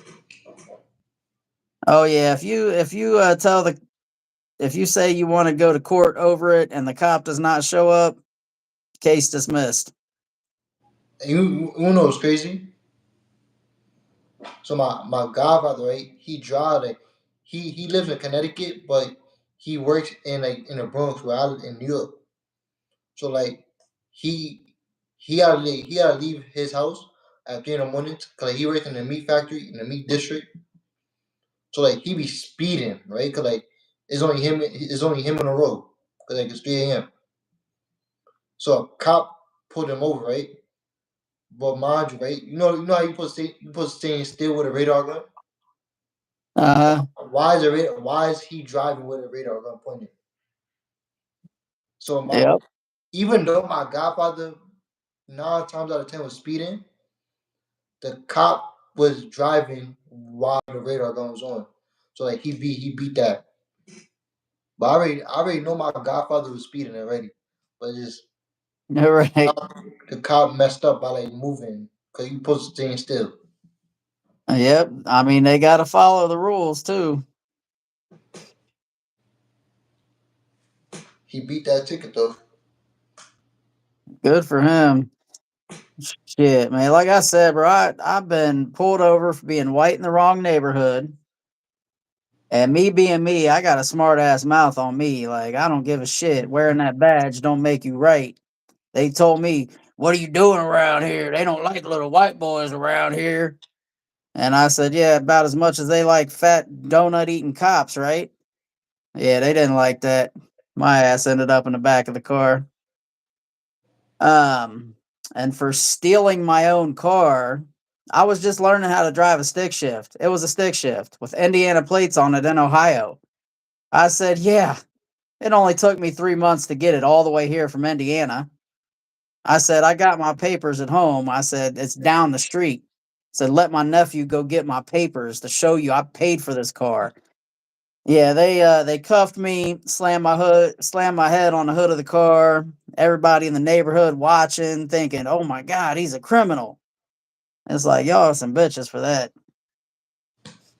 Oh yeah, if you tell the if you say you want to go to court over it and the cop does not show up, case dismissed. and you know what's crazy? So my godfather, right? He drive like he lives in Connecticut, but he works in the Bronx, where I live in New York. So like he he had to leave his house at 3 in the morning because like, he works in the meat factory in the meat district. So like he be speeding, right? Cause like it's only him on the road. Cause like it's 3 a.m. So a cop pulled him over, right? But mind you, right? You know how you supposed to stay still with a radar gun. Uh huh. Why is he driving with a radar gun pointed? So Yep. even though my godfather 9 times out of 10 was speeding, the cop was driving while the radar gun was on. So like he beat that. But I already know my godfather was speeding already. But just All right. the cop messed up by like moving because you supposed to stay still. Yep. I mean, they got to follow the rules too. He beat that ticket though. Good for him. Shit, man. Like I said, bro, I've been pulled over for being white in the wrong neighborhood. And me being me, I got a smart ass mouth on me. Like, I don't give a shit. Wearing that badge don't make you right. They told me, "What are you doing around here? They don't like little white boys around here." And I said, "Yeah, about as much as they like fat donut eating cops, right?" Yeah, they didn't like that. My ass ended up in the back of the car. Um, and for stealing my own car, I was just learning how to drive a stick shift. It was a stick shift with Indiana plates on it in Ohio. I said, "Yeah, it only took me 3 months to get it all the way here from Indiana." I said, "I got my papers at home." I said, "It's down the street." I said, "Let my nephew go get my papers to show you I paid for this car." Yeah, they cuffed me, slammed my head on the hood of the car. Everybody in the neighborhood watching, thinking, "Oh my god, he's a criminal." It's like, y'all are some bitches for that.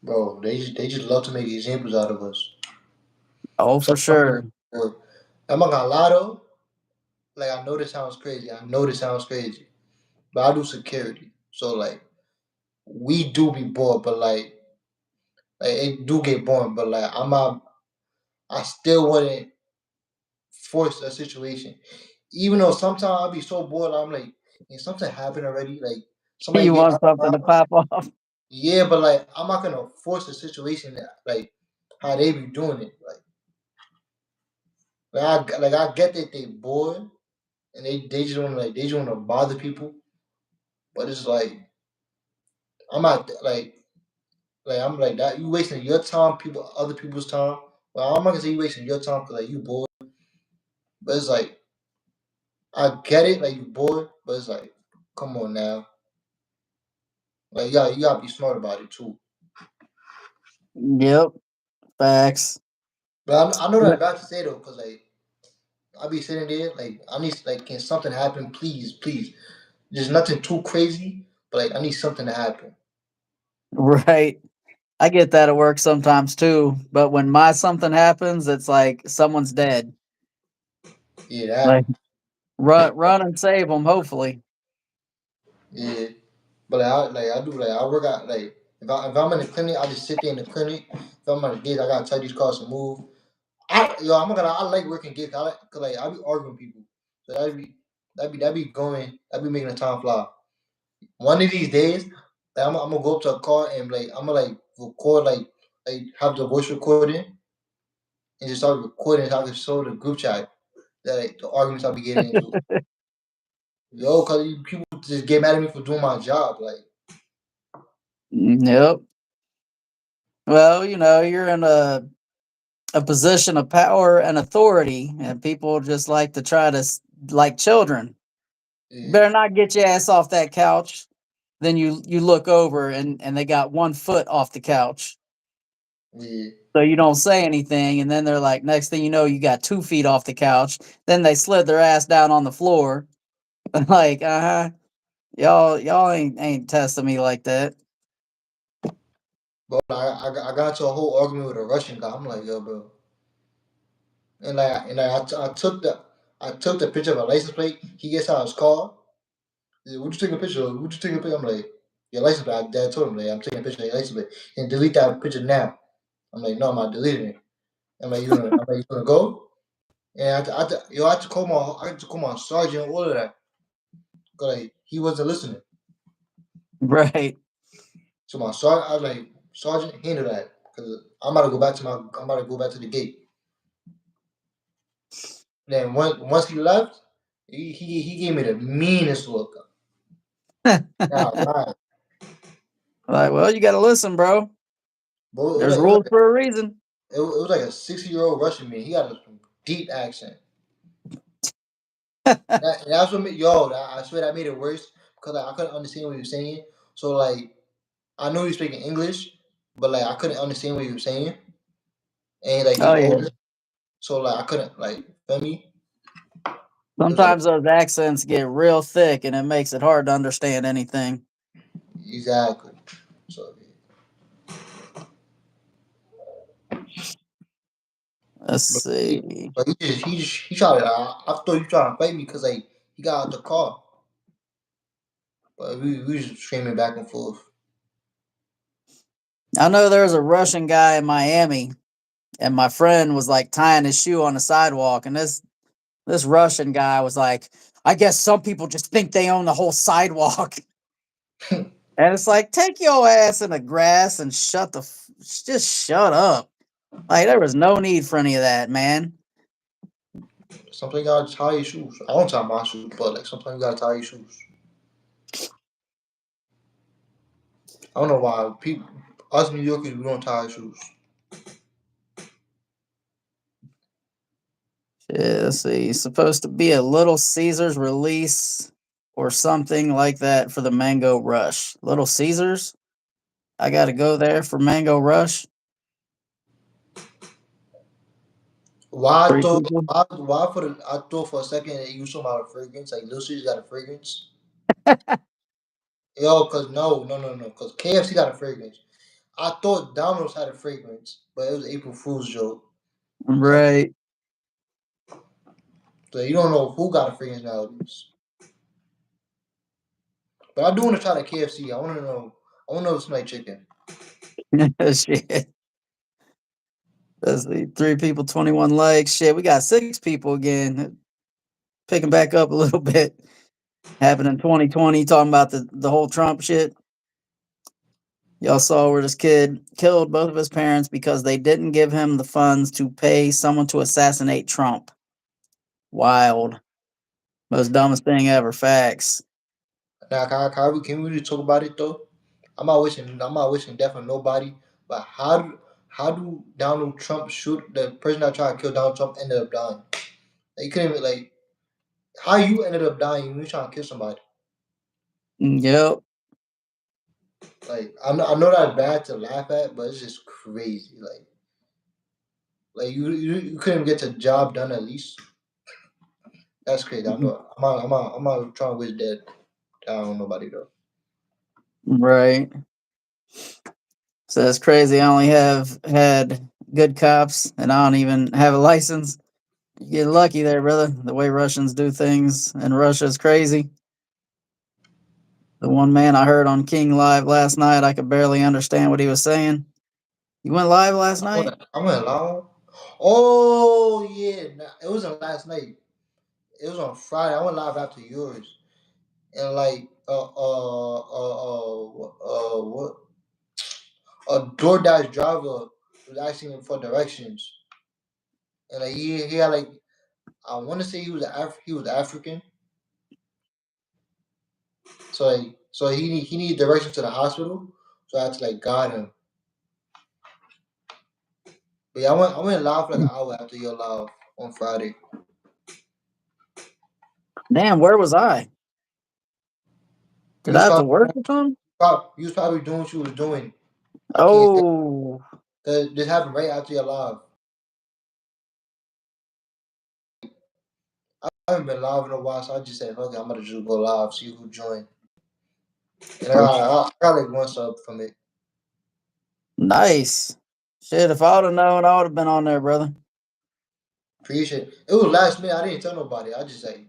Bro, they just love to make examples out of us. Oh, for Sometimes sure. I'm not gonna lie though, like I know this sounds crazy. I know this sounds crazy. But I do security. So like we do be bored, but like it do get boring, but like I still wouldn't force a situation. Even though sometimes I'll be so bored, I'm like, something happened already. Like somebody You get want something to robbed. pop off? Yeah, but like I'm not gonna force a situation that, like how they be doing it. Like I get that they bored and they just wanna they just wanna bother people. But it's like I'm not like I'm like that. You wasting your time, other people's time. Well, I'm not gonna say you wasting your time because like you bored, but it's like I get it, like you bored, but it's like, come on now, like yeah, you gotta be smart about it too. Yep, facts. But I know that bad to say though, because like I be sitting there, like I need like can something happen, please, please. There's nothing too crazy, but like I need something to happen. Right. I get that at work sometimes too, but when my something happens, it's like someone's dead. Yeah, Like that. run and save them. Hopefully. Yeah, but I do like I work out like if I'm in the clinic, I just sit there in the clinic. If I'm on the gate, I gotta tell these cars to move. I'm not gonna. I like working gigs. Cause like I be arguing with people, so that be going. That be making the time fly. One of these days, like, I'm gonna go up to a car and like I'm gonna like record like have the voice recording and just start recording so I can show the group chat that like, the arguments I'll be getting into. Yo, cause people just get mad at me for doing my job. Like Yep. Well, you're in a position of power and authority, and people just like to try to like children. You Yeah, better not get your ass off that couch. Then you look over and they got 1 foot off the couch. yeah. So you don't say anything, and then they're like, next thing you know, you got 2 feet off the couch. Then they slid their ass down on the floor. Like, y'all ain't testing me like that. But I got into a whole argument with a Russian guy. I'm like, yo, bro. I took the picture of a license plate. He gets out of his car. He's like, what you taking a picture of? What you taking a picture? I'm like, your license plate. Dad told him, like, I'm taking a picture of your license plate. And delete that picture now. I'm like, no, I'm not deleting it. I'm like, you gonna go? And I had to call my sergeant and all of that. Cause like he wasn't listening. Right. So my sergeant, I was like, Sergeant, handle that. Cause I'm about to go back to the gate. Then once he left, he gave me the meanest look. Nah, right. Like, well, you got to listen, bro. But There's rules for a reason. it was like a 60-year-old Russian man. He got a deep accent. And that's what made, I swear that made it worse because like, I couldn't understand what he was saying. So like I knew he was speaking English, but like I couldn't understand what he was saying. And like he's Oh yeah. older, so like I couldn't like feel me. It was like Sometimes those accents get real thick, and it makes it hard to understand anything. exactly. So Let's but he, see. he tried to. I thought he trying to fight me because like he got out the car, but we was just screaming back and forth. I know there was a Russian guy in Miami, and my friend was like tying his shoe on the sidewalk, and this Russian guy was like, "I guess some people just think they own the whole sidewalk." And it's like, take your ass in the grass and just shut up. Like there was no need for any of that, man. Sometimes you gotta tie your shoes. I don't tie my shoes, but like sometimes you gotta tie your shoes. I don't know why people us New Yorkers we don't tie our shoes. Yeah, let's see. It's supposed to be a Little Caesars release or something like that for the Mango Rush. Little Caesars? I got to go there for Mango Rush. Why I Three thought people. why for the I thought for a second that you talking about a fragrance like Little Caesars got a fragrance. Yo, cause no, cause KFC got a fragrance. I thought Domino's had a fragrance, but it was April Fool's joke. So, Right. so you don't know who got a fragrance nowadays. But I do want to try the KFC. I want to know. I want to know if it's like chicken. Shit. Let's see. Three people, 21 likes. Shit, we got 6 people again. Picking back up a little bit. Happened in 2020, talking about the whole Trump shit. Y'all saw where this kid killed both of his parents because they didn't give him the funds to pay someone to assassinate Trump. Wild. Most dumbest thing ever. Facts. Now, can we really talk about it though? I'm not wishing death on nobody. But how do Donald Trump shoot the person that tried to kill Donald Trump ended up dying? Like, you couldn't even like how you ended up dying when you trying to kill somebody. Yep. Like I know that's bad to laugh at, but it's just crazy. Like you couldn't get the job done at least. That's crazy. I know. I'm not trying to wish dead down on nobody though. Right. So it's crazy. I only have had good cops and I don't even have a license. You get lucky there, brother. The way Russians do things in Russia is crazy. The one man I heard on King Live last night, I could barely understand what he was saying. You went live last night? I went live. Oh yeah, nah, it wasn't last night. It was on Friday. I went live after yours, and like what a DoorDash driver was asking him for directions, and like he had like I want to say he was African, so he needed directions to the hospital, so I had to like guide him. But yeah, I went live for like an hour after your live on Friday. Damn, where was I? You Did I was have to probably, work or something? you was probably doing what you was doing. I can't say Oh, that this happened right after your live. I haven't been live in a while, so I just said, "Okay, I'm gonna just go live, see who joined." And I got like one sub from it. nice. Shit, if I would have known, I would have been on there, brother. Appreciate it. It was last minute. I didn't tell nobody. I just like,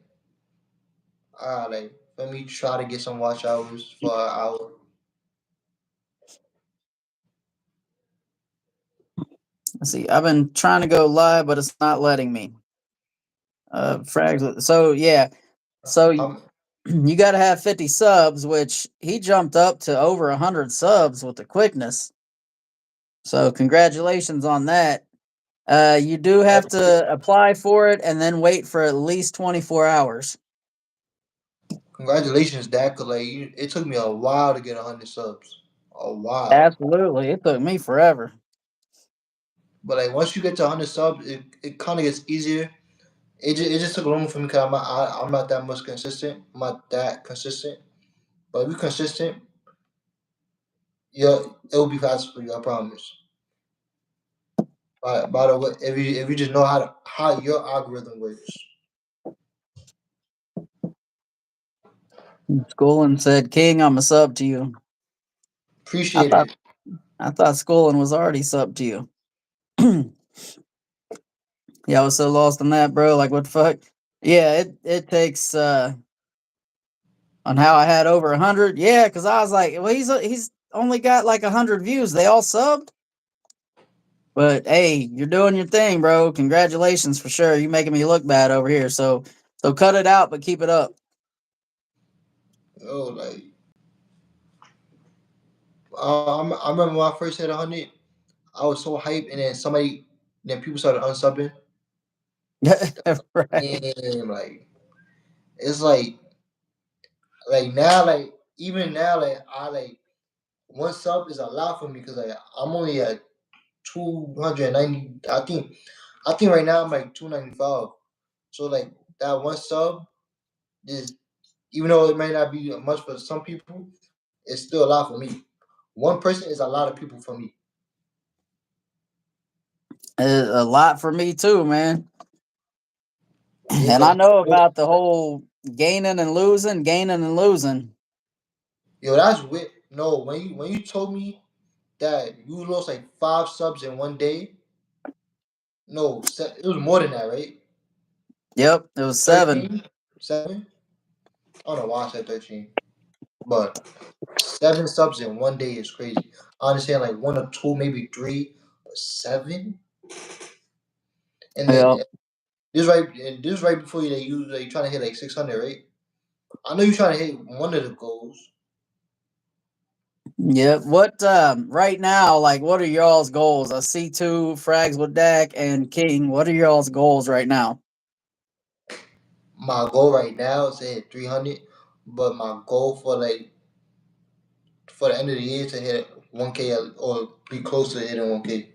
like let me try to get some watch hours for an hour. Let's see, I've been trying to go live, but it's not letting me. Frags. So yeah, so I'm you got to have 50 subs, which he jumped up to over 100 subs with the quickness. So congratulations on that. You do have to apply for it and then wait for at least 24 hours. congratulations, Dad. Cause like it took me a while to get 100 subs. A while. Absolutely. It took me forever. But like once you get to 100 subs, it kind of gets easier. It just took long for me because I'm not that much consistent. I'm not that consistent. But if you're consistent, yeah, it will be faster for you. I promise. By the way, if you just know how your algorithm works, Schoolin said, King, I'm a sub to you. I appreciate thought it. I thought Schoolin was already sub to you. Yeah, I was so lost in that, bro. Like what the fuck? Yeah, it takes on how I had over 100. Yeah, because I was like, well, he's only got like 100 views. They all subbed. But hey, you're doing your thing, bro. Congratulations for sure. You making me look bad over here. So cut it out, but keep it up. Oh, like I remember when I first hit 100, I was so hyped, and then people started unsubbing. Right. And like it's like now, like even now, like I like one sub is a lot for me because like I'm only at 290. I think right now I'm like 295. So like that one sub is, even though it may not be much for some people, it's still a lot for me. One person is a lot of people for me. A lot for me too, man. Yeah, And I cause know about the whole gaining and losing, gaining and losing. yo, that's weird. No, when you told me that you lost like 5 subs in one day, no, it was more than that, right? Yep, it was 7. 13, 7. I don't know why I said 13, but 7 subs in one day is crazy. I understand like one or two, maybe three, but seven, and then Yep. this right before you like trying to hit like 600, right? I know you're trying to hit one of the goals. Yep. What right now, like what are y'all's goals? I see two frags with Dak and King. What are y'all's goals right now? My goal right now is to hit 300, but my goal for the end of the year to hit 1K or be close to hitting 1K.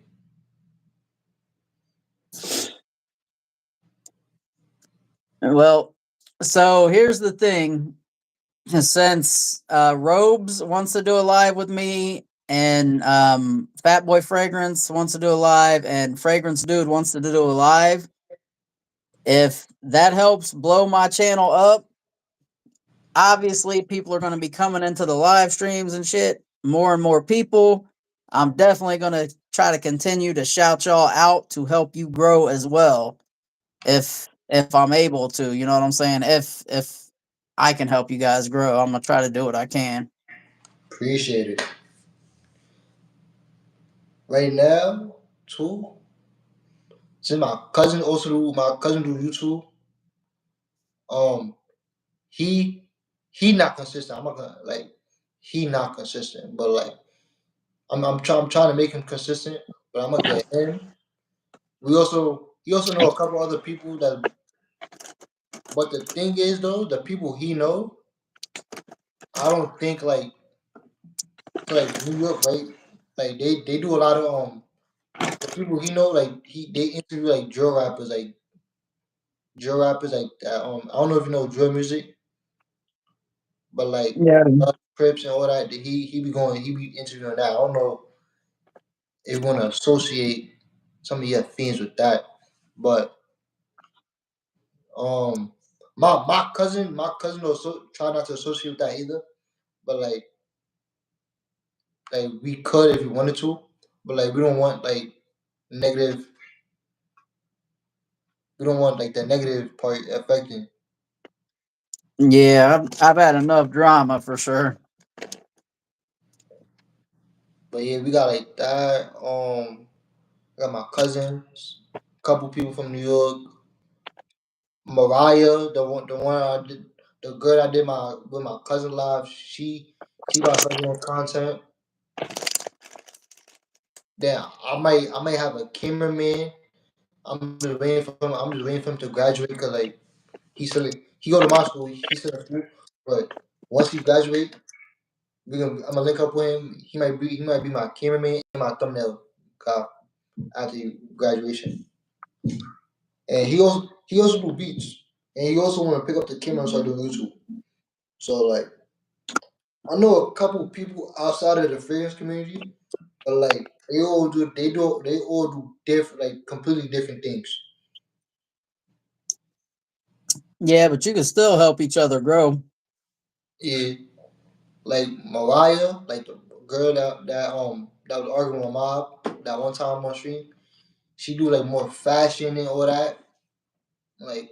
Well, so here's the thing. Since Robes wants to do a live with me, and Fat Boy Fragrance wants to do a live, and Fragrance Dude wants to do a live, if that helps blow my channel up, obviously people are going to be coming into the live streams and shit, more and more people. I'm definitely going to try to continue to shout y'all out to help you grow as well, if I'm able to, you know what I'm saying? If I can help you guys grow, I'm going to try to do what I can. Appreciate it. Right now, two. Since my cousin do YouTube. Um, he not consistent. I'm not gonna like he not consistent, but like I'm trying to make him consistent. But I'm gonna get him. He also know a couple other people that. But the thing is though, the people he know, I don't think like, like New York, right? Like they do a lot of the people he know, like they interview like drill rappers, like drill rappers like that. I don't know if you know drill music, but like Yeah. Crips and all that. He be interviewing that. I don't know if you want to associate some of your themes with that, but um, my cousin don't try not to associate with that either. But like we could if we wanted to, but like we don't want like negative. We don't want like the negative part affecting. Yeah, I've had enough drama for sure. But yeah, we got like that. I got my cousins, couple people from New York. Mariah, the one I did, the girl I did my with my cousin live. She got her own content. Then I might have a cameraman. I'm just waiting for him to graduate because like he go to my school. He's still in school, but once he graduate, I'm gonna link up with him. He might be my cameraman and my thumbnail guy after graduation. And he also do beats, and he also want to pick up the camera and start doing YouTube. So like I know a couple of people outside of the freelance community, but like they all do different like completely different things. Yeah, but you can still help each other grow. Yeah, like Mariah, like the girl that was arguing with Mob that one time on stream. She do like more fashion and all that, like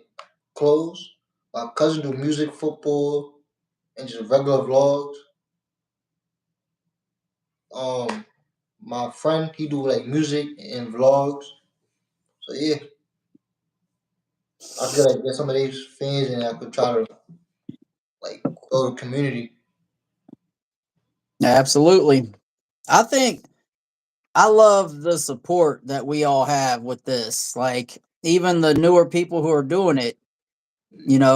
clothes. My cousin do music, football, and just regular vlogs. Um, my friend he do like music and vlogs. So yeah, I could like get some of these fans and I could try to like grow the community. Absolutely. I think I love the support that we all have with this. Like, even the newer people who are doing it,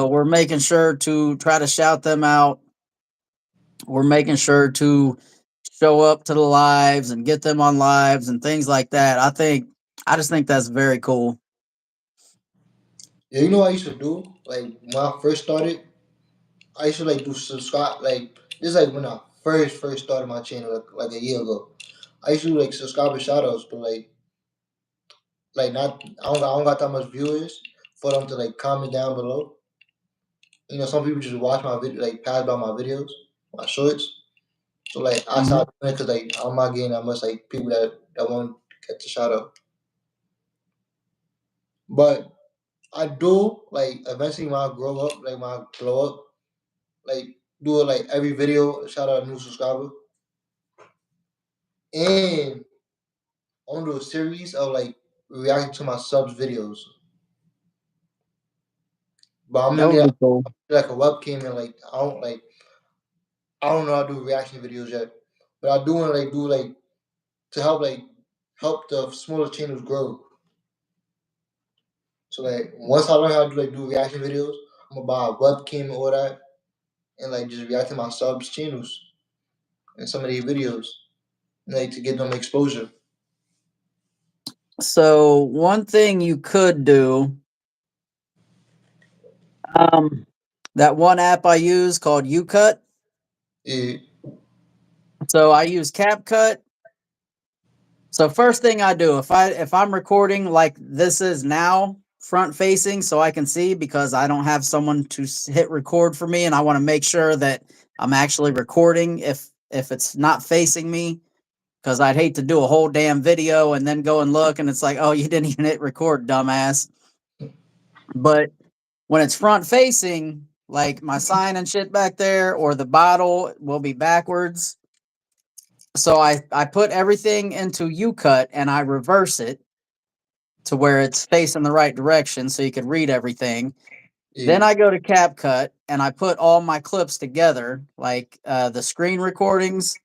we're making sure to try to shout them out. We're making sure to show up to the lives and get them on lives and things like that. I just think that's very cool. Yeah, you know what I used to do? Like when I first started, I used to like do subscribe like this is like when I first started my channel like a year ago. I used to do like subscriber shout outs, but like not I don't got that much viewers for them to like comment down below. Some people just watch my video like pass by my videos, my shorts. So like I Mhm. stopped doing it because like I'm not getting that much like people that want to get the shout out. But I do like eventually when I grow up, like when I grow up, like do it like every video, shout out a new subscriber. And I want to do a series of like reacting to my subs videos. But I'm That gonna would get be cool. like a webcam and like I don't know how to do reaction videos yet. But I do want to like do like to help the smaller channels grow. So like once I learn how to do reaction videos, I'm gonna buy a webcam and all that and like just react to my subs channels and some of their videos. Like to get them exposure. So, one thing you could do, um, that one app I use called UCut. Yeah, So I use CapCut. So first thing I do, if I'm recording like this is now front facing so I can see, because I don't have someone to hit record for me and I want to make sure that I'm actually recording if it's not facing me, because I'd hate to do a whole damn video and then go and look and it's like, "Oh, you didn't even hit record, dumbass." But when it's front facing, like my sign and shit back there or the bottle will be backwards. So I put everything into UCut and I reverse it to where it's facing the right direction so you can read everything. Then yeah. I go to CapCut and I put all my clips together, like the screen recordings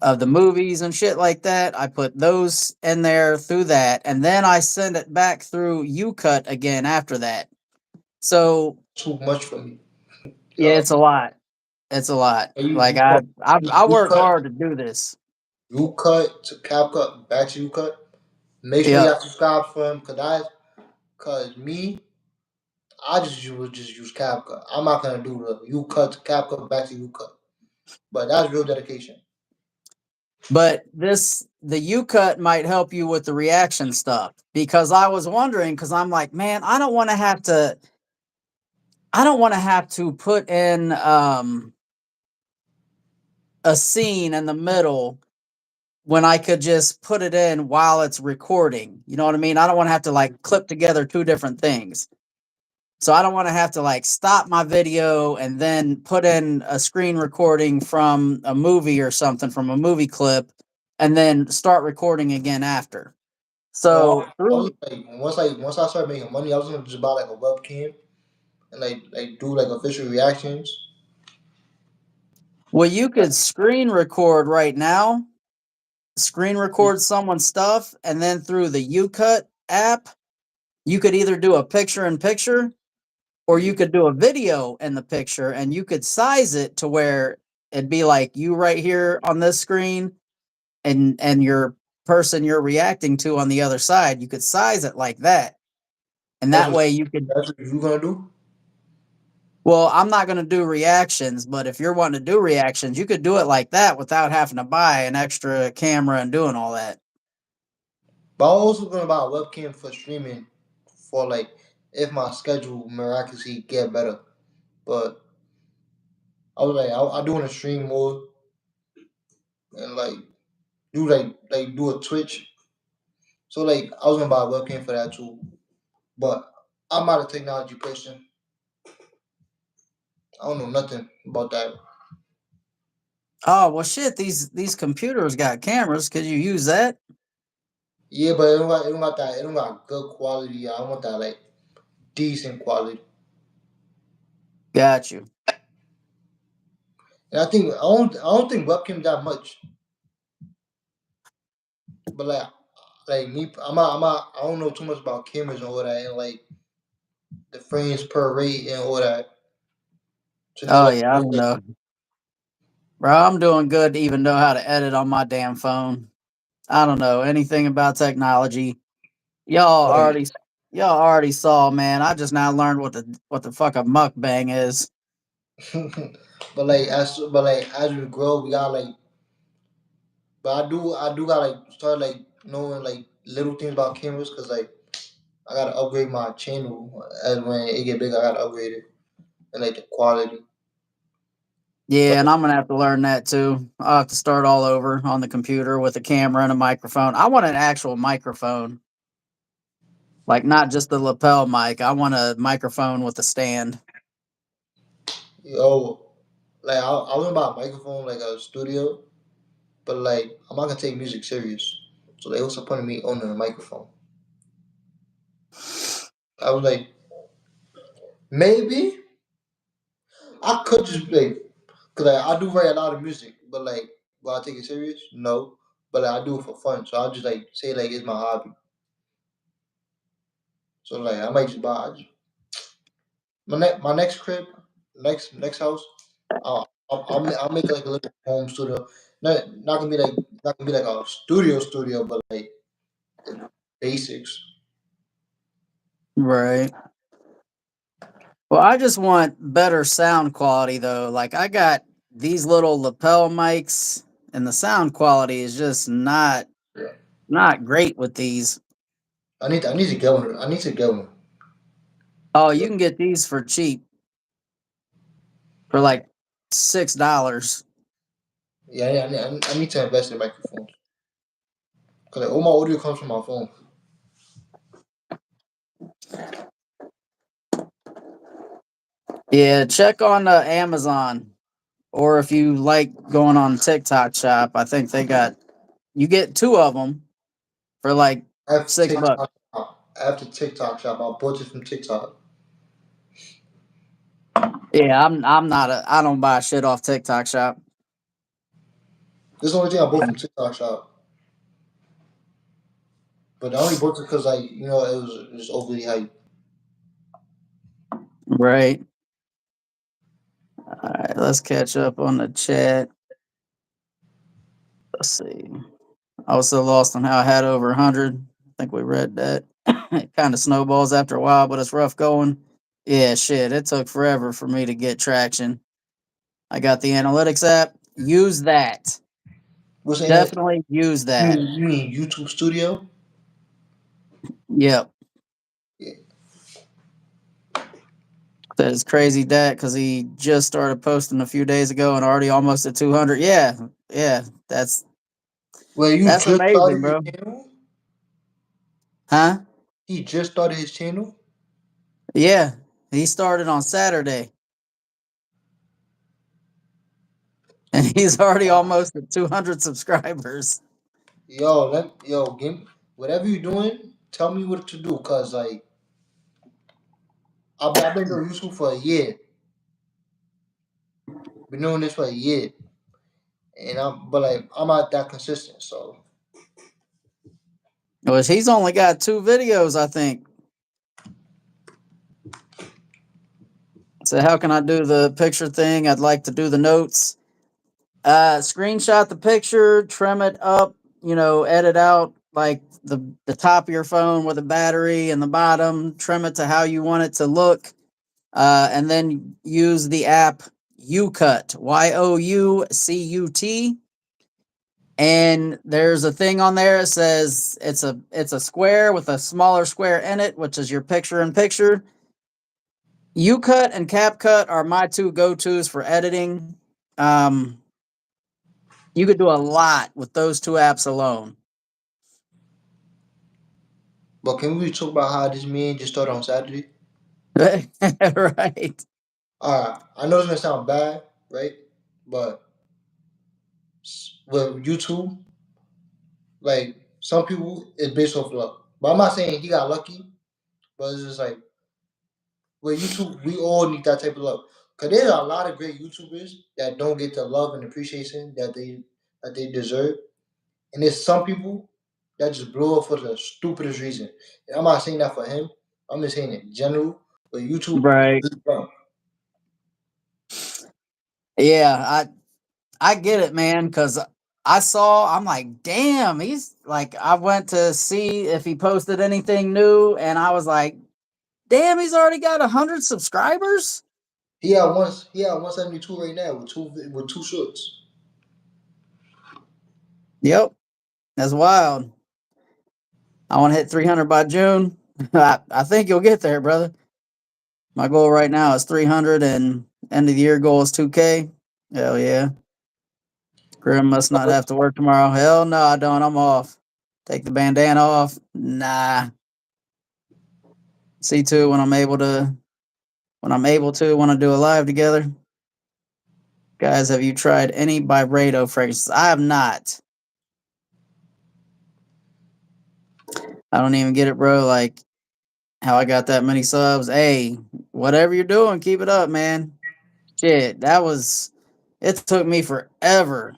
of the movies and shit like that. I put those in there through that, and then I send it back through UCut again after that. So Too much for me. yeah, Uh, it's a lot. It's a lot. Like you I you work cut hard to do this. you cut to CapCut back to you cut. Make sure Yep. y'all subscribe for him, cause me I just use CapCut. I'm not gonna do the U cut CapCut back to U cut, but that's real dedication. But the U cut might help you with the reaction stuff because I was wondering because I'm like, man, I don't want to have to put in a scene in the middle when I could just put it in while it's recording. You know what I mean? I don't want to have to like clip together two different things. So I don't want to have to like stop my video and then put in a screen recording from a movie or something from a movie clip and then start recording again after. No, So I was through like once I started making money, I was gonna just buy like a webcam and like do like official reactions. well, you could screen record right now, screen record someone's stuff, and then through the UCut app, you could either do a picture in picture or you could do a video in the picture and you could size it to where it'd be like you right here on this screen and your person you're reacting to on the other side. You could size it like that. And That's that what way you could that's what you gonna do. well, I'm not going to do reactions, but if you're wanting to do reactions, you could do it like that without having to buy an extra camera and doing all that. But I was also gonna buy a webcam for streaming for like if my schedule miraculously get better. But I was like I do want to stream more and like do a Twitch. So like I was gonna buy a webcam for that too. But I'm not a technology person. I don't know nothing about that. Oh, well shit, these computers got cameras. Could you use that? Yeah, but it don't got good quality. I want that like decent quality. Got you. And I don't think webcam that much. But like me I don't know too much about cameras and all that and like the frames per rate and all that. To know Oh like yeah, I don't know. Bro, I'm doing good to even know how to edit on my damn phone. I don't know anything about technology. Y'all like already y'all already saw, man. I just now learned what the fuck a mukbang is. but like as we grow we got like but I do got like start like knowing like little things about cameras because like I gotta upgrade my channel as when it get big I gotta upgrade it and like the quality. Yeah, But and I'm gonna have to learn that too. I'll have to start all over on the computer with a camera and a microphone. I want an actual microphone, like not just the lapel mic. I want a microphone with a stand. yo, like I was gonna buy a microphone like a studio, but like I'm not gonna take music serious. So they also putting me owning a microphone. I was like, maybe I could just like, cause like, I do write a lot of music, but like, will I take it serious? No, but like, I do it for fun. So I'll just like say like it's my hobby. So like I might just buy my next crib, next house. I'll make like a little home studio. Not gonna be like not gonna be like a studio, but like the basics. Right. Well, I just want better sound quality though. Like I got these little lapel mics and the sound quality is just Yeah. not great with these. I need to get one. I need to get one. Oh, you can get these for cheap for like $6. I need to invest in microphones. Cause like all my audio comes from my phone. Yeah, check on Amazon or if you like going on TikTok shop, I think they got you get two of them for like After $6. after TikTok shop, I bought it from TikTok. Yeah, I'm not a I don't buy shit off TikTok shop. This is the only thing I bought from TikTok shop. But I only bought it because like it was overly hyped. Right. All right, let's catch up on the chat. Let's see. I was so lost on how I had over 100. I think we read that. It kind of snowballs after a while, but it's rough going. Yeah, shit. It took forever for me to get traction. I got the analytics app. Use that. What's in it? Definitely use that. You mean YouTube Studio? Yep. Yeah. That is crazy, that because he just started posting a few days ago and already almost at 200. Yeah, yeah, Well, you that's just started amazing, your bro. channel? Huh? He just started his channel? Yeah, he started on Saturday and he's already almost at 200 subscribers. Give, whatever you're doing, tell me what to do. Cause like I've been doing YouTube for a year. Been doing this for a year, and I'm not that consistent. So Which he's only got 2 videos, I think. So how can I do the picture thing? I'd like to do the notes. Screenshot the picture, trim it up, edit out like the top of your phone with a battery and the bottom, trim it to how you want it to look, and then use the app YouCut, Youcut, and there's a thing on there that says it's a square with a smaller square in it, which is your picture in picture. YouCut and CapCut are my two go-tos for editing. Um, you could do a lot with those two apps alone. but can we talk about how this man just started on Saturday? Right. Alright, I know it's gonna sound bad, right? But with YouTube, like some people it's based off luck. But I'm not saying he got lucky, but it's just like with YouTube, we all need that type of luck. Cause there's a lot of great YouTubers that don't get the love and appreciation that they deserve. And there's some people that just blow up for the stupidest reason. And I'm not saying that for him. I'm just saying in general. But YouTube, Right. Yeah, I get it, man, because I'm like, damn, he's like, I went to see if he posted anything new, and I was like, damn, he's already got 100 subscribers. he had 172 right now with two shorts. Yep, that's wild. I want to hit 300 by June. I think you'll get there, brother. My goal right now is 300, and end of the year goal is 2K. Hell yeah. Grim must not have to work tomorrow. Hell no, I don't. I'm off. Take the bandana off. Nah. C2 when I'm able to want to do a live together. Guys, have you tried any vibrato fragrances? I have not. I don't even get it, bro. Like how I got that many subs. Hey, whatever you're doing, keep it up, man. Shit, it took me Yo,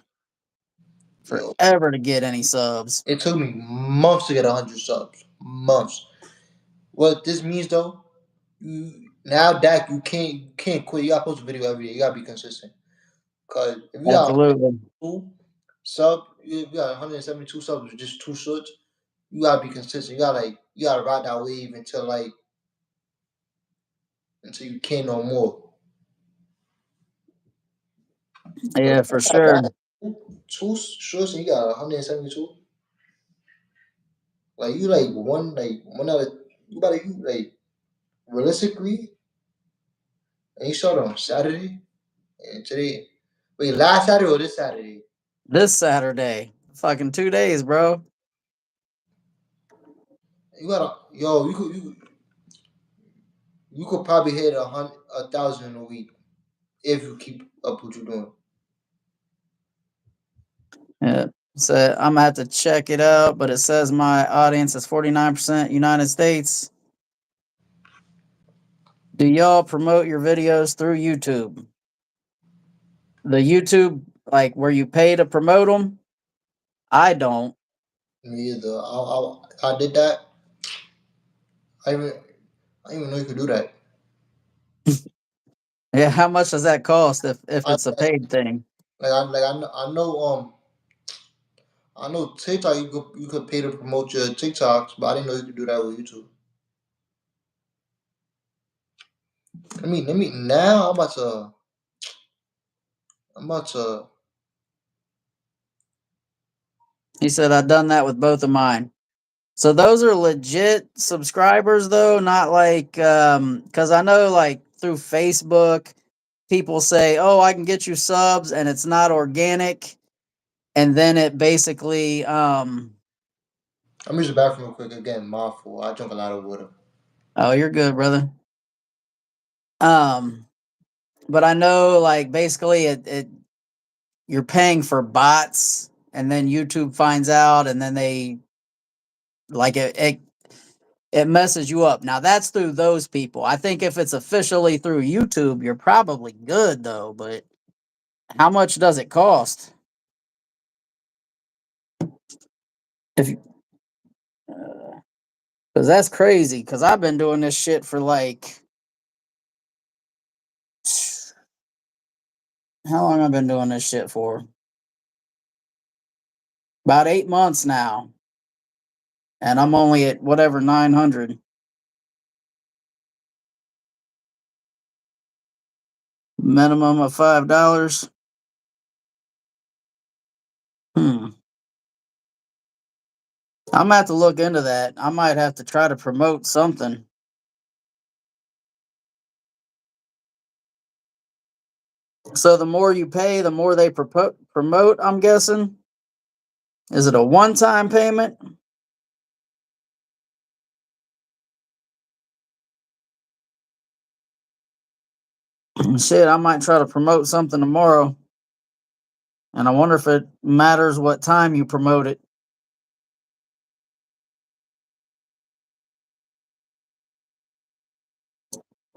forever to get any subs. it took me months to get 100 subs. Months. What this means though, now that you can't quit. You gotta post a video every day. You gotta be consistent. Cause if you got Absolutely. two sub, you got 172 subs with just two shorts. You gotta be consistent. You gotta ride that wave until you can't no more. Yeah, for sure. Two shorts and you got 172. Like you like one out of you better you like realistically, and you started on Saturday and today. Wait, last Saturday or this Saturday? This Saturday. Fucking 2 days, bro. You gotta yo, you could probably hit 1,000 in a week if you keep up what you're doing. Yeah. So I'm gonna have to check it out, but it says my audience is 49% United States. Do y'all promote your videos through YouTube? The YouTube, like where you pay to promote them? I don't. Me either. I did that. I even I didn't even know you could do that. Yeah, how much does that cost if I it's a paid thing? I know TikTok you could pay to promote your TikToks, but I didn't know you could do that with YouTube. Let me now. I'm about to. He said I've done that with both of mine. So those are legit subscribers though, not like cuz I know like through Facebook people say, "Oh, I can get you subs," and it's not organic, and then it basically I'm using the bathroom real quick again. My fault. I drunk a lot of water. oh, you're good, brother. Um but I know like basically it you're paying for bots and then YouTube finds out and then they like it messes you up. Now that's through those people. I think if it's officially through YouTube, you're probably good though, but how much does it cost? If cuz that's crazy cuz I've been doing this shit for like how long I've been doing this shit for? About 8 months now. And I'm only at whatever 900. Minimum of $5. Hmm. I'm gonna have to look into that. I might have to try to promote something. So the more you pay, the more they promote, I'm guessing. Is it a one-time payment? Shit, I might try to promote something tomorrow. And I wonder if it matters what time you promote it.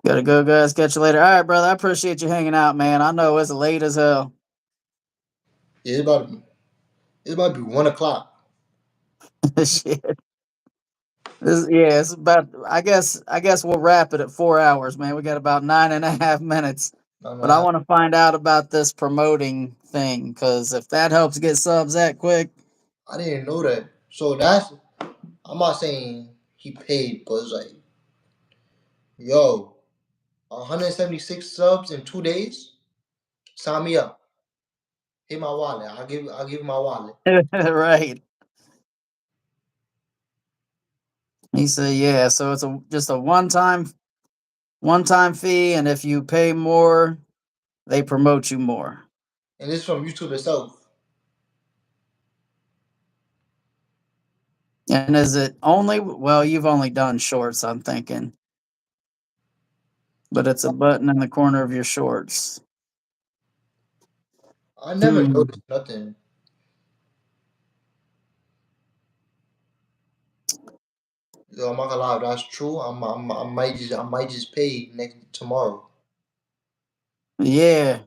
Gotta go, guys. Catch you later. All right, brother. I appreciate you hanging out, man. I know it's late as hell. Yeah, it's about to be 1 o'clock. Shit. Yeah, it's about. I guess we'll wrap it at 4 hours, man. We got about 9.5 minutes. No, no, But I want to find out about this promoting thing because if that helps get subs that quick, I didn't know that. I'm not saying he paid, but it's like, yo, 176 subs in 2 days. Sign me up. Hit my wallet. I'll give you my wallet. right? He said, yeah. So it's just a one time fee, and if you pay more, they promote you more. And it's from YouTube itself. And is it only? Well, you've only done shorts, I'm thinking, but it's a button in the corner of your shorts. I never Hmm. noticed nothing. Yo, I'm not gonna lie, if that's true. I might just pay next tomorrow. Yeah.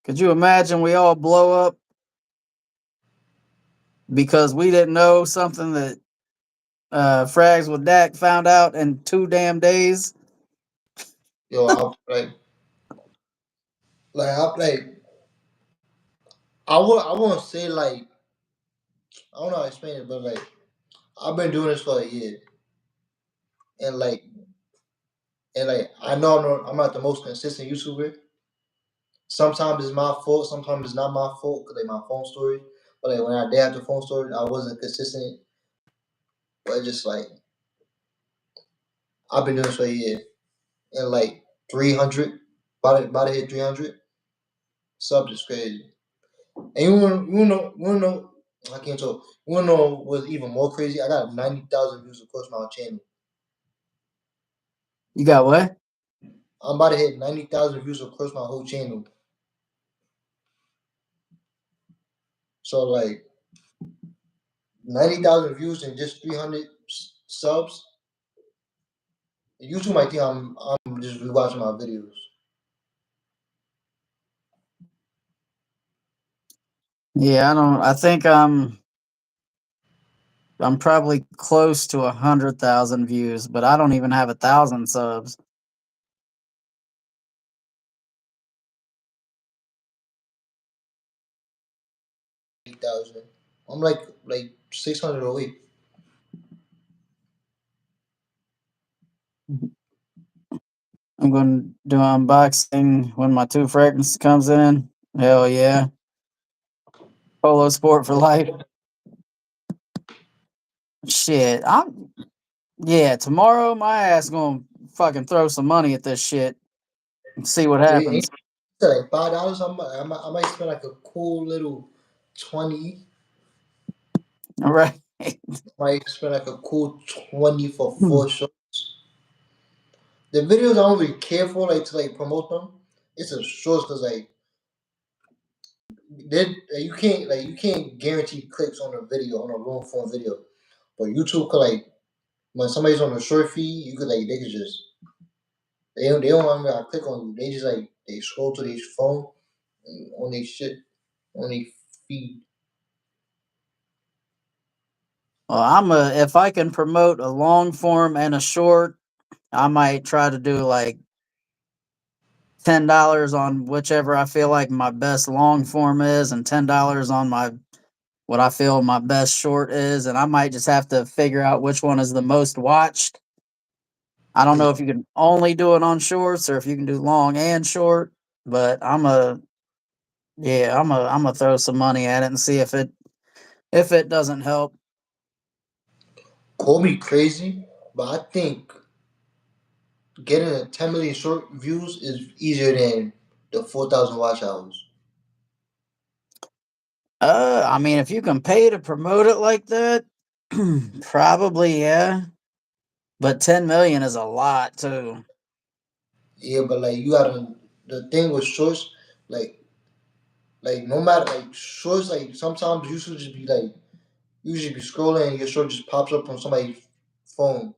Could you imagine we all blow up because we didn't know something that Frags with Dak found out in 2 damn days? Yo, I won't say like I don't know how to explain it, but like I've been doing this for a year, and like I know I'm not the most consistent YouTuber. Sometimes it's my fault, sometimes it's not my fault because like my phone storage. But like when I did have the phone storage, I wasn't consistent. But it's just like I've been doing this for a year, and like 300, about to hit 300 subs is crazy. And you wanna know, I can't talk. You wanna know what's even more crazy? I got 90,000 views across my channel. You got what? I'm about to hit 90,000 views across my whole channel. So like 90,000 views and just 300 subs. YouTube might think I'm just rewatching my videos. Yeah, I don't. I think I'm probably close to 100,000 views, but I don't even have 1,000 subs. 8,000. I'm like 600 away. I'm going to do unboxing when my two fragrance comes in. Hell yeah. Polo sport for life. Shit. Yeah, tomorrow my ass gonna fucking throw some money at this shit and see what Wait, ain't happens. it like $5? I might spend like a cool little 20. All right. Might spend like a cool 20 for 4 shorts. The videos I don't really care for, like to like promote them. It's a shorts because you can't guarantee clicks on a video on a long form video, but YouTube could like when somebody's on a short feed, you could like they could just they don't want to click on you. They just like they scroll to their phone and on their shit on their feed. Well, if I can promote a long form and a short, I might try to do like $10 on whichever I feel like my best long form is, and $10 on my what I feel my best short is, and I might just have to figure out which one is the most watched. I don't know if you can only do it on shorts or if you can do long and short, but I'm gonna throw some money at it and see if it doesn't help. Call me crazy, but I think getting a 10 million short views is easier than the 4,000 watch hours. I mean, if you can pay to promote it like that, probably yeah. But 10 million is a lot too. Yeah, but like you gotta the thing with shorts, like no matter like shorts, like sometimes you should just be like you should be scrolling and your short just pops up on somebody's phone.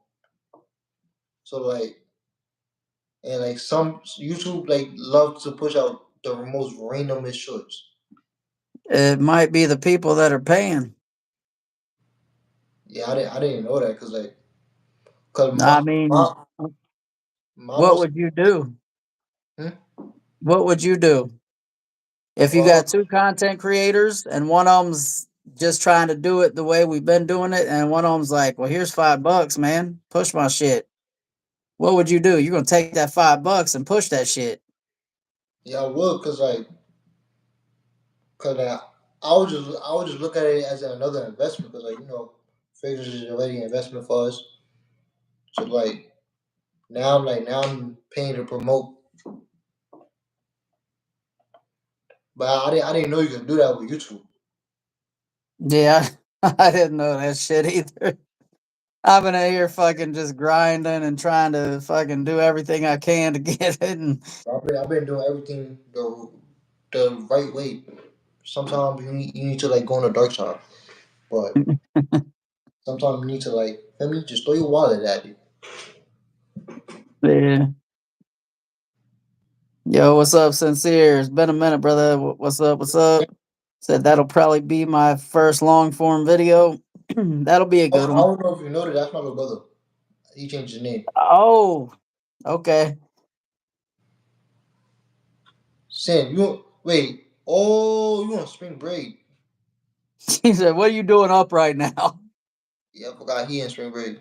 So like and like some YouTube like love to push out the most randomest shorts. It might be the people that are paying. Yeah, I didn't know that cause I mean, my what most would you do? hmm? What would you do if you Oh got two content creators and one of them's just trying to do it the way we've been doing it, and one of them's like, "Well, here's $5, man. Push my shit." What would you do? You're gonna take that $5 and push that shit. yeah, I would cause I would just look at it as another investment because like fragrance is already an investment for us. So now I'm paying to promote, but I didn't know you could do that with YouTube. Yeah, I didn't know that shit either. I've been out here fucking just grinding and trying to fucking do everything I can to get it. And I've been doing everything the right way. Sometimes you need to like go on the dark side, but sometimes you need to like let me just throw your wallet at it. yeah. Yo, what's up, Sincere? It's been a minute, brother. What's up? What's up? Said that'll probably be my first long form video. That'll be a good I one. don't know if you know that that's my little brother. He changed his name. Oh, okay. Sam, you wait. Oh, you on spring break? He said, "What are you doing up right now?" Yeah, I forgot he in spring break.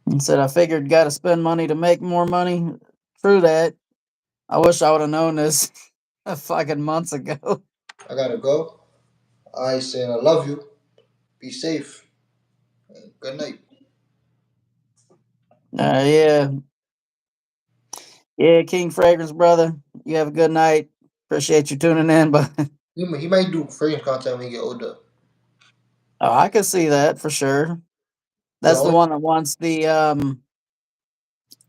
He said, "I figured got to spend money to make more money." True that. I wish I would have known this fucking months ago. I gotta go. I saying I love you. Be safe. Good night. Yeah, yeah, King Fragrance, brother. You have a good night. Appreciate you tuning in, but He might do fragrance content when he get older. oh, I can see that for sure. But That's the one that spice,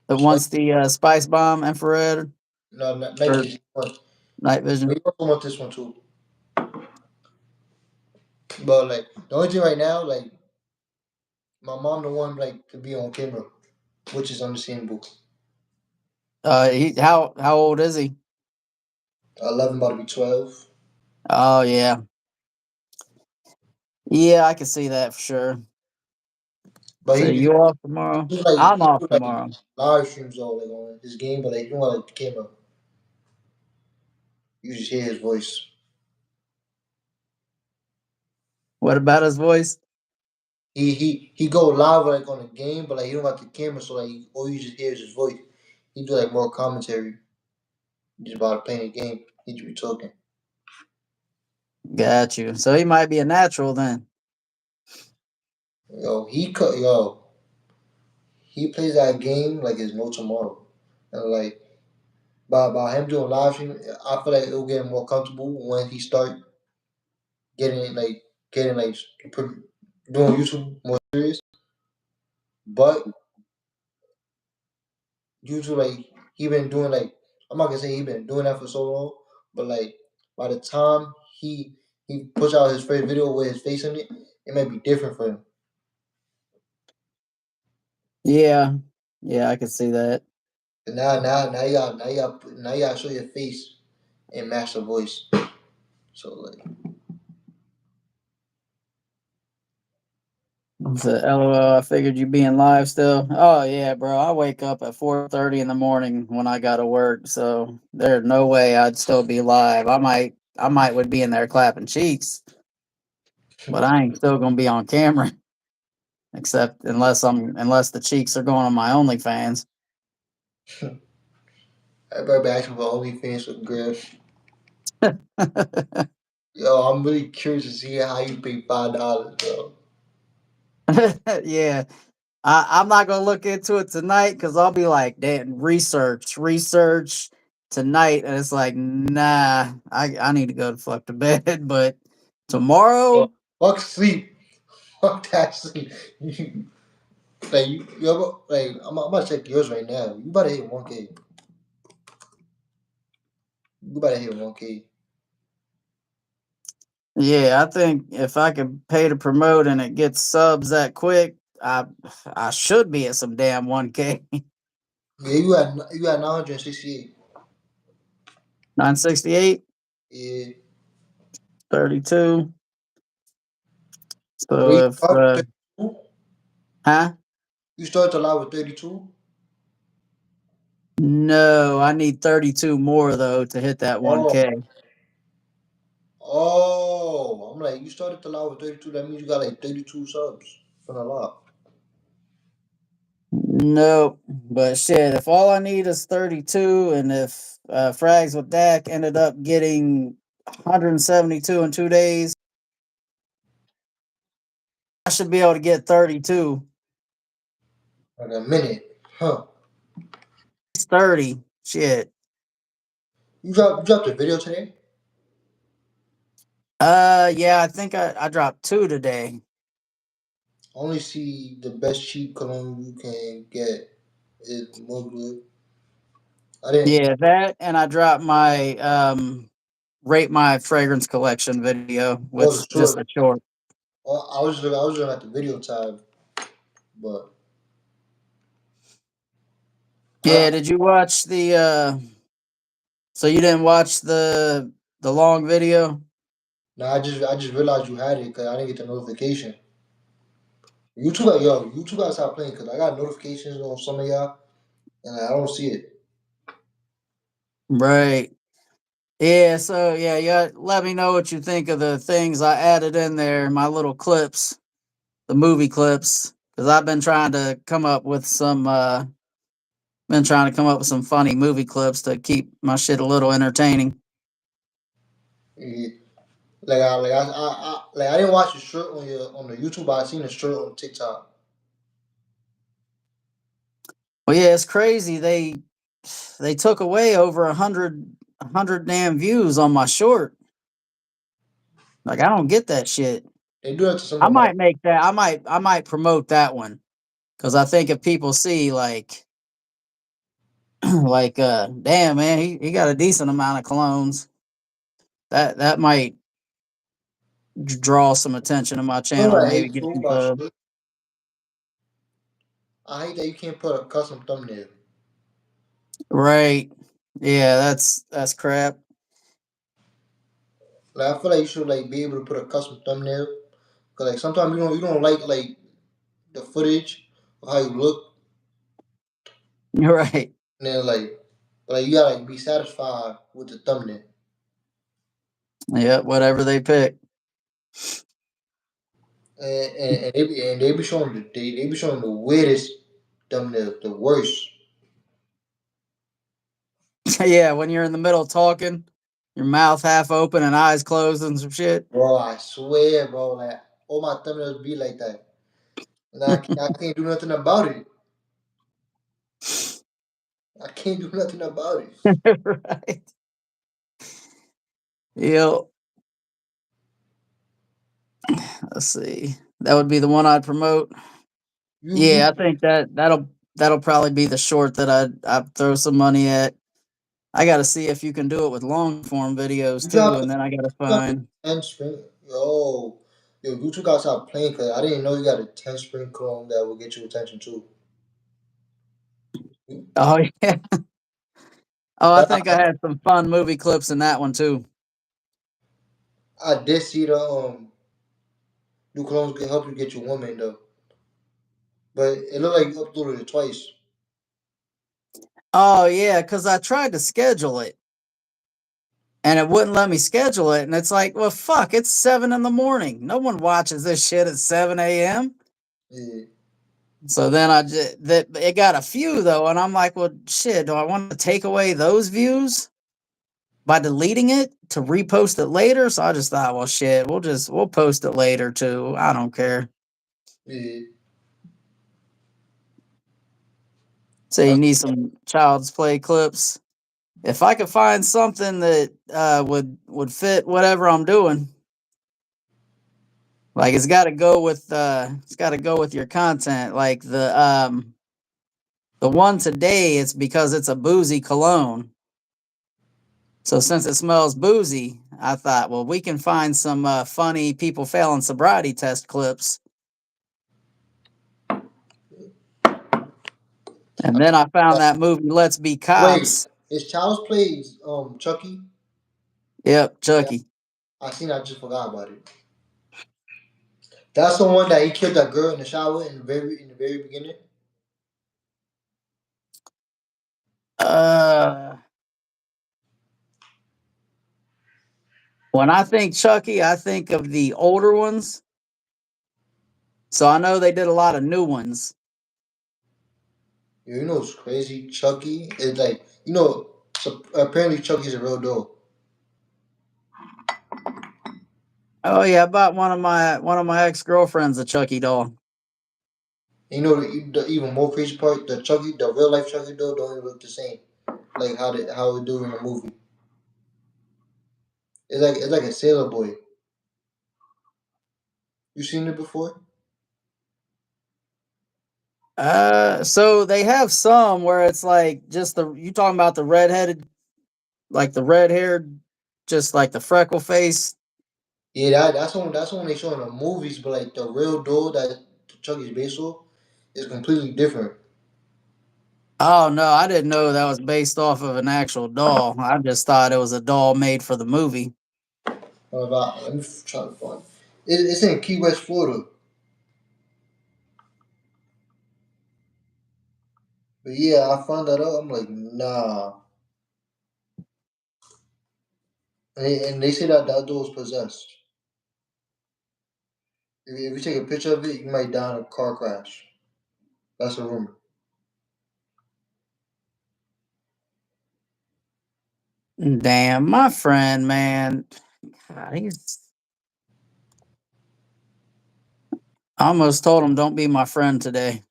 wants the spice bomb infrared no, night or vision one. night But vision. he also want this one too. But like the only thing right now, like my mom the one like to be on camera, which is understandable. How old is he? 11 about to be 12. Oh yeah, yeah, I can see that for sure. But So he you off tomorrow? do like I'm he off do like tomorrow. live streams though, like on his game, but like you don't want like the camera. You just hear his voice. What about his voice? he go live like on the game, but like he don't got the camera, so like all you just hear is his voice. He do like more commentary just about playing the game. He just be talking. Got you. So he might be a natural then. Yo, he plays that game like it's no tomorrow, and like by him doing live stream, I feel like it'll get more comfortable when he start getting like doing YouTube more serious. But YouTube like he been doing like I'm not gonna say he been doing that for so long, but like by the time he puts out his first video with his face in it, it might be different for him. Yeah. Yeah, I can see that. And now you gotta show your face and match the voice. So like So, LOL, I figured you'd be in live still. Oh yeah, bro. I wake up at 4:30 in the morning when I gotta work, so there's no way I'd still be live. I might would be in there clapping cheeks, but I ain't still gonna be on camera. Except unless the cheeks are going on my OnlyFans. everybody be asking for OnlyFans for girls. Yo, I'm really curious to see how you pay $5, bro. Yeah. I'm not gonna look into it tonight because I'll be like, damn, research tonight, and it's like, nah, I need to go to fuck to bed. But Yo, tomorrow, fuck sleep. Fuck that sleep. Like you ever like I'm about to check yours right now. You better hit 1K. You better hit 1K. yeah, I think if I could pay to promote and it gets subs that quick, I should be at some damn 1K. Yeah, you had 968. 968, Yeah. 32. So Wait, if up 32? huh? You started to live with 32? No, I need 32 more though to hit that Oh. 1K. Oh. I'm like, you started to live with 32. That means you got like 32 subs from the live. Nope. But shit, if all I need is 32, and if Frags with Dak ended up getting 172 in 2 days, I should be able to get 32. Like a minute. Huh. It's 30. Shit. You dropped a video today? Yeah, I think I dropped two today. I only see the best cheap cologne you can get is Mugler. I didn't. Yeah, that, and I dropped my rate my fragrance collection video Oh, the with just short. a short. Oh, I was looking at the video tab, but Yeah, I did you watch the so you didn't watch the long video? nah, I just realized you had it because I didn't get the notification. YouTube gotta stop playing because I got notifications on some of y'all and I don't see it. Right. Yeah, so yeah, yeah, let me know what you think of the things I added in there, my little clips, the movie clips, because I've been trying to come up with some funny movie clips to keep my shit a little entertaining. Yeah. Like I didn't watch the shirt on the YouTube, but I seen the shirt on TikTok. Well, yeah, it's crazy. They took away over a hundred damn views on my short. Like I don't get that shit. They do that to some I of my might make that. I might promote that one because I think if people see like like damn man, he got a decent amount of clones. That might draw some attention to my you know channel, what I maybe hate get too some about subs. shit? I hate that you can't put a custom thumbnail. Right. Yeah, that's crap. Like I feel like you should like be able to put a custom thumbnail. Cause like sometimes you don't like the footage of how you look, You're right. and then like you gotta like be satisfied with the thumbnail. Yeah, whatever they pick. And they be showing they be showing the weirdest, the worst. Yeah, when you're in the middle talking, your mouth half open and eyes closed and some shit. Bro, I swear, bro, like all my thumbnails be like that, and I can't do nothing about it. I can't do nothing about it. Right. Yep. Let's see. That would be the one I'd promote. You Yeah, I think that'll probably be the short that I'd throw some money at. I got to see if you can do it with long form videos you too, got and then I got to you got find. 10 spring. Yo, you two gotta stop playing, cause I didn't know you got a 10 spring clone that will get your attention too. Oh yeah. Oh, I think I I, had some fun movie clips in that one too. I did see the new clones can help you get your woman though, but it looked like you uploaded it twice. Oh yeah, because I tried to schedule it and it wouldn't let me schedule it, and it's like, well, fuck, it's 7 in the morning. No one watches this shit at 7 a.m. Yeah, So then I just that it got a few though, and I'm like, well, shit, do I want to take away those views by deleting it to repost it later? So I just thought, well, shit, we'll post it later too. I don't care. yeah. So you need some child's play clips. If I could find something that would fit whatever I'm doing, like it's got to go with your content. Like the one today, it's because it's a boozy cologne. So since it smells boozy, I thought, well, we can find some funny people failing sobriety test clips. And then I found that movie Let's Be Wait, Cops. is Child's Plays Chucky? Yep, Yeah, Chucky. I seen. I just forgot about it. That's the one that he killed that girl in the shower in the very beginning. Uh when I think Chucky, I think of the older ones. So I know they did a lot of new ones. You know what's crazy? Chucky is like So apparently Chucky's a real doll. Oh yeah, I bought one of my ex-girlfriends a Chucky doll. And the even more crazy part, the real life Chucky doll don't even look the same. Like how it do in the movie. It's like a sailor boy. You seen it before? So they have some where it's like just the you talking about the redheaded, like the red haired, just like the freckle face. Yeah, that's one they show in the movies, but like the real doll that Chucky's based off is completely different. Oh no, I didn't know that was based off of an actual doll. I just thought it was a doll made for the movie. Let me try to find. It's in Key West, Florida. But yeah, I found that out. I'm like, nah. And they say that that doll is possessed. If you take a picture of it, you might die in a car crash. That's a rumor. Damn, my friend, man. God, I almost told him don't be my friend today.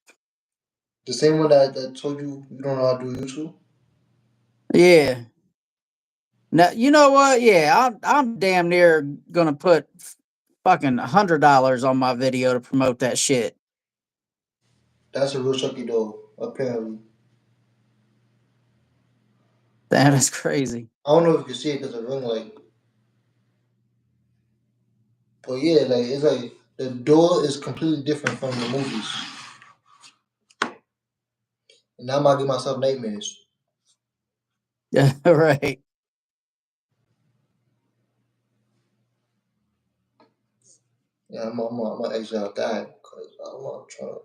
The same one that told you don't know how to do YouTube. Yeah. Now you know what? Yeah, I'm damn near gonna put fucking $100 on my video to promote that shit. That's a real Chucky doll, apparently. That is crazy. I don't know if you can see it because of the ring light. But yeah, like it's like the doll is completely different from the movies. And now I might give myself nightmares. Yeah, right. Yeah, I'm gonna exit out that because I'm not trying to.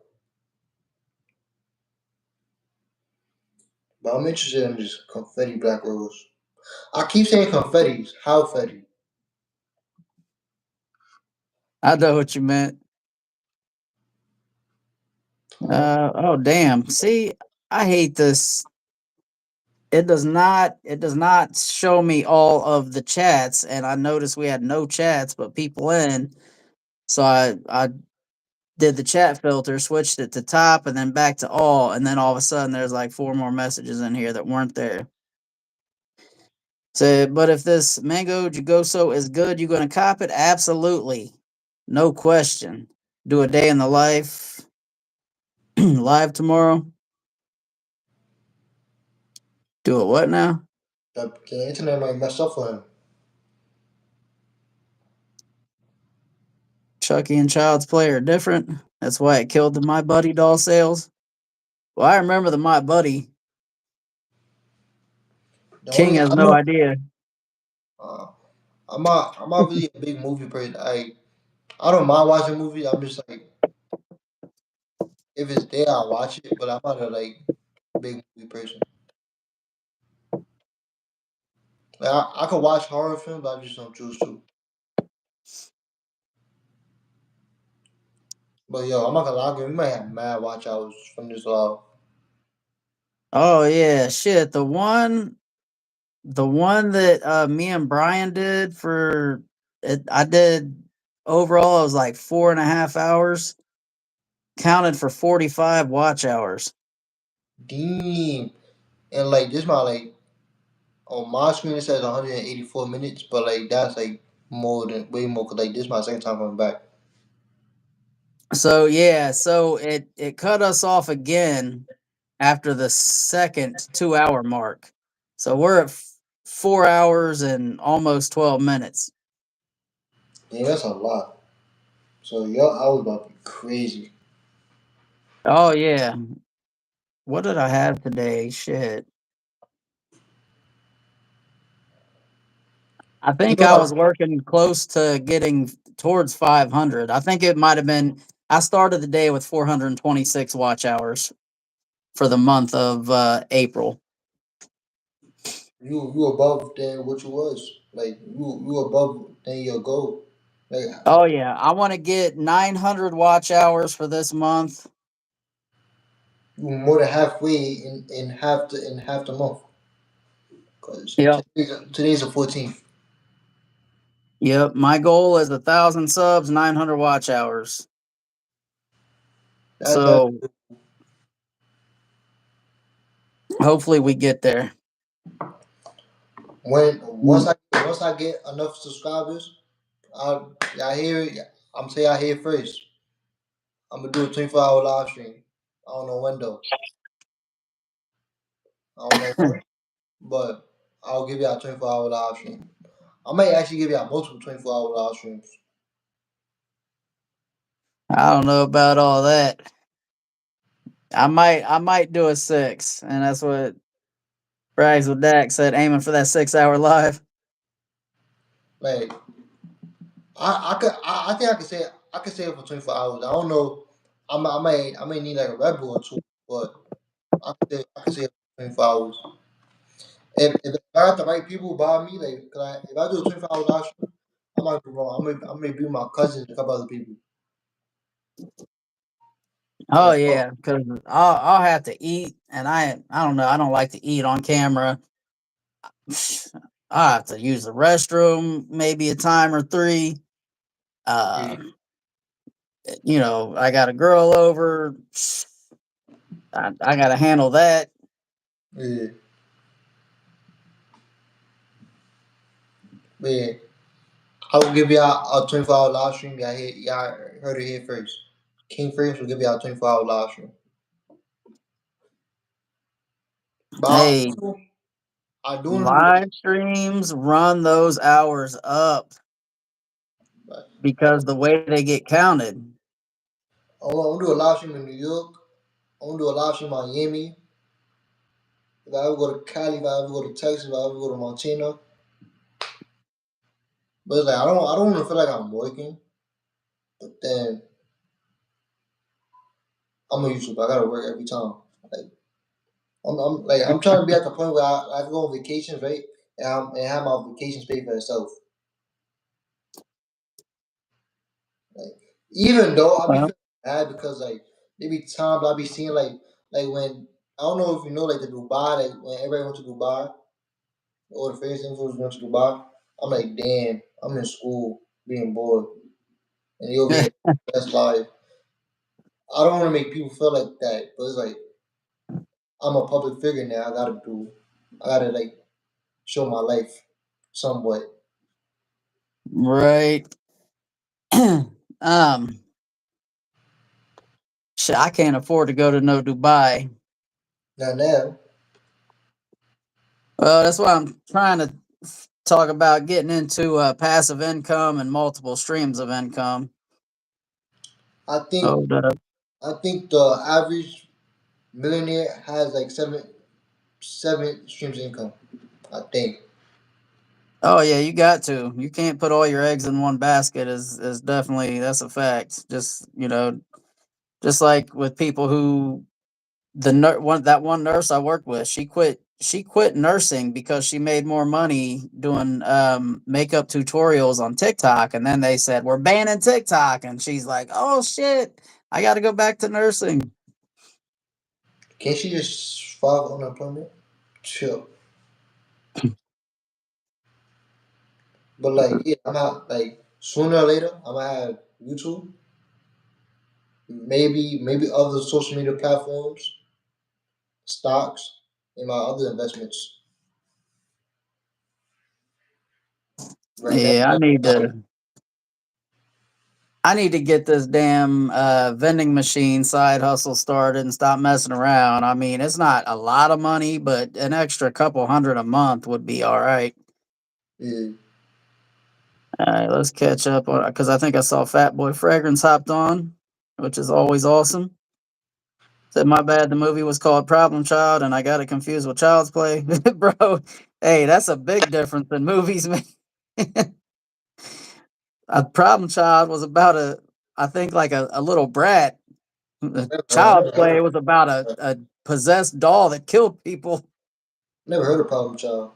But I'm interested in this confetti black rose. I keep saying confettis. How fetty? I know what you meant. Oh damn. See, I hate this. It does not show me all of the chats, and I noticed we had no chats but people in. So I did the chat filter, switched it to top and then back to all, and then all of a sudden there's like four more messages in here that weren't there. So, but if this mango jugoso is good, you gonna cop it? Absolutely, no question. Do a day in the life live tomorrow. Do it what now? The internet might mess up for him. Chucky and Child's Play are different. That's why it killed the My Buddy doll sales. Well, I remember the My Buddy. The King only has I'm no not idea. uh, I'm not really a big movie person. I don't mind watching movies. I'm just like if it's there, I watch it. But I'm not a like big movie person. Like I could watch horror films, but I just don't choose to. But yo, I'm not gonna lie, we might have mad watch hours from this live. Oh yeah, shit. The one that me and Brian did for it, I did overall. It was like 4.5 hours. Counted for 45 watch hours. Damn. And like this my like on my screen it says 184 minutes, but like that's like more than way more. Cause like this my second time coming back. So yeah, so it cut us off again after the second 2 hour mark. So we're at 4 hours and almost 12 minutes. Yeah, that's a lot. So yo, I was about to be crazy. Oh yeah. What did I have today? Shit. I You think know I was what? working close to getting towards 500. I think it might have been. I started the day with 426 watch hours for the month of April. You above than what you was. Like you above than your goal. Like Oh yeah, I want to get 900 watch hours for this month. you more than halfway in half the month. Cause Yep. today's the 14th. Yep. My goal is 1,000 subs, 900 watch hours. That So hopefully we get there. when Mm. once I get enough subscribers, I I hear I'm say I hear first. I'm gonna do a 24-hour live stream. I don't know when though. I don't know when, but I'll give you a 24-hour live stream. I may actually give you a multiple 24-hour live streams. I don't know about all that. I might do a six, and that's what Brags with Dak said, aiming for that 6 hour live. Like I think I could say it for 24 hours. I don't know. I may need like a Red Bull or two, but I could say it for 24 hours. If I got the right people by me, like if I do a 24-hour live stream, I might be wrong. I may be with my cousins and a couple other people. Oh Cause yeah, because I'll have to eat, and I don't know. I don't like to eat on camera. I have to use the restroom maybe a time or three. yeah, Uh, I got a girl over. I got to handle that. yeah, yeah. I will give you a 24-hour live stream. Y'all heard it here first. King First will give you a 24-hour live stream. But Hey, I do want to do live streams run those hours up like, because the way they get counted. I want to do a live stream in New York. I want to do a live stream in Miami. If I ever go to Cali, if I ever go to Texas, if I ever go to Montana. But it's like I don't want to feel like I'm working. But then I'm a YouTuber. I gotta work every time. Like I'm trying to be at the point where I go on vacations, right? And have my vacations paid for itself. Like even though I be Well, feeling bad because like there be times I be seeing like when I don't know if you know like the Dubai, like when everybody went to Dubai, all the famous influencers went to Dubai. I'm like, damn, I'm in school being bored, and they over here that's life. I don't want to make people feel like that, but it's like I'm a public figure now. I gotta like show my life somewhat. Right. um, shit, I can't afford to go to no Dubai. Now, Well, that's why I'm trying to talk about getting into passive income and multiple streams of income. I think Oh, the I think the average millionaire has like seven streams of income. I think. Oh yeah, you got to. You can't put all your eggs in one basket. Is definitely that's a fact. Just just like with people who one nurse I worked with, she quit. She quit nursing because she made more money doing makeup tutorials on TikTok, and then they said we're banning TikTok, and she's like, "Oh shit, I got to go back to nursing." Can't she just file unemployment? Chill. But like, yeah, I'm out. Like sooner or later, I'm gonna have YouTube, maybe other social media platforms, stocks, and my other investments. Right now, Yeah, I need to get this damn vending machine side hustle started and stop messing around. I mean, it's not a lot of money, but an extra couple hundred a month would be all right. yeah, All right, let's catch up because I think I saw Fat Boy Fragrance hopped on, which is always awesome. Said my bad. The movie was called Problem Child, and I got it confused with Child's Play, bro. Hey, that's a big difference in movies, man. A Problem Child was about I think like a little brat. Child's Play was about a possessed doll that killed people. never heard of Problem Child.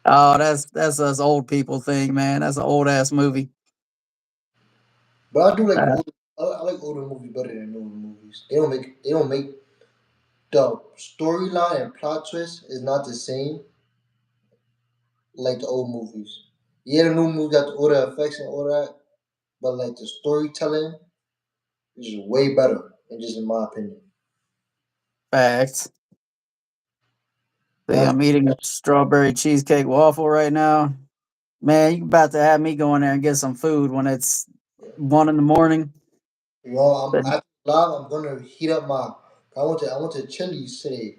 Oh, that's us old people thing, man. That's an old ass movie. But I do like Uh, older. I like older movies better than newer movies. They don't make the storyline and plot twist is not the same like the old movies. Yeah, the new movie got all the effects and all that, but like the storytelling is just way better, and just in my opinion. Facts. See, And I'm eating a strawberry cheesecake waffle right now. Man, you about to have me go in there and get some food when it's 1 in the morning. I'm But after live. I'm gonna heat up my. I went to Chili's today,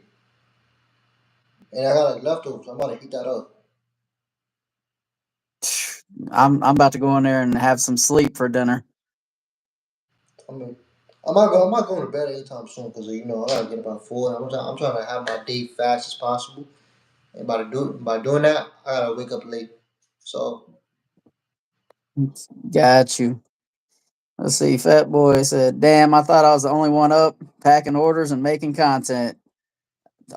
and I got like leftovers. I'm about to heat that up. I'm about to go in there and have some sleep for dinner. I mean, I'm not going to bed anytime soon because I gotta get about 4. I'm trying to have my day fast as possible, and by doing that, I gotta wake up late. So Got you. Let's see. Fat Boy said, "Damn, I thought I was the only one up packing orders and making content.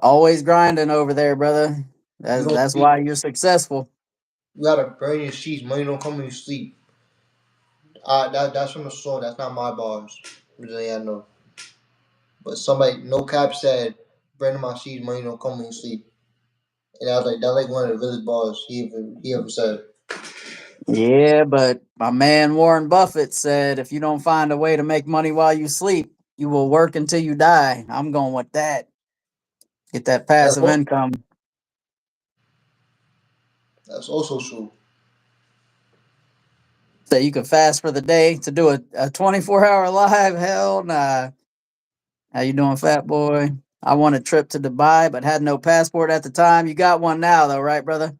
Always grinding over there, brother. you don't That's sleep. why you're successful." You gotta burn your sheets. Money don't come when you sleep. That's from the song. That's not my bars. Really, I know. But somebody, no cap said, "Burning my sheets. Money don't come when you sleep." And I was like, that's like one of the realest bars he ever said. Yeah, but my man Warren Buffett said, "If you don't find a way to make money while you sleep, you will work until you die." I'm going with that. Get that That's passive also, income. that's also true. So you can fast for the day to do a 24-hour live. Hell nah. How you doing, Fat Boy? I want a trip to Dubai, but had no passport at the time. You got one now, though, right, brother?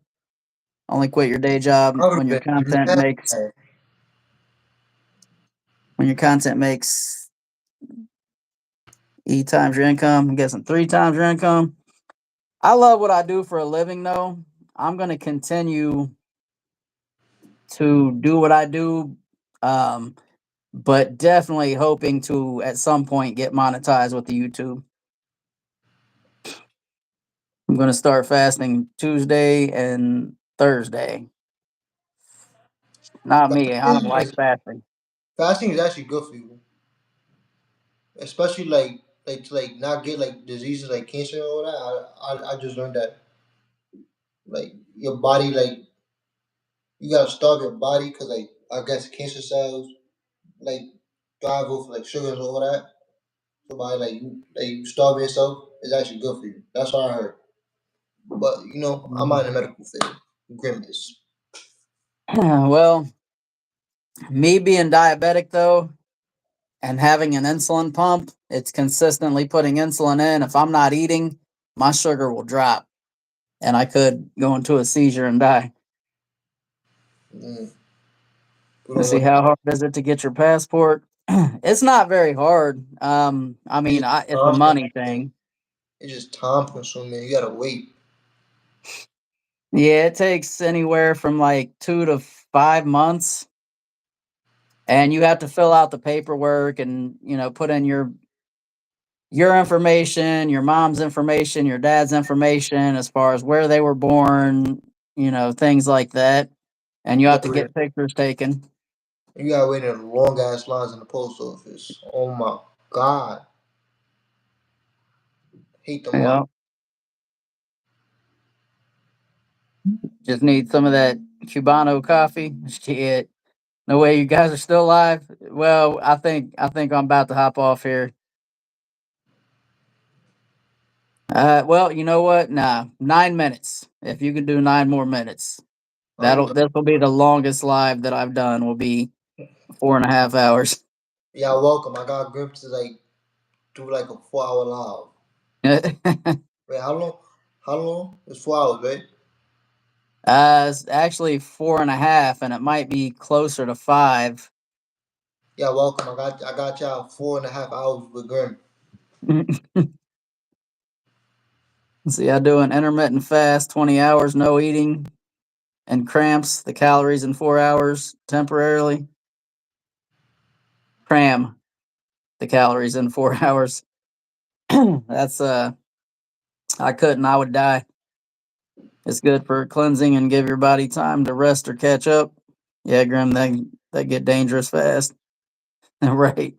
Only quit your day job I would have been mad. when your content makes E times your income. I'm guessing 3 times your income. I love what I do for a living, though. I'm gonna continue to do what I do, um, but definitely hoping to at some point get monetized with the YouTube. I'm gonna start fasting Tuesday and Thursday. Not me. I don't Fasting like is, fasting. fasting is actually good for you. especially like to like not get like diseases like cancer and all that. I just learned that like your body like you gotta starve your body because like I guess cancer cells like thrive off like sugars and all that. So by like you starve yourself is actually good for you. That's what I heard. But you know, I'm not in the medical field. Grimace. Well, me being diabetic though, and having an insulin pump, it's consistently putting insulin in. If I'm not eating, my sugar will drop and I could go into a seizure and die. Mm, we Let's don't see, want. how hard is it to get your passport? It's not very hard. I It's mean, just it's a time money consuming. thing. It's just time consuming. You gotta wait. Yeah, it takes anywhere from like 2 to 5 months, and you have to fill out the paperwork and put in your information, your mom's information, your dad's information as far as where they were born, things like that. And you You have to gotta wait. get pictures taken. You gotta wait in long ass lines in the post office. Oh my god, hate them lines. Yeah. Just need some of that Cubano coffee. Shit. No way you guys are still alive. Well, I think I'm about to hop off here. Well, you know what? Nah, 9 minutes. If you can do 9 more minutes, I'm this will be the longest live that I've done. Will be 4.5 hours. yeah, welcome. I got grips to like do like a 4 hour live. Wait, how long? How long? It's 4 hours, right? It's actually 4.5, and it might be closer to 5. Yeah, welcome. I got y'all 4.5 hours with Grim. See, I do an intermittent fast, 20 hours, no eating, and cramps the calories in 4 hours temporarily. Cram the calories in 4 hours. That's I couldn't. I would die. It's good for cleansing and give your body time to rest or catch up. Yeah, Grim, they get dangerous fast. Right.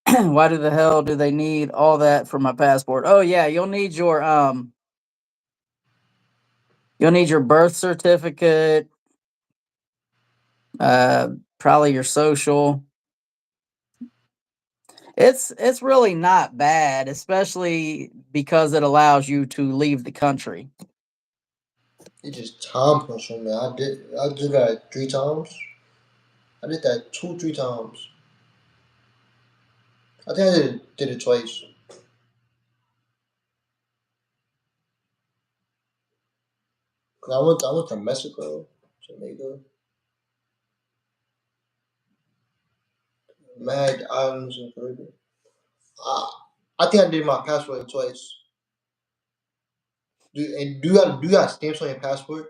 Why do the hell do they need all that for my passport? Oh yeah, you'll need your birth certificate, uh probably your social. It's really not bad, especially because it allows you to leave the country. It's just time consuming. I did that 3 times. I did that 3 times. I think did it twice. I went to Mexico, Jamaica, Mad Islands in Caribbean. I, I think I did my passport twice. Do you got stamps on your passport?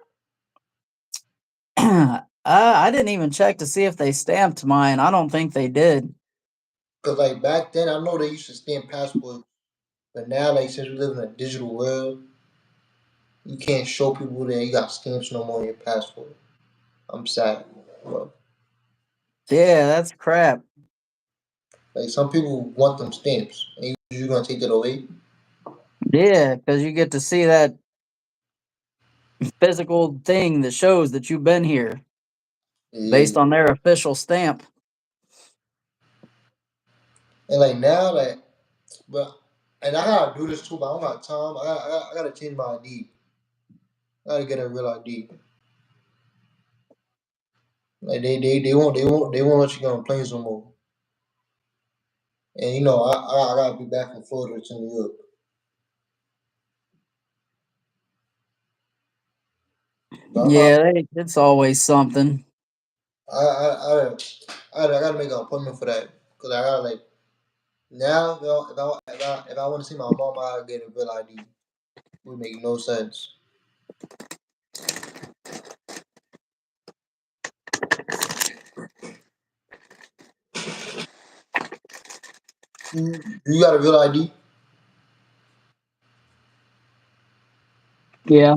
I didn't even check to see if they stamped mine. I don't think they did. Cause like back then I know they used to stamp passports, but now like since we live in a digital world, you can't show people that you got stamps no more on your passport. I'm sad. But, Yeah, that's crap. like some people want them stamps, and you're gonna take that away. Yeah, because you get to see that physical thing that shows that you've been here Yeah. based on their official stamp. And like now, like, but and I gotta do this too, but I don't got time. I gotta change my ID. I gotta get a real ID. Like they won't let you get on planes no more. And you know I gotta be back from Florida to New York. But I'm not. Yeah, it's always something. I gotta make an appointment for that because I gotta like now if I want to see my mom, I gotta get a real ID. It would make no sense. You got a real ID? Yeah.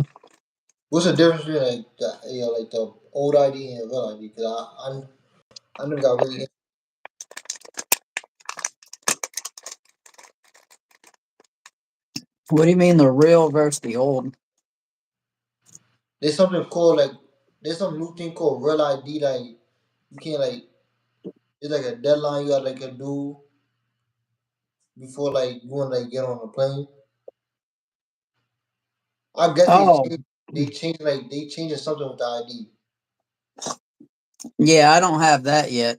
What's the difference between like like the old ID and real ID? Because I never got really. What do you mean the real versus the old? There's something called like there's some new thing called real ID. Like you can't like it's like a deadline you got like a do before like you want to like get on a plane. I guess Oh, they changing something with the ID. yeah, I don't have that yet.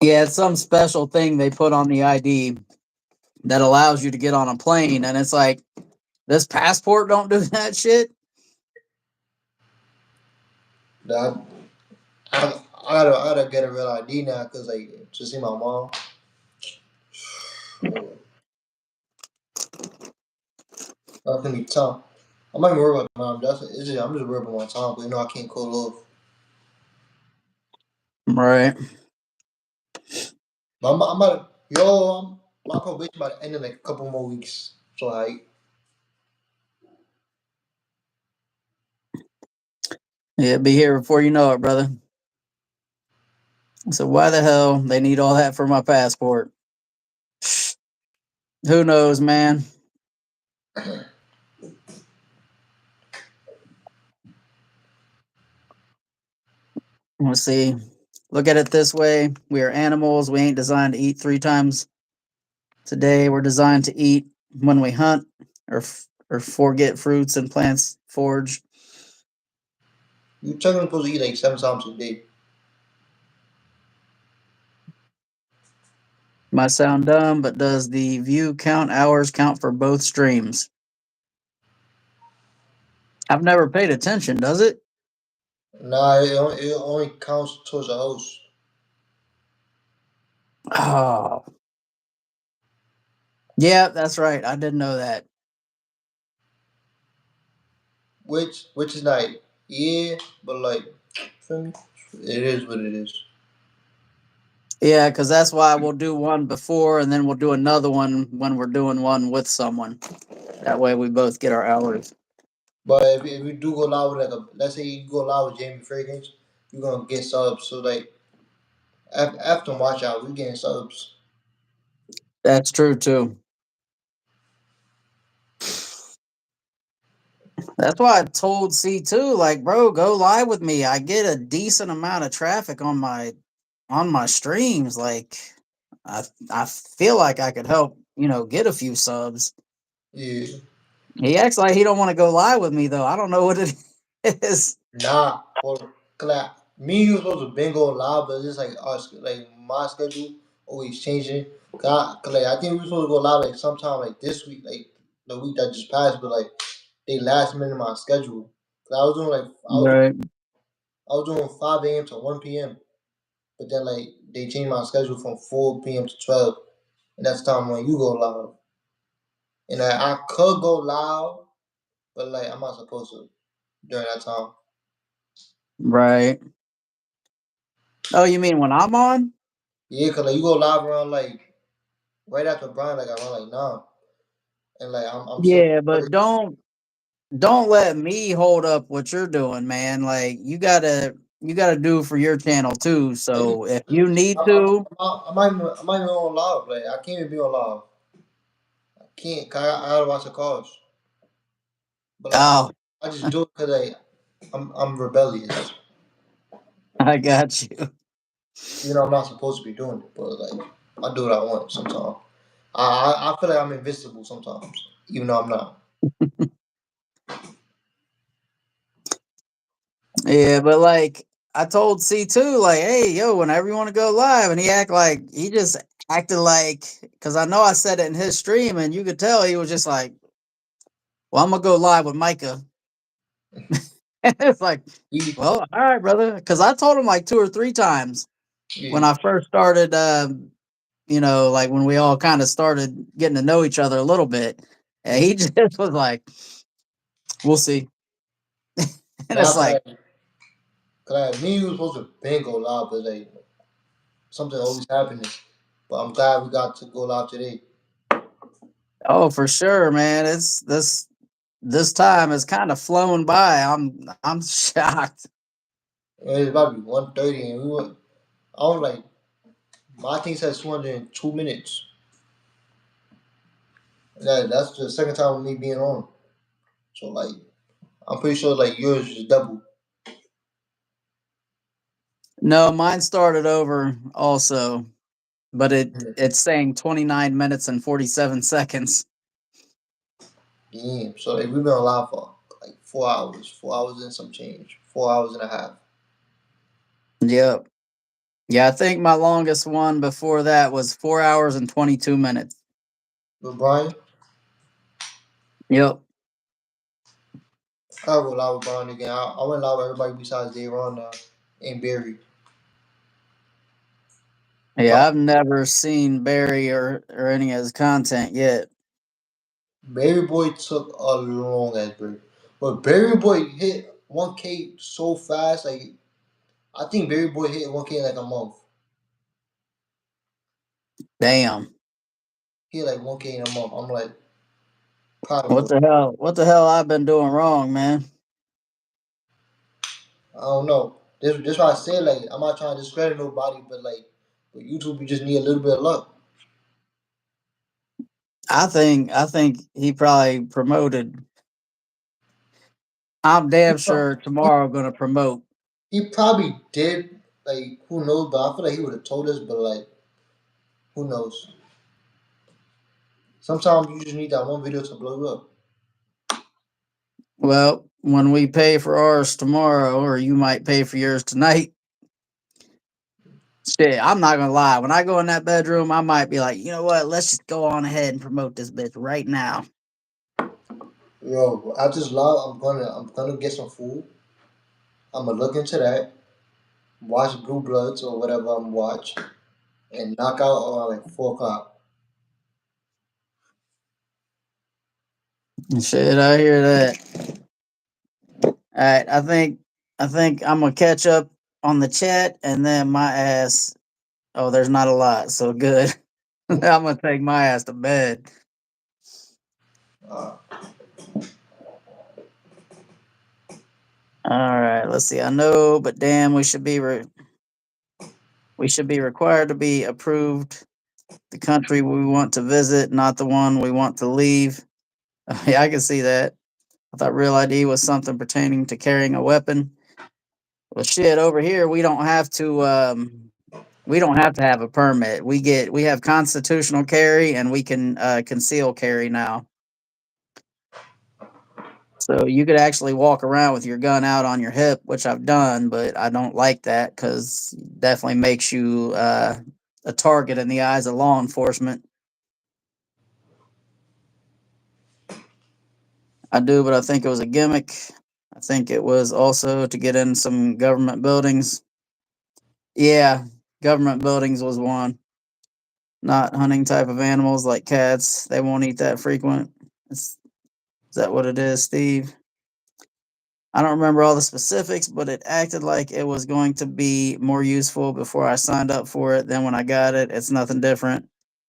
Yeah, it's some special thing they put on the ID that allows you to get on a plane, and it's like this passport don't do that shit. That I gotta get a real ID now because like to see my mom. That's gonna be tough. I'm not even worried about mom. I'm just worried about my time, but you know I can't call off. Right. But I'm about yo, my probation about to end in like a couple more weeks. So like Yeah, be here before you know it, brother. So why the hell they need all that for my passport? Who knows, man? Let's see. Look at it this way: we are animals. We ain't designed to eat 3 times today. We're designed to eat when we hunt or forget fruits and plants forage. you technically supposed to eat like 7 times a day. Might sound dumb, but does the view count hours count for both streams? I've never paid attention, does it? Nah, it only counts towards the host. Oh, yeah, that's right. I didn't know that. Which is like yeah, but like feel me? It is what it is. Yeah, because that's why we'll do one before and then we'll do another one when we're doing one with someone. That way we both get our hours. But if you do go live with like a let's say you go live with Jamie Fragrance, you're gonna get subs. So like after watch out, we getting subs. That's true too. That's why I told C2, like, bro, go live with me. I get a decent amount of traffic on my streams. Like, I feel like I could help, get a few subs. Yeah. He acts like he don't want to go live with me though. I don't know what it is. Nah, for like me, you supposed to been go live, but it's like us, like my schedule always changing. Cause like I think we were supposed to go live like sometime like this week, like the week that just passed, but like they last minute my schedule. Cause Right. I was doing 5 a.m. to 1 p.m. But then like they changed my schedule from 4 p.m. to 12, and that's the time when you go live. And I could go live, but like I'm not supposed to during that time. Right. Oh, you mean when I'm on? Yeah, cause like you go live around like right after Brian, like around like 9, and like I'm still Yeah, but don't let me hold up what you're doing, man. Like you gotta do for your channel too. So if you need to, I'm not even on live. Like I can't even be on live. I can't. 'Cause I gotta watch the calls. But like oh, I just do it because like I'm rebellious. I got you. You know I'm not supposed to be doing it, but like I do what I want sometimes. I feel like I'm invincible sometimes, even though I'm not. Yeah, but like I told C2, like, hey, yo, whenever you want to go live, and he just acted like, because I know I said it in his stream, and you could tell he was just like, well, I'm gonna go live with Micah. And it's like, He, well, all right, brother, because I told him like 2 or 3 times when he, I first started, like when we all kind of started getting to know each other a little bit, and he just was like, we'll see. And it's not like, cause like me, was supposed to been go live, but like something always happening. But I'm glad we got to go live today. oh, for sure, man. It's this time has kind of flown by. I'm shocked. It was about to be 1:30, and I was like My thing says 202 minutes. That's the second time with me being on. So like, I'm pretty sure like yours is double. No, mine started over also, but it's saying 29 minutes and 47 seconds. Damn. So like we've been on live for like 4 hours, 4 hours and some change, 4 hours and a half. Yep. Yeah, I think my longest one before that was 4 hours and 22 minutes. With Brian, Yep. I will live with Brian again. I went live with everybody besides Dayron and Barry. Yeah, Brian, I've never seen Barry or any of his content yet. Barry Boy took a long ass break, but Barry Boy hit 1K so fast. Like I think Barry Boy hit 1K in like a month. Damn. He hit like 1K in a month. I'm like proud of What him. the hell? What the hell I've been doing wrong, man? I don't know. This why I say like I'm not trying to discredit nobody, but like with YouTube, you just need a little bit of luck. I think he probably promoted. I'm damn sure He, tomorrow gonna promote. he probably did. Like who knows? But I feel like he would have told us. But like who knows? Sometimes you just need that one video to blow you up. Well, when we pay for ours tomorrow, or you might pay for yours tonight. Shit, I'm not gonna lie. When I go in that bedroom, I might be like, you know what? Let's just go on ahead and promote this bitch right now. Yo, I just love. I'm gonna get some food. I'm gonna look into that. Watch Blue Bloods or whatever I'm watch, and knock out around like 4 o'clock. Shit, I hear that. All right, I think I'm gonna catch up on the chat, and then my ass. Oh, there's not a lot, so good. I'm gonna take my ass to bed. Uh, All right, let's see. I know, but damn, we should be required to be approved the country we want to visit, not the one we want to leave. Yeah, I can see that. I thought Real ID was something pertaining to carrying a weapon. Well, shit, over here we don't have to. We don't have to have a permit. We have constitutional carry, and we can conceal carry now. So you could actually walk around with your gun out on your hip, which I've done, but I don't like that because it definitely makes you a target in the eyes of law enforcement. I do, but I think it was a gimmick. I think it was also to get in some government buildings. Yeah, government buildings was one. Not hunting type of animals like cats. They won't eat that frequent. Is that what it is, Steve? I don't remember all the specifics, but it acted like it was going to be more useful before I signed up for it than when I got it. It's nothing different.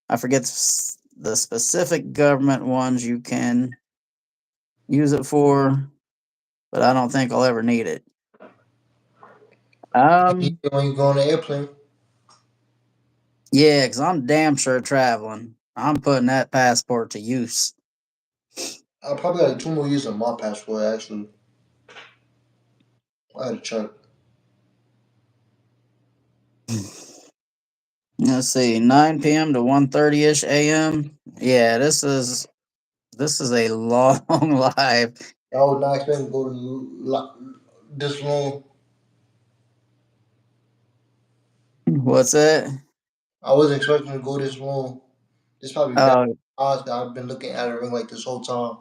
I forget the specific government ones you can use it for, but I don't think I'll ever need it. you Um, when you go on the airplane, yeah, because I'm damn sure traveling. I'm putting that passport to use. I probably got like 2 more years on my passport. Actually, I had to check. Let's see, 9 p.m. to 1:30 ish a.m. Yeah, this is a long live. I was not expecting to go to this long. What's that? I wasn't expecting to go this long. This probably bad Oh, odds that I've been looking at a ring like this whole time.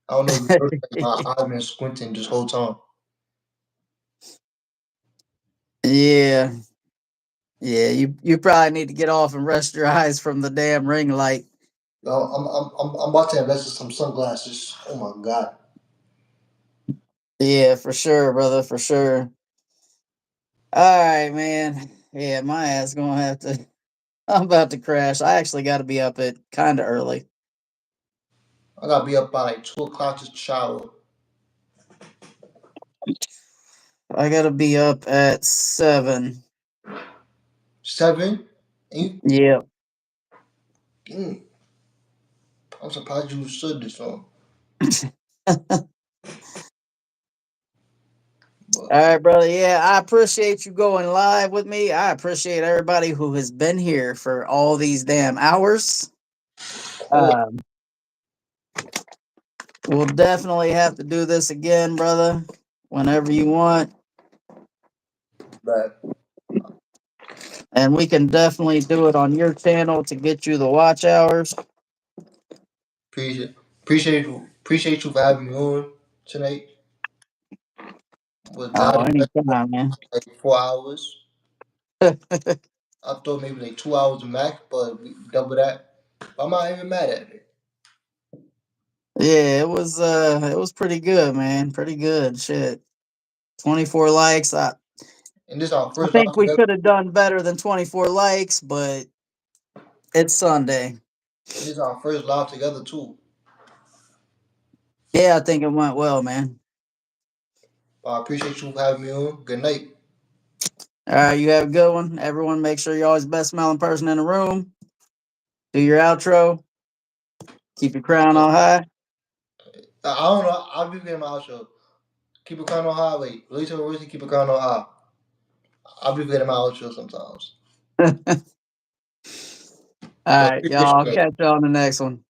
I don't know if you noticed, like my eyes been squinting this whole time. yeah, yeah. You probably need to get off and rest your eyes from the damn ring light. Yo, I'm about to invest in some sunglasses. Oh my god. Yeah, for sure, brother, for sure. All right, man. Yeah, my ass gonna have to. I'm about to crash. I actually got to be up at kind of early. I gotta be up by like 2 o'clock to shower. I got to be up at 7. 7? And Yeah. mm, I'm surprised you stood this song. All But right, brother. Yeah, I appreciate you going live with me. I appreciate everybody who has been here for all these damn hours. of course, Um, we'll definitely have to do this again, brother, whenever you want. but And we can definitely do it on your channel to get you the watch hours. appreciate you for having me on tonight. Was Oh, not anytime, man. like 4 hours. I thought maybe like 2 hours max, but we double that. I'm not even mad at it. Yeah, it was pretty good, man. Pretty good. Shit. 24 likes. And this our I first think live we together. could have done better than 24 likes, but it's Sunday. And this our first live together too. Yeah, I think it went well, man. I appreciate you for having me on. Good night. All right, you have a good one. Everyone, make sure you're always best smelling person in the room. Do your outro. Keep your crown on high. I don't know. I'll be getting my outro. Keep a crown on high. Wait, release your voice and keep a crown on high. I'll be getting my outro sometimes. All But right, y'all. appreciate I'll you guys. catch y'all on the next one.